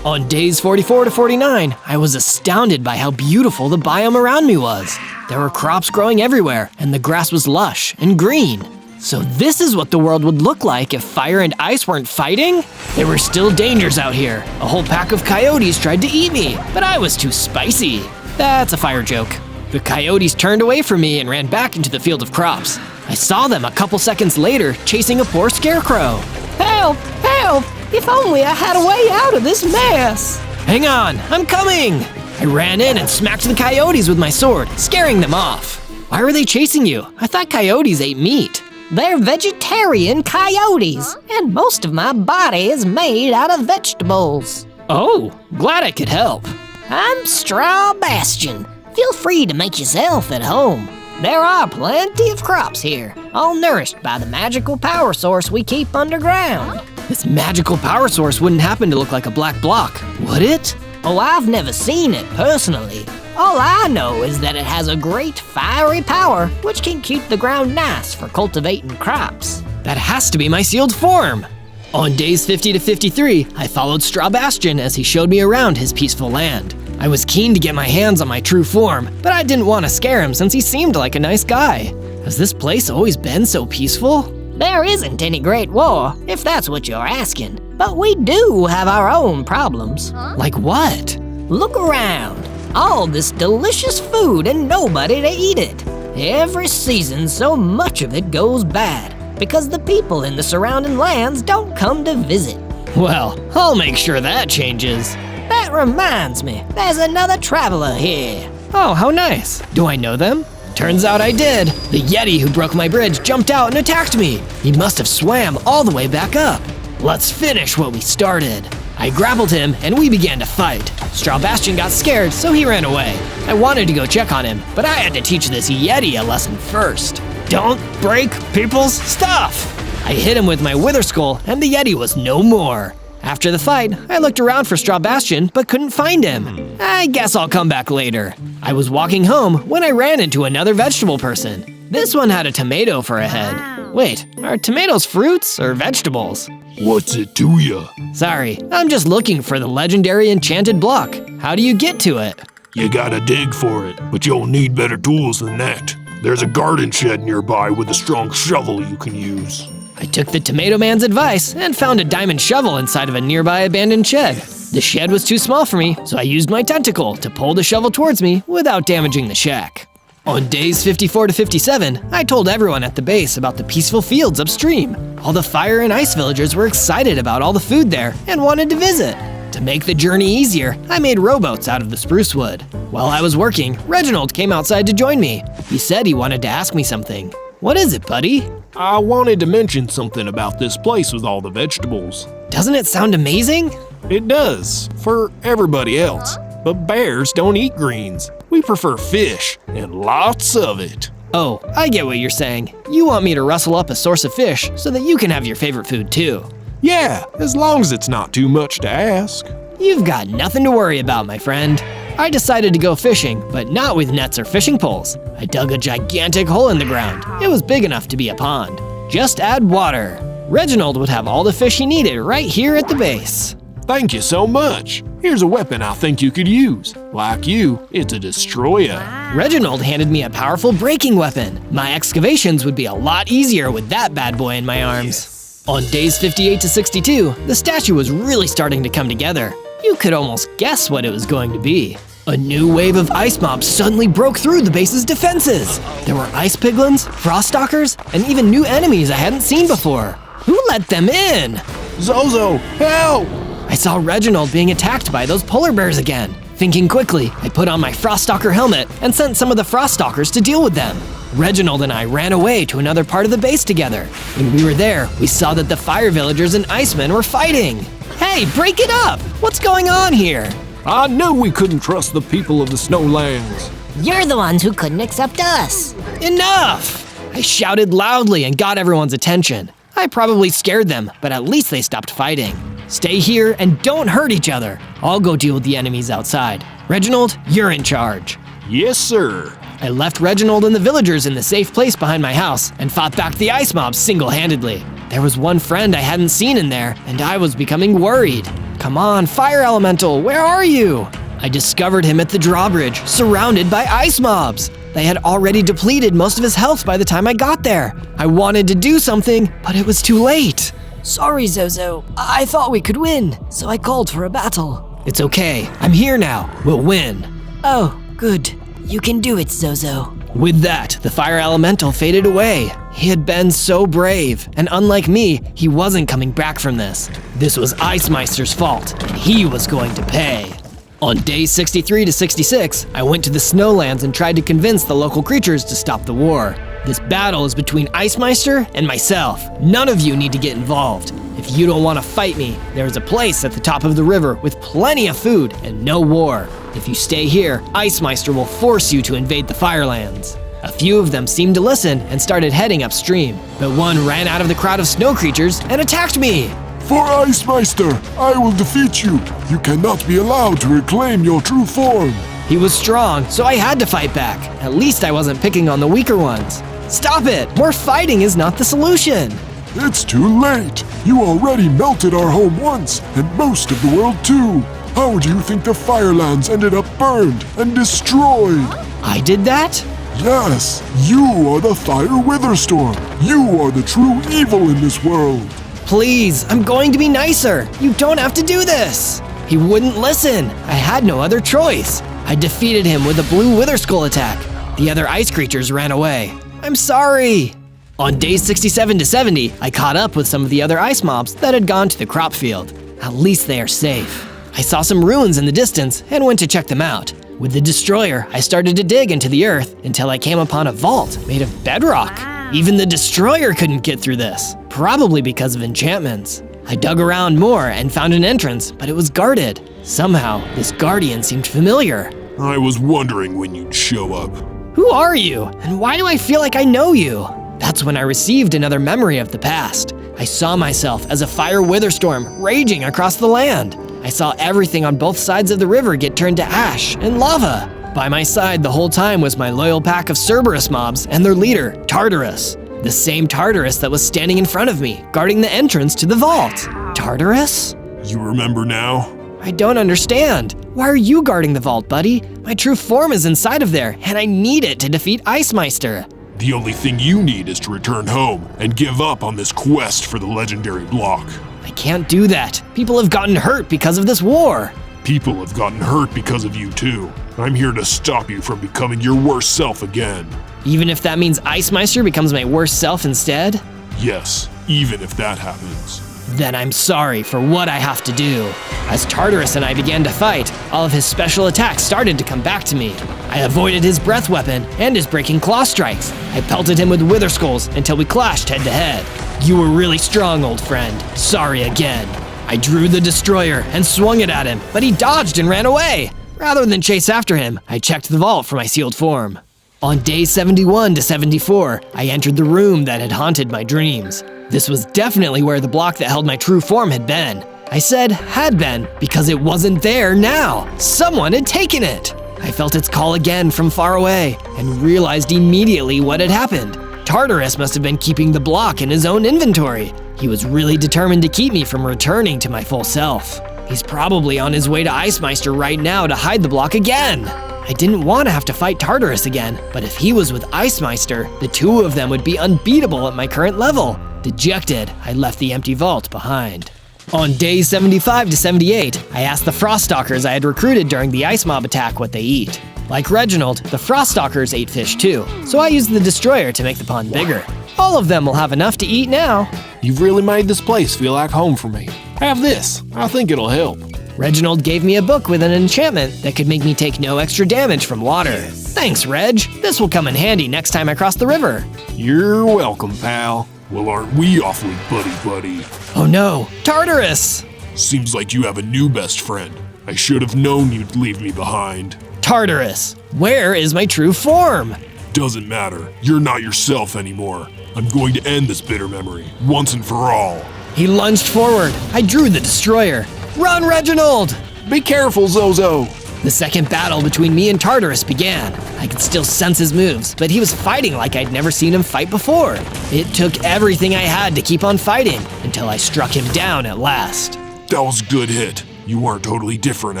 [SPEAKER 12] On days 44 to 49, I was astounded by how beautiful the biome around me was. There were crops growing everywhere, and the grass was lush and green. So this is what the world would look like if fire and ice weren't fighting? There were still dangers out here. A whole pack of coyotes tried to eat me, but I was too spicy. That's a fire joke. The coyotes turned away from me and ran back into the field of crops. I saw them a couple seconds later chasing a poor scarecrow.
[SPEAKER 6] Help! Help! If only I had a way out of this mess!
[SPEAKER 12] Hang on, I'm coming! I ran in and smacked the coyotes with my sword, scaring them off. Why were they chasing you? I thought coyotes ate meat.
[SPEAKER 6] They're vegetarian coyotes, and most of my body is made out of vegetables.
[SPEAKER 12] Oh, glad I could help.
[SPEAKER 6] I'm Straw Bastion. Feel free to make yourself at home. There are plenty of crops here, all nourished by the magical power source we keep underground.
[SPEAKER 12] This magical power source wouldn't happen to look like a black block, would it?
[SPEAKER 6] Oh, I've never seen it personally. All I know is that it has a great fiery power which can keep the ground nice for cultivating crops.
[SPEAKER 12] That has to be my sealed form. On days 50 to 53, I followed Straw Bastion as he showed me around his peaceful land. I was keen to get my hands on my true form, but I didn't want to scare him since he seemed like a nice guy. Has this place always been so peaceful?
[SPEAKER 6] There isn't any great war, if that's what you're asking. But we do have our own problems.
[SPEAKER 12] Like what?
[SPEAKER 6] Look around. All this delicious food and nobody to eat it. Every season, so much of it goes bad because the people in the surrounding lands don't come to visit.
[SPEAKER 12] Well, I'll make sure that changes.
[SPEAKER 6] That reminds me, there's another traveler here.
[SPEAKER 12] Oh, how nice. Do I know them? Turns out I did. The Yeti who broke my bridge jumped out and attacked me. He must have swam all the way back up. Let's finish what we started. I grappled him and we began to fight. Straw Bastion got scared, so he ran away. I wanted to go check on him, but I had to teach this Yeti a lesson first. Don't break people's stuff! I hit him with my wither skull and the Yeti was no more. After the fight, I looked around for Straw Bastion but couldn't find him. I guess I'll come back later. I was walking home when I ran into another vegetable person. This one had a tomato for a head. Wait, are tomatoes fruits or vegetables?
[SPEAKER 5] What's it to ya?
[SPEAKER 12] Sorry, I'm just looking for the legendary enchanted block. How do you get to it?
[SPEAKER 5] You gotta dig for it, but you'll need better tools than that. There's a garden shed nearby with a strong shovel you can use.
[SPEAKER 12] I took the Tomato Man's advice and found a diamond shovel inside of a nearby abandoned shed. The shed was too small for me, so I used my tentacle to pull the shovel towards me without damaging the shack. On days 54 to 57, I told everyone at the base about the peaceful fields upstream. All the fire and ice villagers were excited about all the food there and wanted to visit. To make the journey easier, I made rowboats out of the spruce wood. While I was working, Reginald came outside to join me. He said he wanted to ask me something. What is it, buddy?
[SPEAKER 2] I wanted to mention something about this place with all the vegetables.
[SPEAKER 12] Doesn't it sound amazing?
[SPEAKER 2] It does, for everybody else. But bears don't eat greens. We prefer fish, and lots of it.
[SPEAKER 12] Oh, I get what you're saying. You want me to rustle up a source of fish so that you can have your favorite food too.
[SPEAKER 14] Yeah, as long as it's not too much to ask.
[SPEAKER 12] You've got nothing to worry about, my friend. I decided to go fishing, but not with nets or fishing poles. I dug a gigantic hole in the ground. It was big enough to be a pond. Just add water. Reginald would have all the fish he needed right here at the base.
[SPEAKER 14] Thank you so much. Here's a weapon I think you could use. Like you, it's a destroyer.
[SPEAKER 12] Reginald handed me a powerful breaking weapon. My excavations would be a lot easier with that bad boy in my arms. On days 58 to 62, the statue was really starting to come together. You could almost guess what it was going to be. A new wave of ice mobs suddenly broke through the base's defenses. There were ice piglins, frost stalkers, and even new enemies I hadn't seen before. Who let them in?
[SPEAKER 14] Zozo, help!
[SPEAKER 12] I saw Reginald being attacked by those polar bears again. Thinking quickly, I put on my Froststalker helmet and sent some of the Froststalkers to deal with them. Reginald and I ran away to another part of the base together. When we were there, we saw that the fire villagers and icemen were fighting. Hey, break it up! What's going on here?
[SPEAKER 14] I knew we couldn't trust the people of the Snowlands.
[SPEAKER 4] You're the ones who couldn't accept us.
[SPEAKER 12] Enough! I shouted loudly and got everyone's attention. I probably scared them, but at least they stopped fighting. Stay here and don't hurt each other. I'll go deal with the enemies outside. Reginald, you're in charge.
[SPEAKER 14] Yes, sir.
[SPEAKER 12] I left Reginald and the villagers in the safe place behind my house and fought back the ice mobs single-handedly. There was one friend I hadn't seen in there, and I was becoming worried. Come on, Fire Elemental, where are you? I discovered him at the drawbridge, surrounded by ice mobs. They had already depleted most of his health by the time I got there. I wanted to do something, but it was too late.
[SPEAKER 6] Sorry, Zozo. I thought we could win, so I called for a battle.
[SPEAKER 12] It's okay, I'm here now. We'll win.
[SPEAKER 6] Oh, good. You can do it, Zozo.
[SPEAKER 12] With that, the fire elemental faded away. He had been so brave, and unlike me, he wasn't coming back from this. This was Ice Meister's fault, and he was going to pay. On days 63 to 66, I went to the Snowlands and tried to convince the local creatures to stop the war. This battle is between Ice Meister and myself. None of you need to get involved. If you don't want to fight me, there is a place at the top of the river with plenty of food and no war. If you stay here, Ice Meister will force you to invade the Firelands. A few of them seemed to listen and started heading upstream, but one ran out of the crowd of snow creatures and attacked me.
[SPEAKER 5] For Ice Meister, I will defeat you. You cannot be allowed to reclaim your true form.
[SPEAKER 12] He was strong, so I had to fight back. At least I wasn't picking on the weaker ones. Stop it! More fighting is not the solution.
[SPEAKER 5] It's too late. You already melted our home once, and most of the world too. How do you think the Firelands ended up burned and destroyed?
[SPEAKER 12] I did that?
[SPEAKER 5] Yes, you are the Fire Witherstorm. You are the true evil in this world.
[SPEAKER 12] Please, I'm going to be nicer. You don't have to do this. He wouldn't listen. I had no other choice. I defeated him with a blue Witherskull attack. The other ice creatures ran away. I'm sorry. On days 67 to 70, I caught up with some of the other ice mobs that had gone to the crop field. At least they are safe. I saw some ruins in the distance and went to check them out. With the destroyer, I started to dig into the earth until I came upon a vault made of bedrock. Even the destroyer couldn't get through this, probably because of enchantments. I dug around more and found an entrance, but it was guarded. Somehow, this guardian seemed familiar.
[SPEAKER 5] I was wondering when you'd show up.
[SPEAKER 12] Who are you? And why do I feel like I know you? That's when I received another memory of the past. I saw myself as a fire witherstorm raging across the land. I saw everything on both sides of the river get turned to ash and lava. By my side the whole time was my loyal pack of Cerberus mobs and their leader, Tartarus. The same Tartarus that was standing in front of me, guarding the entrance to the vault. Tartarus?
[SPEAKER 5] You remember now?
[SPEAKER 12] I don't understand. Why are you guarding the vault, buddy? My true form is inside of there, and I need it to defeat Ice Meister.
[SPEAKER 5] The only thing you need is to return home and give up on this quest for the legendary block.
[SPEAKER 12] I can't do that. People have gotten hurt because of this war.
[SPEAKER 5] People have gotten hurt because of you too. I'm here to stop you from becoming your worst self again.
[SPEAKER 12] Even if that means Ice Meister becomes my worst self instead?
[SPEAKER 5] Yes, even if that happens.
[SPEAKER 12] Then I'm sorry for what I have to do. As Tartarus and I began to fight, all of his special attacks started to come back to me. I avoided his breath weapon and his breaking claw strikes. I pelted him with wither skulls until we clashed head to head. You were really strong, old friend. Sorry again. I drew the destroyer and swung it at him, but he dodged and ran away. Rather than chase after him, I checked the vault for my sealed form. On day 71 to 74, I entered the room that had haunted my dreams. This was definitely where the block that held my true form had been. I said had been because it wasn't there now. Someone had taken it. I felt its call again from far away and realized immediately what had happened. Tartarus must have been keeping the block in his own inventory. He was really determined to keep me from returning to my full self. He's probably on his way to Ice Meister right now to hide the block again. I didn't want to have to fight Tartarus again, but if he was with Ice Meister, the two of them would be unbeatable at my current level. Dejected, I left the empty vault behind. On days 75 to 78, I asked the Froststalkers I had recruited during the ice mob attack what they eat. Like Reginald, the Froststalkers ate fish too, so I used the destroyer to make the pond bigger. All of them will have enough to eat now.
[SPEAKER 14] You've really made this place feel like home for me. Have this. I think it'll help.
[SPEAKER 12] Reginald gave me a book with an enchantment that could make me take no extra damage from water. Thanks, Reg. This will come in handy next time I cross the river.
[SPEAKER 14] You're welcome, pal. Well, aren't we awfully buddy-buddy?
[SPEAKER 12] Oh no, Tartarus!
[SPEAKER 5] Seems like you have a new best friend. I should have known you'd leave me behind.
[SPEAKER 12] Tartarus, where is my true form?
[SPEAKER 5] Doesn't matter. You're not yourself anymore. I'm going to end this bitter memory, once and for all.
[SPEAKER 12] He lunged forward. I drew the destroyer. Run, Reginald!
[SPEAKER 14] Be careful, Zozo!
[SPEAKER 12] The second battle between me and Tartarus began. I could still sense his moves, but he was fighting like I'd never seen him fight before. It took everything I had to keep on fighting until I struck him down at last.
[SPEAKER 5] That was a good hit. You weren't totally different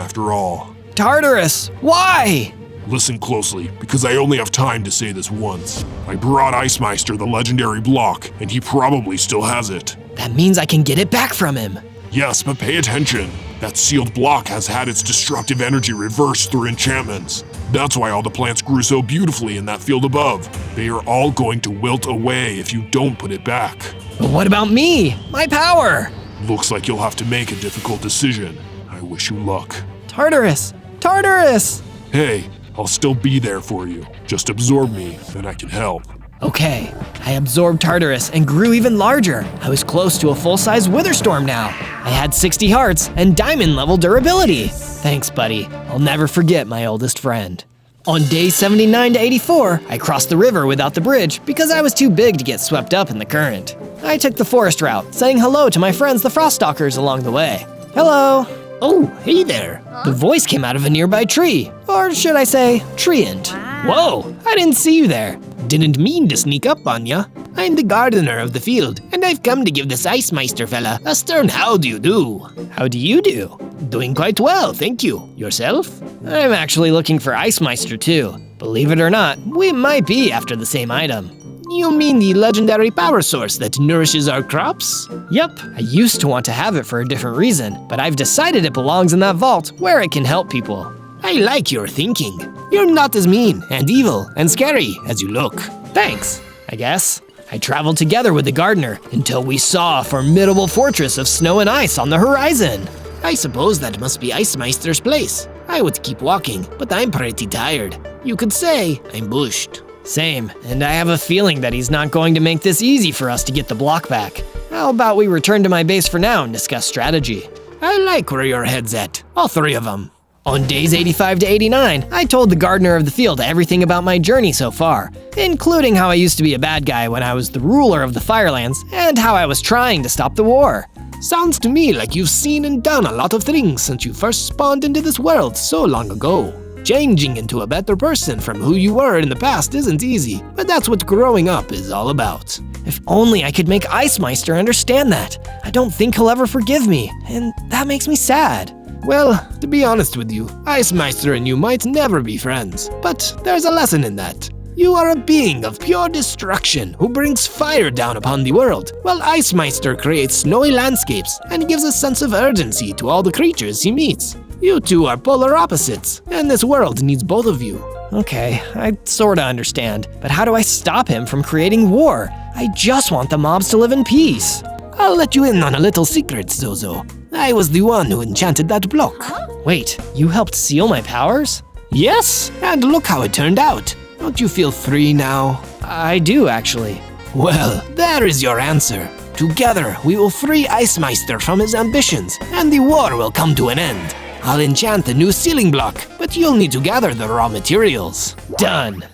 [SPEAKER 5] after all.
[SPEAKER 12] Tartarus, why?
[SPEAKER 5] Listen closely, because I only have time to say this once. I brought Ice Meister the legendary block, and he probably still has it.
[SPEAKER 12] That means I can get it back from him.
[SPEAKER 5] Yes, but pay attention. That sealed block has had its destructive energy reversed through enchantments. That's why all the plants grew so beautifully in that field above. They are all going to wilt away if you don't put it back.
[SPEAKER 12] But what about me? My power?
[SPEAKER 5] Looks like you'll have to make a difficult decision. I wish you luck.
[SPEAKER 12] Tartarus! Tartarus!
[SPEAKER 5] Hey, I'll still be there for you. Just absorb me, and I can help.
[SPEAKER 12] Okay, I absorbed Tartarus and grew even larger. I was close to a full-size WITHERSTORM now. I had 60 hearts and diamond-level durability. Thanks, buddy. I'll never forget my oldest friend. On day 79 to 84, I crossed the river without the bridge because I was too big to get swept up in the current. I took the forest route, saying hello to my friends the Froststalkers along the way. Hello.
[SPEAKER 2] Oh, hey there.
[SPEAKER 12] The voice came out of a nearby tree, or should I say, treant.
[SPEAKER 2] Whoa, I didn't see you there. Didn't mean to sneak up on ya. I'm the gardener of the field, and I've come to give this Ice Meister fella a stern how do you do.
[SPEAKER 12] How do you do?
[SPEAKER 2] Doing quite well, thank you. Yourself?
[SPEAKER 12] I'm actually looking for Ice Meister too. Believe it or not, we might be after the same item.
[SPEAKER 2] You mean the legendary power source that nourishes our crops?
[SPEAKER 12] Yep, I used to want to have it for a different reason, but I've decided it belongs in that vault where it can help people.
[SPEAKER 2] I like your thinking. You're not as mean and evil and scary as you look.
[SPEAKER 12] Thanks, I guess. I traveled together with the gardener until we saw a formidable fortress of snow and ice on the horizon.
[SPEAKER 2] I suppose that must be Ice Meister's place. I would keep walking, but I'm pretty tired. You could say I'm bushed.
[SPEAKER 12] Same, and I have a feeling that he's not going to make this easy for us to get the block back. How about we return to my base for now and discuss strategy?
[SPEAKER 2] I like where your head's at, all three of them.
[SPEAKER 12] On days 85 to 89, I told the gardener of the field everything about my journey so far, including how I used to be a bad guy when I was the ruler of the Firelands and how I was trying to stop the war.
[SPEAKER 2] Sounds to me like you've seen and done a lot of things since you first spawned into this world so long ago. Changing into a better person from who you were in the past isn't easy, but that's what growing up is all about.
[SPEAKER 12] If only I could make Ice Meister understand that. I don't think he'll ever forgive me, and that makes me sad.
[SPEAKER 2] Well, to be honest with you, Ice Meister and you might never be friends, but there's a lesson in that. You are a being of pure destruction who brings fire down upon the world, while Ice Meister creates snowy landscapes and gives a sense of urgency to all the creatures he meets. You two are polar opposites, and this world needs both of you.
[SPEAKER 12] Okay, I sorta understand, but how do I stop him from creating war? I just want the mobs to live in peace.
[SPEAKER 2] I'll let you in on a little secret, Zozo. I was the one who enchanted that block.
[SPEAKER 12] Wait, you helped seal my powers?
[SPEAKER 2] Yes, and look how it turned out. Don't you feel free now?
[SPEAKER 12] I do, actually.
[SPEAKER 2] Well, there is your answer. Together, we will free Ice Meister from his ambitions, and the war will come to an end. I'll enchant the new sealing block, but you'll need to gather the raw materials.
[SPEAKER 12] Done.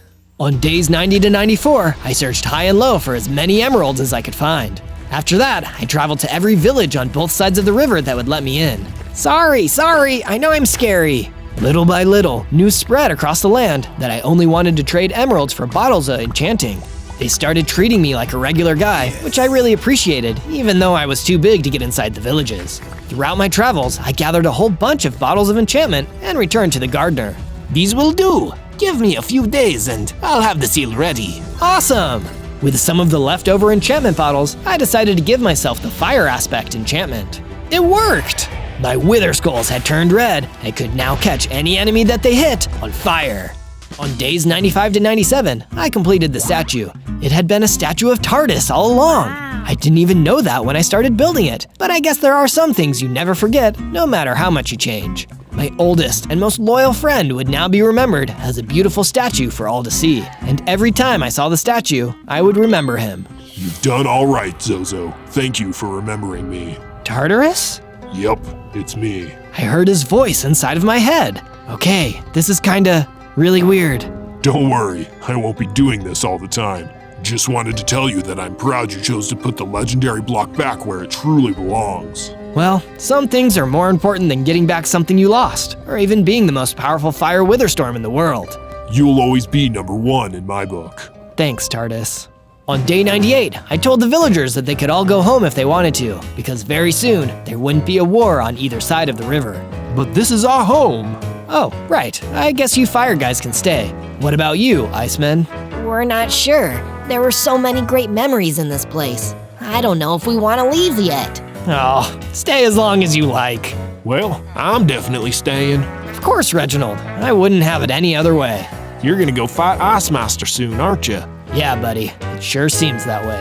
[SPEAKER 12] On days 90 to 94, I searched high and low for as many emeralds as I could find. After that, I traveled to every village on both sides of the river that would let me in. Sorry, I know I'm scary. Little by little, news spread across the land that I only wanted to trade emeralds for bottles of enchanting. They started treating me like a regular guy, which I really appreciated, even though I was too big to get inside the villages. Throughout my travels, I gathered a whole bunch of bottles of enchantment and returned to the gardener.
[SPEAKER 2] These will do. Give me a few days and I'll have the seal ready.
[SPEAKER 12] Awesome! With some of the leftover enchantment bottles, I decided to give myself the fire aspect enchantment. It worked! My wither skulls had turned red and could now catch any enemy that they hit on fire. On days 95 to 97, I completed the statue. It had been a statue of TARDIS all along. I didn't even know that when I started building it, but I guess there are some things you never forget, no matter how much you change. My oldest and most loyal friend would now be remembered as a beautiful statue for all to see, and every time I saw the statue, I would remember him.
[SPEAKER 5] You've done all right, Zozo. Thank you for remembering me.
[SPEAKER 12] Tartarus?
[SPEAKER 5] Yep, it's me.
[SPEAKER 12] I heard his voice inside of my head. Okay, this is kinda really weird.
[SPEAKER 5] Don't worry, I won't be doing this all the time. Just wanted to tell you that I'm proud you chose to put the legendary block back where it truly belongs.
[SPEAKER 12] Well, some things are more important than getting back something you lost, or even being the most powerful fire witherstorm in the world.
[SPEAKER 5] You'll always be #1 in my book.
[SPEAKER 12] Thanks, TARDIS. On day 98, I told the villagers that they could all go home if they wanted to, because very soon, there wouldn't be a war on either side of the river.
[SPEAKER 2] But this is our home.
[SPEAKER 12] Oh, right. I guess you fire guys can stay. What about you, Icemen?
[SPEAKER 6] We're not sure. There were so many great memories in this place. I don't know if we want to leave yet.
[SPEAKER 12] Oh, stay as long as you like.
[SPEAKER 2] Well, I'm definitely staying.
[SPEAKER 12] Of course, Reginald. I wouldn't have it any other way.
[SPEAKER 2] You're gonna go fight Ice Master soon, aren't you?
[SPEAKER 12] Yeah, buddy. It sure seems that way.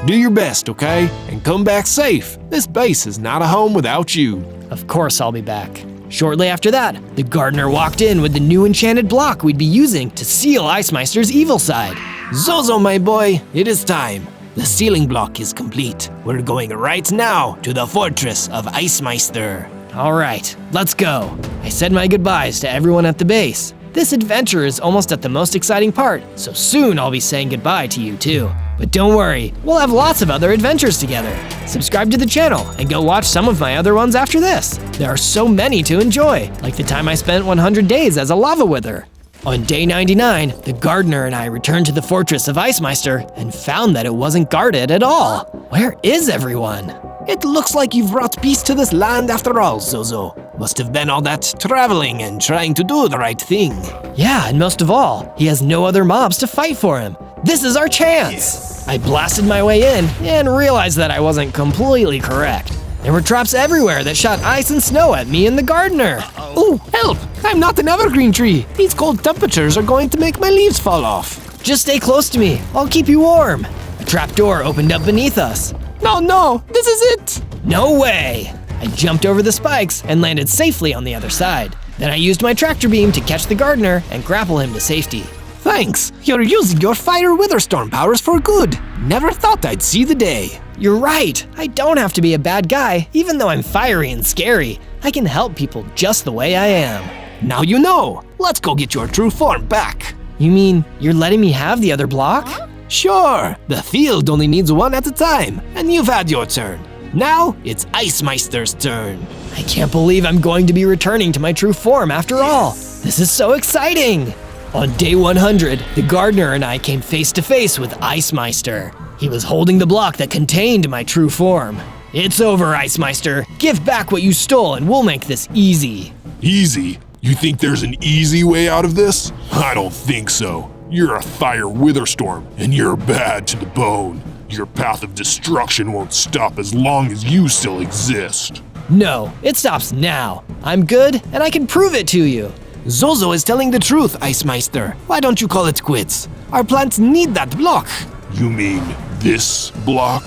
[SPEAKER 2] Do your best, okay? And come back safe. This base is not a home without you.
[SPEAKER 12] Of course I'll be back. Shortly after that, the gardener walked in with the new enchanted block we'd be using to seal Ice Meister's evil side.
[SPEAKER 2] Zozo, my boy, it is time. The sealing block is complete. We're going right now to the fortress of Ice Meister.
[SPEAKER 12] All right, let's go. I said my goodbyes to everyone at the base. This adventure is almost at the most exciting part, so soon I'll be saying goodbye to you too. But don't worry, we'll have lots of other adventures together. Subscribe to the channel and go watch some of my other ones after this. There are so many to enjoy, like the time I spent 100 days as a lava wither. On day 99, the gardener and I returned to the fortress of Ice Meister and found that it wasn't guarded at all. Where is everyone?
[SPEAKER 2] It looks like you've brought peace to this land after all, Zozo. Must have been all that traveling and trying to do the right thing.
[SPEAKER 12] Yeah, and most of all, he has no other mobs to fight for him. This is our chance! I blasted my way in and realized that I wasn't completely correct. There were traps everywhere that shot ice and snow at me and the gardener.
[SPEAKER 2] Oh, help! I'm not an evergreen tree. These cold temperatures are going to make my leaves fall off.
[SPEAKER 12] Just stay close to me. I'll keep you warm. A trapdoor opened up beneath us.
[SPEAKER 2] No, this is it!
[SPEAKER 12] No way! I jumped over the spikes and landed safely on the other side. Then I used my tractor beam to catch the gardener and grapple him to safety.
[SPEAKER 2] Thanks, you're using your fire witherstorm powers for good. Never thought I'd see the day.
[SPEAKER 12] You're right, I don't have to be a bad guy, even though I'm fiery and scary. I can help people just the way I am.
[SPEAKER 2] Now you know, let's go get your true form back.
[SPEAKER 12] You mean you're letting me have the other block?
[SPEAKER 2] Sure, the field only needs one at a time, and you've had your turn. Now, it's Ice Meister's turn.
[SPEAKER 12] I can't believe I'm going to be returning to my true form after all. This is so exciting! On day 100, the gardener and I came face to face with Ice Meister. He was holding the block that contained my true form. It's over, Ice Meister. Give back what you stole and we'll make this easy.
[SPEAKER 5] Easy? You think there's an easy way out of this? I don't think so. You're a fire witherstorm, and you're bad to the bone. Your path of destruction won't stop as long as you still exist.
[SPEAKER 12] No, it stops now. I'm good, and I can prove it to you.
[SPEAKER 2] Zozo is telling the truth, Ice Meister. Why don't you call it quits? Our plants need that block.
[SPEAKER 5] You mean this block?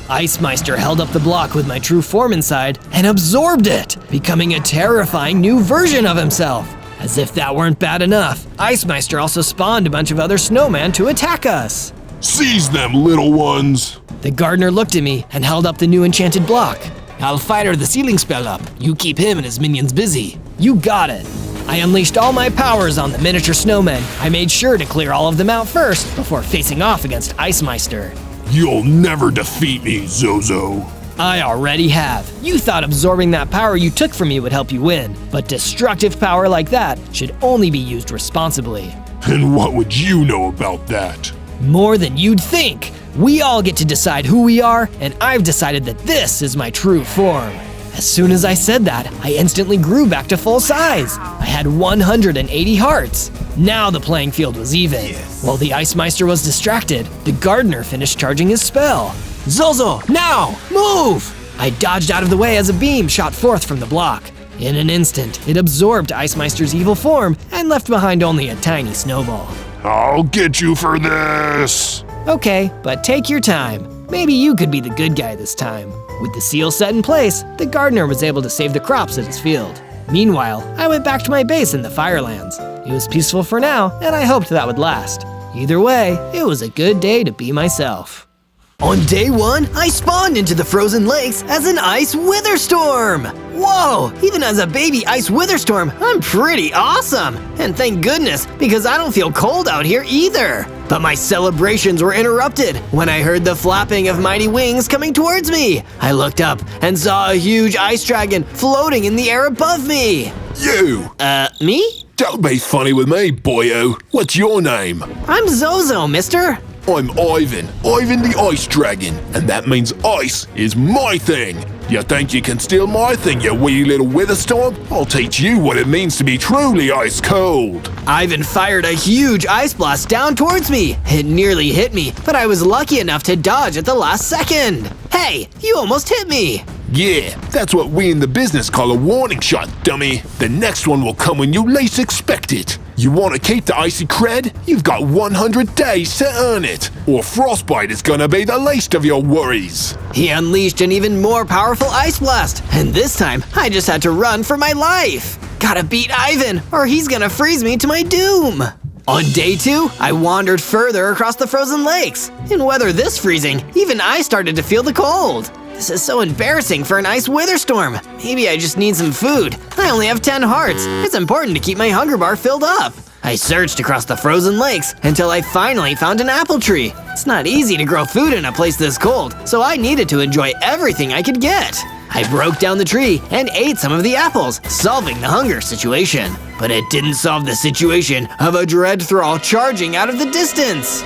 [SPEAKER 12] Ice Meister held up the block with my true form inside and absorbed it, becoming a terrifying new version of himself. As if that weren't bad enough, Ice Meister also spawned a bunch of other snowmen to attack us.
[SPEAKER 5] Seize them, little ones!
[SPEAKER 12] The gardener looked at me and held up the new enchanted block.
[SPEAKER 2] I'll fire the sealing spell up. You keep him and his minions busy.
[SPEAKER 12] You got it. I unleashed all my powers on the miniature snowmen. I made sure to clear all of them out first before facing off against Ice Meister.
[SPEAKER 5] You'll never defeat me, Zozo.
[SPEAKER 12] I already have. You thought absorbing that power you took from me would help you win, but destructive power like that should only be used responsibly.
[SPEAKER 5] And what would you know about that?
[SPEAKER 12] More than you'd think. We all get to decide who we are, and I've decided that this is my true form. As soon as I said that, I instantly grew back to full size. I had 180 hearts. Now the playing field was even. While the Ice Meister was distracted, the gardener finished charging his spell. Zozo, now, move! I dodged out of the way as a beam shot forth from the block. In an instant, it absorbed Ice Meister's evil form and left behind only a tiny snowball.
[SPEAKER 5] I'll get you for this!
[SPEAKER 12] Okay, but take your time. Maybe you could be the good guy this time. With the seal set in place, the gardener was able to save the crops at his field. Meanwhile, I went back to my base in the Firelands. It was peaceful for now, and I hoped that would last. Either way, it was a good day to be myself. On day 1, I spawned into the frozen lakes as an Ice WITHERSTORM! Whoa, even as a baby Ice WITHERSTORM, I'm pretty awesome! And thank goodness, because I don't feel cold out here either! But my celebrations were interrupted when I heard the flapping of mighty wings coming towards me. I looked up and saw a huge ice dragon floating in the air above me.
[SPEAKER 5] You!
[SPEAKER 12] Me?
[SPEAKER 5] Don't be funny with me, boyo. What's your name?
[SPEAKER 12] I'm Zozo, mister.
[SPEAKER 5] I'm Ivan the Ice Dragon, and that means ice is my thing. You think you can steal my thing, you wee little Witherstorm? I'll teach you what it means to be truly ice cold.
[SPEAKER 12] Ivan fired a huge ice blast down towards me. It nearly hit me, but I was lucky enough to dodge at the last second. Hey, you almost hit me.
[SPEAKER 5] Yeah, that's what we in the business call a warning shot, dummy. The next one will come when you least expect it. You want to keep the icy cred? You've got 100 days to earn it, or frostbite is gonna be the least of your worries.
[SPEAKER 12] He unleashed an even more powerful ice blast, and this time I just had to run for my life. Gotta beat Ivan, or he's gonna freeze me to my doom. On day 2, I wandered further across the frozen lakes. In weather this freezing, even I started to feel the cold. This is so embarrassing for an Ice WITHERSTORM. Maybe I just need some food. I only have 10 hearts. It's important to keep my hunger bar filled up. I searched across the frozen lakes until I finally found an apple tree. It's not easy to grow food in a place this cold, so I needed to enjoy everything I could get. I broke down the tree and ate some of the apples, solving the hunger situation. But it didn't solve the situation of a dread thrall charging out of the distance.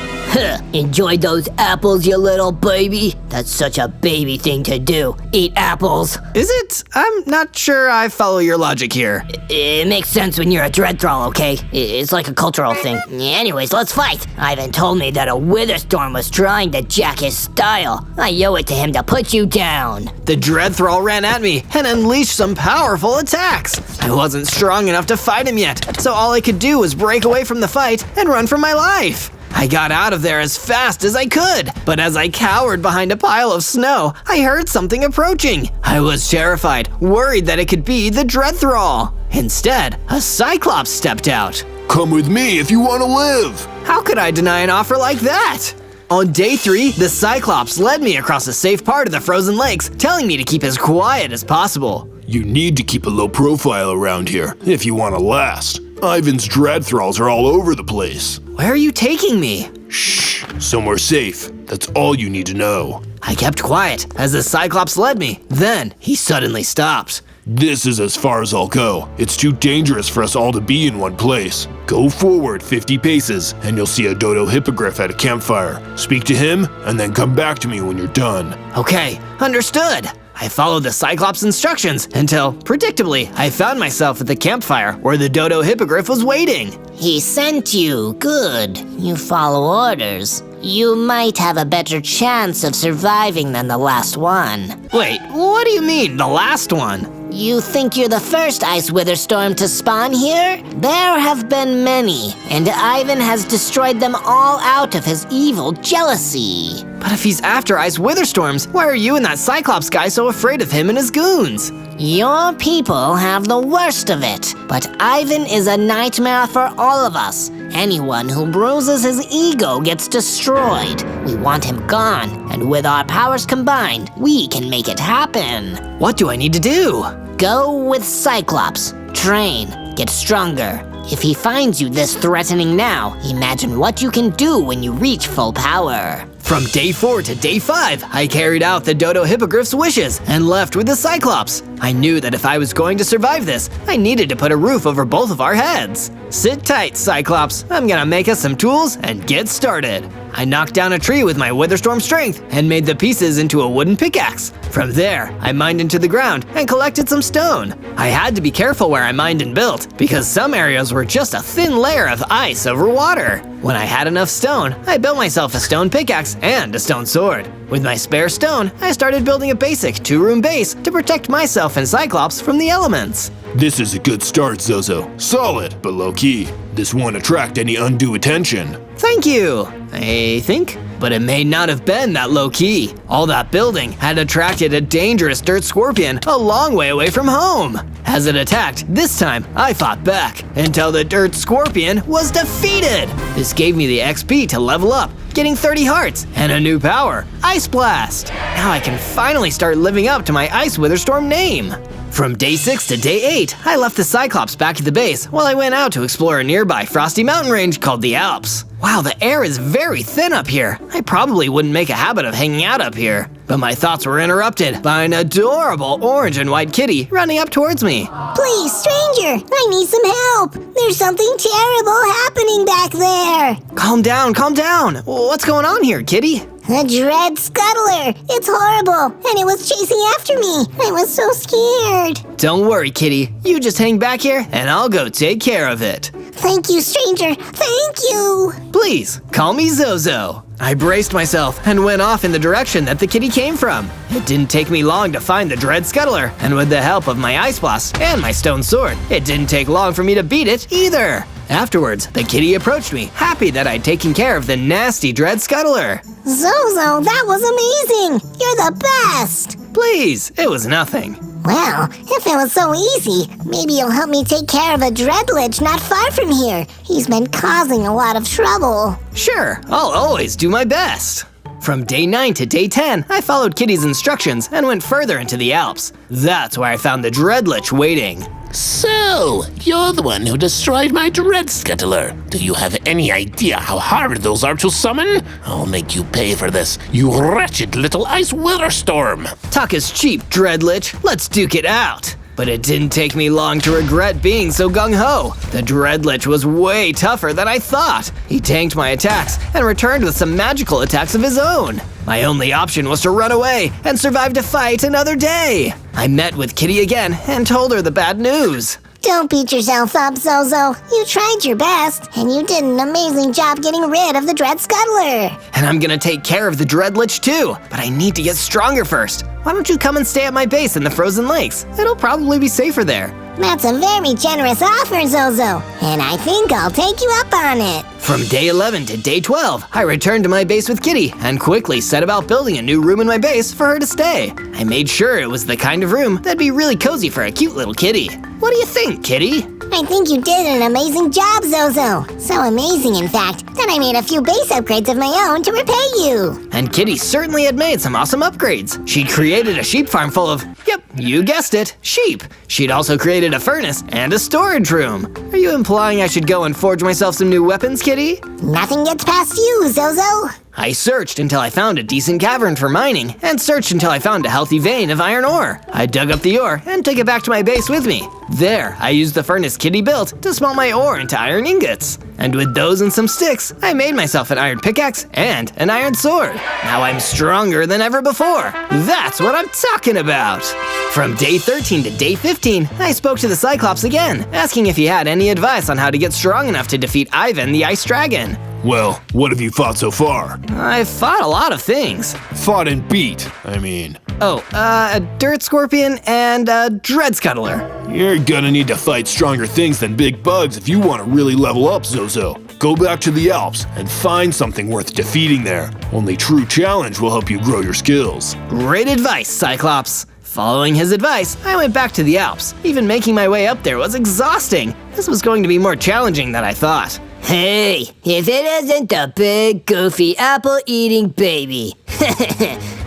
[SPEAKER 15] Enjoy those apples, you little baby. That's such a baby thing to do. Eat apples.
[SPEAKER 12] Is it? I'm not sure I follow your logic here.
[SPEAKER 15] It makes sense when you're a dread thrall, okay? It's like a cultural thing. Anyways, let's fight. Ivan told me that a Witherstorm was trying to jack his style. I owe it to him to put you down.
[SPEAKER 12] The dread thrall ran at me and unleashed some powerful attacks. I wasn't strong enough to fight him yet, so all I could do was break away from the fight and run for my life. I got out of there as fast as I could, but as I cowered behind a pile of snow, I heard something approaching. I was terrified, worried that it could be the dread thrall. Instead, a Cyclops stepped out.
[SPEAKER 5] Come with me if you want to live.
[SPEAKER 12] How could I deny an offer like that? On day 3, the Cyclops led me across a safe part of the frozen lakes, telling me to keep as quiet as possible.
[SPEAKER 5] You need to keep a low profile around here if you want to last. Ivan's dread thralls are all over the place.
[SPEAKER 12] Where are you taking me?
[SPEAKER 5] Shh, somewhere safe. That's all you need to know.
[SPEAKER 12] I kept quiet as the Cyclops led me. Then he suddenly stopped.
[SPEAKER 5] This is as far as I'll go. It's too dangerous for us all to be in one place. Go forward 50 paces and you'll see a dodo hippogriff at a campfire. Speak to him and then come back to me when you're done.
[SPEAKER 12] Okay, understood. I followed the Cyclops' instructions until, predictably, I found myself at the campfire where the dodo hippogriff was waiting.
[SPEAKER 15] He sent you. Good. You follow orders. You might have a better chance of surviving than the last one.
[SPEAKER 12] Wait, what do you mean, the last one?
[SPEAKER 15] You think you're the first Ice WITHERSTORM to spawn here? There have been many, and Ivan has destroyed them all out of his evil jealousy.
[SPEAKER 12] But if he's after Ice WITHERSTORMs, why are you and that Cyclops guy so afraid of him and his goons?
[SPEAKER 15] Your people have the worst of it, but Ivan is a nightmare for all of us. Anyone who bruises his ego gets destroyed. We want him gone, and with our powers combined, we can make it happen.
[SPEAKER 12] What do I need to do?
[SPEAKER 15] Go with Cyclops, train, get stronger. If he finds you this threatening now, imagine what you can do when you reach full power.
[SPEAKER 10] From day 4 to day 5, I carried out the Dodo Hippogriff's wishes and left with the Cyclops. I knew that if I was going to survive this, I needed to put a roof over both of our heads. Sit tight, Cyclops. I'm gonna make us some tools and get started. I knocked down a tree with my WITHERSTORM strength and made the pieces into a wooden pickaxe. From there, I mined into the ground and collected some stone. I had to be careful where I mined and built, because some areas were just a thin layer of ice over water. When I had enough stone, I built myself a stone pickaxe and a stone sword. With my spare stone, I started building a basic 2-room base to protect myself and Cyclops from the elements.
[SPEAKER 14] This is a good start, Zozo. Solid, but low-key. This won't attract any undue attention.
[SPEAKER 10] Thank you, I think. But it may not have been that low-key. All that building had attracted a dangerous dirt scorpion a long way away from home. As it attacked, this time I fought back until the dirt scorpion was defeated. This gave me the XP to level up, getting 30 hearts and a new power, Ice Blast. Now I can finally start living up to my Ice WITHERSTORM name. From day 6 to day 8, I left the Cyclops back at the base while I went out to explore a nearby frosty mountain range called the Alps. Wow, the air is very thin up here. I probably wouldn't make a habit of hanging out up here. But my thoughts were interrupted by an adorable orange and white kitty running up towards me.
[SPEAKER 7] Please, stranger, I need some help. There's something terrible happening back there.
[SPEAKER 10] Calm down, calm down. What's going on here, kitty?
[SPEAKER 7] A dread scuttler! It's horrible, and it was chasing after me. I was so scared.
[SPEAKER 10] Don't worry, kitty. You just hang back here, and I'll go take care of it.
[SPEAKER 7] Thank you, stranger. Thank you.
[SPEAKER 10] Please, call me Zozo. I braced myself and went off in the direction that the kitty came from. It didn't take me long to find the dread scuttler, and with the help of my ice blast and my stone sword, it didn't take long for me to beat it either. Afterwards, the kitty approached me, happy that I'd taken care of the nasty dread scuttler.
[SPEAKER 7] Zozo, that was amazing. You're the best.
[SPEAKER 10] Please, it was nothing.
[SPEAKER 7] Well, if it was so easy, maybe you'll help me take care of a dreadlich not far from here. He's been causing a lot of trouble.
[SPEAKER 10] Sure, I'll always do my best. From day 9 to day 10, I followed Kitty's instructions and went further into the Alps. That's where I found the dreadlich waiting.
[SPEAKER 2] So, you're the one who destroyed my dread scuttler. Do you have any idea how hard those are to summon? I'll make you pay for this, you wretched little ice WITHERSTORM.
[SPEAKER 10] Talk is cheap, dreadlich. Let's duke it out. But it didn't take me long to regret being so gung-ho. The dreadlich was way tougher than I thought. He tanked my attacks and returned with some magical attacks of his own. My only option was to run away and survive to fight another day. I met with Kitty again and told her the bad news.
[SPEAKER 7] Don't beat yourself up, Zozo. You tried your best, and you did an amazing job getting rid of the dread scuttler.
[SPEAKER 10] And I'm gonna take care of the dreadlich too, but I need to get stronger first. Why don't you come and stay at my base in the frozen lakes? It'll probably be safer there.
[SPEAKER 7] That's a very generous offer, Zozo, and I think I'll take you up on it.
[SPEAKER 10] From day 11 to day 12, I returned to my base with Kitty and quickly set about building a new room in my base for her to stay. I made sure it was the kind of room that'd be really cozy for a cute little kitty. What do you think, Kitty?
[SPEAKER 7] I think you did an amazing job, Zozo. So amazing, in fact, that I made a few base upgrades of my own to repay you.
[SPEAKER 10] And Kitty certainly had made some awesome upgrades. She'd created a sheep farm full of, yep, you guessed it, sheep. She'd also created a furnace and a storage room. Are you implying I should go and forge myself some new weapons, Kitty?
[SPEAKER 7] Nothing gets past you, Zozo.
[SPEAKER 10] I searched until I found a decent cavern for mining, and searched until I found a healthy vein of iron ore. I dug up the ore and took it back to my base with me. There, I used the furnace Kitty built to smelt my ore into iron ingots. And with those and some sticks, I made myself an iron pickaxe and an iron sword. Now I'm stronger than ever before. That's what I'm talking about. From day 13 to day 15, I spoke to the Cyclops again, asking if he had any advice on how to get strong enough to defeat Ivan the Ice Dragon.
[SPEAKER 14] Well, what have you fought so far?
[SPEAKER 10] I've fought a lot of things.
[SPEAKER 14] Fought and beat, I mean.
[SPEAKER 10] Oh, a dirt scorpion and a dread scuttler.
[SPEAKER 14] You're gonna need to fight stronger things than big bugs if you want to really level up, Zozo. Go back to the Alps and find something worth defeating there. Only true challenge will help you grow your skills.
[SPEAKER 10] Great advice, Cyclops. Following his advice, I went back to the Alps. Even making my way up there was exhausting. This was going to be more challenging than I thought.
[SPEAKER 6] Hey, if it isn't the big, goofy, apple-eating baby.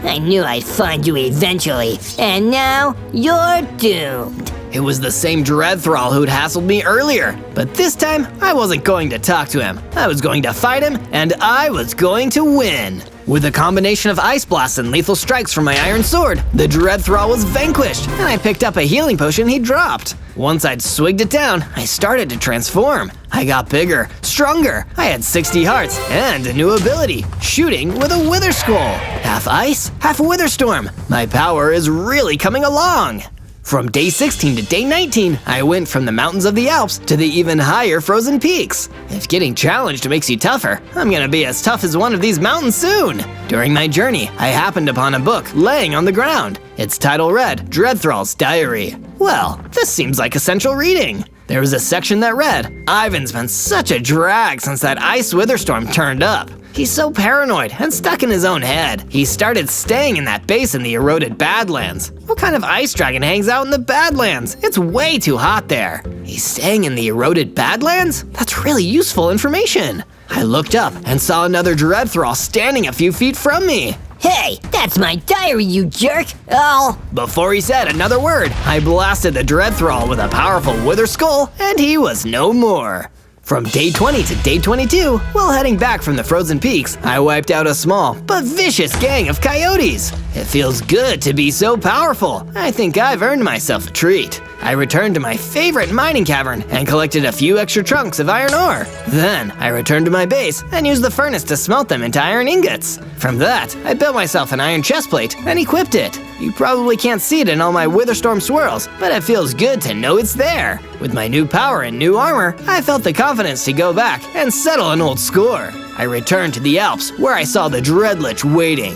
[SPEAKER 15] I knew I'd find you eventually, and now you're doomed.
[SPEAKER 10] It was the same dread thrall who'd hassled me earlier, but this time I wasn't going to talk to him. I was going to fight him, and I was going to win. With a combination of ice blasts and lethal strikes from my iron sword, the dread thrall was vanquished, and I picked up a healing potion he dropped. Once I'd swigged it down, I started to transform. I got bigger, stronger. I had 60 hearts and a new ability, shooting with a wither skull. Half ice, half witherstorm. My power is really coming along. From day 16 to day 19, I went from the mountains of the Alps to the even higher frozen peaks. If getting challenged makes you tougher, I'm gonna be as tough as one of these mountains soon. During my journey, I happened upon a book laying on the ground. Its title read, Dread Thrall's Diary. Well, this seems like essential reading. There was a section that read, Ivan's been such a drag since that ICE WITHERSTORM turned up. He's so paranoid and stuck in his own head. He started staying in that base in the eroded Badlands. What kind of ice dragon hangs out in the Badlands? It's way too hot there. He's staying in the eroded Badlands? That's really useful information. I looked up and saw another dread thrall standing a few feet from me.
[SPEAKER 15] Hey, that's my diary, you jerk! Oh!
[SPEAKER 10] Before he said another word, I blasted the dread thrall with a powerful wither skull, and he was no more. From day 20 to day 22, while heading back from the frozen peaks, I wiped out a small but vicious gang of coyotes. It feels good to be so powerful. I think I've earned myself a treat. I returned to my favorite mining cavern and collected a few extra chunks of iron ore. Then, I returned to my base and used the furnace to smelt them into iron ingots. From that, I built myself an iron chestplate and equipped it. You probably can't see it in all my Witherstorm swirls, but it feels good to know it's there. With my new power and new armor, I felt the confidence to go back and settle an old score. I returned to the Alps, where I saw the Dreadlich waiting.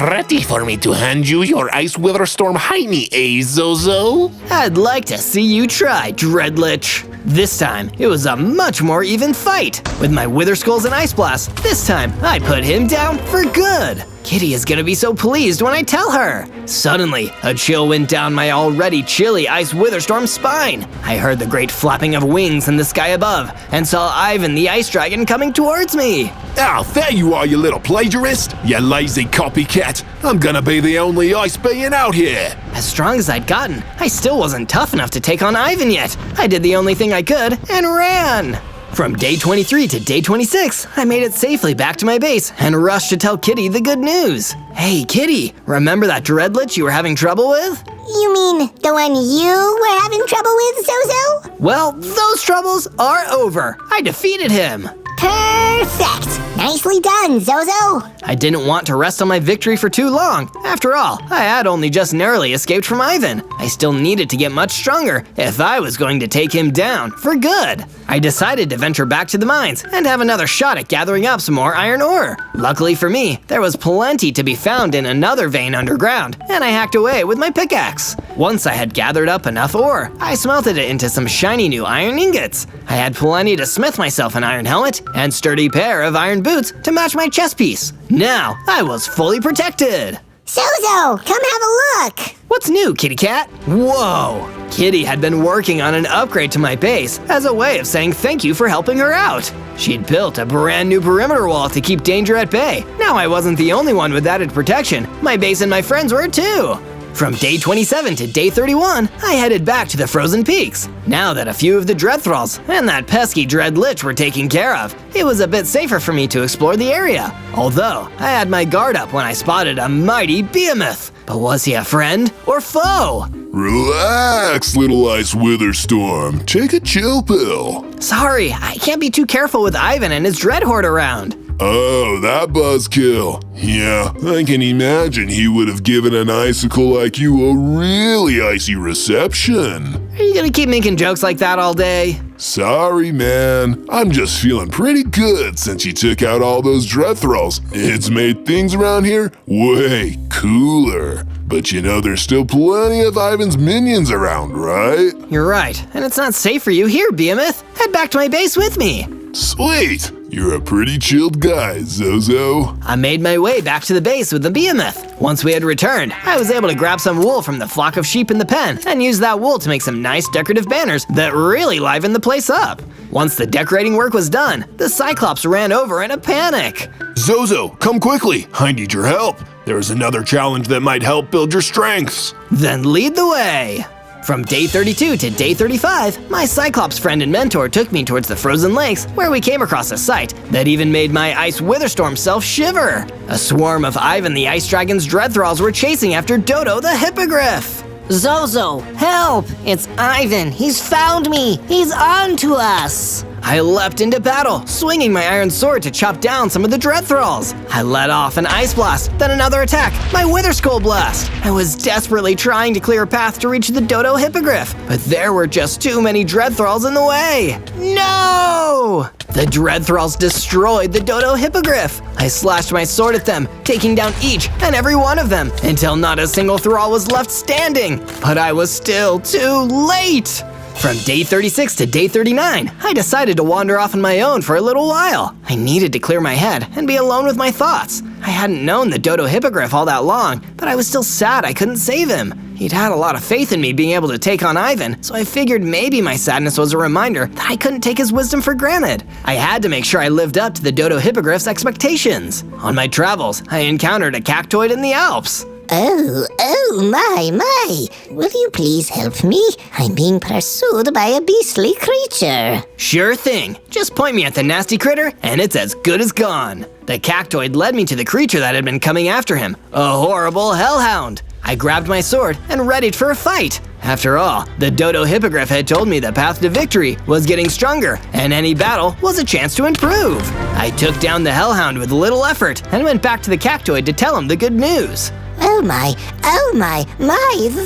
[SPEAKER 2] Ready for me to hand you your Ice WITHERSTORM Heiny, eh, Zozo?
[SPEAKER 10] I'd like to see you try, Dreadlich. This time, it was a much more even fight. With my Wither Skulls and Ice Blast, this time I put him down for good. Kitty is gonna be so pleased when I tell her. Suddenly, a chill went down my already chilly Ice WITHERSTORM spine. I heard the great flapping of wings in the sky above and saw Ivan the Ice Dragon coming towards me.
[SPEAKER 5] Oh, there you are, you little plagiarist! You lazy copycat! I'm gonna be the only ice being out here!
[SPEAKER 10] As strong as I'd gotten, I still wasn't tough enough to take on Ivan yet. I did the only thing I could and ran. From day 23 to day 26, I made it safely back to my base and rushed to tell Kitty the good news. Hey, Kitty, remember that Dreadlich you were having trouble with?
[SPEAKER 7] You mean the one you were having trouble with, Zozo?
[SPEAKER 10] Well, those troubles are over. I defeated him.
[SPEAKER 7] Perfect! Nicely done, Zozo!
[SPEAKER 10] I didn't want to rest on my victory for too long. After all, I had only just narrowly escaped from Ivan. I still needed to get much stronger if I was going to take him down for good. I decided to venture back to the mines and have another shot at gathering up some more iron ore. Luckily for me, there was plenty to be found in another vein underground, and I hacked away with my pickaxe. Once I had gathered up enough ore, I smelted it into some shiny new iron ingots. I had plenty to smith myself an iron helmet and sturdy pair of iron boots to match my chest piece. Now, I was fully protected.
[SPEAKER 7] Zozo, come have a look!
[SPEAKER 10] What's new, Kitty Cat? Whoa! Kitty had been working on an upgrade to my base as a way of saying thank you for helping her out. She'd built a brand new perimeter wall to keep danger at bay. Now I wasn't the only one with added protection. My base and my friends were too. From day 27 to day 31, I headed back to the frozen peaks. Now that a few of the Dread Thralls and that pesky Dreadlich were taken care of, it was a bit safer for me to explore the area. Although, I had my guard up when I spotted a mighty behemoth. But was he a friend or foe?
[SPEAKER 5] Relax, little Ice WITHERSTORM. Take a chill pill.
[SPEAKER 10] Sorry, I can't be too careful with Ivan and his Dread Horde around.
[SPEAKER 5] Oh, that buzzkill. Yeah, I can imagine he would have given an icicle like you a really icy reception.
[SPEAKER 10] Are you gonna keep making jokes like that all day?
[SPEAKER 5] Sorry, man. I'm just feeling pretty good since you took out all those Dread Thralls. It's made things around here way cooler. But you know there's still plenty of Ivan's minions around, right?
[SPEAKER 10] You're right, and it's not safe for you here, Behemoth. Head back to my base with me.
[SPEAKER 5] Sweet! You're a pretty chilled guy, Zozo.
[SPEAKER 6] I made my way back to the base with the behemoth. Once we had returned, I was able to grab some wool from the flock of sheep in the pen and use that wool to make some nice decorative banners that really livened the place up. Once the decorating work was done, the Cyclops ran over in a panic.
[SPEAKER 14] Zozo, come quickly. I need your help. There's another challenge that might help build your strengths.
[SPEAKER 6] Then lead the way. From day 32 to day 35, my Cyclops friend and mentor took me towards the frozen lakes, where we came across a sight that even made my ICE WITHERSTORM self shiver. A swarm of Ivan the Ice Dragon's dread thralls were chasing after Dodo the Hippogriff.
[SPEAKER 15] Zozo, help! It's Ivan. He's found me. He's on to us.
[SPEAKER 6] I leapt into battle, swinging my iron sword to chop down some of the dread thralls. I let off an ice blast, then another attack, my wither skull blast. I was desperately trying to clear a path to reach the Dodo Hippogriff, but there were just too many dread thralls in the way. No! The dread thralls destroyed the Dodo Hippogriff. I slashed my sword at them, taking down each and every one of them, until not a single thrall was left standing. But I was still too late. From day 36 to day 39, I decided to wander off on my own for a little while. I needed to clear my head and be alone with my thoughts. I hadn't known the Dodo Hippogriff all that long, but I was still sad I couldn't save him. He'd had a lot of faith in me being able to take on Ivan, so I figured maybe my sadness was a reminder that I couldn't take his wisdom for granted. I had to make sure I lived up to the Dodo Hippogriff's expectations. On my travels, I encountered a cactoid in the Alps.
[SPEAKER 7] Oh, my. Will you please help me? I'm being pursued by a beastly creature.
[SPEAKER 6] Sure thing. Just point me at the nasty critter, and it's as good as gone. The cactoid led me to the creature that had been coming after him, a horrible hellhound. I grabbed my sword and readied for a fight. After all, the Dodo Hippogriff had told me the path to victory was getting stronger, and any battle was a chance to improve. I took down the hellhound with little effort and went back to the cactoid to tell him the good news.
[SPEAKER 7] Oh my,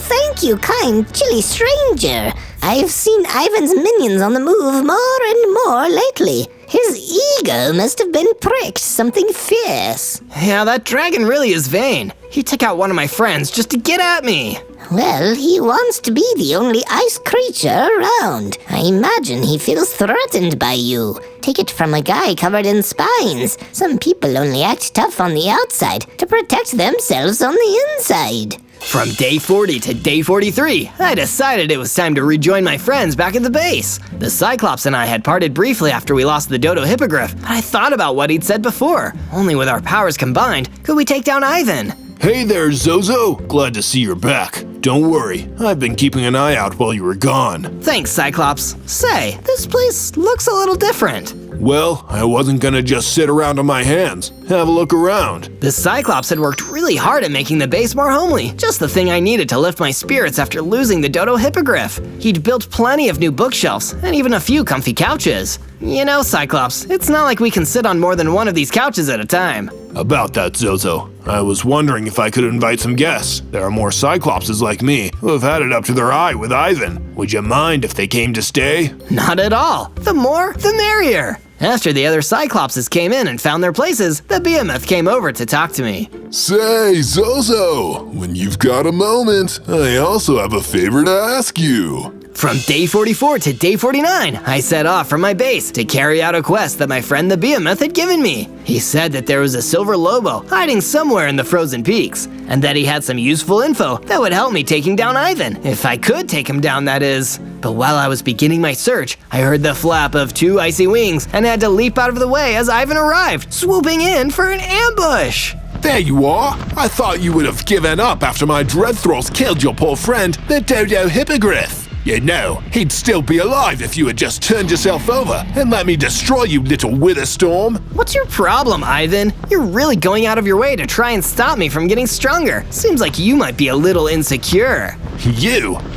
[SPEAKER 7] thank you, kind, chilly stranger. I've seen Ivan's minions on the move more and more lately. His ego must have been pricked something fierce.
[SPEAKER 6] Yeah, that dragon really is vain. He took out one of my friends just to get at me.
[SPEAKER 7] Well, he wants to be the only ice creature around. I imagine he feels threatened by you. Take it from a guy covered in spines. Some people only act tough on the outside to protect themselves on the inside.
[SPEAKER 6] From day 40 to day 43, I decided it was time to rejoin my friends back at the base. The Cyclops and I had parted briefly after we lost the Dodo Hippogriff, but I thought about what he'd said before. Only with our powers combined could we take down Ivan.
[SPEAKER 14] Hey there, Zozo. Glad to see you're back. Don't worry, I've been keeping an eye out while you were gone.
[SPEAKER 6] Thanks, Cyclops. Say, this place looks a little different.
[SPEAKER 14] Well, I wasn't gonna just sit around on my hands. Have a look around.
[SPEAKER 6] The Cyclops had worked really hard at making the base more homely, just the thing I needed to lift my spirits after losing the Dodo Hippogriff. He'd built plenty of new bookshelves and even a few comfy couches. You know, Cyclops, it's not like we can sit on more than one of these couches at a time.
[SPEAKER 14] About that, Zozo, I was wondering if I could invite some guests. There are more Cyclopses like me who have had it up to their eye with Ivan. Would you mind if they came to stay?
[SPEAKER 6] Not at all. The more, the merrier. After the other Cyclopses came in and found their places, the behemoth came over to talk to me.
[SPEAKER 5] Say, Zozo, when you've got a moment, I also have a favor to ask you.
[SPEAKER 6] From day 44 to day 49, I set off from my base to carry out a quest that my friend the behemoth had given me. He said that there was a silver lobo hiding somewhere in the frozen peaks, and that he had some useful info that would help me taking down Ivan, if I could take him down, that is. But while I was beginning my search, I heard the flap of 2 icy wings and had to leap out of the way as Ivan arrived, swooping in for an ambush.
[SPEAKER 14] There you are! I thought you would have given up after my dread thralls killed your poor friend, the Dodo Hippogriff. You know, he'd still be alive if you had just turned yourself over and let me destroy you, little WITHERSTORM.
[SPEAKER 6] What's your problem, Ivan? You're really going out of your way to try and stop me from getting stronger. Seems like you might be a little insecure.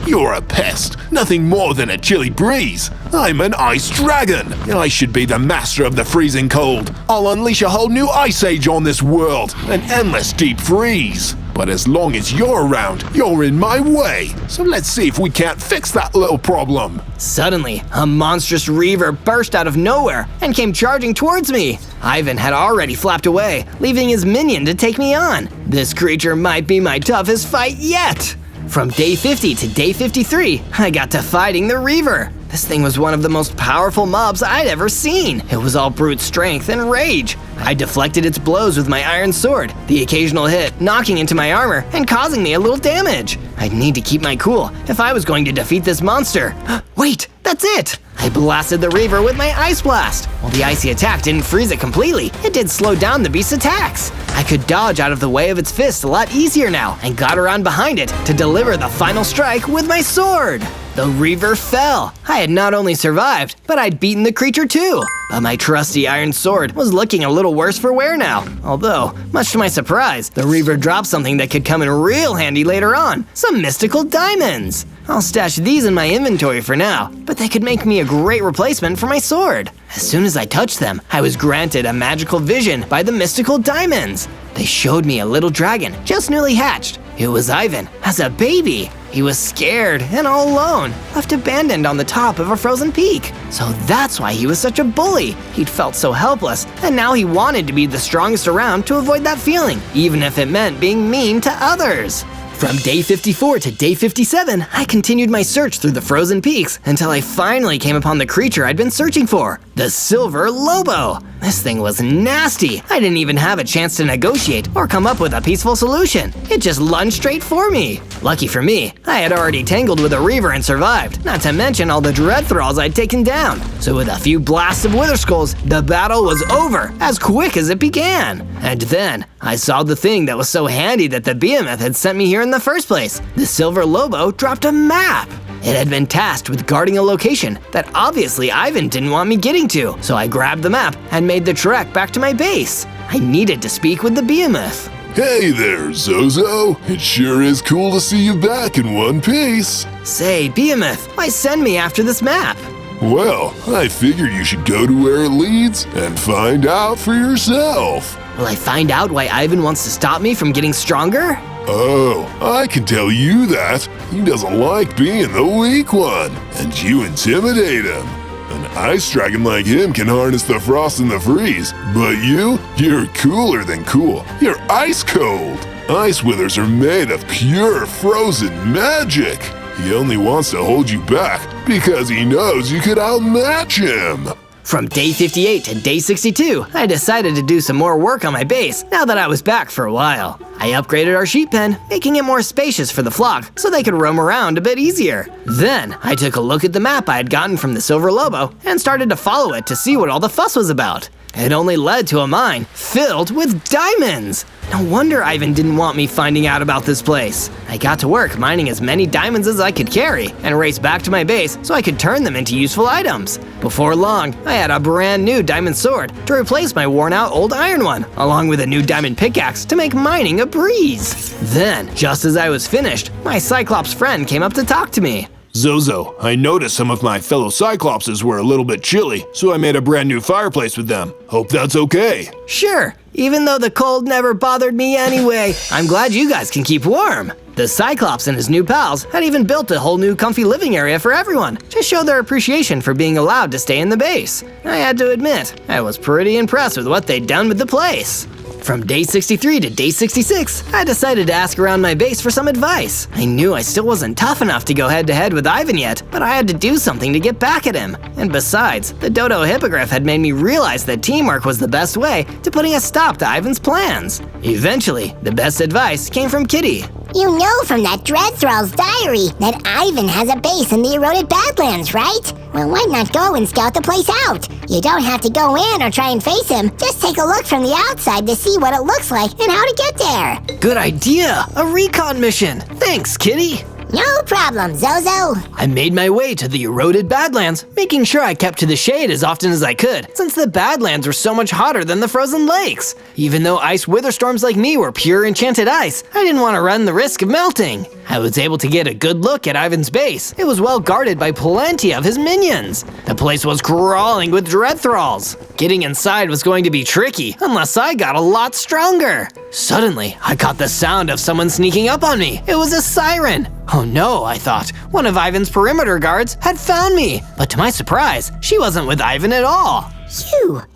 [SPEAKER 14] You're a pest, nothing more than a chilly breeze. I'm an ice dragon. I should be the master of the freezing cold. I'll unleash a whole new ice age on this world, an endless deep freeze. But as long as you're around, you're in my way. So let's see if we can't fix that little problem.
[SPEAKER 6] Suddenly, a monstrous reaver burst out of nowhere and came charging towards me. Ivan had already flapped away, leaving his minion to take me on. This creature might be my toughest fight yet. From day 50 to day 53, I got to fighting the reaver.
[SPEAKER 10] This thing was one of the most powerful mobs I'd ever seen. It was all brute strength and rage. I deflected its blows with my iron sword, the occasional hit knocking into my armor and causing me a little damage. I'd need to keep my cool if I was going to defeat this monster. Wait, that's it! I blasted the Reaver with my Ice Blast. While the icy attack didn't freeze it completely, it did slow down the beast's attacks. I could dodge out of the way of its fist a lot easier now and got around behind it to deliver the final strike with my sword. The Reaver fell. I had not only survived, but I'd beaten the creature too. But my trusty iron sword was looking a little worse for wear now. Although, much to my surprise, the Reaver dropped something that could come in real handy later on, some mystical diamonds. I'll stash these in my inventory for now, but they could make me a great replacement for my sword. As soon as I touched them, I was granted a magical vision by the mystical diamonds. They showed me a little dragon, just newly hatched. It was Ivan, as a baby. He was scared and all alone, left abandoned on the top of a frozen peak. So that's why he was such a bully. He'd felt so helpless, and now he wanted to be the strongest around to avoid that feeling, even if it meant being mean to others. From day 54 to day 57, I continued my search through the frozen peaks until I finally came upon the creature I'd been searching for, the Silver Lobo. This thing was nasty. I didn't even have a chance to negotiate or come up with a peaceful solution. It just lunged straight for me. Lucky for me, I had already tangled with a Reaver and survived, not to mention all the Dread Thralls I'd taken down. So with a few blasts of Wither Skulls, the battle was over as quick as it began. And then, I saw the thing that was so handy that the behemoth had sent me here in the first place. The Silver Lobo dropped a map. It had been tasked with guarding a location that obviously Ivan didn't want me getting to, so I grabbed the map and made the trek back to my base. I needed to speak with the behemoth.
[SPEAKER 5] Hey there, Zozo. It sure is cool to see you back in one piece.
[SPEAKER 10] Say, behemoth, why send me after this map?
[SPEAKER 5] Well, I figured you should go to where it leads and find out for yourself.
[SPEAKER 10] Will I find out why Ivan wants to stop me from getting stronger?
[SPEAKER 5] Oh, I can tell you that. He doesn't like being the weak one, and you intimidate him. An ice dragon like him can harness the frost and the freeze, but you're cooler than cool. You're ice cold. Ice withers are made of pure frozen magic. He only wants to hold you back because he knows you could outmatch him.
[SPEAKER 10] From day 58 to day 62, I decided to do some more work on my base now that I was back for a while. I upgraded our sheep pen, making it more spacious for the flock so they could roam around a bit easier. Then, I took a look at the map I had gotten from the Silver Lobo and started to follow it to see what all the fuss was about. It only led to a mine filled with diamonds. No wonder Ivan didn't want me finding out about this place. I got to work mining as many diamonds as I could carry and raced back to my base so I could turn them into useful items. Before long, I had a brand new diamond sword to replace my worn out old iron one, along with a new diamond pickaxe to make mining a breeze. Then, just as I was finished, my Cyclops friend came up to talk to me.
[SPEAKER 2] Zozo, I noticed some of my fellow Cyclopses were a little bit chilly, so I made a brand new fireplace with them. Hope that's okay.
[SPEAKER 10] Sure, even though the cold never bothered me anyway, I'm glad you guys can keep warm. The Cyclops and his new pals had even built a whole new comfy living area for everyone to show their appreciation for being allowed to stay in the base. I had to admit, I was pretty impressed with what they'd done with the place. From day 63 to day 66, I decided to ask around my base for some advice. I knew I still wasn't tough enough to go head-to-head with Ivan yet, but I had to do something to get back at him. And besides, the Dodo Hippogriff had made me realize that teamwork was the best way to putting a stop to Ivan's plans. Eventually, the best advice came from Kitty.
[SPEAKER 7] You know from that Dread Thrall's diary that Ivan has a base in the eroded Badlands, right? Well, why not go and scout the place out? You don't have to go in or try and face him. Just take a look from the outside to see what it looks like and how to get there.
[SPEAKER 10] Good idea! A recon mission! Thanks, Kitty!
[SPEAKER 7] No problem, Zozo.
[SPEAKER 10] I made my way to the eroded Badlands, making sure I kept to the shade as often as I could, since the Badlands were so much hotter than the frozen lakes. Even though ice witherstorms like me were pure enchanted ice, I didn't want to run the risk of melting. I was able to get a good look at Ivan's base. It was well guarded by plenty of his minions. The place was crawling with Dread Thralls. Getting inside was going to be tricky unless I got a lot stronger. Suddenly, I caught the sound of someone sneaking up on me. It was a siren. Oh no, I thought. One of Ivan's perimeter guards had found me. But to my surprise, she wasn't with Ivan at all.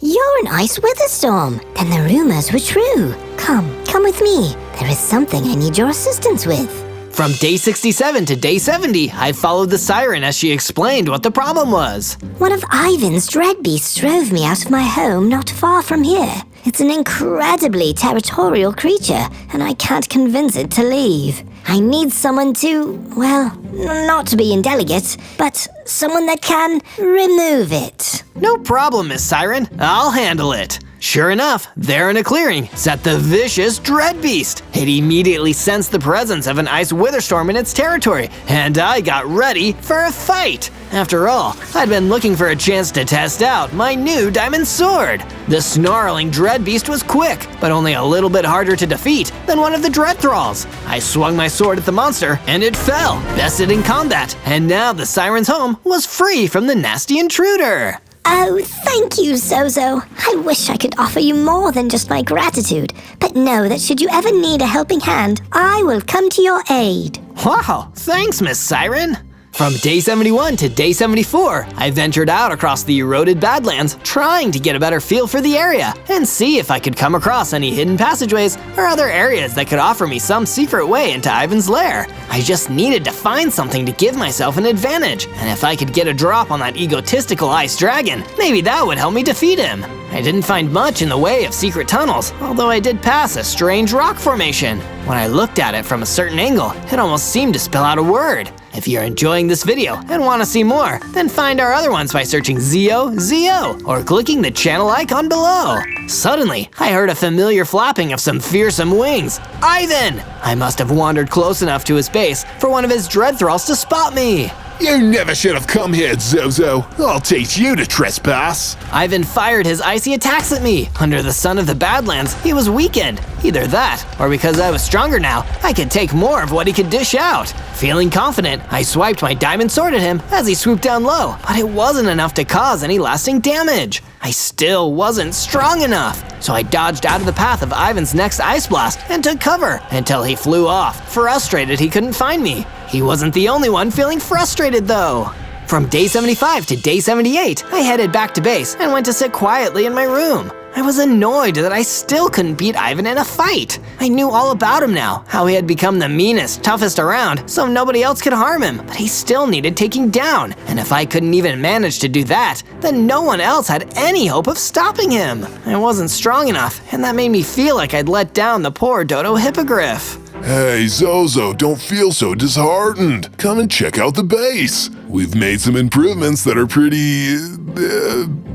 [SPEAKER 4] You're an Ice Witherstorm. Then the rumors were true. Come with me. There is something I need your assistance with.
[SPEAKER 6] From day 67 to day 70, I followed the siren as she explained what the problem was.
[SPEAKER 4] One of Ivan's dread beasts drove me out of my home not far from here. It's an incredibly territorial creature, and I can't convince it to leave. I need someone to, well, not to be indelicate, but someone that can remove it.
[SPEAKER 6] No problem, Miss Siren. I'll handle it. Sure enough, there in a clearing sat the vicious dread beast. It immediately sensed the presence of an ice witherstorm in its territory, and I got ready for a fight. After all, I'd been looking for a chance to test out my new diamond sword. The snarling dread beast was quick, but only a little bit harder to defeat than one of the dread thralls. I swung my sword at the monster, and it fell, bested in combat, and now the siren's home was free from the nasty intruder.
[SPEAKER 4] Oh, thank you, Zozo. I wish I could offer you more than just my gratitude, but know that should you ever need a helping hand, I will come to your aid.
[SPEAKER 6] Wow, thanks, Miss Siren. From day 71 to day 74, I ventured out across the eroded Badlands, trying to get a better feel for the area and see if I could come across any hidden passageways or other areas that could offer me some secret way into Ivan's lair. I just needed to find something to give myself an advantage, and if I could get a drop on that egotistical ice dragon, maybe that would help me defeat him. I didn't find much in the way of secret tunnels, although I did pass a strange rock formation. When I looked at it from a certain angle, it almost seemed to spell out a word. If you're enjoying this video and want to see more, then find our other ones by searching ZO or clicking the channel icon below. Suddenly, I heard a familiar flapping of some fearsome wings. Ivan! I must have wandered close enough to his base for one of his dread thralls to spot me.
[SPEAKER 14] You never should have come here, Zozo. I'll teach you to trespass.
[SPEAKER 6] Ivan fired his icy attacks at me. Under the sun of the Badlands, he was weakened. Either that, or because I was stronger now, I could take more of what he could dish out. Feeling confident, I swiped my diamond sword at him as he swooped down low, but it wasn't enough to cause any lasting damage. I still wasn't strong enough, so I dodged out of the path of Ivan's next ice blast and took cover until he flew off, frustrated he couldn't find me. He wasn't the only one feeling frustrated though. From day 75 to day 78, I headed back to base and went to sit quietly in my room. I was annoyed that I still couldn't beat Ivan in a fight. I knew all about him now, how he had become the meanest, toughest around, so nobody else could harm him, but he still needed taking down, and if I couldn't even manage to do that, then no one else had any hope of stopping him. I wasn't strong enough, and that made me feel like I'd let down the poor dodo hippogriff.
[SPEAKER 5] Hey, Zozo, don't feel so disheartened. Come and check out the base. We've made some improvements that are pretty...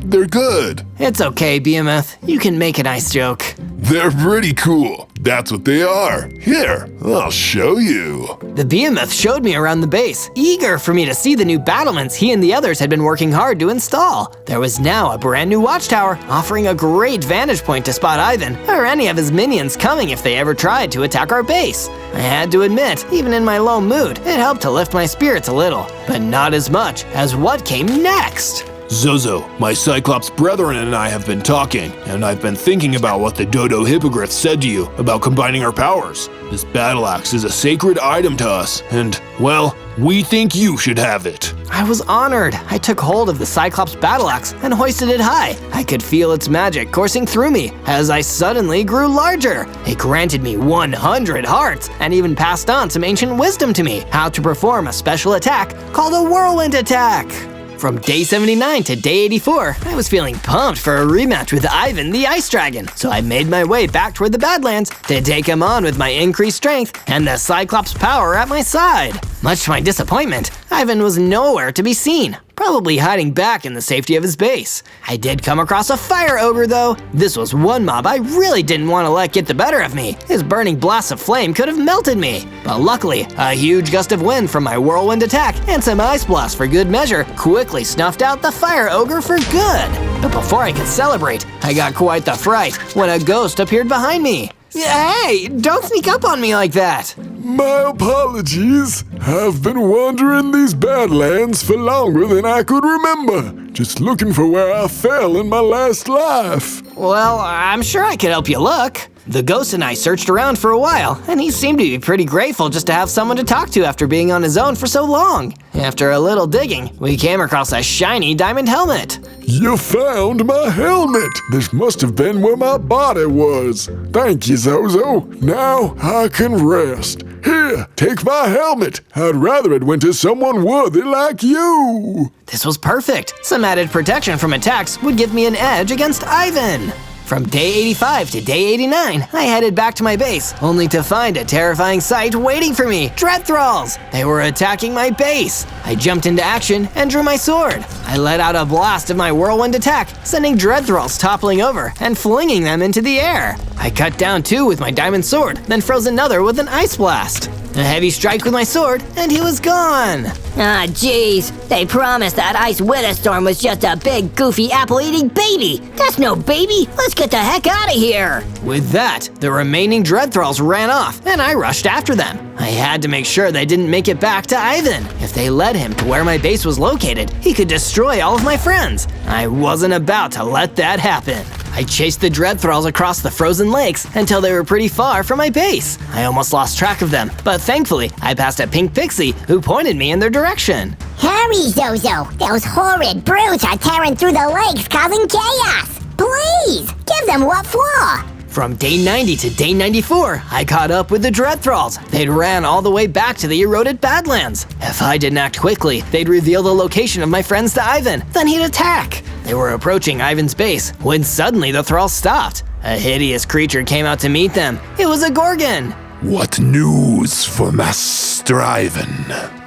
[SPEAKER 5] they're good.
[SPEAKER 6] It's okay, Behemoth. You can make a nice joke.
[SPEAKER 5] They're pretty cool. That's what they are. Here, I'll show you.
[SPEAKER 6] The Behemoth showed me around the base, eager for me to see the new battlements he and the others had been working hard to install. There was now a brand new watchtower, offering a great vantage point to spot Ivan or any of his minions coming if they ever tried to attack our base. I had to admit, even in my low mood, it helped to lift my spirits a little, but not as much as what came next.
[SPEAKER 2] Zozo, my Cyclops brethren and I have been talking, and I've been thinking about what the Dodo Hippogriff said to you about combining our powers. This battle axe is a sacred item to us, and, well, we think you should have it.
[SPEAKER 6] I was honored. I took hold of the Cyclops battle axe and hoisted it high. I could feel its magic coursing through me as I suddenly grew larger. It granted me 100 hearts and even passed on some ancient wisdom to me, how to perform a special attack called a whirlwind attack. From day 79 to day 84, I was feeling pumped for a rematch with Ivan the Ice Dragon, so I made my way back toward the Badlands to take him on with my increased strength and the Cyclops power at my side. Much to my disappointment, Ivan was nowhere to be seen, probably hiding back in the safety of his base. I did come across a fire ogre though. This was one mob I really didn't want to let get the better of me. His burning blasts of flame could have melted me. But luckily, a huge gust of wind from my whirlwind attack and some ice blasts for good measure quickly snuffed out the fire ogre for good. But before I could celebrate, I got quite the fright when a ghost appeared behind me. Hey, don't sneak up on me like that.
[SPEAKER 3] My apologies. I've been wandering these Badlands for longer than I could remember. Just looking for where I fell in my last life.
[SPEAKER 6] Well, I'm sure I could help you look. The ghost and I searched around for a while, and he seemed to be pretty grateful just to have someone to talk to after being on his own for so long. After a little digging, we came across a shiny diamond helmet.
[SPEAKER 5] You found my helmet! This must have been where my body was. Thank you, Zozo. Now I can rest. Here, take my helmet. I'd rather it went to someone worthy like you.
[SPEAKER 6] This was perfect. Some added protection from attacks would give me an edge against Ivan. From day 85 to day 89, I headed back to my base, only to find a terrifying sight waiting for me, Dread Thralls! They were attacking my base. I jumped into action and drew my sword. I let out a blast of my whirlwind attack, sending Dread Thralls toppling over and flinging them into the air. I cut down 2 with my diamond sword, then froze another with an ice blast. A heavy strike with my sword, and he was gone.
[SPEAKER 15] Ah, jeez. They promised that ICE WITHERSTORM was just a big, goofy, apple-eating baby. That's no baby. Let's get the heck out of here.
[SPEAKER 6] With that, the remaining Dread Thralls ran off, and I rushed after them. I had to make sure they didn't make it back to Ivan. If they led him to where my base was located, he could destroy all of my friends. I wasn't about to let that happen. I chased the Dread Thralls across the frozen lakes until they were pretty far from my base. I almost lost track of them, but thankfully, I passed a pink pixie who pointed me in their direction.
[SPEAKER 7] Hurry, Zozo! Those horrid brutes are tearing through the lakes, causing chaos! Please, give them what for!
[SPEAKER 6] From day 90 to day 94, I caught up with the Dread Thralls. They'd ran all the way back to the eroded Badlands. If I didn't act quickly, they'd reveal the location of my friends to Ivan, then he'd attack. They were approaching Ivan's base when suddenly the Thralls stopped. A hideous creature came out to meet them. It was a Gorgon.
[SPEAKER 14] What news for Master Ivan?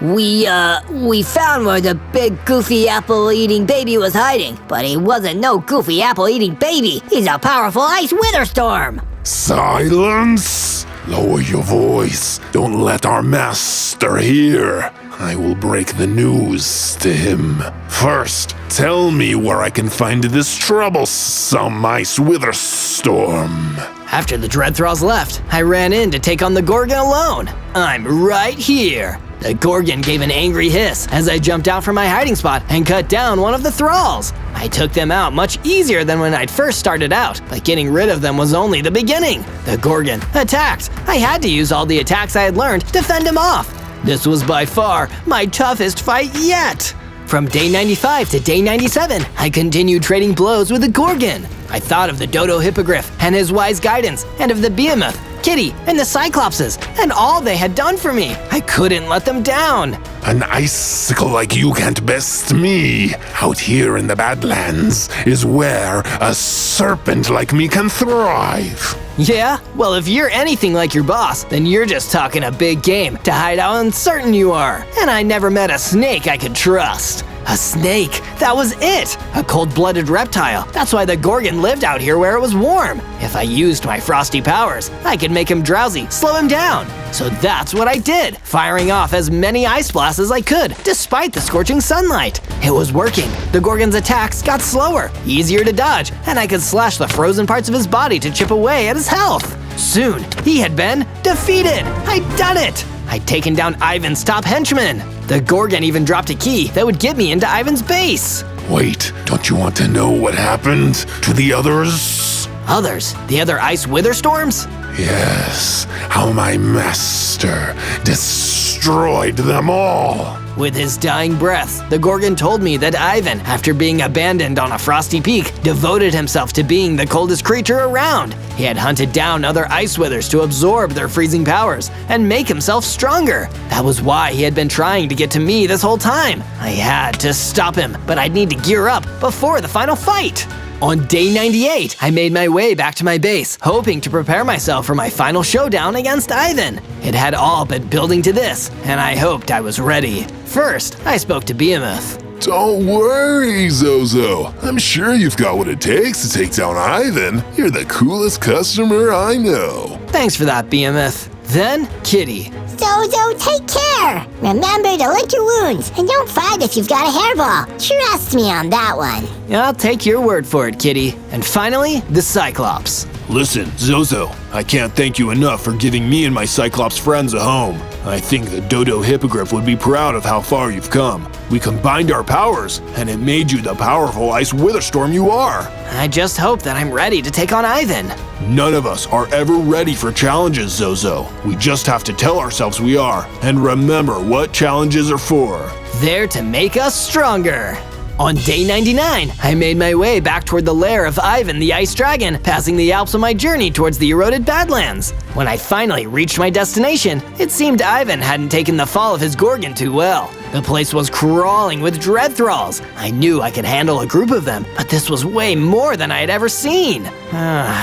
[SPEAKER 15] We found where the big, goofy, apple-eating baby was hiding. But he wasn't no goofy, apple-eating baby. He's a powerful ICE WITHERSTORM.
[SPEAKER 14] Silence! Lower your voice. Don't let our master hear. I will break the news to him. First, tell me where I can find this troublesome ICE WITHERSTORM.
[SPEAKER 6] After the Dread Thralls left, I ran in to take on the Gorgon alone. I'm right here. The Gorgon gave an angry hiss as I jumped out from my hiding spot and cut down one of the Thralls. I took them out much easier than when I'd first started out, but getting rid of them was only the beginning. The Gorgon attacked. I had to use all the attacks I had learned to fend him off. This was by far my toughest fight yet. From day 95 to day 97, I continued trading blows with the Gorgon. I thought of the Dodo Hippogriff and his wise guidance, and of the Behemoth, Kitty, and the Cyclopses, and all they had done for me. I couldn't let them down.
[SPEAKER 14] An icicle like you can't best me. Out here in the Badlands is where a serpent like me can thrive.
[SPEAKER 6] Yeah? Well, if you're anything like your boss, then you're just talking a big game to hide how uncertain you are. And I never met a snake I could trust. A snake, that was it! A cold-blooded reptile. That's why the Gorgon lived out here where it was warm. If I used my frosty powers, I could make him drowsy, slow him down. So that's what I did, firing off as many ice blasts as I could, despite the scorching sunlight. It was working. The Gorgon's attacks got slower, easier to dodge, and I could slash the frozen parts of his body to chip away at his health. Soon, he had been defeated. I'd done it. I'd taken down Ivan's top henchman. The Gorgon even dropped a key that would get me into Ivan's base.
[SPEAKER 14] Wait, don't you want to know what happened to the others?
[SPEAKER 6] Others? The other ICE WITHERSTORMs?
[SPEAKER 14] Yes, how my master destroyed them all.
[SPEAKER 6] With his dying breath, the Gorgon told me that Ivan, after being abandoned on a frosty peak, devoted himself to being the coldest creature around. He had hunted down other ice withers to absorb their freezing powers and make himself stronger. That was why he had been trying to get to me this whole time. I had to stop him, but I'd need to gear up before the final fight. On day 98, I made my way back to my base, hoping to prepare myself for my final showdown against Ivan. It had all been building to this, and I hoped I was ready. First, I spoke to Behemoth.
[SPEAKER 5] Don't worry, Zozo. I'm sure you've got what it takes to take down Ivan. You're the coolest customer I know.
[SPEAKER 6] Thanks for that, Behemoth. Then, Kitty.
[SPEAKER 7] Zozo, take care! Remember to lick your wounds, and don't fight if you've got a hairball. Trust me on that one.
[SPEAKER 6] I'll take your word for it, Kitty. And finally, the Cyclops.
[SPEAKER 14] Listen, Zozo, I can't thank you enough for giving me and my Cyclops friends a home. I think the Dodo Hippogriff would be proud of how far you've come. We combined our powers, and it made you the powerful Ice WITHERSTORM you are.
[SPEAKER 10] I just hope that I'm ready to take on Ivan.
[SPEAKER 14] None of us are ever ready for challenges, Zozo. We just have to tell ourselves we are, and remember what challenges are for.
[SPEAKER 10] They're to make us stronger. On day 99, I made my way back toward the lair of Ivan the Ice Dragon, passing the Alps on my journey towards the eroded Badlands. When I finally reached my destination, it seemed Ivan hadn't taken the fall of his Gorgon too well. The place was crawling with dread thralls. I knew I could handle a group of them, but this was way more than I had ever seen.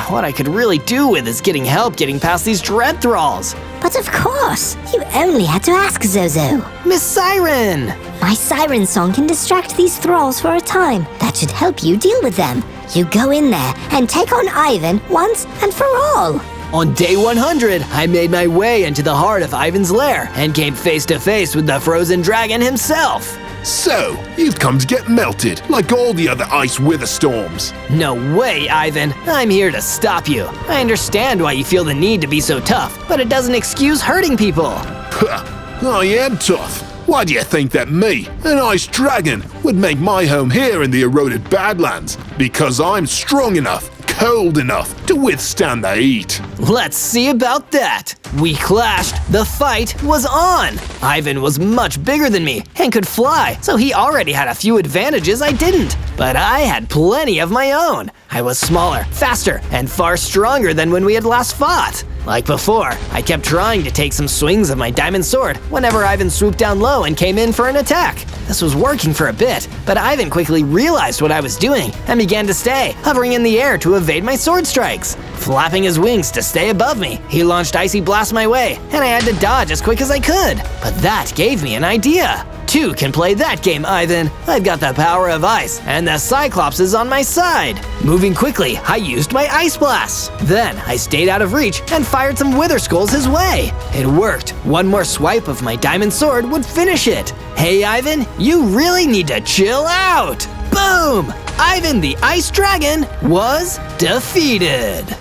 [SPEAKER 10] What I could really do with is getting help getting past these dread thralls.
[SPEAKER 4] But of course, you only had to ask Zozo.
[SPEAKER 10] Miss Siren!
[SPEAKER 4] My siren song can distract these thralls for a time. That should help you deal with them. You go in there and take on Ivan once and for all.
[SPEAKER 10] On day 100, I made my way into the heart of Ivan's lair and came face to face with the frozen dragon himself.
[SPEAKER 14] So, you've come to get melted, like all the other Ice WITHERSTORMs.
[SPEAKER 10] No way, Ivan. I'm here to stop you. I understand why you feel the need to be so tough, but it doesn't excuse hurting people.
[SPEAKER 14] I am tough. Why do you think that me, an ice dragon, would make my home here in the eroded Badlands? Because I'm strong enough, cold enough to withstand the heat.
[SPEAKER 10] Let's see about that. We clashed. The fight was on. Ivan was much bigger than me and could fly, so he already had a few advantages I didn't. But I had plenty of my own. I was smaller, faster, and far stronger than when we had last fought. Like before, I kept trying to take some swings of my diamond sword whenever Ivan swooped down low and came in for an attack. This was working for a bit, but Ivan quickly realized what I was doing and began to stay, hovering in the air to evade my sword strikes. Flapping his wings to stay above me, he launched icy blasts my way, and I had to dodge as quick as I could. But that gave me an idea. Two can play that game, Ivan. I've got the power of ice, and the Cyclops is on my side. Moving quickly, I used my ice blasts. Then I stayed out of reach and fired some wither skulls his way. It worked. One more swipe of my diamond sword would finish it. Hey, Ivan, you really need to chill out. Boom! Ivan the Ice Dragon was defeated.